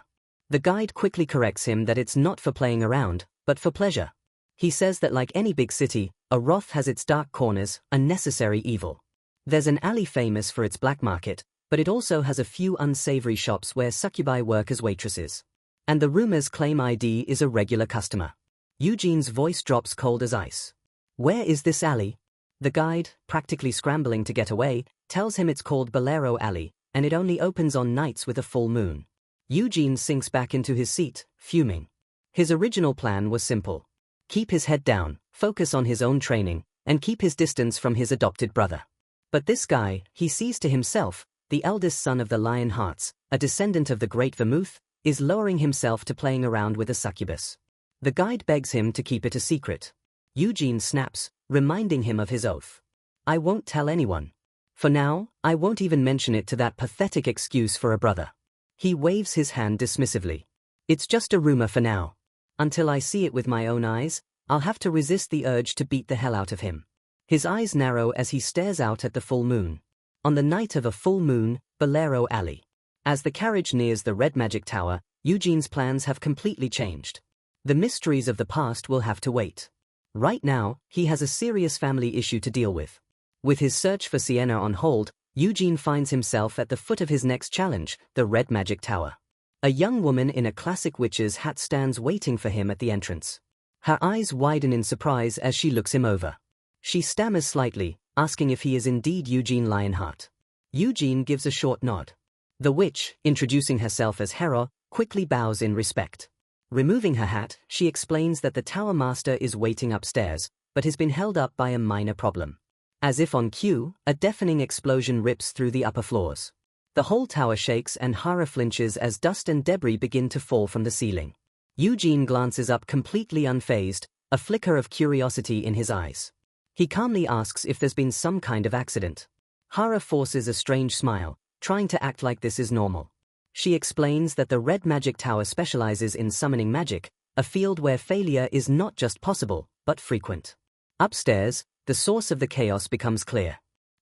[SPEAKER 1] The guide quickly corrects him that it's not for playing around, but for pleasure. He says that like any big city, Aroth has its dark corners, a necessary evil. There's an alley famous for its black market, but it also has a few unsavory shops where succubi work as waitresses. And the rumors claim ID is a regular customer. Eugene's voice drops cold as ice. Where is this alley? The guide, practically scrambling to get away, tells him it's called Bolero Alley, and it only opens on nights with a full moon. Eugene sinks back into his seat, fuming. His original plan was simple. Keep his head down, focus on his own training, and keep his distance from his adopted brother. But this guy, he sees to himself, the eldest son of the Lion Hearts, a descendant of the Great Vermouth, is lowering himself to playing around with a succubus. The guide begs him to keep it a secret. Eugene snaps, reminding him of his oath. I won't tell anyone. For now, I won't even mention it to that pathetic excuse for a brother. He waves his hand dismissively. It's just a rumor for now. Until I see it with my own eyes, I'll have to resist the urge to beat the hell out of him. His eyes narrow as he stares out at the full moon. On the night of a full moon, Bolero Alley. As the carriage nears the Red Magic Tower, Eugene's plans have completely changed. The mysteries of the past will have to wait. Right now, he has a serious family issue to deal with. With his search for Sienna on hold, Eugene finds himself at the foot of his next challenge, the Red Magic Tower. A young woman in a classic witch's hat stands waiting for him at the entrance. Her eyes widen in surprise as she looks him over. She stammers slightly, asking if he is indeed Eugene Lionheart. Eugene gives a short nod. The witch, introducing herself as Hera, quickly bows in respect. Removing her hat, she explains that the tower master is waiting upstairs, but has been held up by a minor problem. As if on cue, a deafening explosion rips through the upper floors. The whole tower shakes and Hera flinches as dust and debris begin to fall from the ceiling. Eugene glances up completely unfazed, a flicker of curiosity in his eyes. He calmly asks if there's been some kind of accident. Hera forces a strange smile, trying to act like this is normal. She explains that the Red Magic Tower specializes in summoning magic, a field where failure is not just possible, but frequent. Upstairs, the source of the chaos becomes clear.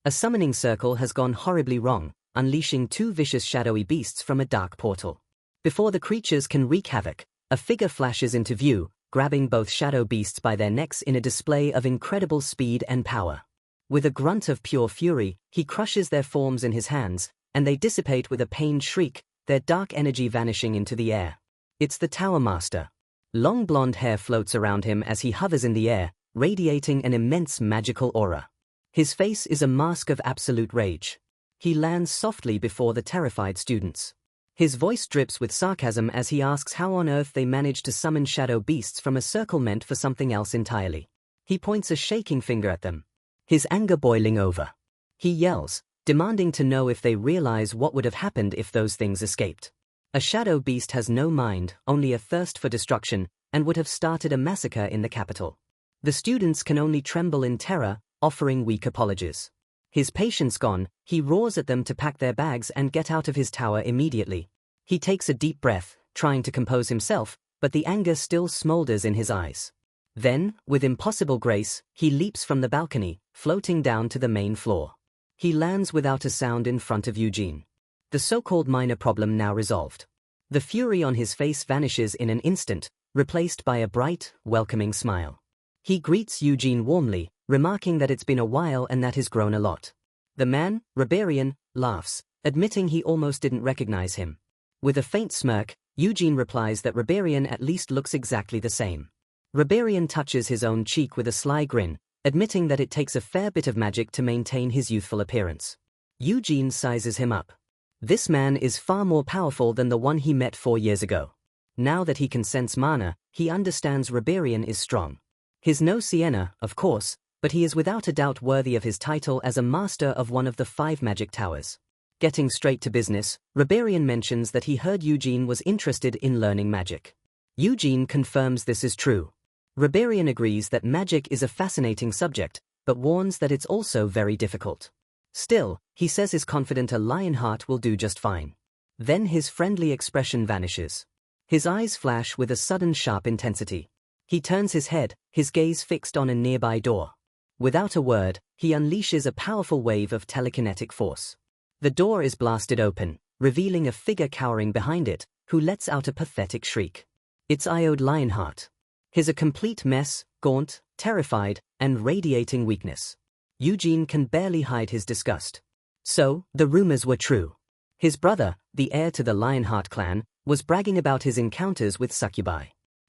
[SPEAKER 1] A summoning circle has gone horribly wrong, unleashing two vicious shadowy beasts from a dark portal. Before the creatures can wreak havoc, a figure flashes into view, grabbing both shadow beasts by their necks in a display of incredible speed and power. With a grunt of pure fury, he crushes their forms in his hands, and they dissipate with a pained shriek, their dark energy vanishing into the air. It's the Tower Master. Long blonde hair floats around him as he hovers in the air, radiating an immense magical aura. His face is a mask of absolute rage. He lands softly before the terrified students. His voice drips with sarcasm as he asks how on earth they managed to summon shadow beasts from a circle meant for something else entirely. He points a shaking finger at them. His anger boiling over. He yells, demanding to know if they realize what would have happened if those things escaped. A shadow beast has no mind, only a thirst for destruction, and would have started a massacre in the capital. The students can only tremble in terror, offering weak apologies. His patience gone, he roars at them to pack their bags and get out of his tower immediately. He takes a deep breath, trying to compose himself, but the anger still smolders in his eyes. Then, with impossible grace, he leaps from the balcony, floating down to the main floor. He lands without a sound in front of Eugene. The so-called minor problem now resolved. The fury on his face vanishes in an instant, replaced by a bright, welcoming smile. He greets Eugene warmly, remarking that it's been a while and that he's grown a lot. The man, Riberian, laughs, admitting he almost didn't recognize him. With a faint smirk, Eugene replies that Riberian at least looks exactly the same. Riberian touches his own cheek with a sly grin, admitting that it takes a fair bit of magic to maintain his youthful appearance. Eugene sizes him up. This man is far more powerful than the one he met 4 years ago. Now that he can sense mana, he understands Riberian is strong. He's no Sienna, of course, but he is without a doubt worthy of his title as a master of one of the 5 magic towers. Getting straight to business, Riberian mentions that he heard Eugene was interested in learning magic. Eugene confirms this is true. Riberian agrees that magic is a fascinating subject, but warns that it's also very difficult. Still, he says is confident a Lionheart will do just fine. Then his friendly expression vanishes. His eyes flash with a sudden sharp intensity. He turns his head, his gaze fixed on a nearby door. Without a word, he unleashes a powerful wave of telekinetic force. The door is blasted open, revealing a figure cowering behind it, who lets out a pathetic shriek. It's Iode Lionheart. He's a complete mess, gaunt, terrified, and radiating weakness. Eugene can barely hide his disgust. So, the rumors were true. His brother, the heir to the Lionheart clan, was bragging about his encounters with succubi.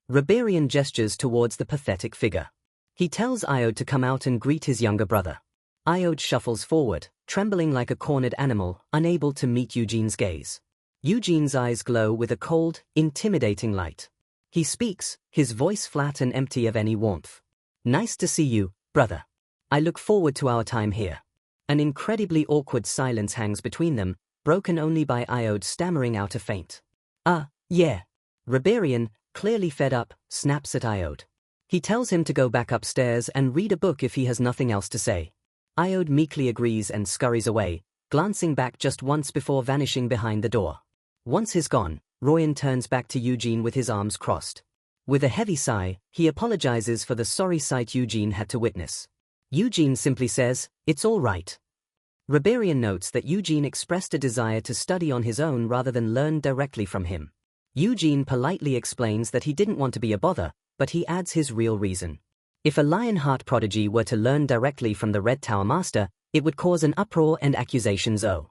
[SPEAKER 1] Riberian gestures towards the pathetic figure. He tells Iode to come out and greet his younger brother. Iode shuffles forward, trembling like a cornered animal, unable to meet Eugene's gaze. Eugene's eyes glow with a cold, intimidating light. He speaks, his voice flat and empty of any warmth. "Nice to see you, brother. I look forward to our time here." An incredibly awkward silence hangs between them, broken only by Iode stammering out a feint. Yeah." Riberian, clearly fed up, snaps at Iode. He tells him to go back upstairs and read a book if he has nothing else to say. Iode meekly agrees and scurries away, glancing back just once before vanishing behind the door. Once he's gone, Royan turns back to Eugene with his arms crossed. With a heavy sigh, he apologizes for the sorry sight Eugene had to witness. Eugene simply says, "It's all right." Riberian notes that Eugene expressed a desire to study on his own rather than learn directly from him. Eugene politely explains that he didn't want to be a bother, but he adds his real reason. If a Lionheart prodigy were to learn directly from the Red Tower Master, it would cause an uproar and accusations of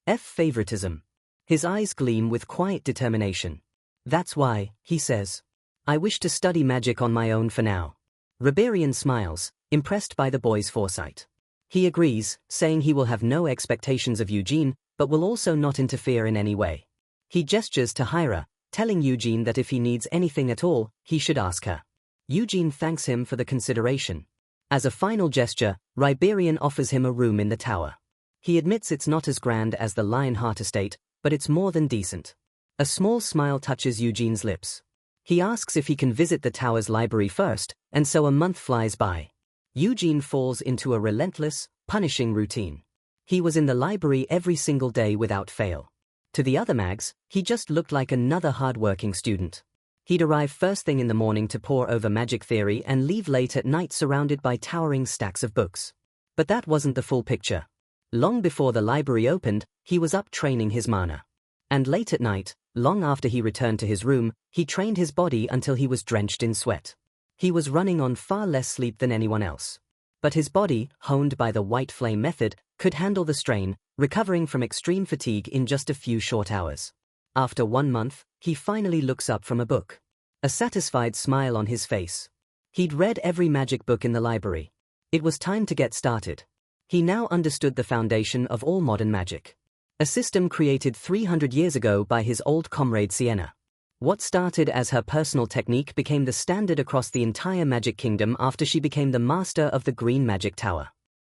[SPEAKER 1] favoritism. His eyes gleam with quiet determination. "That's why," he says. "I wish to study magic on my own for now." Riberian smiles, impressed by the boy's foresight. He agrees, saying he will have no expectations of Eugene, but will also not interfere in any way. He gestures to Hyra, telling Eugene that if he needs anything at all, he should ask her. Eugene thanks him for the consideration. As a final gesture, Riberian offers him a room in the tower. He admits it's not as grand as the Lionheart estate, but it's more than decent. A small smile touches Eugene's lips. He asks if he can visit the tower's library first, and so a month flies by. Eugene falls into a relentless, punishing routine. He was in the library every single day without fail. To the other mags, he just looked like another hard-working student. He'd arrive first thing in the morning to pore over magic theory and leave late at night surrounded by towering stacks of books. But that wasn't the full picture. Long before the library opened, he was up training his mana. And late at night, long after he returned to his room, he trained his body until he was drenched in sweat. He was running on far less sleep than anyone else. But his body, honed by the white flame method, could handle the strain, recovering from extreme fatigue in just a few short hours. After 1 month, he finally looks up from a book. A satisfied smile on his face. He'd read every magic book in the library. It was time to get started. He now understood the foundation of all modern magic. A system created 300 years ago by his old comrade Sienna. What started as her personal technique became the standard across the entire Magic Kingdom after she became the master of the Green Magic Tower.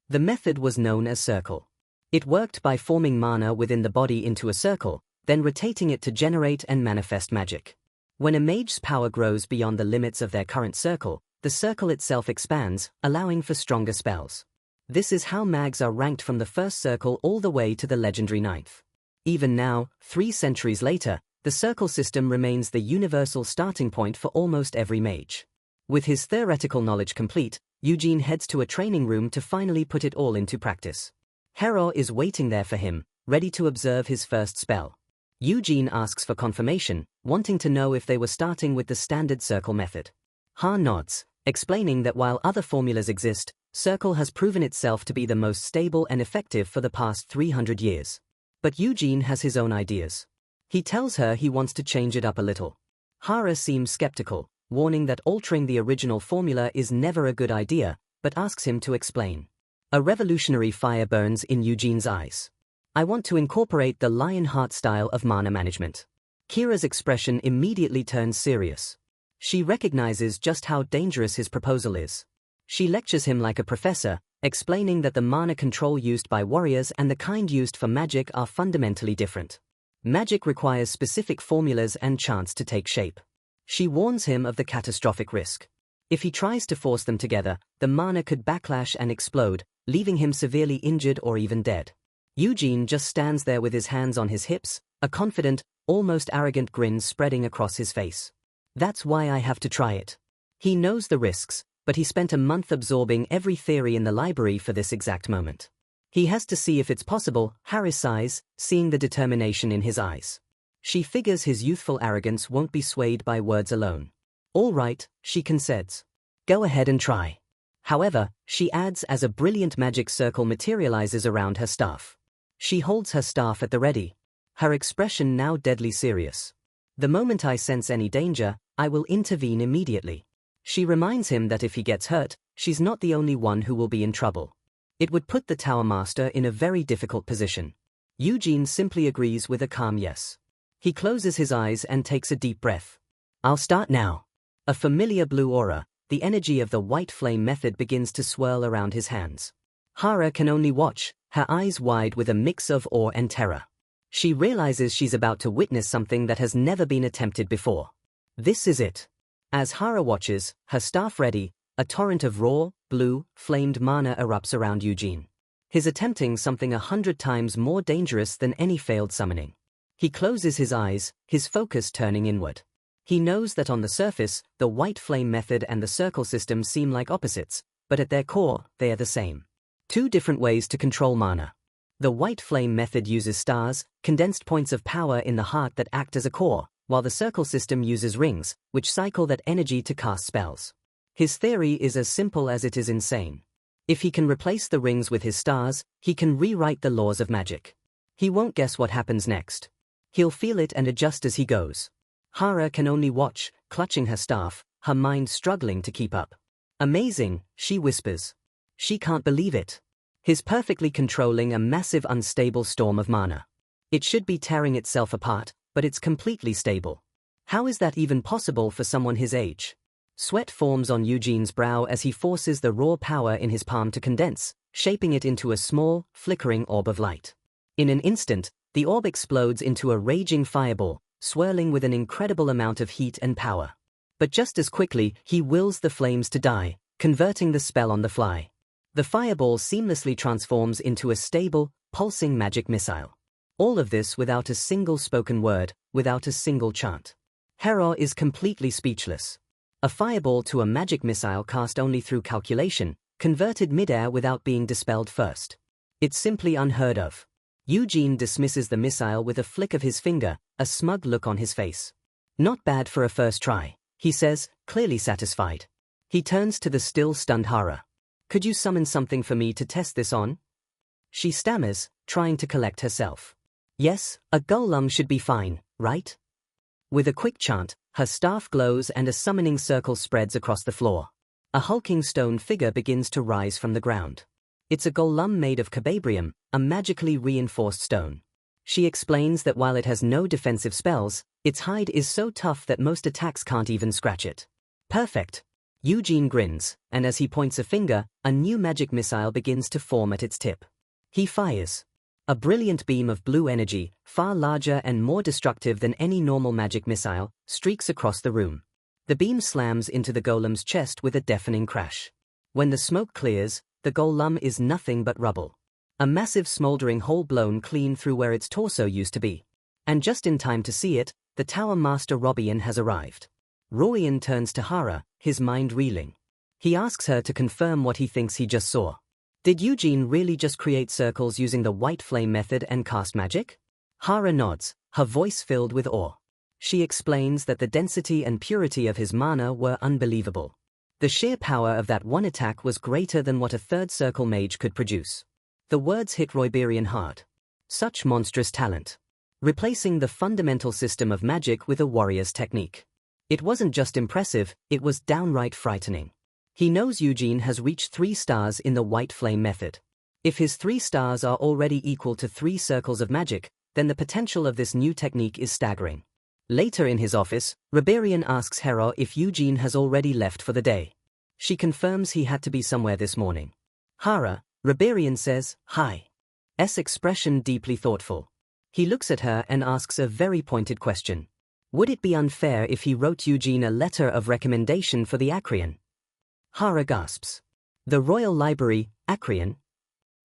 [SPEAKER 1] The method was known as Circle. It worked by forming mana within the body into a circle, then rotating it to generate and manifest magic. When a mage's power grows beyond the limits of their current circle, the circle itself expands, allowing for stronger spells. This is how mags are ranked from the first circle all the way to the legendary 9th. Even now, 3 centuries later, The circle system remains the universal starting point for almost every mage. With his theoretical knowledge complete, Eugene heads to a training room to finally put it all into practice. Hero is waiting there for him, ready to observe his first spell. Eugene asks for confirmation, wanting to know if they were starting with the standard circle method. Ha nods, explaining that while other formulas exist, circle has proven itself to be the most stable and effective for the past 300 years. But Eugene has his own ideas. He tells her he wants to change it up a little. Hara seems skeptical, warning that altering the original formula is never a good idea, but asks him to explain. A revolutionary fire burns in Eugene's eyes. I want to incorporate the Lionheart style of mana management. Kira's expression immediately turns serious. She recognizes just how dangerous his proposal is. She lectures him like a professor, explaining that the mana control used by warriors and the kind used for magic are fundamentally different. Magic requires specific formulas and chants to take shape. She warns him of the catastrophic risk. If he tries to force them together, the mana could backlash and explode, leaving him severely injured or even dead. Eugene just stands there with his hands on his hips, a confident, almost arrogant grin spreading across his face. That's why I have to try it. He knows the risks, but he spent a month absorbing every theory in the library for this exact moment. He has to see if it's possible, Harris sighs, seeing the determination in his eyes. She figures his youthful arrogance won't be swayed by words alone. All right, she concedes. Go ahead and try. However, she adds as a brilliant magic circle materializes around her staff. She holds her staff at the ready, her expression now deadly serious. The moment I sense any danger, I will intervene immediately. She reminds him that if he gets hurt, she's not the only one who will be in trouble. It would put the Tower Master in a very difficult position. Eugene simply agrees with a calm yes. He closes his eyes and takes a deep breath. I'll start now. A familiar blue aura, the energy of the white flame method begins to swirl around his hands. Hara can only watch, her eyes wide with a mix of awe and terror. She realizes she's about to witness something that has never been attempted before. This is it. As Hara watches, her staff ready, a torrent of raw, blue, flamed mana erupts around Eugene. He's attempting something 100 times more dangerous than any failed summoning. He closes his eyes, his focus turning inward. He knows that on the surface, the white flame method and the circle system seem like opposites, but at their core, they are the same. Two different ways to control mana. The white flame method uses stars, condensed points of power in the heart that act as a core, while the circle system uses rings, which cycle that energy to cast spells. His theory is as simple as it is insane. If he can replace the rings with his stars, he can rewrite the laws of magic. He won't guess what happens next. He'll feel it and adjust as he goes. Hara can only watch, clutching her staff, her mind struggling to keep up. Amazing, she whispers. She can't believe it. He's perfectly controlling a massive unstable storm of mana. It should be tearing itself apart, but it's completely stable. How is that even possible for someone his age? Sweat forms on Eugene's brow as he forces the raw power in his palm to condense, shaping it into a small, flickering orb of light. In an instant, the orb explodes into a raging fireball, swirling with an incredible amount of heat and power. But just as quickly, he wills the flames to die, converting the spell on the fly. The fireball seamlessly transforms into a stable, pulsing magic missile. All of this without a single spoken word, without a single chant. Hero is completely speechless. A fireball to a magic missile cast only through calculation, converted midair without being dispelled first. It's simply unheard of. Eugene dismisses the missile with a flick of his finger, a smug look on his face. Not bad for a first try, he says, clearly satisfied. He turns to the still stunned Hara. Could you summon something for me to test this on? She stammers, trying to collect herself. Yes, a golem should be fine, right? With a quick chant, her staff glows and a summoning circle spreads across the floor. A hulking stone figure begins to rise from the ground. It's a golem made of cababrium, a magically reinforced stone. She explains that while it has no defensive spells, its hide is so tough that most attacks can't even scratch it. Perfect. Eugene grins, and as he points a finger, a new magic missile begins to form at its tip. He fires. A brilliant beam of blue energy, far larger and more destructive than any normal magic missile, streaks across the room. The beam slams into the golem's chest with a deafening crash. When the smoke clears, the golem is nothing but rubble. A massive smoldering hole blown clean through where its torso used to be. And just in time to see it, the Tower Master Robian has arrived. Roian turns to Hara, his mind reeling. He asks her to confirm what he thinks he just saw. Did Eugene really just create circles using the white flame method and cast magic? Hara nods, her voice filled with awe. She explains that the density and purity of his mana were unbelievable. The sheer power of that one attack was greater than what a third circle mage could produce. The words hit Roiberian hard. Such monstrous talent. Replacing the fundamental system of magic with a warrior's technique. It wasn't just impressive, it was downright frightening. He knows Eugene has reached 3 stars in the white flame method. If his 3 stars are already equal to 3 circles of magic, then the potential of this new technique is staggering. Later in his office, Roiberian asks Hera if Eugene has already left for the day. She confirms he had to be somewhere this morning. Hara, Roiberian says, "Hi." S expression deeply thoughtful. He looks at her and asks a very pointed question. Would it be unfair if he wrote Eugene a letter of recommendation for the Acreon? Hara gasps. The Royal Library, Acreon?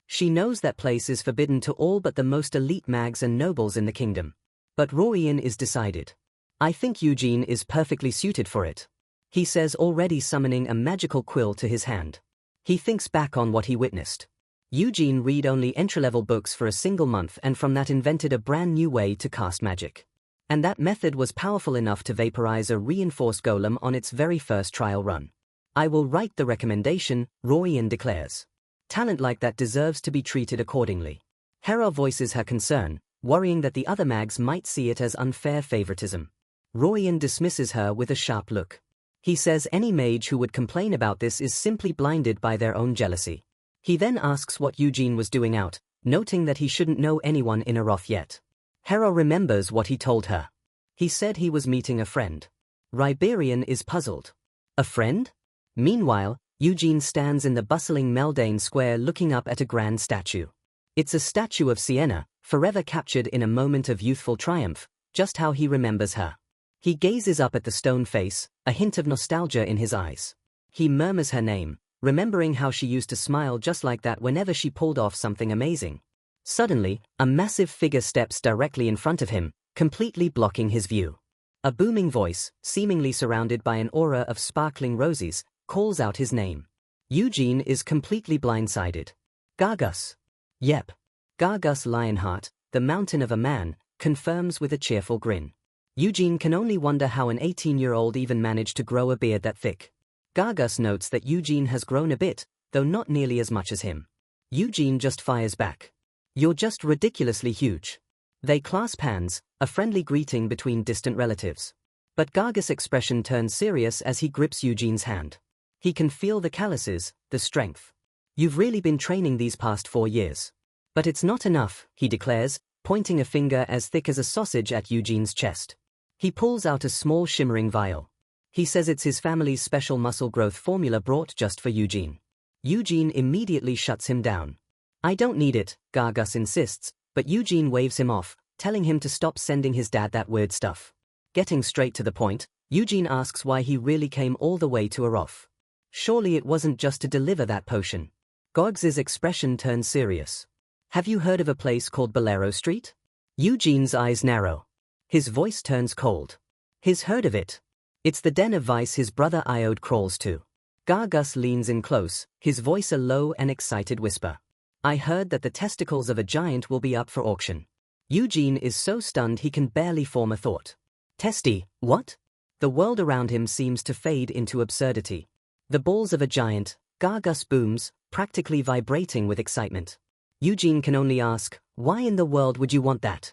[SPEAKER 1] She knows that place is forbidden to all but the most elite mags and nobles in the kingdom. But Roian is decided. I think Eugene is perfectly suited for it. He says, already summoning a magical quill to his hand. He thinks back on what he witnessed. Eugene read only entry-level books for a single month and from that invented a brand new way to cast magic. And that method was powerful enough to vaporize a reinforced golem on its very first trial run. I will write the recommendation, Roian declares. Talent like that deserves to be treated accordingly. Hera voices her concern, worrying that the other mags might see it as unfair favoritism. Roian dismisses her with a sharp look. He says any mage who would complain about this is simply blinded by their own jealousy. He then asks what Eugene was doing out, noting that he shouldn't know anyone in Aroth yet. Hera remembers what he told her. He said he was meeting a friend. Roiberian is puzzled. A friend? Meanwhile, Eugene stands in the bustling Meldane Square looking up at a grand statue. It's a statue of Sienna, forever captured in a moment of youthful triumph, just how he remembers her. He gazes up at the stone face, a hint of nostalgia in his eyes. He murmurs her name, remembering how she used to smile just like that whenever she pulled off something amazing. Suddenly, a massive figure steps directly in front of him, completely blocking his view. A booming voice, seemingly surrounded by an aura of sparkling roses, calls out his name. Eugene is completely blindsided. Gargus. Yep. Gargus Lionheart, the mountain of a man, confirms with a cheerful grin. Eugene can only wonder how an 18-year-old even managed to grow a beard that thick. Gargus notes that Eugene has grown a bit, though not nearly as much as him. Eugene just fires back. You're just ridiculously huge. They clasp hands, a friendly greeting between distant relatives. But Gargus' expression turns serious as he grips Eugene's hand. He can feel the calluses, the strength. You've really been training these past 4 years. But it's not enough, he declares, pointing a finger as thick as a sausage at Eugene's chest. He pulls out a small shimmering vial. He says it's his family's special muscle growth formula brought just for Eugene. Eugene immediately shuts him down. I don't need it, Gargus insists, but Eugene waves him off, telling him to stop sending his dad that weird stuff. Getting straight to the point, Eugene asks why he really came all the way to Aroth. Surely it wasn't just to deliver that potion. Gorgs's expression turns serious. Have you heard of a place called Bolero Street? Eugene's eyes narrow. His voice turns cold. He's heard of it. It's the den of vice his brother Iode crawls to. Gargus leans in close, his voice a low and excited whisper. I heard that the testicles of a giant will be up for auction. Eugene is so stunned he can barely form a thought. Testy, what? The world around him seems to fade into absurdity. The balls of a giant, Gargus booms, practically vibrating with excitement. Eugene can only ask, why in the world would you want that?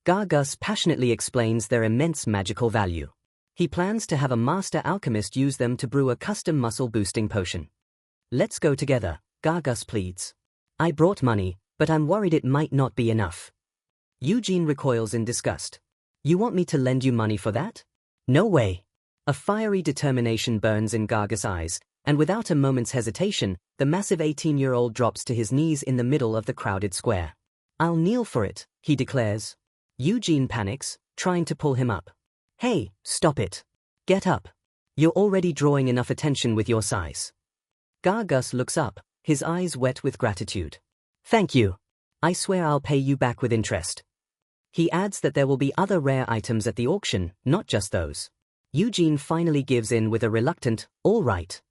[SPEAKER 1] Gargus passionately explains their immense magical value. He plans to have a master alchemist use them to brew a custom muscle-boosting potion. Let's go together, Gargus pleads. I brought money, but I'm worried it might not be enough. Eugene recoils in disgust. You want me to lend you money for that? No way. A fiery determination burns in Gargus' eyes, and without a moment's hesitation, the massive 18-year-old drops to his knees in the middle of the crowded square. I'll kneel for it, he declares. Eugene panics, trying to pull him up. Hey, stop it. Get up. You're already drawing enough attention with your size. Gargus looks up, his eyes wet with gratitude. Thank you. I swear I'll pay you back with interest. He adds that there will be other rare items at the auction, not just those. Eugene finally gives in with a reluctant, "All right."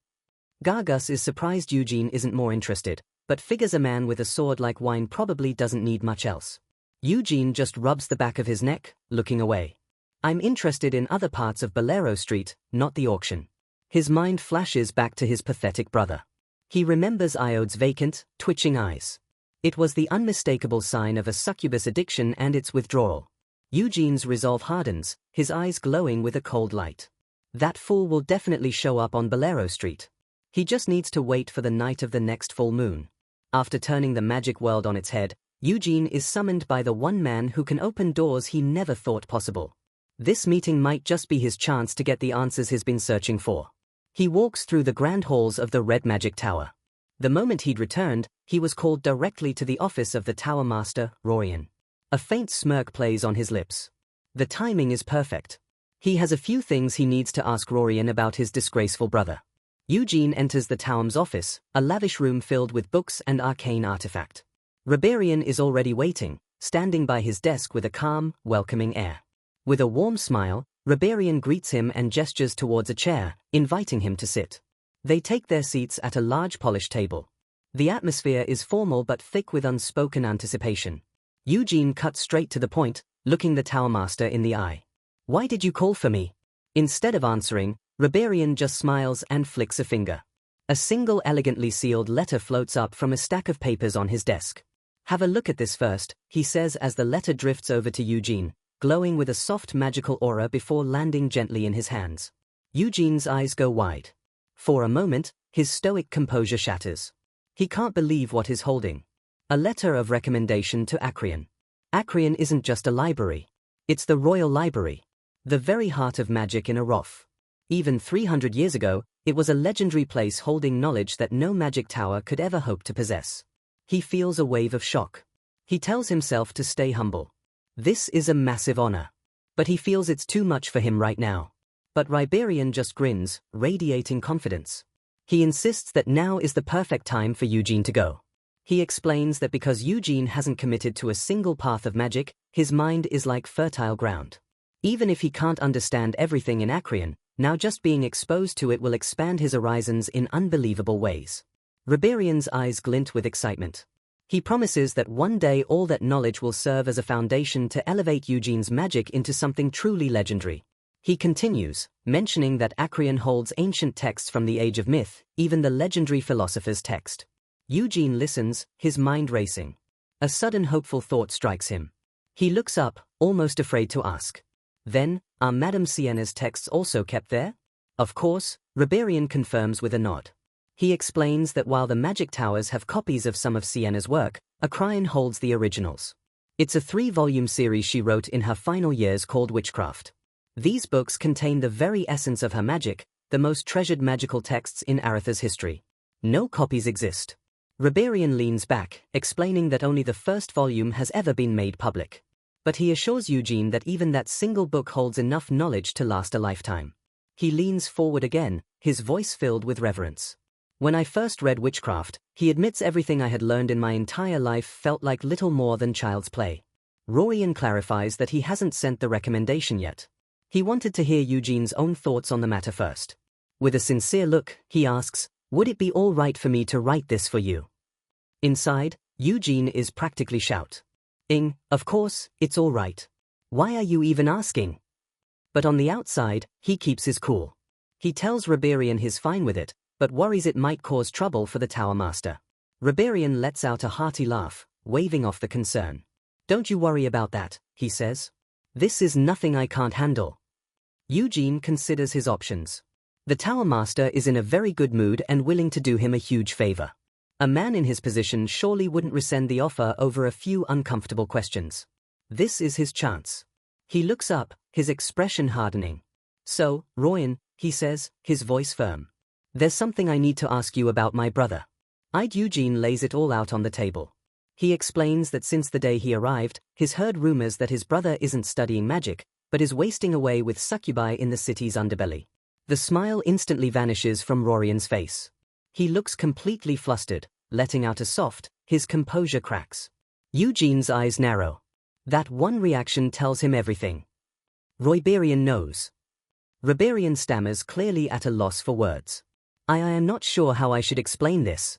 [SPEAKER 1] Gargus is surprised Eugene isn't more interested, but figures a man with a sword like wine probably doesn't need much else. Eugene just rubs the back of his neck, looking away. "I'm interested in other parts of Bolero Street, not the auction." His mind flashes back to his pathetic brother. He remembers Iode's vacant, twitching eyes. It was the unmistakable sign of a succubus addiction and its withdrawal. Eugene's resolve hardens, his eyes glowing with a cold light. That fool will definitely show up on Bolero Street. He just needs to wait for the night of the next full moon. After turning the magic world on its head, Eugene is summoned by the one man who can open doors he never thought possible. This meeting might just be his chance to get the answers he's been searching for. He walks through the grand halls of the Red Magic Tower. The moment he'd returned, he was called directly to the office of the Tower Master, Rorian. A faint smirk plays on his lips. The timing is perfect. He has a few things he needs to ask Rorian about his disgraceful brother. Eugene enters the Tower's office, a lavish room filled with books and arcane artifact. Riberian is already waiting, standing by his desk with a calm, welcoming air. With a warm smile, Riberian greets him and gestures towards a chair, inviting him to sit. They take their seats at a large polished table. The atmosphere is formal but thick with unspoken anticipation. Eugene cuts straight to the point, looking the Tower Master in the eye. "Why did you call for me?" Instead of answering, Riberian just smiles and flicks a finger. A single elegantly sealed letter floats up from a stack of papers on his desk. "Have a look at this first," he says as the letter drifts over to Eugene, glowing with a soft magical aura before landing gently in his hands. Eugene's eyes go wide. For a moment, his stoic composure shatters. He can't believe what he's holding. A letter of recommendation to Acreon. Acreon isn't just a library. It's the Royal Library. The very heart of magic in Aroth. Even 300 years ago, it was a legendary place holding knowledge that no magic tower could ever hope to possess. He feels a wave of shock. He tells himself to stay humble. This is a massive honor. But he feels it's too much for him right now. But Riberian just grins, radiating confidence. He insists that now is the perfect time for Eugene to go. He explains that because Eugene hasn't committed to a single path of magic, his mind is like fertile ground. Even if he can't understand everything in Acreon, now just being exposed to it will expand his horizons in unbelievable ways. Riberian's eyes glint with excitement. He promises that one day all that knowledge will serve as a foundation to elevate Eugene's magic into something truly legendary. He continues, mentioning that Acreon holds ancient texts from the Age of Myth, even the legendary philosopher's text. Eugene listens, his mind racing. A sudden hopeful thought strikes him. He looks up, almost afraid to ask. "Then, are Madame Sienna's texts also kept there?" "Of course," Riberian confirms with a nod. He explains that while the magic towers have copies of some of Sienna's work, Acreon holds the originals. It's a 3-volume series she wrote in her final years called Witchcraft. These books contain the very essence of her magic, the most treasured magical texts in Aretha's history. No copies exist. Riberian leans back, explaining that only the first volume has ever been made public. But he assures Eugene that even that single book holds enough knowledge to last a lifetime. He leans forward again, his voice filled with reverence. "When I first read Witchcraft," he admits, "everything I had learned in my entire life felt like little more than child's play." Rorian clarifies that he hasn't sent the recommendation yet. He wanted to hear Eugene's own thoughts on the matter first. With a sincere look, he asks, "Would it be all right for me to write this for you?" Inside, Eugene is practically shouting, "Of course, it's all right. Why are you even asking?" But on the outside, he keeps his cool. He tells Riberian he's fine with it, but worries it might cause trouble for the Tower Master. Riberian lets out a hearty laugh, waving off the concern. "Don't you worry about that," he says. "This is nothing I can't handle." Eugene considers his options. The Tower Master is in a very good mood and willing to do him a huge favor. A man in his position surely wouldn't rescind the offer over a few uncomfortable questions. This is his chance. He looks up, his expression hardening. "So, Rorian," he says, his voice firm. "There's something I need to ask you about my brother." Eugene lays it all out on the table. He explains that since the day he arrived, he's heard rumors that his brother isn't studying magic, but is wasting away with succubi in the city's underbelly. The smile instantly vanishes from Rorian's face. He looks completely flustered, letting out a soft, his composure cracks. Eugene's eyes narrow. That one reaction tells him everything. Royberian knows. Royberian stammers, clearly at a loss for words. I am not sure how I should explain this.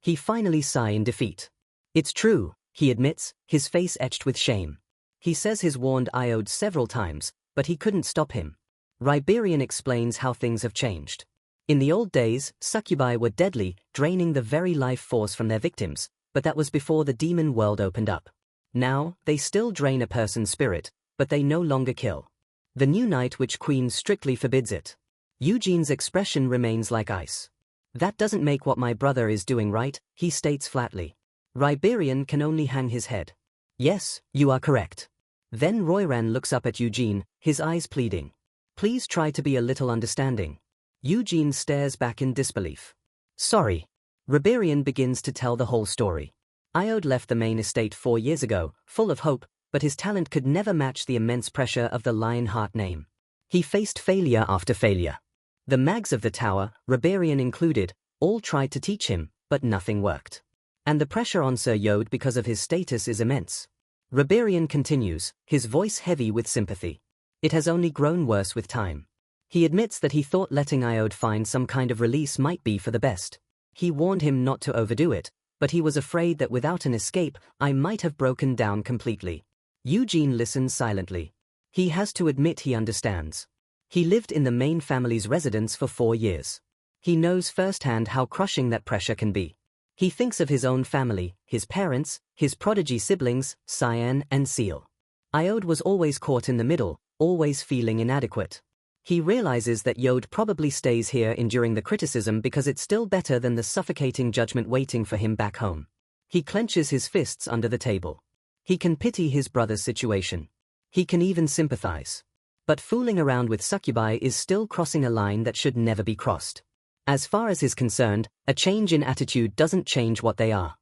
[SPEAKER 1] He finally sighs in defeat. It's true, he admits, his face etched with shame. He says he's warned Iode several times, but he couldn't stop him. Royberian explains how things have changed. In the old days, succubi were deadly, draining the very life force from their victims, but that was before the demon world opened up. Now, they still drain a person's spirit, but they no longer kill. The new Night Witch Queen strictly forbids it. Eugene's expression remains like ice. That doesn't make what my brother is doing right, he states flatly. Royberian can only hang his head. Yes, you are correct. Then Royran looks up at Eugene, his eyes pleading. Please try to be a little understanding. Eugene stares back in disbelief. Sorry. Royberian begins to tell the whole story. Iode left the main estate 4 years ago, full of hope, but his talent could never match the immense pressure of the Lionheart name. He faced failure after failure. The mags of the tower, Royberian included, all tried to teach him, but nothing worked. And the pressure on Sir Yode because of his status is immense. Royberian continues, his voice heavy with sympathy. It has only grown worse with time. He admits that he thought letting Iode find some kind of release might be for the best. He warned him not to overdo it, but he was afraid that without an escape, I might have broken down completely. Eugene listens silently. He has to admit he understands. He lived in the main family's residence for 4 years. He knows firsthand how crushing that pressure can be. He thinks of his own family, his parents, his prodigy siblings, Cyan and Seal. Iode was always caught in the middle, always feeling inadequate. He realizes that Yode probably stays here enduring the criticism because it's still better than the suffocating judgment waiting for him back home. He clenches his fists under the table. He can pity his brother's situation. He can even sympathize. But fooling around with succubi is still crossing a line that should never be crossed. As far as he's concerned, a change in attitude doesn't change what they are.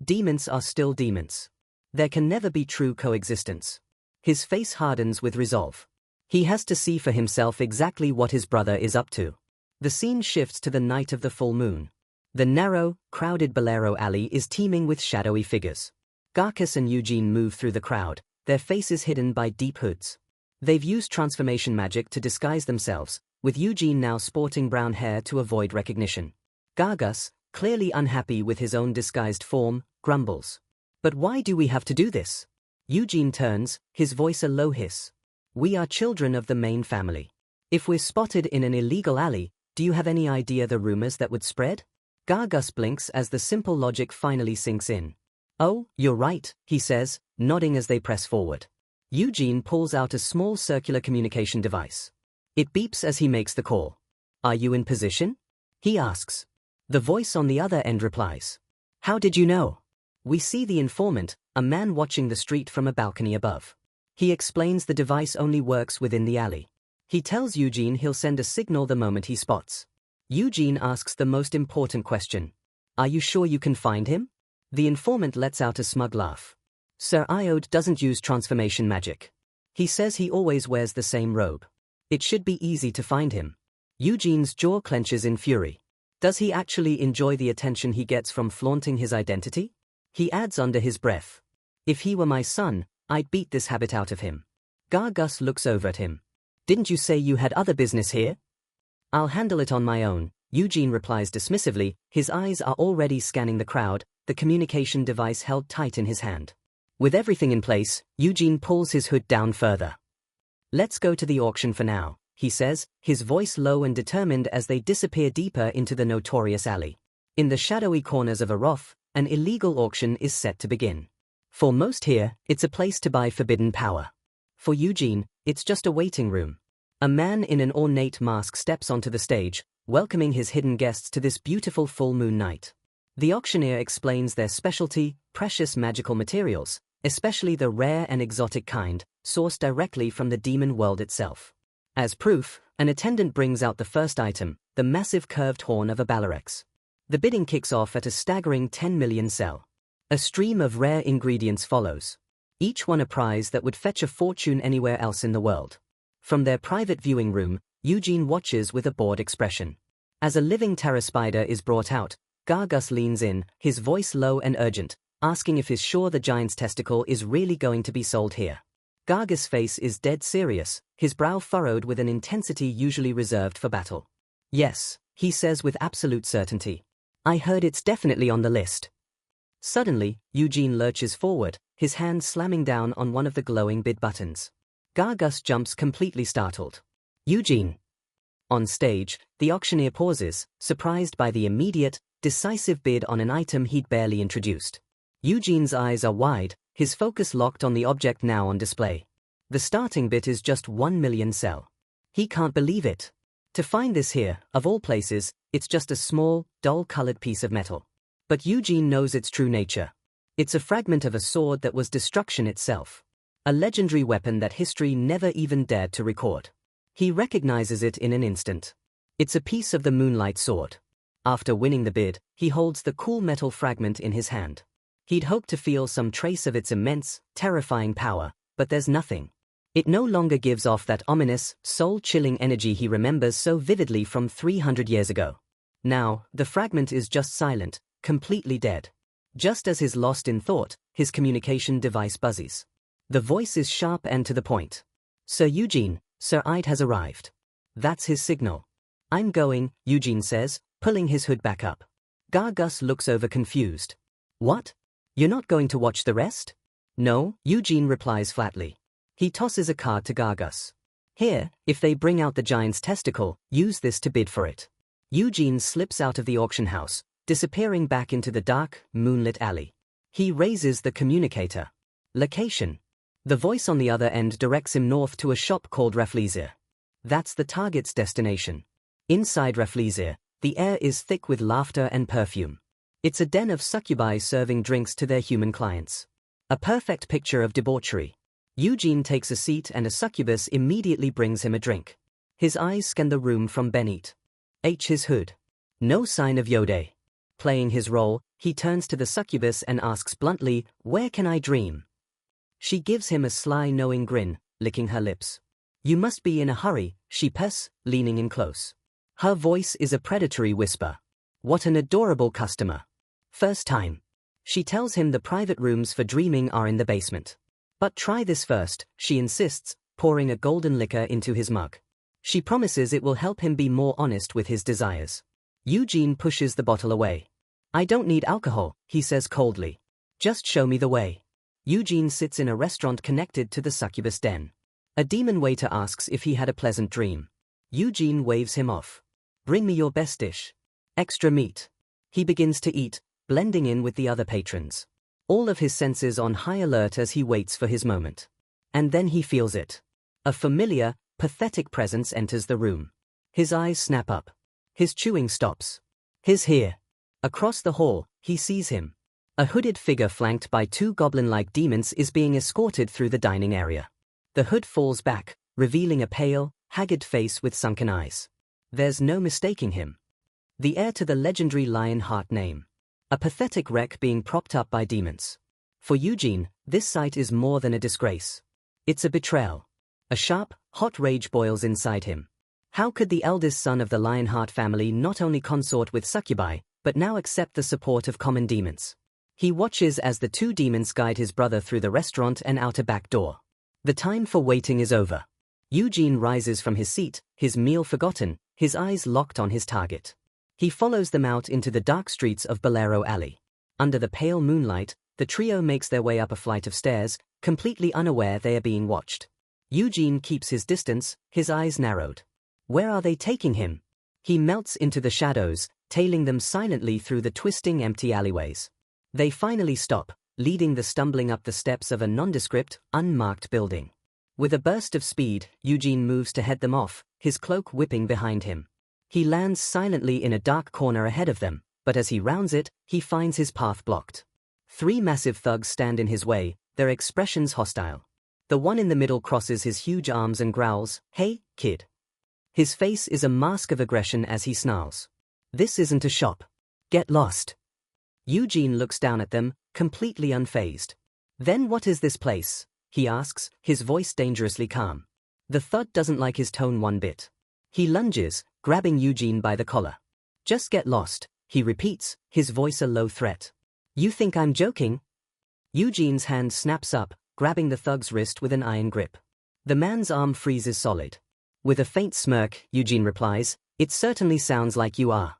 [SPEAKER 1] Demons are still demons. There can never be true coexistence. His face hardens with resolve. He has to see for himself exactly what his brother is up to. The scene shifts to the night of the full moon. The narrow, crowded Bolero alley is teeming with shadowy figures. Garcus and Eugene move through the crowd, their faces hidden by deep hoods. They've used transformation magic to disguise themselves, with Eugene now sporting brown hair to avoid recognition. Gargus, clearly unhappy with his own disguised form, grumbles. But why do we have to do this? Eugene turns, his voice a low hiss. We are children of the main family. If we're spotted in an illegal alley, do you have any idea the rumors that would spread? Gargus blinks as the simple logic finally sinks in. Oh, you're right, he says, nodding as they press forward. Eugene pulls out a small circular communication device. It beeps as he makes the call. Are you in position? He asks. The voice on the other end replies. How did you know? We see the informant, a man watching the street from a balcony above. He explains the device only works within the alley. He tells Eugene he'll send a signal the moment he spots. Eugene asks the most important question. Are you sure you can find him? The informant lets out a smug laugh. Sir Iode doesn't use transformation magic. He says he always wears the same robe. It should be easy to find him. Eugene's jaw clenches in fury. Does he actually enjoy the attention he gets from flaunting his identity? He adds under his breath. If he were my son, I'd beat this habit out of him. Gargus looks over at him. Didn't you say you had other business here? I'll handle it on my own, Eugene replies dismissively, his eyes are already scanning the crowd, the communication device held tight in his hand. With everything in place, Eugene pulls his hood down further. Let's go to the auction for now, he says, his voice low and determined as they disappear deeper into the notorious alley. In the shadowy corners of Aroth, an illegal auction is set to begin. For most here, it's a place to buy forbidden power. For Eugene, it's just a waiting room. A man in an ornate mask steps onto the stage, welcoming his hidden guests to this beautiful full moon night. The auctioneer explains their specialty, precious magical materials, especially the rare and exotic kind, sourced directly from the demon world itself. As proof, an attendant brings out the first item, the massive curved horn of a Balarex. The bidding kicks off at a staggering 10 million sell. A stream of rare ingredients follows. Each one a prize that would fetch a fortune anywhere else in the world. From their private viewing room, Eugene watches with a bored expression. As a living terror spider is brought out, Gargus leans in, his voice low and urgent. asking if he's sure the giant's testicle is really going to be sold here. Gargus' face is dead serious, his brow furrowed with an intensity usually reserved for battle. Yes, he says with absolute certainty. I heard it's definitely on the list. Suddenly, Eugene lurches forward, his hand slamming down on one of the glowing bid buttons. Gargus jumps completely startled. Eugene. On stage, the auctioneer pauses, surprised by the immediate, decisive bid on an item he'd barely introduced. Eugene's eyes are wide, his focus locked on the object now on display. The starting bid is just 1 million sell. He can't believe it. To find this here, of all places, it's just a small, dull-colored piece of metal. But Eugene knows its true nature. It's a fragment of a sword that was destruction itself. A legendary weapon that history never even dared to record. He recognizes it in an instant. It's a piece of the Moonlight Sword. After winning the bid, he holds the cool metal fragment in his hand. He'd hoped to feel some trace of its immense, terrifying power, but there's nothing. It no longer gives off that ominous, soul-chilling energy he remembers so vividly from 300 years ago. Now, the fragment is just silent, completely dead. Just as he's lost in thought, his communication device buzzes. The voice is sharp and to the point. Sir Eugene, Sir Ide has arrived. That's his signal. I'm going, Eugene says, pulling his hood back up. Gargus looks over confused. What? You're not going to watch the rest? No, Eugene replies flatly. He tosses a card to Gargus. Here, if they bring out the giant's testicle, use this to bid for it. Eugene slips out of the auction house, disappearing back into the dark, moonlit alley. He raises the communicator. Location. The voice on the other end directs him north to a shop called Rafflesia. That's the target's destination. Inside Rafflesia, the air is thick with laughter and perfume. It's a den of succubi serving drinks to their human clients. A perfect picture of debauchery. Eugene takes a seat and a succubus immediately brings him a drink. His eyes scan the room from beneath. His hood. No sign of Yode. Playing his role, he turns to the succubus and asks bluntly, "Where can I dream?" She gives him a sly knowing grin, licking her lips. "You must be in a hurry," she purrs, leaning in close. Her voice is a predatory whisper. What an adorable customer. First time. She tells him the private rooms for dreaming are in the basement. But try this first, she insists, pouring a golden liquor into his mug. She promises it will help him be more honest with his desires. Eugene pushes the bottle away. I don't need alcohol, he says coldly. Just show me the way. Eugene sits in a restaurant connected to the succubus den. A demon waiter asks if he had a pleasant dream. Eugene waves him off. Bring me your best dish. Extra meat. He begins to eat, blending in with the other patrons. All of his senses on high alert as he waits for his moment. And then he feels it. A familiar, pathetic presence enters the room. His eyes snap up. His chewing stops. He's here. Across the hall, he sees him. A hooded figure flanked by two goblin-like demons is being escorted through the dining area. The hood falls back, revealing a pale, haggard face with sunken eyes. There's no mistaking him. The heir to the legendary Lionheart name. A pathetic wreck being propped up by demons. For Eugene, this sight is more than a disgrace. It's a betrayal. A sharp, hot rage boils inside him. How could the eldest son of the Lionheart family not only consort with succubi, but now accept the support of common demons? He watches as the two demons guide his brother through the restaurant and out a back door. The time for waiting is over. Eugene rises from his seat, his meal forgotten, his eyes locked on his target. He follows them out into the dark streets of Bolero Alley. Under the pale moonlight, the trio makes their way up a flight of stairs, completely unaware they are being watched. Eugene keeps his distance, his eyes narrowed. Where are they taking him? He melts into the shadows, tailing them silently through the twisting empty alleyways. They finally stop, leading the stumbling up the steps of a nondescript, unmarked building. With a burst of speed, Eugene moves to head them off, his cloak whipping behind him. He lands silently in a dark corner ahead of them, but as he rounds it, he finds his path blocked. Three massive thugs stand in his way, their expressions hostile. The one in the middle crosses his huge arms and growls, "Hey, kid." His face is a mask of aggression as he snarls. "This isn't a shop. Get lost." Eugene looks down at them, completely unfazed. "Then what is this place?" he asks, his voice dangerously calm. The thud doesn't like his tone one bit. He lunges, grabbing Eugene by the collar. "Just get lost," he repeats, his voice a low threat. "You think I'm joking? Eugene's hand snaps up, grabbing the thug's wrist with an iron grip. The man's arm freezes solid. With a faint smirk, Eugene replies, "It certainly sounds like you are."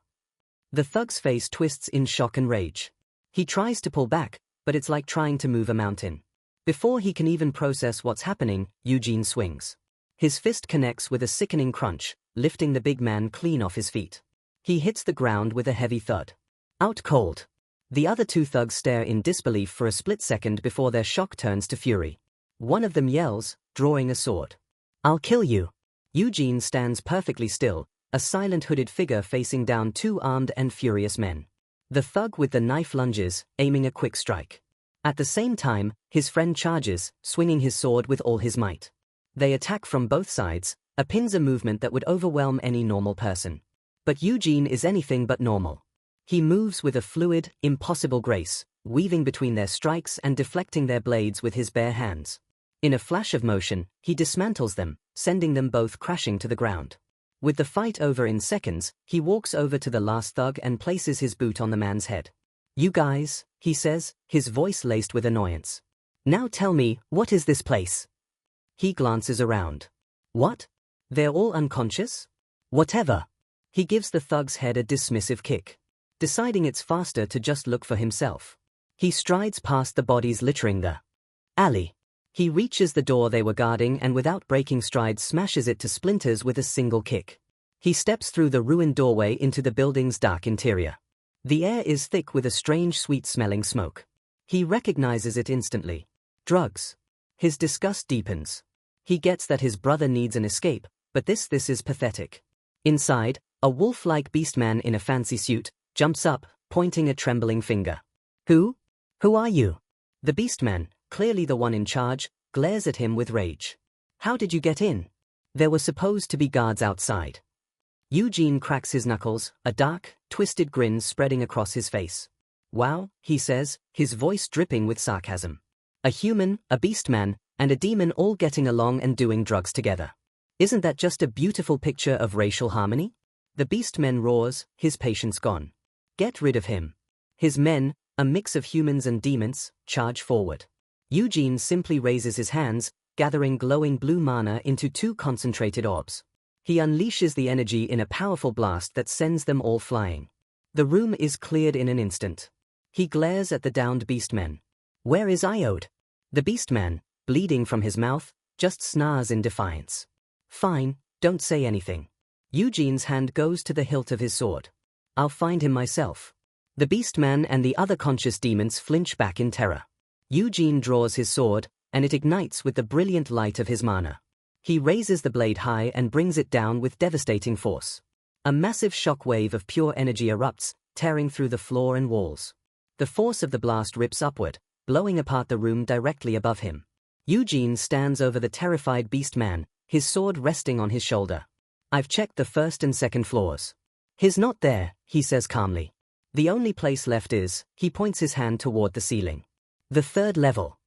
[SPEAKER 1] The thug's face twists in shock and rage. He tries to pull back, but it's like trying to move a mountain. Before he can even process what's happening, Eugene swings. His fist connects with a sickening crunch, lifting the big man clean off his feet. He hits the ground with a heavy thud. Out cold. The other two thugs stare in disbelief for a split second before their shock turns to fury. One of them yells, drawing a sword. "I'll kill you." Eugene stands perfectly still, a silent hooded figure facing down two armed and furious men. The thug with the knife lunges, aiming a quick strike. At the same time, his friend charges, swinging his sword with all his might. They attack from both sides, a pincer movement that would overwhelm any normal person. But Eugene is anything but normal. He moves with a fluid, impossible grace, weaving between their strikes and deflecting their blades with his bare hands. In a flash of motion, he dismantles them, sending them both crashing to the ground. With the fight over in seconds, he walks over to the last thug and places his boot on the man's head. "You guys," he says, his voice laced with annoyance. "Now tell me, what is this place?" He glances around. "What? They're all unconscious?" "Whatever." He gives the thug's head a dismissive kick, deciding it's faster to just look for himself. He strides past the bodies littering the alley. He reaches the door they were guarding and without breaking stride smashes it to splinters with a single kick. He steps through the ruined doorway into the building's dark interior. The air is thick with a strange sweet-smelling smoke. He recognizes it instantly. Drugs. His disgust deepens. He gets that his brother needs an escape, but this is pathetic. Inside, a wolf-like beastman in a fancy suit jumps up, pointing a trembling finger. Who are you?" The beastman, clearly the one in charge, glares at him with rage. "How did you get in? There were supposed to be guards outside." Eugene cracks his knuckles, a dark, twisted grin spreading across his face. "Wow," he says, his voice dripping with sarcasm. "A human, a beastman, and a demon all getting along and doing drugs together. Isn't that just a beautiful picture of racial harmony?" The beastman roars, his patience gone. "Get rid of him." His men, a mix of humans and demons, charge forward. Eugene simply raises his hands, gathering glowing blue mana into two concentrated orbs. He unleashes the energy in a powerful blast that sends them all flying. The room is cleared in an instant. He glares at the downed beastmen. "Where is Iode?" The beastman, bleeding from his mouth, just snarls in defiance. "Fine, don't say anything." Eugene's hand goes to the hilt of his sword. "I'll find him myself." The beastman and the other conscious demons flinch back in terror. Eugene draws his sword, and it ignites with the brilliant light of his mana. He raises the blade high and brings it down with devastating force. A massive shock wave of pure energy erupts, tearing through the floor and walls. The force of the blast rips upward, blowing apart the room directly above him. Eugene stands over the terrified beastman, his sword resting on his shoulder. "I've checked the first and second floors. He's not there," he says calmly. "The only place left is," he points his hand toward the ceiling. "The third level."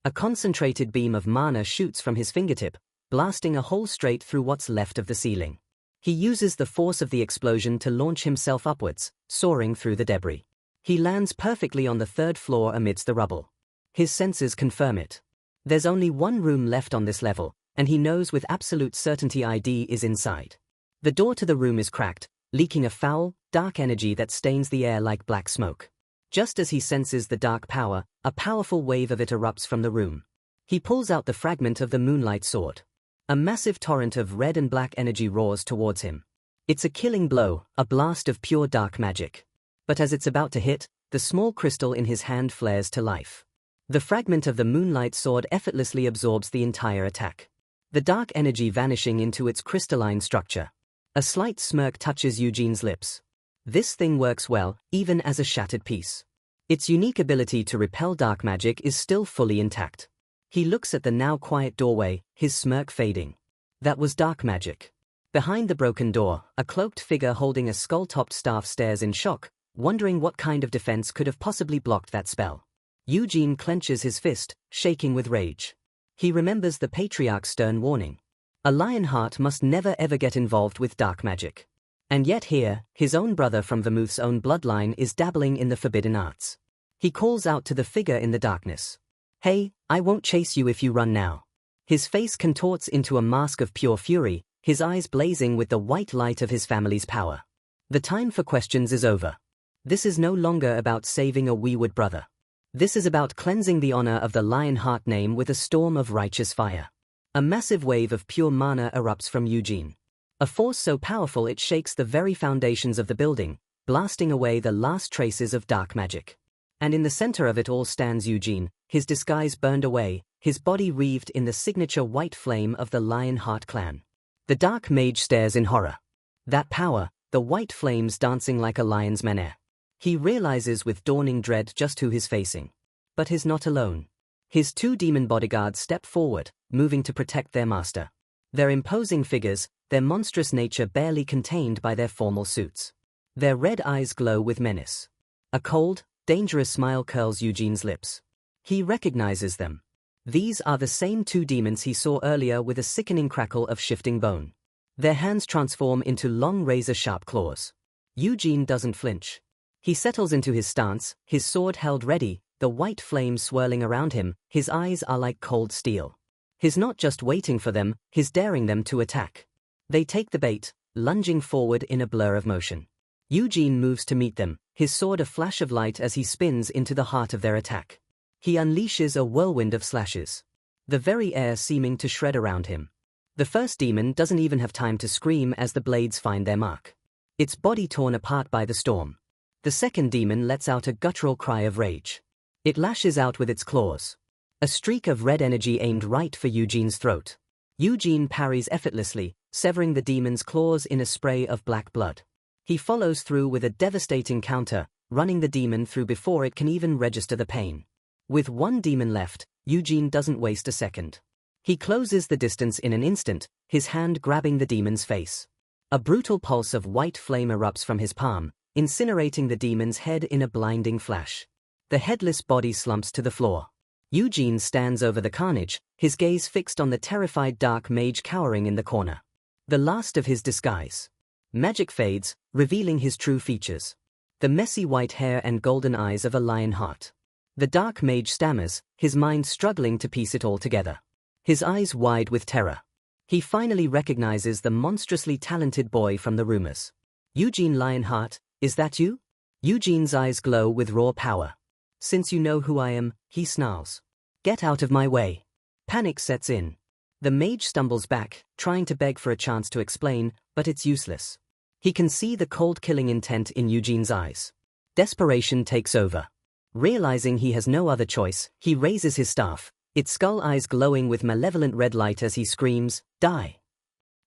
[SPEAKER 1] A concentrated beam of mana shoots from his fingertip, blasting a hole straight through what's left of the ceiling. He uses the force of the explosion to launch himself upwards, soaring through the debris. He lands perfectly on the third floor amidst the rubble. His senses confirm it. There's only one room left on this level, and he knows with absolute certainty ID is inside. The door to the room is cracked, leaking a foul, dark energy that stains the air like black smoke. Just as he senses the dark power, a powerful wave of it erupts from the room. He pulls out the fragment of the moonlight sword. A massive torrent of red and black energy roars towards him. It's a killing blow, a blast of pure dark magic. But as it's about to hit, the small crystal in his hand flares to life. The fragment of the moonlight sword effortlessly absorbs the entire attack. The dark energy vanishing into its crystalline structure. A slight smirk touches Eugene's lips. This thing works well, even as a shattered piece. Its unique ability to repel dark magic is still fully intact. He looks at the now quiet doorway, his smirk fading. That was dark magic. Behind the broken door, a cloaked figure holding a skull-topped staff stares in shock, wondering what kind of defense could have possibly blocked that spell. Eugene clenches his fist, shaking with rage. He remembers the patriarch's stern warning. A lionheart must never ever get involved with dark magic. And yet here, his own brother from Vermouth's own bloodline is dabbling in the forbidden arts. He calls out to the figure in the darkness. Hey, I won't chase you if you run now. His face contorts into a mask of pure fury, his eyes blazing with the white light of his family's power. The time for questions is over. This is no longer about saving a wayward brother. This is about cleansing the honor of the Lionheart name with a storm of righteous fire. A massive wave of pure mana erupts from Eugene. A force so powerful it shakes the very foundations of the building, blasting away the last traces of dark magic. And in the center of it all stands Eugene, his disguise burned away, his body wreathed in the signature white flame of the Lionheart clan. The dark mage stares in horror. That power, the white flames dancing like a lion's menere. He realizes with dawning dread just who he's facing. But he's not alone. His 2 demon bodyguards step forward, moving to protect their master. Their imposing figures, their monstrous nature barely contained by their formal suits. Their red eyes glow with menace. A cold, dangerous smile curls Eugene's lips. He recognizes them. These are the same 2 demons he saw earlier with a sickening crackle of shifting bone. Their hands transform into long razor-sharp claws. Eugene doesn't flinch. He settles into his stance, his sword held ready, the white flames swirling around him, his eyes are like cold steel. He's not just waiting for them, he's daring them to attack. They take the bait, lunging forward in a blur of motion. Eugene moves to meet them, his sword a flash of light as he spins into the heart of their attack. He unleashes a whirlwind of slashes. The very air seeming to shred around him. The first demon doesn't even have time to scream as the blades find their mark. Its body torn apart by the storm. The second demon lets out a guttural cry of rage. It lashes out with its claws. A streak of red energy aimed right for Eugene's throat. Eugene parries effortlessly, severing the demon's claws in a spray of black blood. He follows through with a devastating counter, running the demon through before it can even register the pain. With 1 demon left, Eugene doesn't waste a second. He closes the distance in an instant, his hand grabbing the demon's face. A brutal pulse of white flame erupts from his palm, incinerating the demon's head in a blinding flash. The headless body slumps to the floor. Eugene stands over the carnage, his gaze fixed on the terrified dark mage cowering in the corner. The last of his disguise. Magic fades, revealing his true features. The messy white hair and golden eyes of a Lionheart. The dark mage stammers, his mind struggling to piece it all together. His eyes wide with terror. He finally recognizes the monstrously talented boy from the rumors. Eugene Lionheart, is that you? Eugene's eyes glow with raw power. Since you know who I am, he snarls. Get out of my way. Panic sets in. The mage stumbles back, trying to beg for a chance to explain, but it's useless. He can see the cold killing intent in Eugene's eyes. Desperation takes over. Realizing he has no other choice, he raises his staff, its skull eyes glowing with malevolent red light as he screams, "Die!"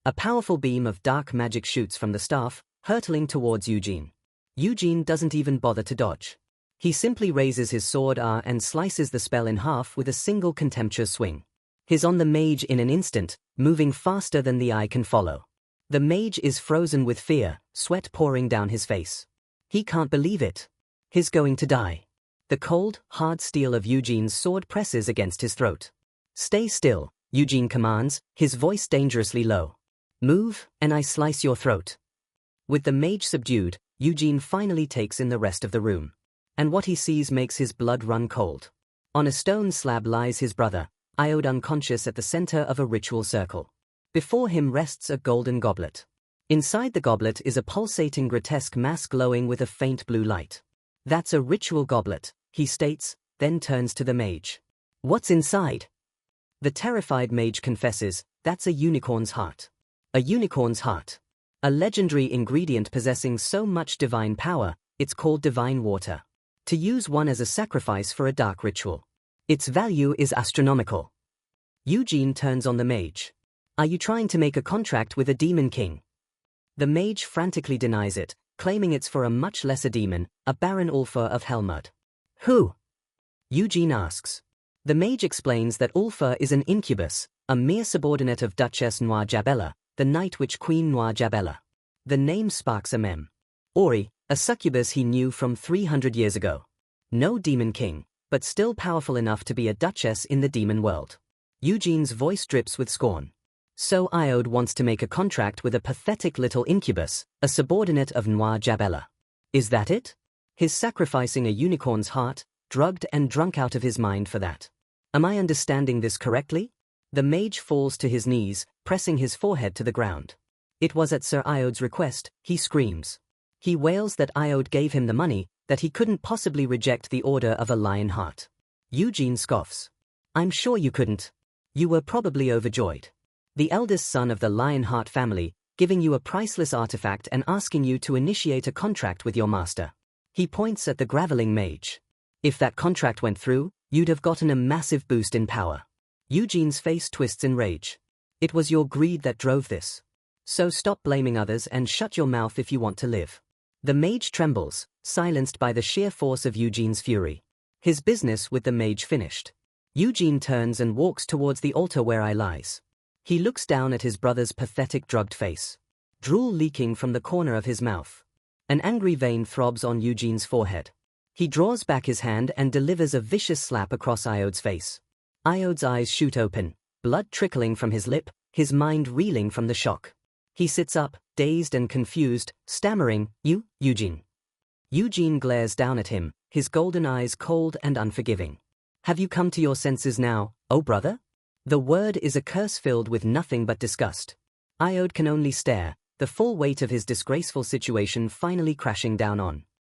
[SPEAKER 1] A powerful beam of dark magic shoots from the staff, hurtling towards Eugene. Eugene doesn't even bother to dodge. He simply raises his sword and slices the spell in half with a single contemptuous swing. He's on the mage in an instant, moving faster than the eye can follow. The mage is frozen with fear, sweat pouring down his face. He can't believe it. He's going to die. The cold, hard steel of Eugene's sword presses against his throat. Stay still, Eugene commands, his voice dangerously low. Move, and I slice your throat. With the mage subdued, Eugene finally takes in the rest of the room. And what he sees makes his blood run cold. On a stone slab lies his brother, Iode unconscious at the center of a ritual circle. Before him rests a golden goblet. Inside the goblet is a pulsating grotesque mass glowing with a faint blue light. That's a ritual goblet, he states, then turns to the mage. What's inside? The terrified mage confesses, that's a unicorn's heart. A unicorn's heart. A legendary ingredient possessing so much divine power, it's called divine water. To use one as a sacrifice for a dark ritual. Its value is astronomical. Eugene turns on the mage. Are you trying to make a contract with a demon king? The mage frantically denies it, claiming it's for a much lesser demon, a Baron Ulfar of Helmut. Who? Eugene asks. The mage explains that Ulfar is an incubus, a mere subordinate of Duchess Noir Jabella, the Night Witch Queen Noir Jabella. The name sparks a mem. Ori, a succubus he knew from 300 years ago. No demon king, but still powerful enough to be a duchess in the demon world. Eugene's voice drips with scorn. So Iode wants to make a contract with a pathetic little incubus, a subordinate of Noir Jabella. Is that it? His sacrificing a unicorn's heart, drugged and drunk out of his mind for that. Am I understanding this correctly? The mage falls to his knees, pressing his forehead to the ground. It was at Sir Iod's request, he screams. He wails that Iod gave him the money, that he couldn't possibly reject the order of a lion heart. Eugene scoffs. I'm sure you couldn't. You were probably overjoyed. The eldest son of the Lionheart family, giving you a priceless artifact and asking you to initiate a contract with your master. He points at the graveling mage. If that contract went through, you'd have gotten a massive boost in power. Eugene's face twists in rage. It was your greed that drove this. So stop blaming others and shut your mouth if you want to live. The mage trembles, silenced by the sheer force of Eugene's fury. His business with the mage finished. Eugene turns and walks towards the altar where I lies. He looks down at his brother's pathetic drugged face. Drool leaking from the corner of his mouth. An angry vein throbs on Eugene's forehead. He draws back his hand and delivers a vicious slap across Iod's face. Iod's eyes shoot open, blood trickling from his lip, his mind reeling from the shock. He sits up, dazed and confused, stammering, Eugene. Eugene glares down at him, his golden eyes cold and unforgiving. Have you come to your senses now, oh brother? The word is a curse filled with nothing but disgust. Iod can only stare, the full weight of his disgraceful situation finally crashing down on.